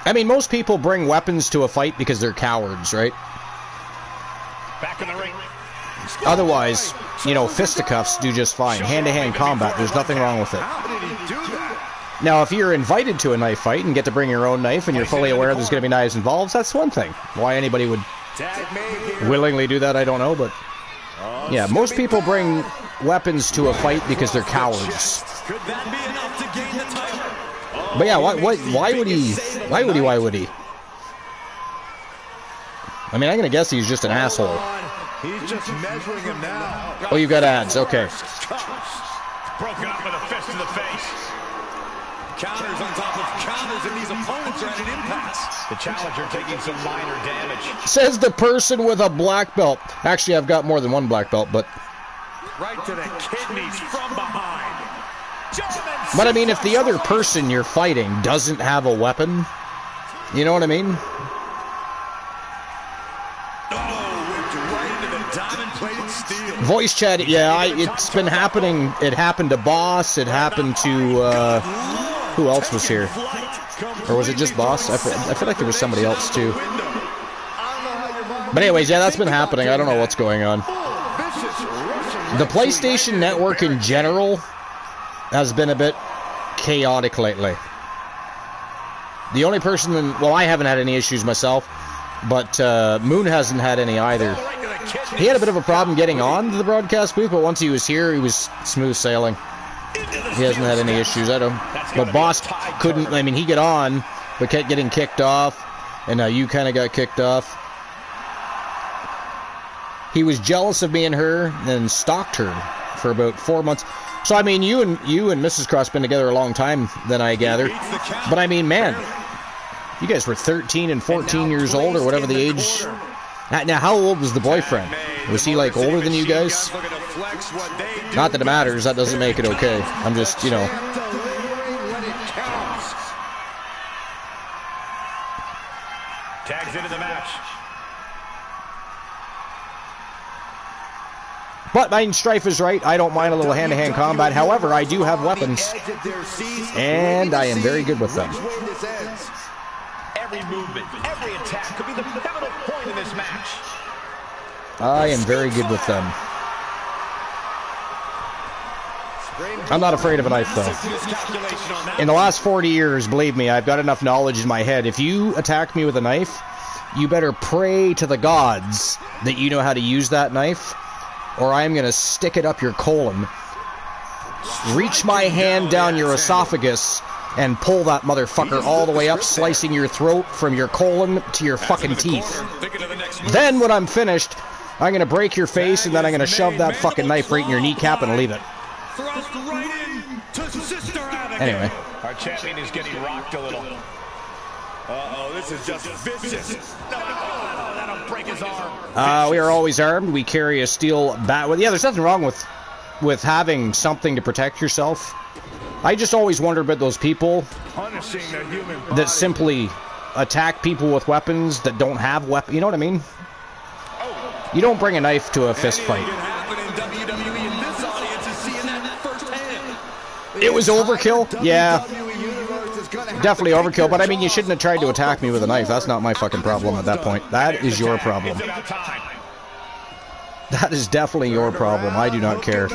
I mean, most people bring weapons to a fight because they're cowards, right? Back in the ring. Otherwise, you know, fisticuffs do just fine. Hand-to-hand combat, there's nothing wrong with it. Now, if you're invited to a knife fight and get to bring your own knife and you're fully aware there's going to be knives involved, that's one thing. Why anybody would willingly do that, I don't know, but yeah, most people bring weapons to a fight because they're cowards. But yeah, why would he? Why would he? I mean, I'm gonna guess he's just an asshole. He's just measuring him now. Oh, you got ads, okay. Broken up with a fist to the face. Counters on top of counters, and these opponents are at an impasse. The challenger taking some minor damage. Says the person with a black belt. Actually, I've got more than one black belt, but... Right to the kidneys from behind. But I mean, if the other person you're fighting doesn't have a weapon, you know what I mean? Voice chat, yeah, it's been happening. It happened to Boss. It happened to, who else was here? Or was it just Boss? I feel like there was somebody else, too. But anyways, yeah, that's been happening. I don't know what's going on. The PlayStation Network in general has been a bit chaotic lately. The only person, well, I haven't had any issues myself, but Moon hasn't had any either. He had a bit of a problem getting on to the broadcast booth, but once he was here, he was smooth sailing. He hasn't had any issues. I don't. But Boss couldn't. I mean, he got on, but kept getting kicked off, and you kind of got kicked off. He was jealous of me and her, and stalked her for about 4 months. So I mean, you and Mrs. Cross been together a long time, then I gather. But I mean, man, you guys were 13 and 14 years old, or whatever the age. Now, how old was the boyfriend? Was he, like, older than you guys? Not that it matters. That doesn't make it okay. I'm just, you know. Tags into the match. But, I mean, Strife is right. I don't mind a little hand-to-hand combat. However, I do have weapons. And I am very good with them. Every movement, every attack could be the pivotal point in this match. I am very good with them. I'm not afraid of a knife, though. In the last 40 years, believe me, I've got enough knowledge in my head. If you attack me with a knife, you better pray to the gods that you know how to use that knife, or I'm going to stick it up your colon, reach my hand down your esophagus, and pull that motherfucker all the way up, slicing your throat from your colon to your fucking teeth. Then when I'm finished, I'm gonna break your face, and then I'm gonna shove that fucking knife right in your kneecap and leave it. Anyway. Our champion is getting rocked a little. Uh-oh, this is just vicious. Oh, that'll break his arm. We are always armed. We carry a steel bat. Yeah, there's nothing wrong with having something to protect yourself. I just always wonder about those people that simply attack people with weapons that don't have weapons. You know what I mean? You don't bring a knife to a fist fight. It was overkill? Yeah. Definitely overkill, but I mean, you shouldn't have tried to attack me with a knife. That's not my fucking problem at that point. That is your problem. That is definitely your problem. I do not care.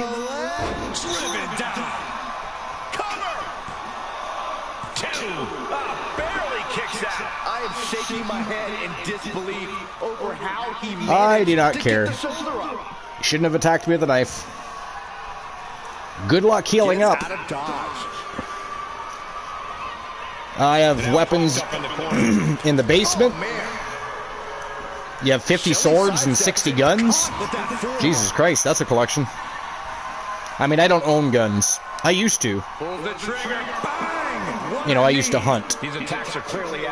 I am shaking my head in disbelief over how he managed I do not to care. get the shoulder up. You shouldn't have attacked me with a knife. Good luck healing up. Out of dodge. I have weapons in the basement. You have 50 swords and 60 guns? Jesus Christ, that's a collection. I mean, I don't own guns. I used to. You know, I used to hunt.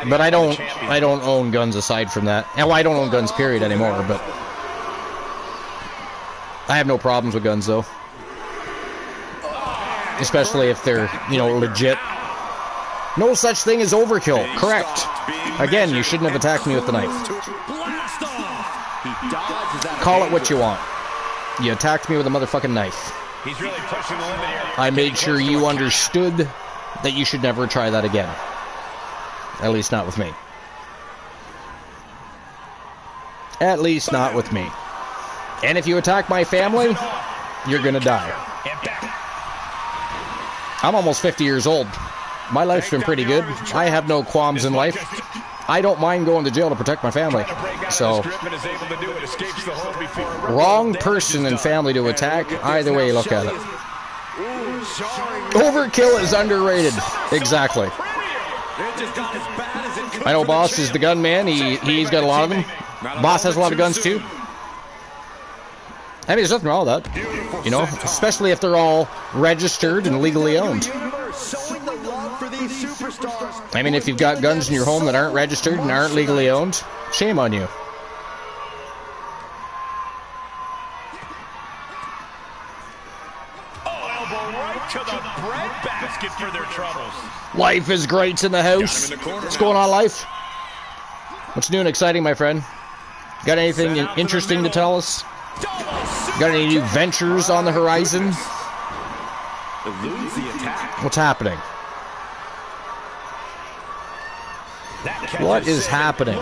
But I don't own guns aside from that. And well, I don't own guns, period, anymore, but I have no problems with guns, though. Especially if they're, you know, legit. No such thing as overkill. Correct. Again, you shouldn't have attacked me with the knife. Call it what you want. You attacked me with a motherfucking knife. He's really pushing the limit here. I made sure you understood that you should never try that again. At least not with me. At least not with me. And if you attack my family, you're gonna die. I'm almost 50 years old. My life's been pretty good. I have no qualms in life. I don't mind going to jail to protect my family. So, wrong person and family to attack. Either way you look at it. Overkill is underrated. Exactly. I know Boss is the gun man. He's got a lot of them. Boss has a lot of guns too. I mean, there's nothing wrong with that. You know, especially if they're all registered and legally owned. I mean, if you've got guns in your home that aren't registered and aren't legally owned, shame on you. Elbow right to the breadbasket for their troubles. Life is great in the house. What's going on, Life? What's new and exciting, my friend? Got anything interesting to tell us? Got any new ventures on the horizon? What's happening? What is happening?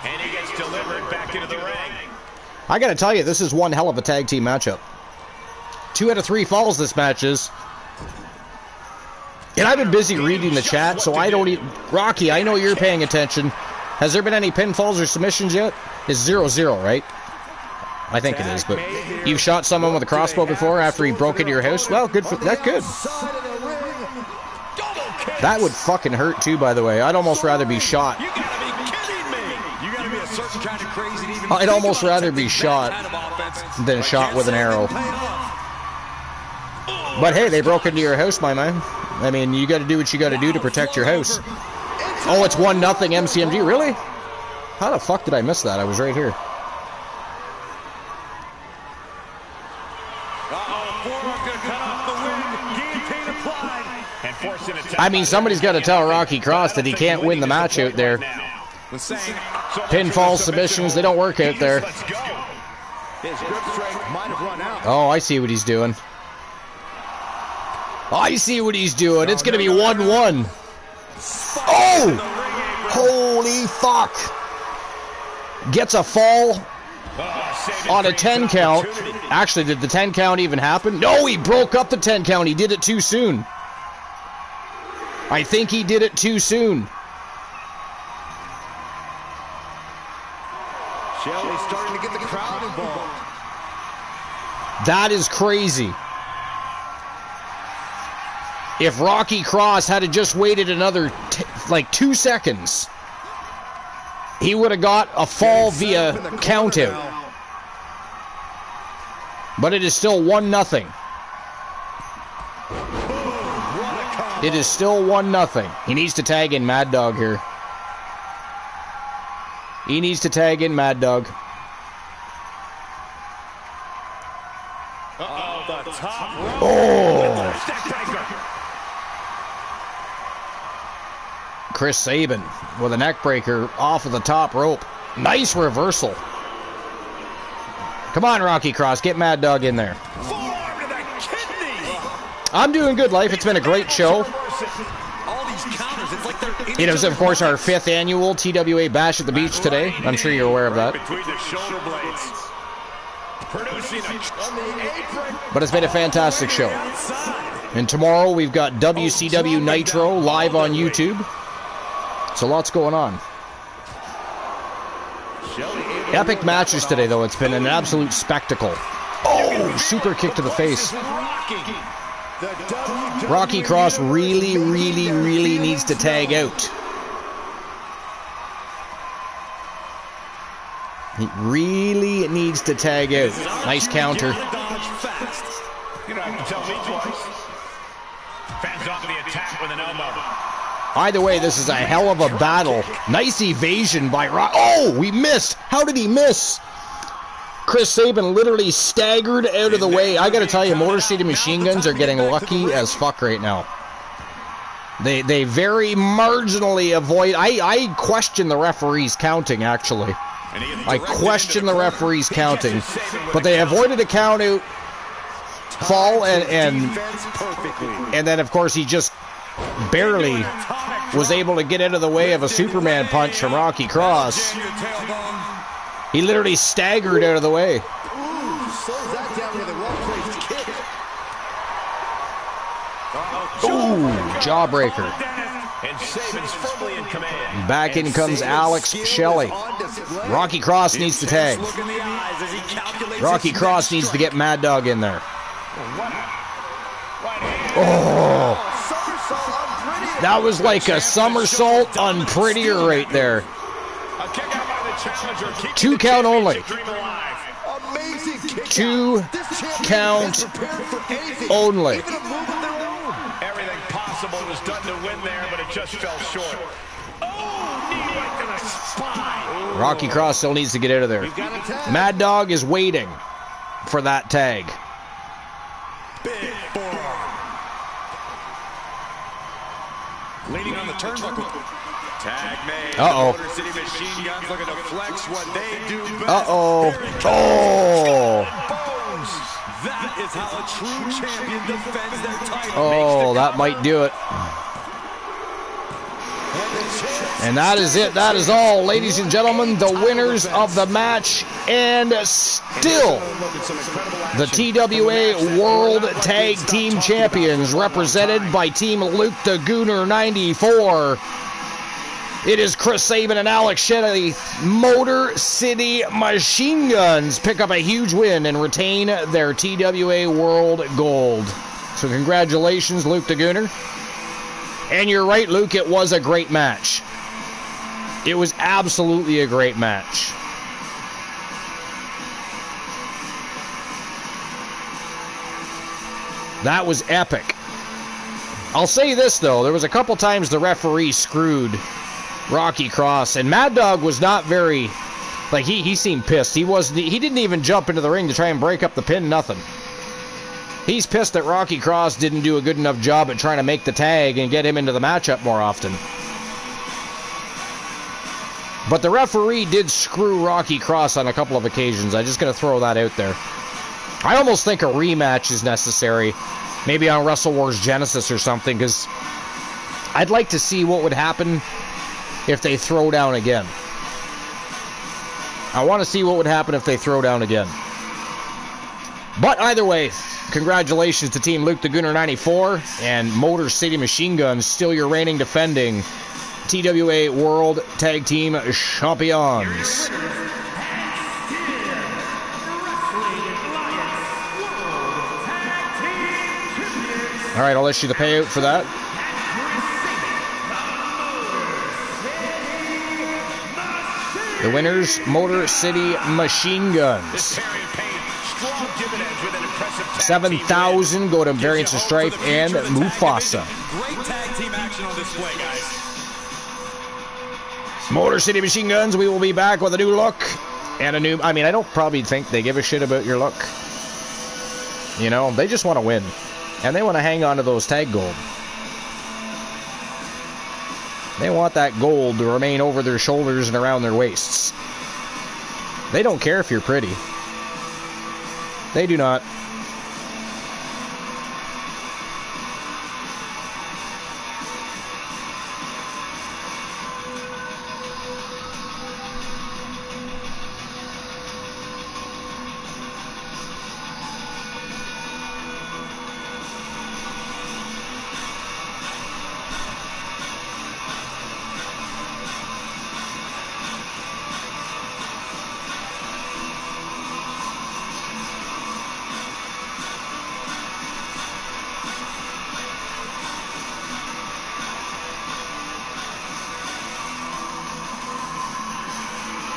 And he gets delivered back into the ring. I gotta tell you, this is one hell of a tag team matchup. 2 out of 3 falls this match is. And I've been busy reading the chat, so I don't even... Rocky, I know you're paying attention. Has there been any pinfalls or submissions yet? It's 0-0, right? I think it is, but you've shot someone with a crossbow before after he broke into your house? Well, good for that. Good. That would fucking hurt too, by the way. I'd almost rather be shot. You gotta be kidding me! You gotta be a certain kind of crazy to even I'd almost rather be shot than shot with an arrow. But hey, they broke into your house, my man. I mean, you gotta do what you gotta do to protect your house. Oh, it's 1-0 MCMG, really? How the fuck did I miss that? I was right here. I mean, somebody's got to tell Rocky Cross that he can't win the match out there. Pinfall submissions, they don't work out there. Oh, I see what he's doing. I see what he's doing. It's going to be 1-1. Oh! Holy fuck! Gets a fall on a 10 count. Actually, did the 10 count even happen? No, he broke up the 10 count. He did it too soon. I think he did it too soon. Shelly's starting to get the crowd involved. That is crazy. if Rocky Cross had just waited another, like 2 seconds, he would have got a fall via countout. But it is still 1-0. It is still 1-0. He needs to tag in Mad Dog here. He needs to tag in Mad Dog. The top rope. Oh! Chris Sabin with a neck breaker off of the top rope. Nice reversal. Come on, Rocky Cross, get Mad Dog in there. Forearm to the kidney. I'm doing good, Life. It's been a great show. All these counters, it's like they're It is, of course, our 5th annual TWA Bash at the Beach today. I'm sure you're aware of that. Between the shoulder blades. Producing a But it's been a fantastic show. And tomorrow we've got WCW Nitro live on YouTube. So lots going on. Epic matches today, though. It's been an absolute spectacle. Oh, super kick to the face. Rocky Cross really, really, really needs to tag out. He really needs to tag out. Nice counter. You don't have to tell me twice. Fans off the attack with an elbow. Either way, this is a hell of a battle. Nice evasion by Rock. Oh, we missed. How did he miss? Chris Sabin literally staggered out of the way. I gotta tell you, Motor City Machine Guns are getting lucky as fuck right now. They very marginally avoid. I question the referees counting, actually. I question the referees counting. But they avoided a count out fall, and then, of course, he just barely was able to get out of the way of a Superman punch from Rocky Cross. He literally staggered out of the way. Ooh, jawbreaker. And Sabin's firmly in command. Back in comes Alex Shelley. Rocky Cross needs to tag. Rocky Cross needs to get Mad Dog in there. Oh, that was like a somersault on Prettier right there. 2 count only. 2 count only. Everything possible was done to win there, but it just fell short. Oh, knee right to the spine. Rocky Cross still needs to get out of there. Mad Dog is waiting for that tag. Big forearm. leaning on the turnbuckle. Tag made. Uh-oh. Motor City Machine Guns looking to flex what they do best. Uh-oh. Oh. That is how a true champion defends their title. Oh, that might do it. And that is it. That is all, ladies and gentlemen. The winners of the match, and still the TWA World Tag Team Champions, represented by Team Luke the Gooner 94. It is Chris Sabin and Alex Shelley. Motor City Machine Guns pick up a huge win and retain their TWA World Gold. So congratulations, Luke the Gooner. And you're right, Luke, it was a great match. It was absolutely a great match. That was epic. I'll say this, though. There was a couple times the referee screwed Rocky Cross, and Mad Dog was not very... Like, he seemed pissed. He didn't even jump into the ring to try and break up the pin, nothing. He's pissed that Rocky Cross didn't do a good enough job at trying to make the tag and get him into the matchup more often. But the referee did screw Rocky Cross on a couple of occasions. I'm just going to throw that out there. I almost think a rematch is necessary. Maybe on Wrestle Wars Genesis or something, because I'd like to see what would happen if they throw down again. I want to see what would happen if they throw down again. But either way, congratulations to Team Luke the Gooner 94 and Motor City Machine Guns, still your reigning defending TWA World Tag Team Champions. All right, I'll issue the payout for that. The winners, Motor City Machine Guns. 7,000 go to Variance of Strife and Mufasa. Great tag team action on display, guys. Motor City Machine Guns, we will be back with a new look and a new... I mean, I don't probably think they give a shit about your look. You know, they just want to win. And they want to hang on to those tag gold. They want that gold to remain over their shoulders and around their waists. They don't care if you're pretty. They do not.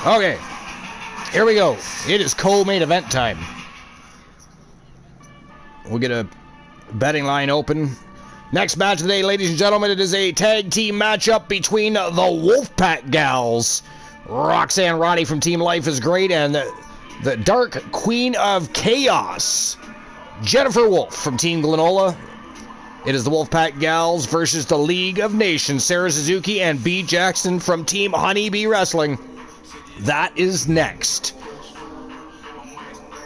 Okay, here we go. It is co-main event time. We'll get a betting line open. Next match of the day, ladies and gentlemen, it is a tag team matchup between the Wolfpack Gals. Roxanne Roddy from Team Life is Great and the Dark Queen of Chaos, Jennifer Wolf from Team Glenola. It is the Wolfpack Gals versus the League of Nations, Sarah Suzuki and B. Jackson from Team Honeybee Wrestling. That is next.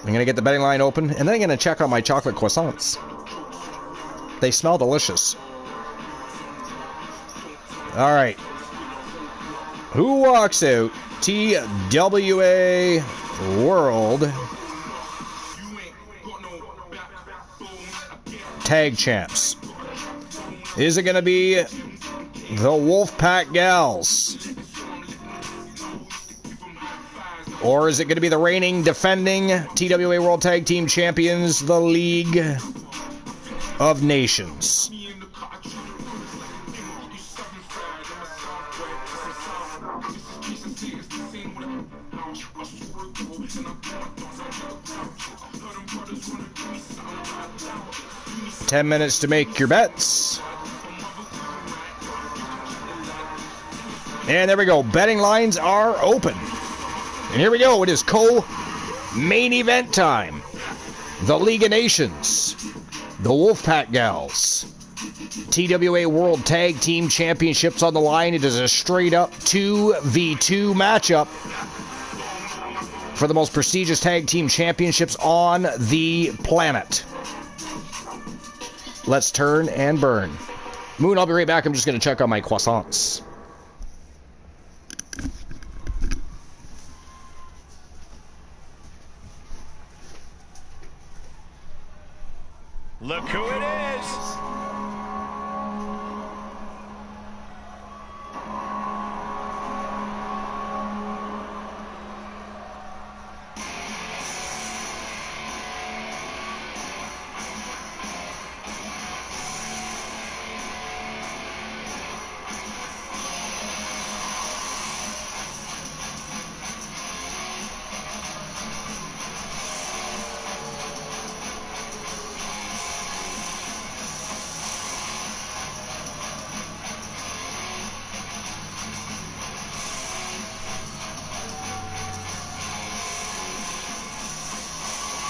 I'm going to get the betting line open, and then I'm going to check on my chocolate croissants. They smell delicious. All right. Who walks out TWA World Tag Champs? Is it going to be the Wolfpack Gals? Or is it going to be the reigning, defending TWA World Tag Team Champions, the League of Nations? $10 to make your bets. And there we go. Betting lines are open. And here we go. It is co-main event time. The League of Nations, the Wolfpack Gals, TWA World Tag Team Championships on the line. It is a straight-up 2v2 matchup for the most prestigious tag team championships on the planet. Let's turn and burn. Moon, I'll be right back. I'm just going to check on my croissants. Look who it is.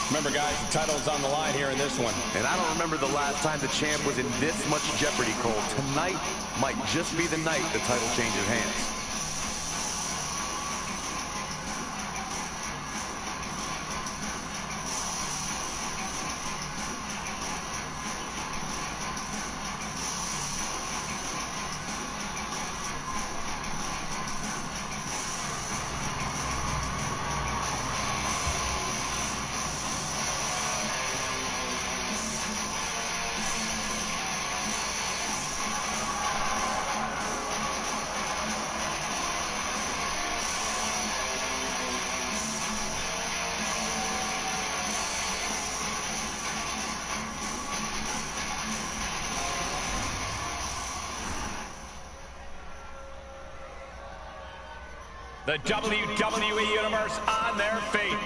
Remember, guys, the title is on the line here in this one. And I don't remember the last time the champ was in this much jeopardy, Cole. Tonight might just be the night the title changes hands. the WWE Universe on their feet.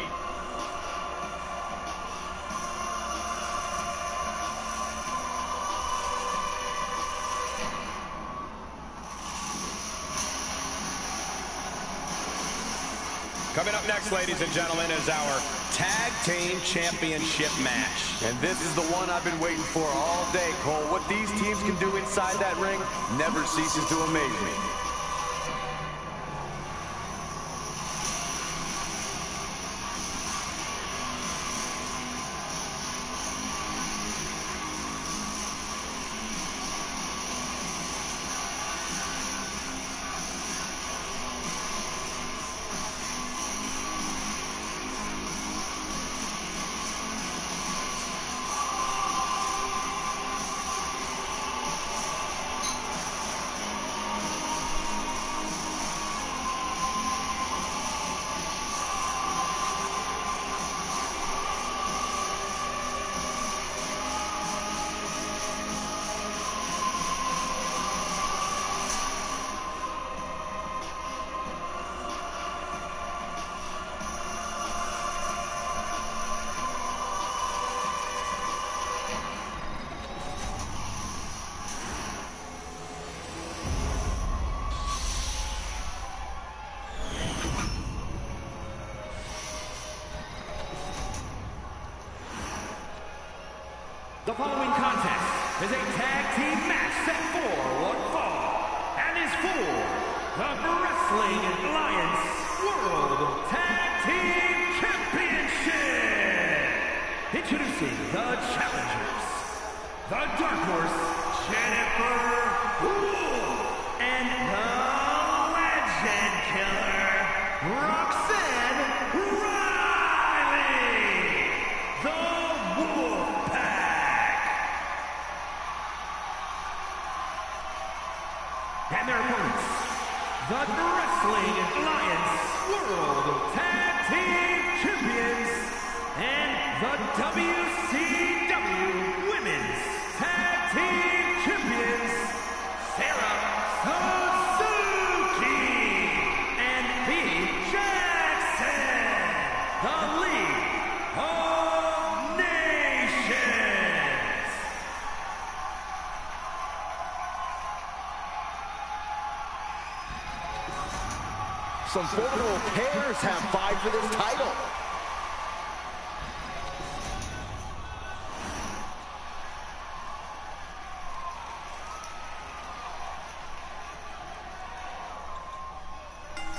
Coming up next, ladies and gentlemen, is our Tag Team Championship match. And this is the one I've been waiting for all day, Cole. What these teams can do inside that ring never ceases to amaze me. The following contest is a tag team match set for one fall and is for the Wrestling Alliance World Tag Team Championship. Introducing the challengers, the Dark Horse, Jennifer Poole, and the Legend Killer, Roxanne Riley. The and their opponents, the Wrestling Alliance World Tag Team Champions and the WCW Women's Tag Team Champions, Sarah Suzuki and B. Jackson, the League of Nations. Some formidable pairs have vied for this title.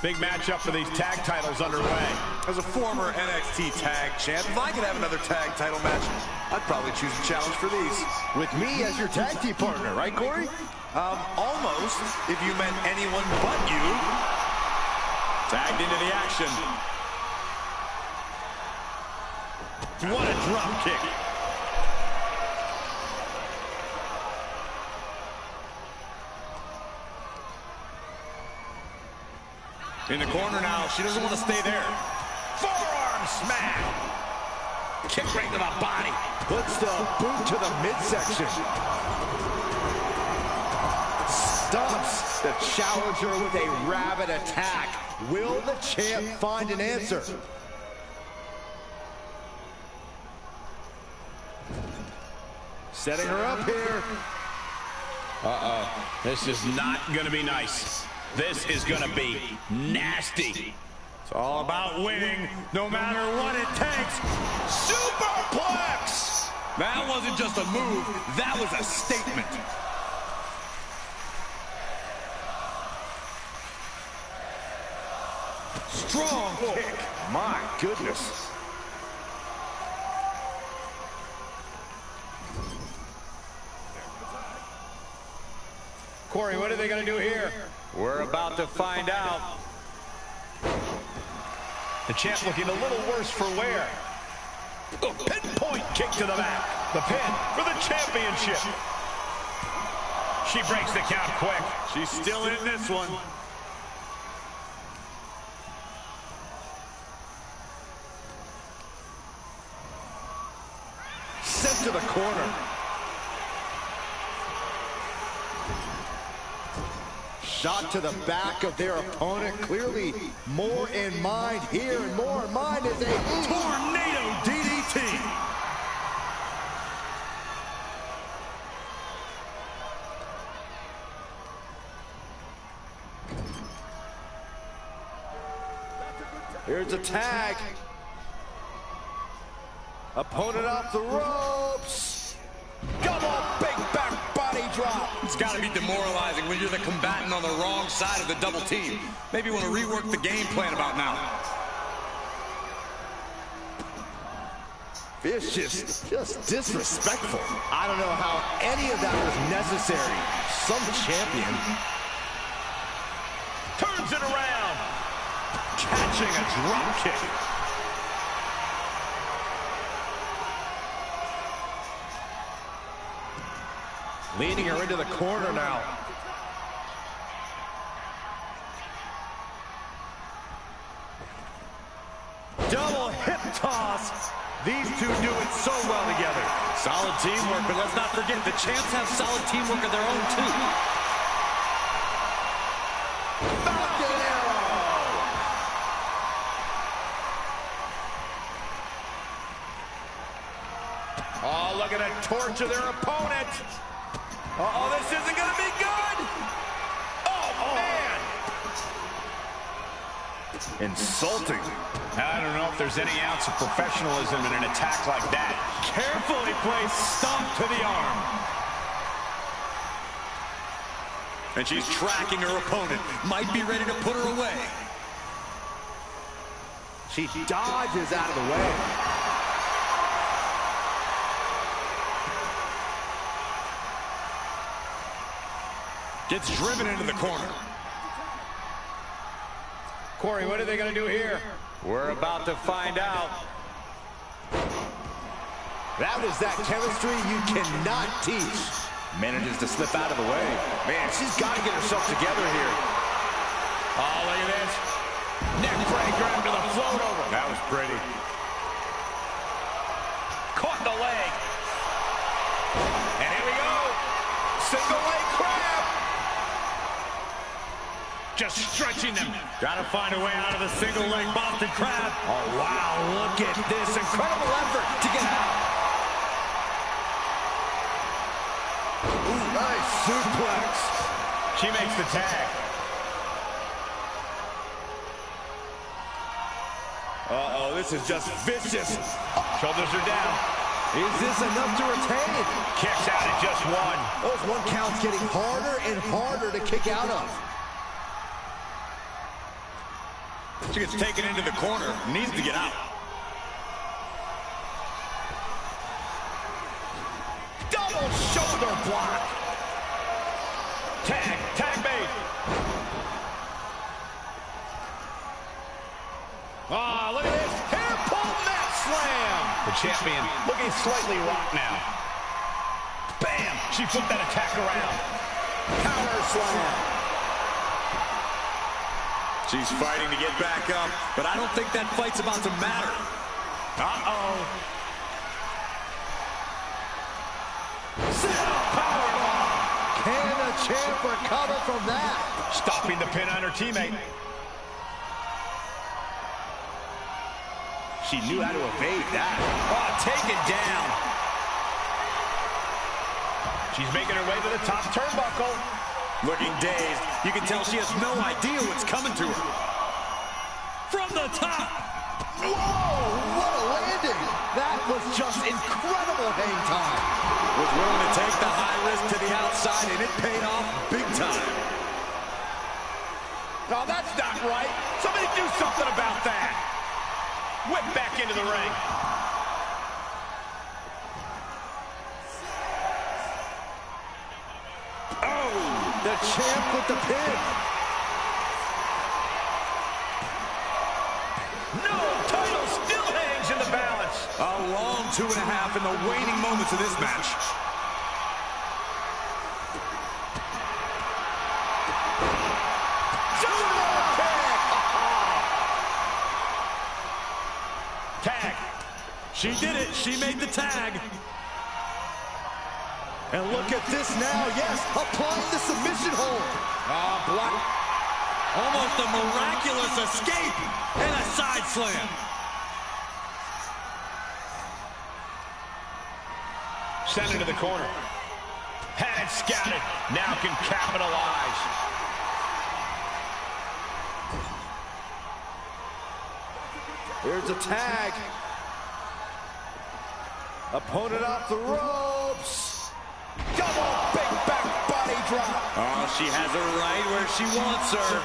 Big matchup for these tag titles underway. As a former NXT tag champ, if I could have another tag title match, I'd probably choose a challenge for these. With me as your tag team partner, right, Corey? Almost, if you meant anyone but you. Tagged into the action. What a drop kick. In the corner now, she doesn't want to stay there. Forearm smack. Kick right to the body. Puts the boot to the midsection. Stumps the challenger with a rabid attack. Will the champ find an answer? Setting her up here. Uh-oh. This is not going to be nice. This is going to be nasty. It's all about winning, no matter what it takes. Superplex! That wasn't just a move, that was a statement. Strong kick. My goodness. Corey, what are they going to do here? We're about to find out. The champ looking a little worse for wear. A pinpoint kick to the back. The pin for the championship. She breaks the count quick. She's still in this one. Sent to the corner. Shot to the back of their opponent. Clearly more in mind here, and more in mind is a tornado DDT. Here's a tag. Opponent off the ropes. Double big back body drop. It's got to be demoralizing when you're the combatant on the wrong side of the double team. Maybe you want to rework the game plan about now. Vicious, just disrespectful. I don't know how any of that was necessary. Some champion. Turns it around. Catching a drop kick. Leading her into the corner now. Double hip toss. These two do it so well together. Solid teamwork, but let's not forget the champs have solid teamwork of their own too. Falcon arrow. Oh, looking to torture their opponent. Uh-oh, this isn't going to be good. Oh, man. Insulting. I don't know if there's any ounce of professionalism in an attack like that. Carefully placed stomp to the arm. And she's tracking her opponent. Might be ready to put her away. She dodges out of the way. Gets driven into the corner. Corey, what are they going to do here? We're about to find out. That was that chemistry you cannot teach. Manages to slip out of the way. Man, she's got to get herself together here. Oh, look at this. Neck breaker into the float over. That was pretty. Caught the leg. And here we go. Single leg crab. Just stretching them. Got to find a way out of the single leg Boston crab. Oh, wow. Look at this incredible effort to get out. Ooh, nice suplex. She makes the tag. Uh-oh, this is just vicious. Shoulders are down. Is this enough to retain? Kicks out at just one. Those one counts getting harder and harder to kick out of. She gets taken into the corner. Needs to get out. Double shoulder block. Tag bait. Ah, look at this. Hair pull mat slam. The champion looking slightly rocked now. Bam. She flipped that attack around. Power slam. She's fighting to get back up, but I don't think that fight's about to matter. Uh-oh. Powerbomb. Can the champ recover from that? Stopping the pin on her teammate. She knew how to evade that. Oh, taken down. She's making her way to the top turnbuckle. Looking dazed. You can tell she has no idea what's coming to her. From the top. Whoa, what a landing. That was just incredible hang time. Was willing to take the high risk to the outside, and it paid off big time. No, that's not right. Somebody do something about that. Whip back into the ring. The champ with the pin. No, title still hangs in the balance. A long 2.5 in the waning moments of this match. Tag. She did it. She made the tag. And look at this now, yes, applying the submission hold. Block. Almost a miraculous escape and a side slam. Sent into the corner. Had it scouted. Now can capitalize. Here's a tag. Opponent off the ropes. Double big back body drop. Oh, she has her right where she wants her.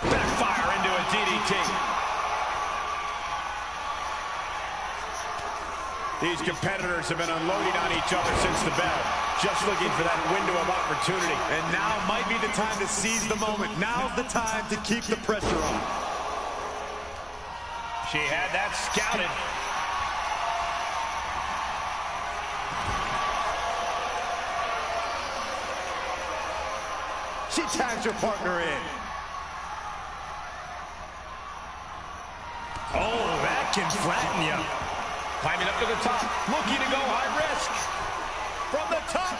Backfire into a DDT. These competitors have been unloading on each other since the bell. Just looking for that window of opportunity. And now might be the time to seize the moment. Now's the time to keep the pressure on. She had that scouted. She tags her partner in. Oh, that can flatten you. Climbing up to the top, looking to go high risk. From the top,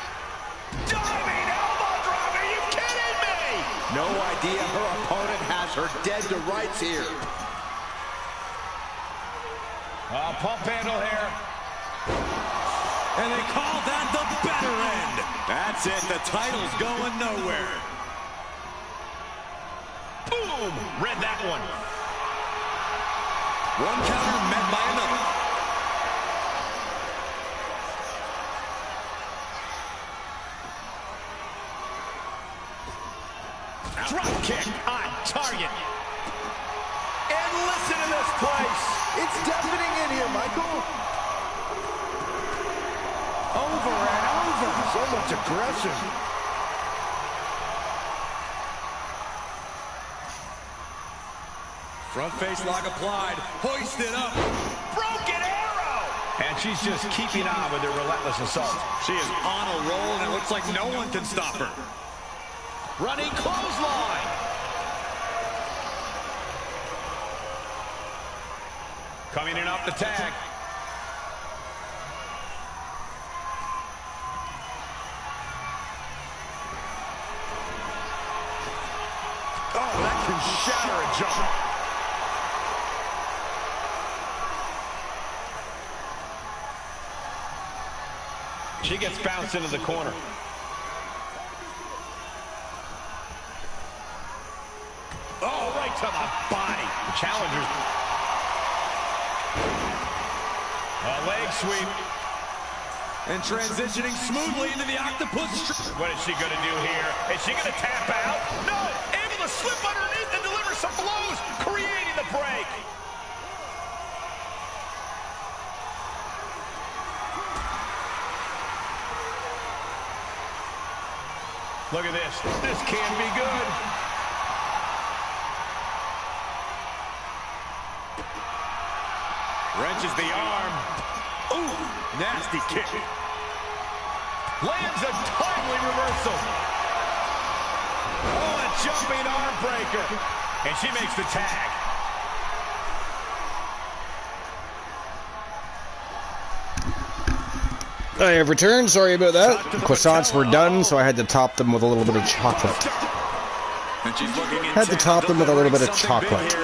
diving elbow drop. Are you kidding me? No idea her opponent has her dead to rights here. Pump handle here. And they call that the better end. That's it. The title's going nowhere. Boom! Read that one. One counter met by another. Drop kick on target. And listen to this place. It's deafening in here, Michael. Over and over. So much aggression. Front face lock applied. Hoisted up. Broken arrow. And she's just keeping on with her relentless assault. She is on a roll, and it looks like no one can stop her. Running clothesline. Coming in off the tag. Oh, that can shatter a jump. She gets bounced into the corner. Oh, right to the body. The challenger's a leg sweep. And transitioning smoothly into the octopus. What is she going to do here? Is she going to tap out? No! Able to slip underneath and deliver some blows, creating the break. Look at this. This can't be good. Wrenches the arm. Ooh, nasty kick. Lands a timely reversal. Oh, a jumping arm breaker. And she makes the tag. I have returned. Sorry about that. Croissants were done, so I had to top them with a little bit of chocolate. And she's looking Had to top them with a little bit of chocolate.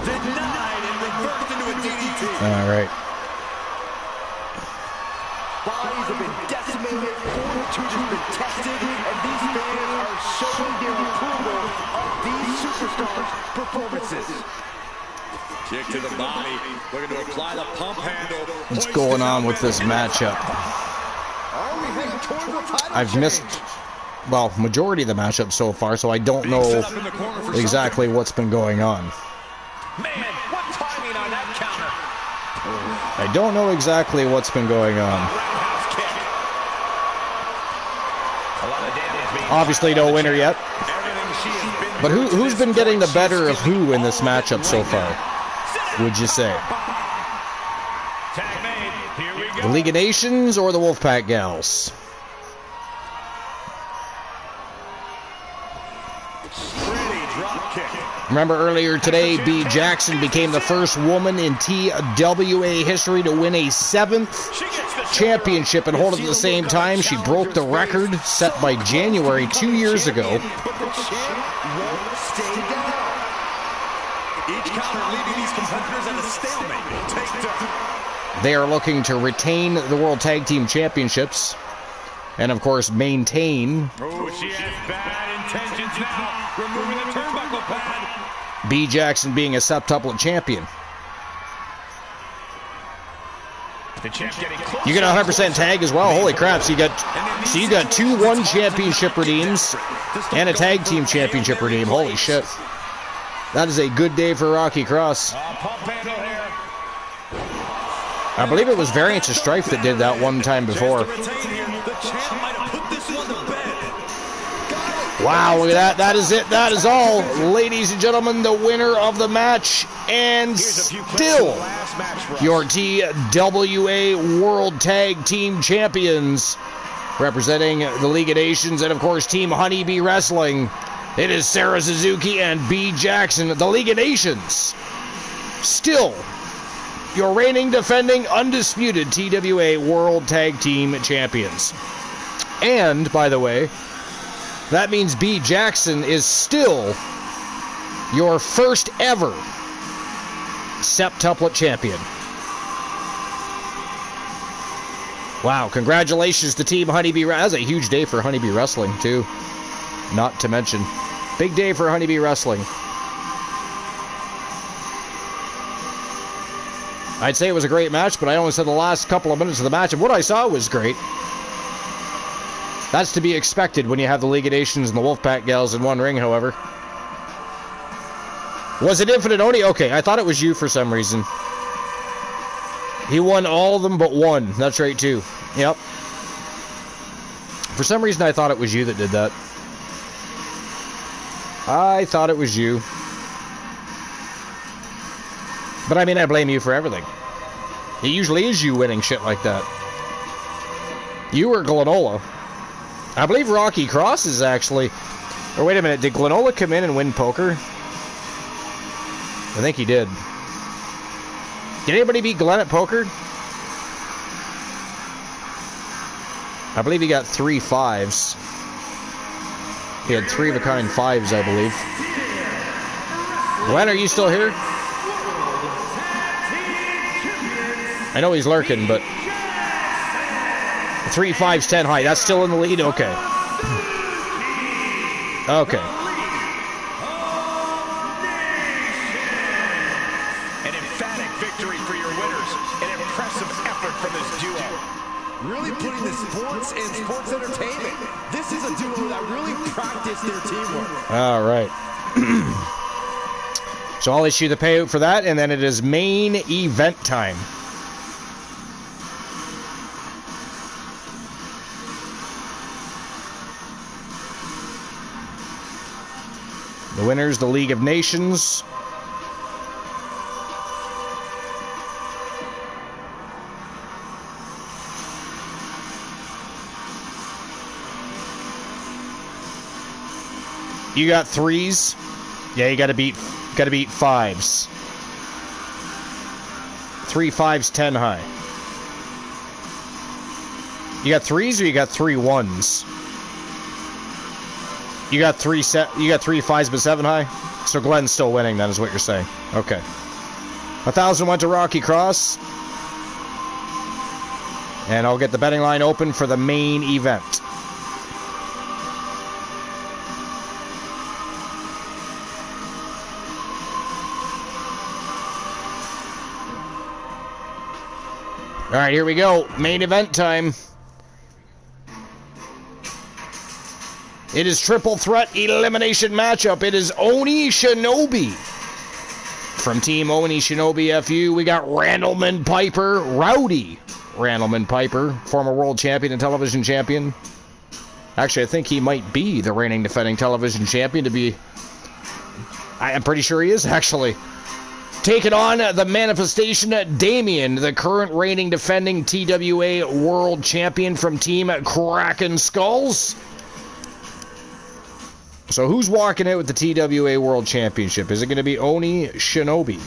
Denied and reversed into a DDT. All right. Bodies have been decimated, fortitude has been tested, and these fans are showing their approval of these superstars' performances. Kick to the body, looking to apply the pump handle. What's going on with this matchup? I've missed, well, majority of the matchup so far, so I don't know exactly what's been going on. Man, what timing on that counter. I don't know exactly what's been going on. Roundhouse kick. A lot of damage being Obviously no winner yet. everything she has been But through to who's this been getting the point, better of she's who in this all matchup so right now. far? Would you say? Tag made. Here we The go. League of Nations or the Wolfpack Gals? Pretty drop kick. Remember earlier today, B. Jackson became the first woman in TWA history to win a 7th championship and hold it at the same time. She broke the record set by January 2 years ago. Each counter leaving these competitors at a stalemate. Take They are looking to retain the World Tag Team Championships and, of course, maintain. Oh, she has bad intentions now. Removing the turnbuckle pad. B. Jackson being a septuplet champion. The champ getting close. You get a 100% tag as well. Holy crap! So you got 2 1 championship redeems and a tag team championship redeem. Holy shit! That is a good day for Rocky Cross. I believe it was Variance of Strife that did that one time before. Wow, look at that. That is it. That is all. Ladies and gentlemen, the winner of the match, and still your TWA World Tag Team Champions, representing the League of Nations and, of course, Team Honeybee Wrestling. It is Sarah Suzuki and B. Jackson, the League of Nations. Still your reigning, defending, undisputed TWA World Tag Team Champions. And, by the way, that means B. Jackson is still your first ever septuplet champion. Wow, congratulations to Team Honeybee. That's a huge day for Honeybee Wrestling, too. Not to mention. Big day for Honeybee Wrestling. I'd say it was a great match, but I only saw the last couple of minutes of the match, and what I saw was great. That's to be expected when you have the League of Nations and the Wolfpack gals in one ring, however. Was it Infinite Oni? Okay, I thought it was you for some reason. He won all of them but one. That's right, too. Yep. For some reason, I thought it was you that did that. I thought it was you. But I mean, I blame you for everything. It usually is you winning shit like that. You or Glenola. I believe Rocky Cross is actually... Or wait a minute, did Glenola come in and win poker? I think he did. Did anybody beat Glenn at poker? I believe he got 3 5s. He had 3-of-a-kind 5s, I believe. Glenn, are you still here? I know he's lurking, but 3 5s, 10 high. That's still in the lead? Okay. Okay. An emphatic victory for your winners. An impressive effort from this duo. Really putting the sports and sports entertainment. This is a duo that really practiced their teamwork. All right. So I'll issue the payout for that, and then it is main event time. The winners, the League of Nations. You got 3s. Yeah, you got to beat 5s. 3 5s, 10 high. You got 3s or you got 3 1s? You got 3 5s but 7 high? So Glenn's still winning, then, is what you're saying. Okay. 1,000 went to Rocky Cross. And I'll get the betting line open for the main event. All right, here we go. Main event time. It is triple threat elimination matchup. It is Oni Shinobi. From Team Oni Shinobi FU, we got Randleman Piper, Rowdy Randleman Piper, former world champion and television champion. Actually, I think he might be the reigning defending television champion to be... I'm pretty sure he is, actually. Taking on the Manifestation, Damien, the current reigning defending TWA world champion from Team Kraken Skulls. So who's walking out with the TWA World Championship? Is it going to be Oni Shinobi,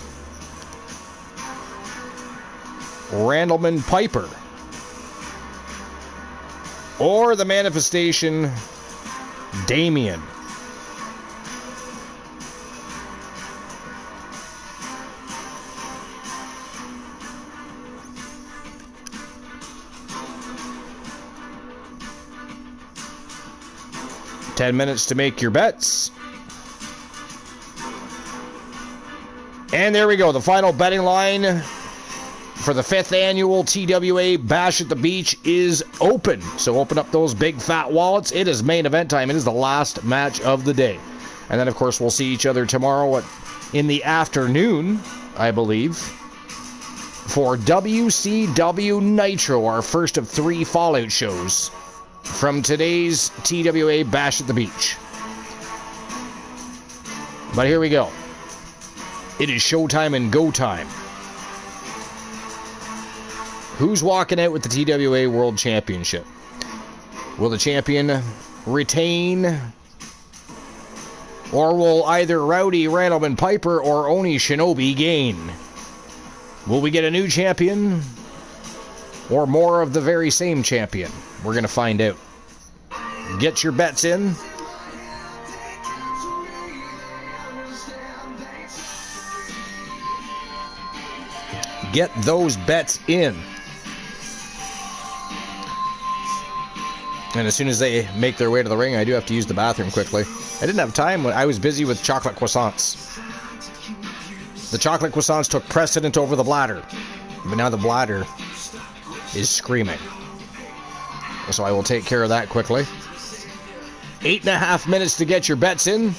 Randleman Piper, or the Manifestation Damien? $10 minutes to make your bets. And there we go. The final betting line for the 5th annual TWA Bash at the Beach is open. So open up those big fat wallets. It is main event time. It is the last match of the day. And then, of course, we'll see each other tomorrow in the afternoon, I believe, for WCW Nitro, our first of 3 Fallout shows from today's TWA Bash at the Beach. But here we go. It is showtime and go time. Who's walking out with the TWA World Championship? Will the champion retain? Or will either Rowdy Randleman Piper or Oni Shinobi gain? Will we get a new champion? Or more of the very same champion? We're going to find out. Get your bets in. Get those bets in. And as soon as they make their way to the ring, I do have to use the bathroom quickly. I didn't have time when I was busy with chocolate croissants. The chocolate croissants took precedent over the bladder. But now the bladder is screaming. So I will take care of that quickly. 8.5 minutes to get your bets in.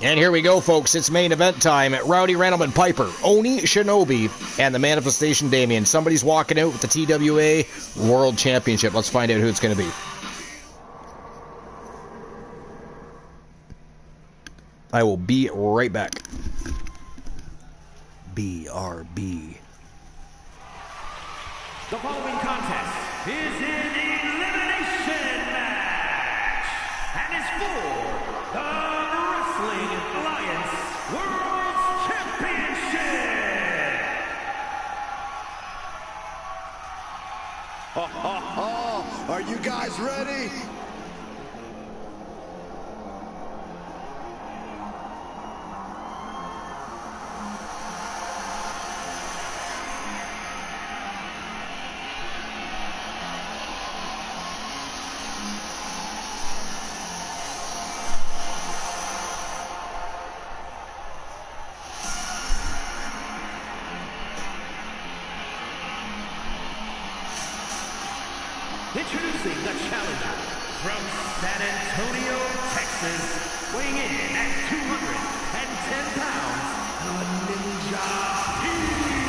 And here we go, folks. It's main event time at Rowdy Randleman Piper, Oni Shinobi, and the Manifestation Damien. Somebody's walking out with the TWA World Championship. Let's find out who it's going to be. I will be right back. BRB. The following contest is an elimination match and is for the Wrestling Alliance World Championship. Are you guys ready? Introducing the challenger from San Antonio, Texas, weighing in at 210 pounds, the Ninja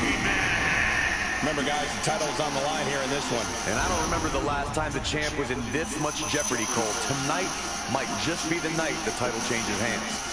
He-Man. Remember, guys, the title's on the line here in this one. And I don't remember the last time the champ was in this much jeopardy, Cole. Tonight might just be the night the title changes hands.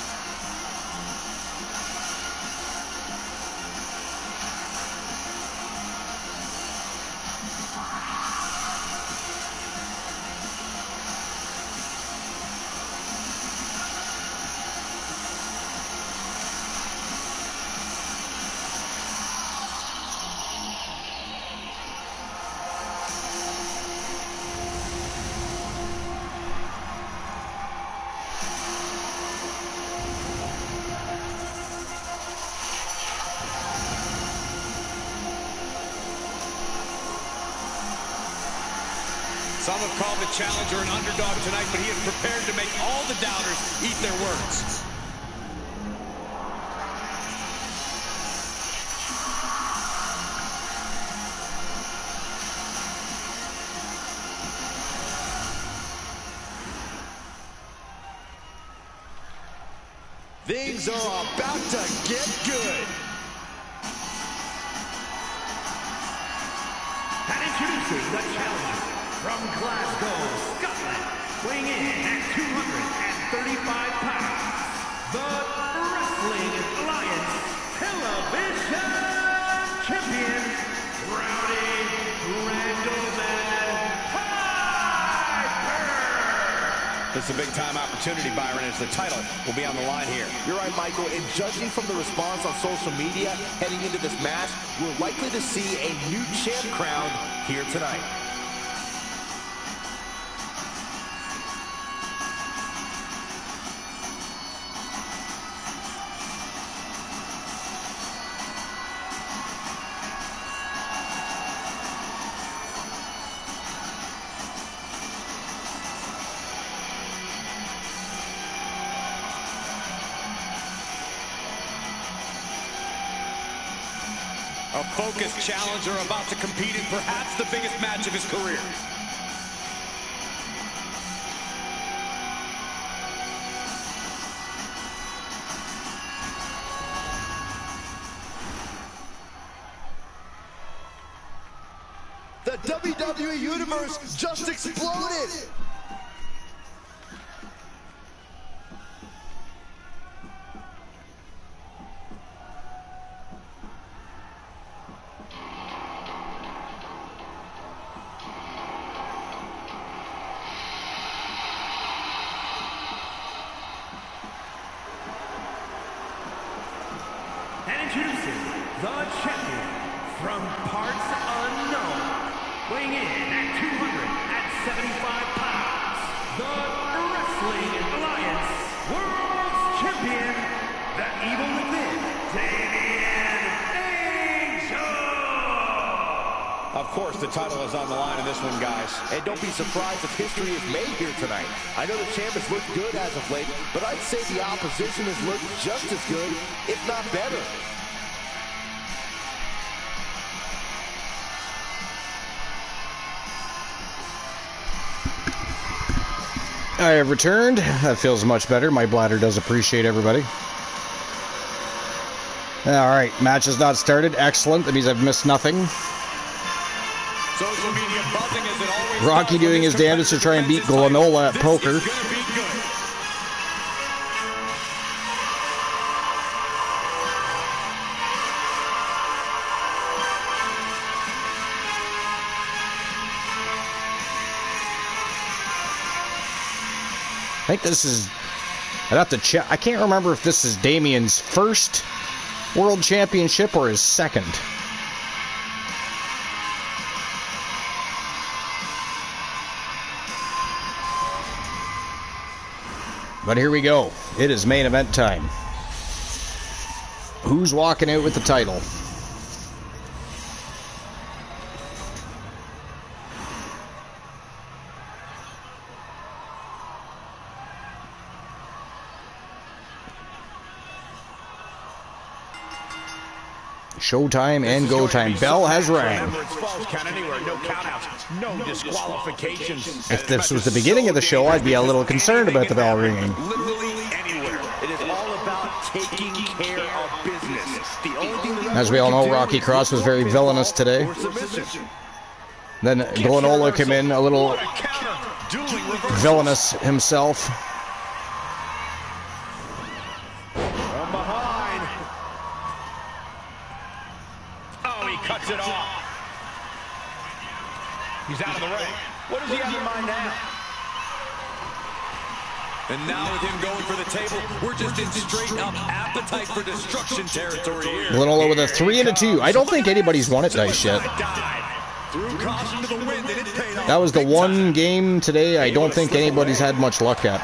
Some have called the challenger an underdog tonight, but he is prepared to make all the doubters eat their words. Things are about to get good. And introducing the challenger from Glasgow, Scotland, weighing in at 235 pounds, the Wrestling Alliance Television Champion, Rowdy This is a big-time opportunity, Byron, as the title will be on the line here. You're right, Michael, and judging from the response on social media heading into this match, we're likely to see a new champ crowned here tonight. A focused challenger about to compete in perhaps the biggest match of his career. The WWE Universe just exploded! And introducing the champion from parts unknown, weighing in at 275 pounds, the Wrestling Alliance World Champion, the Evil Within, Damian Angel! Of course, the title is on the line in this one, guys. And don't be surprised if history is made here tonight. I know the champ has looked good as of late, but I'd say the opposition has looked just as good, if not better. I have returned. That feels much better. My bladder does appreciate everybody. Alright, match has not started. Excellent. That means I've missed nothing. Social media buzzing as it always Rocky doing his damnedest to try and beat Glenola at poker. I think this is, I'd have to check. I can't remember if this is Damian's first World Championship or his second. But here we go. It is main event time. Who's walking out with the title? Showtime and go time. Bell has rang. If this was the beginning of the show, I'd be a little concerned about the bell ringing. It is all about taking care of business. The only thing that As we all know, Rocky Cross was very villainous today. Then Glenola came in a little villainous himself. From behind. Oh, he cuts it off. He's out of the ring. What does he have in mind now? And now with him going for the table, we're just in straight up appetite for destruction territory here. Glenola with a 3 and a 2. I don't think anybody's won at Dice yet. That was the one game today I don't think anybody's had much luck at.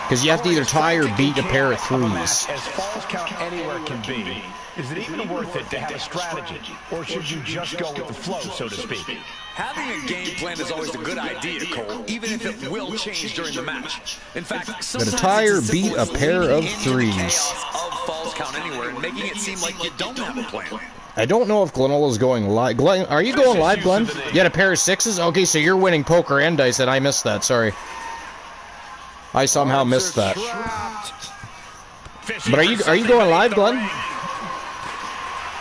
Because you have to either tie or beat a pair of threes. As falls count anywhere can be, is it even worth it to have a strategy? Or should you just go with the flow, so to speak? Having a game plan is always a good idea, Cole, even if it will change during the match. In fact, Gotta tie or beat a pair of threes. Of falls count anywhere and making it seem like you don't have a plan. I don't know if Glenola's going live. Glenn, are you going live, Glenn? You got a pair of sixes? Okay, so you're winning poker and dice, and I missed that. Sorry. I somehow missed that. But are you going live, Glenn?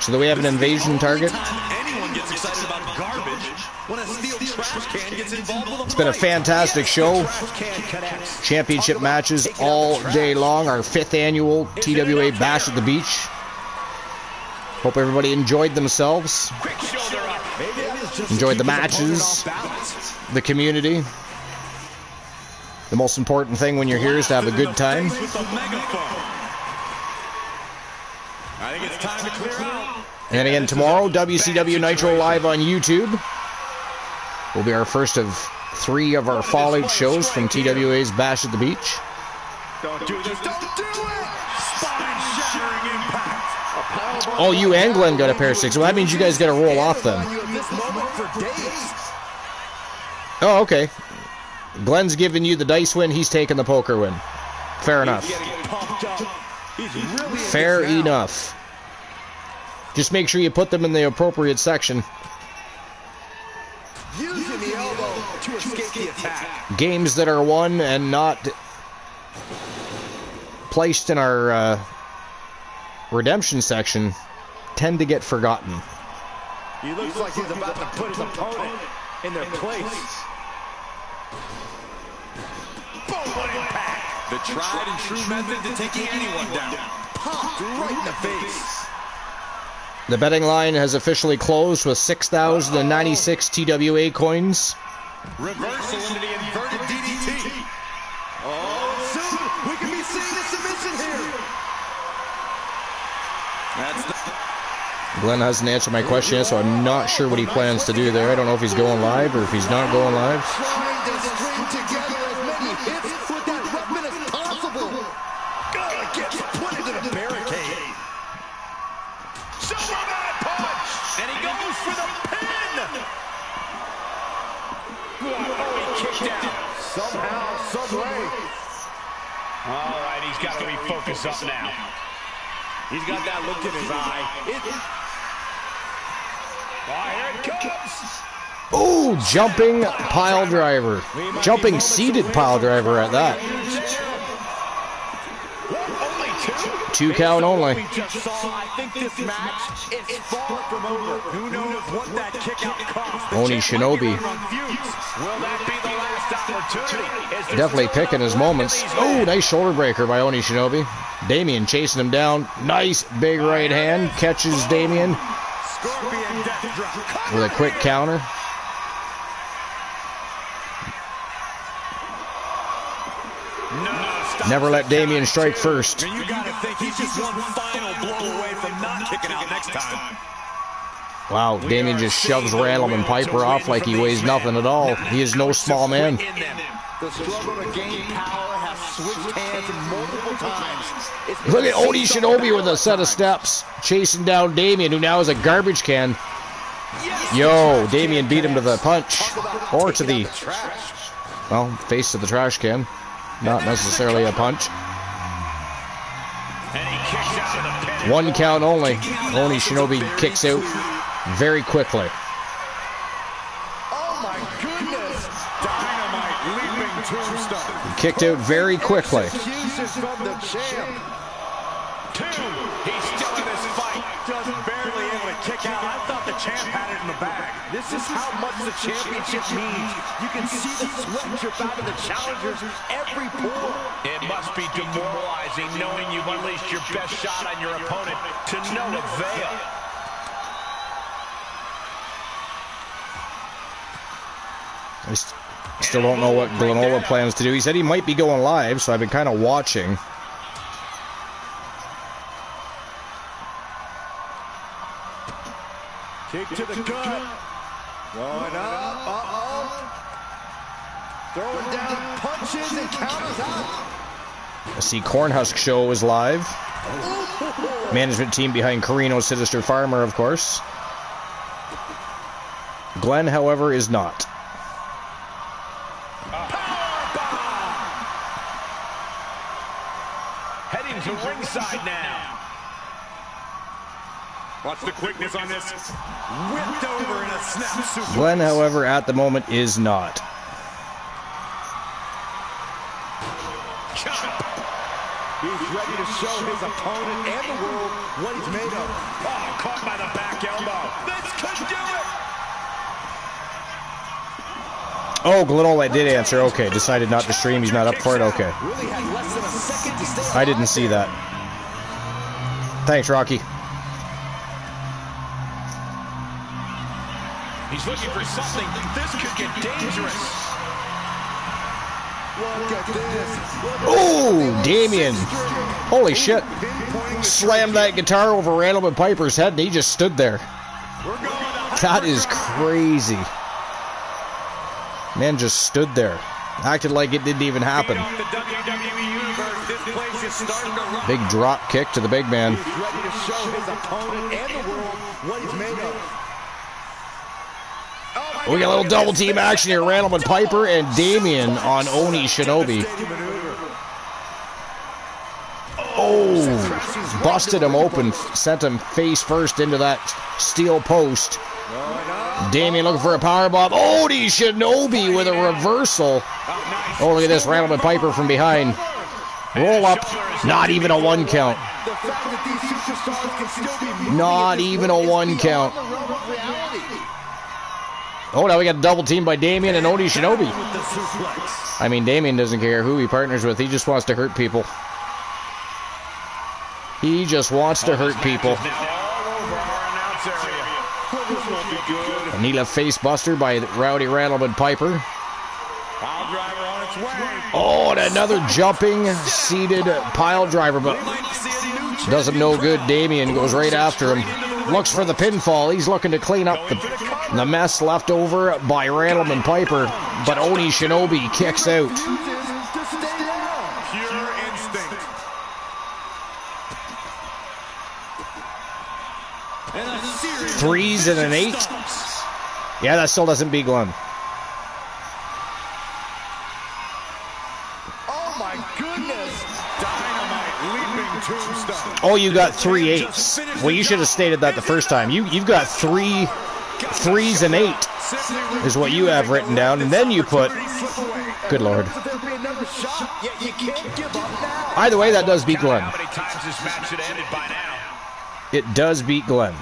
So that we have an invasion target? Anyone gets excited about garbage when a steel trash can gets involved with a It's been a fantastic show. Championship matches all day long. Our 5th annual TWA Bash at the Beach. Hope everybody enjoyed themselves. Quick shoulder up. Maybe that is enjoyed the matches, the community. The most important thing when you're here is to have a good time. I think it's time to clear out. And again, tomorrow, WCW Nitro Live on YouTube will be our first of 3 of our Fallout shows from TWA's Bash at the Beach. Don't do this. Don't do it. Spine-shattering impact. Oh, you and Glenn got a pair of 6. Well, that means you guys got to roll off then. Oh, okay. Glenn's giving you the dice win. He's taking the poker win. Fair enough. Fair enough. Just make sure you put them in the appropriate section. Using the elbow to escape the attack. Games that are won and not placed in our redemption section tend to get forgotten. He looks like he's about to put his opponent in their place. The tried and true method to taking anyone down. Popped right in the face. The betting line has officially closed with 6,096 TWA coins. Reversal into the inverted DDT. Oh, soon we can be seeing a submission here. Glenn hasn't answered my question yet, so I'm not sure what he plans to do there. I don't know if he's going live or if he's not going live. Trying to string together as many hits with that weapon as possible. Gets put into the barricade. Superman punch. And he goes for the pin. Oh, he kicked out. Somehow, some way. All right, he's got to refocus up now. He's got that look in his eye. Here it comes. Oh, jumping pile driver. Jumping seated pile driver at that. 2 count only. We just saw, I think this match is far from over. Who knows what that kick out cost? Oni Shinobi. Will that be the last opportunity? Definitely picking his moments. Oh, nice shoulder breaker by Oni Shinobi. Damien chasing him down. Nice big right hand. Catches Damien with a quick counter. Never let Damien strike first. You gotta think he's just one final blow away from not kicking out next time. Wow, Damien just shoves Randall and Piper off like he weighs nothing at all. He is no small man. The struggle to gain power has switched hands multiple times. Look at Oni Shinobi with a set of steps, chasing down Damien, who now is a garbage can. Yo, Damien beat him to the punch, or to the, well, face of the trash can. Not necessarily a punch. 1 count only. Oni Shinobi kicks out very quickly. Oh my goodness! Dynamite leaping tombstone. Kicked out very quickly. Excuses from the champ. 2. He's still in this fight. Just barely able to kick out. I thought the champ had it in the bag. This is how much the championship means. You can see the sweat drip out of the challengers every pore. It must be demoralizing knowing you've unleashed your best shot on your opponent to no avail. I still don't know what Glenola plans to do. He said he might be going live, so I've been kind of watching. Kick to the gut. Going up. Uh-oh. Throwing down punches and counters out. I see Cornhusk Show is live. Management team behind Carino Sinister Farmer, of course. Glenn, however, is not. Heading to ringside now. Watch the quickness on this. Whipped over in a snap super. Glenn, however, at the moment is not. He's ready to show his opponent and the world what he's made of. Oh, caught by the back elbow. This could do it. Oh, Glenola did answer. Okay, decided not to stream. He's not up for it. Okay. Really had less than a second to stay. I didn't see that. Thanks, Rocky. He's looking for something. This could get dangerous. Look at this. Oh, Damien. Holy shit. Slammed that guitar over Randleman Piper's head, and he just stood there. That is crazy. Man just stood there. Acted like it didn't even happen. Big drop kick to the big man. He's ready to show his opponent and the world what he's made of. We got a little double team action here. Randleman Piper and Damien on Oni Shinobi. Oh, busted him open. Sent him face first into that steel post. Damien looking for a powerbomb. Oni Shinobi with a reversal. Oh, look at this. Randleman Piper from behind. Roll up. Not even a 1 count. Not even a 1 count. Oh, now we got a double team by Damien and Oni Shinobi. I mean, Damien doesn't care who he partners with. He just wants to hurt people. He just wants to hurt people. A knee left face buster by Rowdy Randleman Piper. Oh, and another jumping, seated pile driver, but does him no good. Damien goes right after him. Looks for the pinfall. He's looking to clean up the mess left over by Randleman Piper, but Oni Shinobi kicks out. Pure instinct. 3s and an 8. Yeah, that still doesn't beat Glenn. Oh my goodness! Dynamite leaping tombstone. Oh, you got 3 8s. Well, you should have stated that the first time. You've got 3 3s and 8 is what you have written down, and then you put. Good Lord. Either way, that does beat Glenn. It does beat Glenn.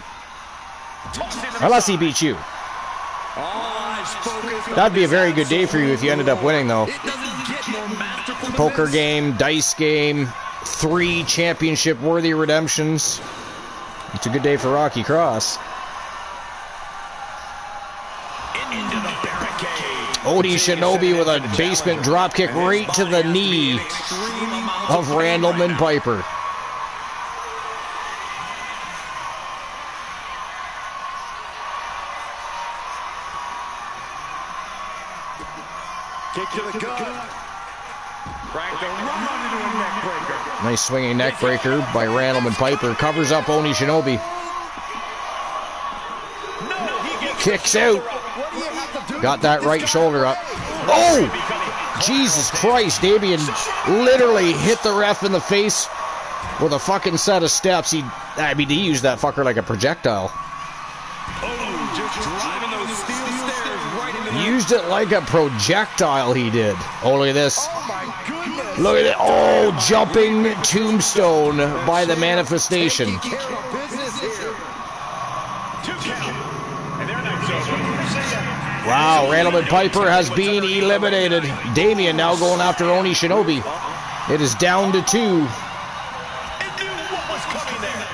Unless he beats you. That'd be a very good day for you if you ended up winning, though. Poker game, dice game, 3 championship-worthy redemptions. It's a good day for Rocky Cross. Oni Shinobi with a basement dropkick right to the knee of Randleman Piper. Kick to the gut. Cranked around into a neck breaker. Nice swinging neck breaker by Randleman Piper. Covers up Oni Shinobi. Kicks out. Got that right shoulder up. Oh! Jesus Christ. Damien literally hit the ref in the face with a fucking set of steps. He used that fucker like a projectile. Oh, just driving those steel stairs right into the... Used it like a projectile, he did. Oh, look at this. Oh my goodness. Look at it. Oh, jumping tombstone by the manifestation. Wow, Randleman Piper has been eliminated. Damien now going after Oni Shinobi. It is down to 2. It knew what was coming there.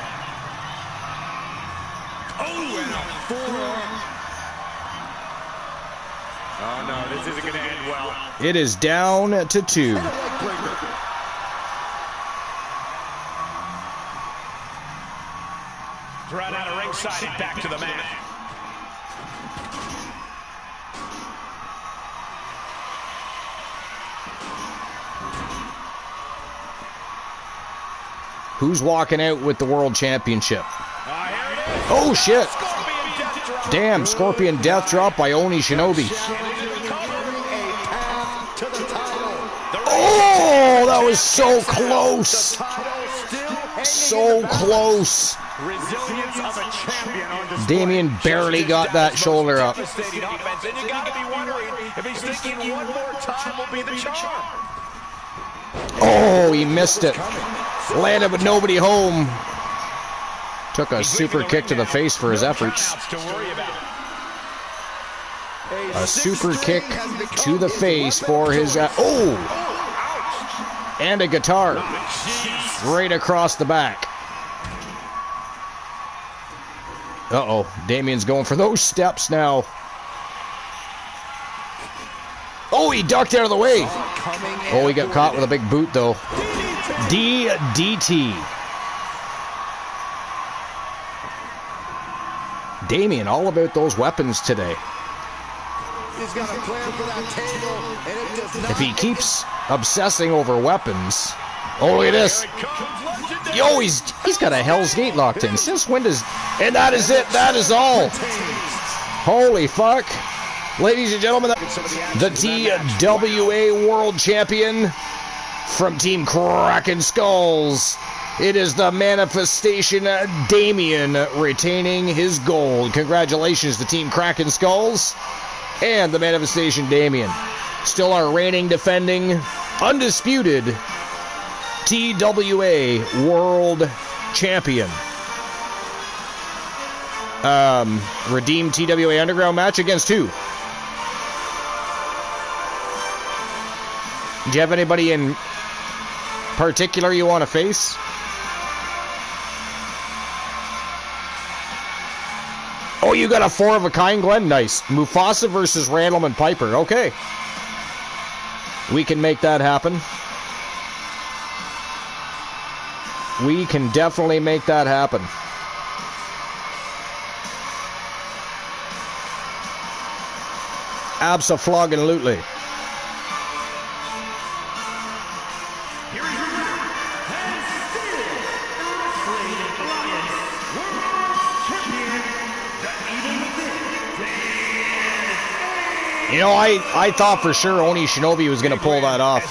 Oh, and a forearm. Oh, no, this isn't going to end well. It is down to 2. Right out of ringside and back to the mat. Who's walking out with the World Championship? Oh, shit. Damn, Scorpion Death Drop by Oni Shinobi. Oh, that was so close. So close. Damien barely got that shoulder up. Oh, he missed it. Landed with nobody home. Took a super kick to the face for his efforts. A super kick to the face for his... oh! And a guitar. Right across the back. Uh-oh. Damien's going for those steps now. he ducked out of the way. Oh, he got caught with a big boot, though. DDT. Damien, all about those weapons today. He's got a plan for that table, and it does not. If he keeps obsessing over weapons, oh, look at this. Yo, he's got a Hell's Gate locked in. Since when does... And that is it. That is all. Holy fuck. Ladies and gentlemen, the TWA World Champion from Team Kraken Skulls. It is the Manifestation Damien retaining his gold. Congratulations to Team Kraken Skulls and the Manifestation Damien. Still our reigning, defending, undisputed TWA World Champion. Redeem TWA Underground match against who? Do you have anybody in particular you want to face? Oh, you got a 4 of a kind, Glenn? Nice. Mufasa versus Randleman Piper. Okay. We can make that happen. We can definitely make that happen. Abso-flogging-lutely. You know, I thought for sure Oni Shinobi was going to pull that off.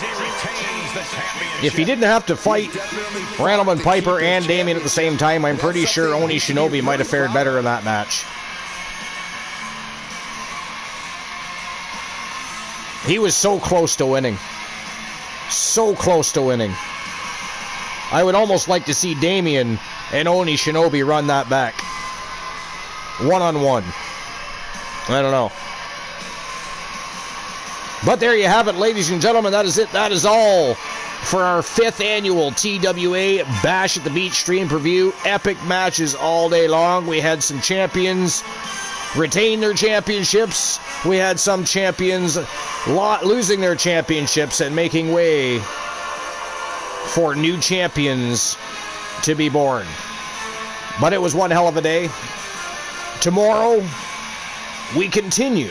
If he didn't have to fight Randleman Piper and Damien at the same time, I'm pretty sure Oni Shinobi might have fared better in that match. He was so close to winning. So close to winning. I would almost like to see Damien and Oni Shinobi run that back. One-on-one. I don't know. But there you have it, ladies and gentlemen. That is it. That is all for our 5th annual TWA Bash at the Beach stream preview. Epic matches all day long. We had some champions retain their championships. We had some champions losing their championships and making way for new champions to be born. But it was one hell of a day. Tomorrow, we continue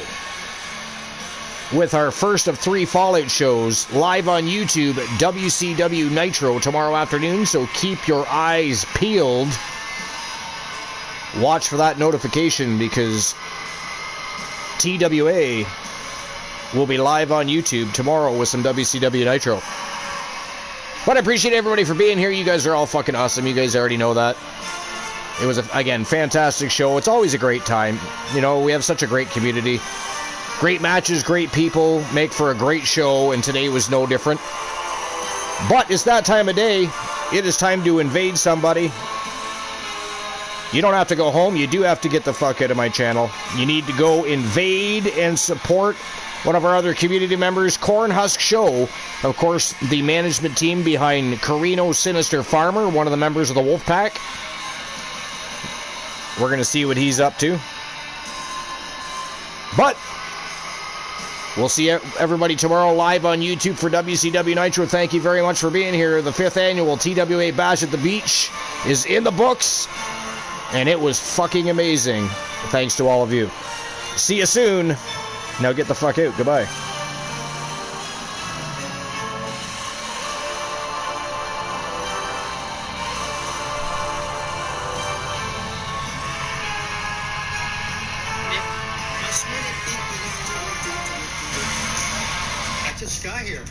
with our first of 3 Fallout shows live on YouTube at WCW Nitro tomorrow afternoon, so keep your eyes peeled. Watch for that notification because TWA will be live on YouTube tomorrow with some WCW Nitro. But I appreciate everybody for being here. You guys are all fucking awesome. You guys already know that. It was, again, fantastic show. It's always a great time. You know, we have such a great community. Great matches, great people, make for a great show, and today was no different. But it's that time of day. It is time to invade somebody. You don't have to go home. You do have to get the fuck out of my channel. You need to go invade and support one of our other community members, Cornhusk Show. Of course, the management team behind Carino Sinister Farmer, one of the members of the Wolfpack. We're going to see what he's up to. But we'll see everybody tomorrow live on YouTube for WCW Nitro. Thank you very much for being here. The 5th annual TWA Bash at the Beach is in the books, and it was fucking amazing. Thanks to all of you. See you soon. Now get the fuck out. Goodbye. Sky here.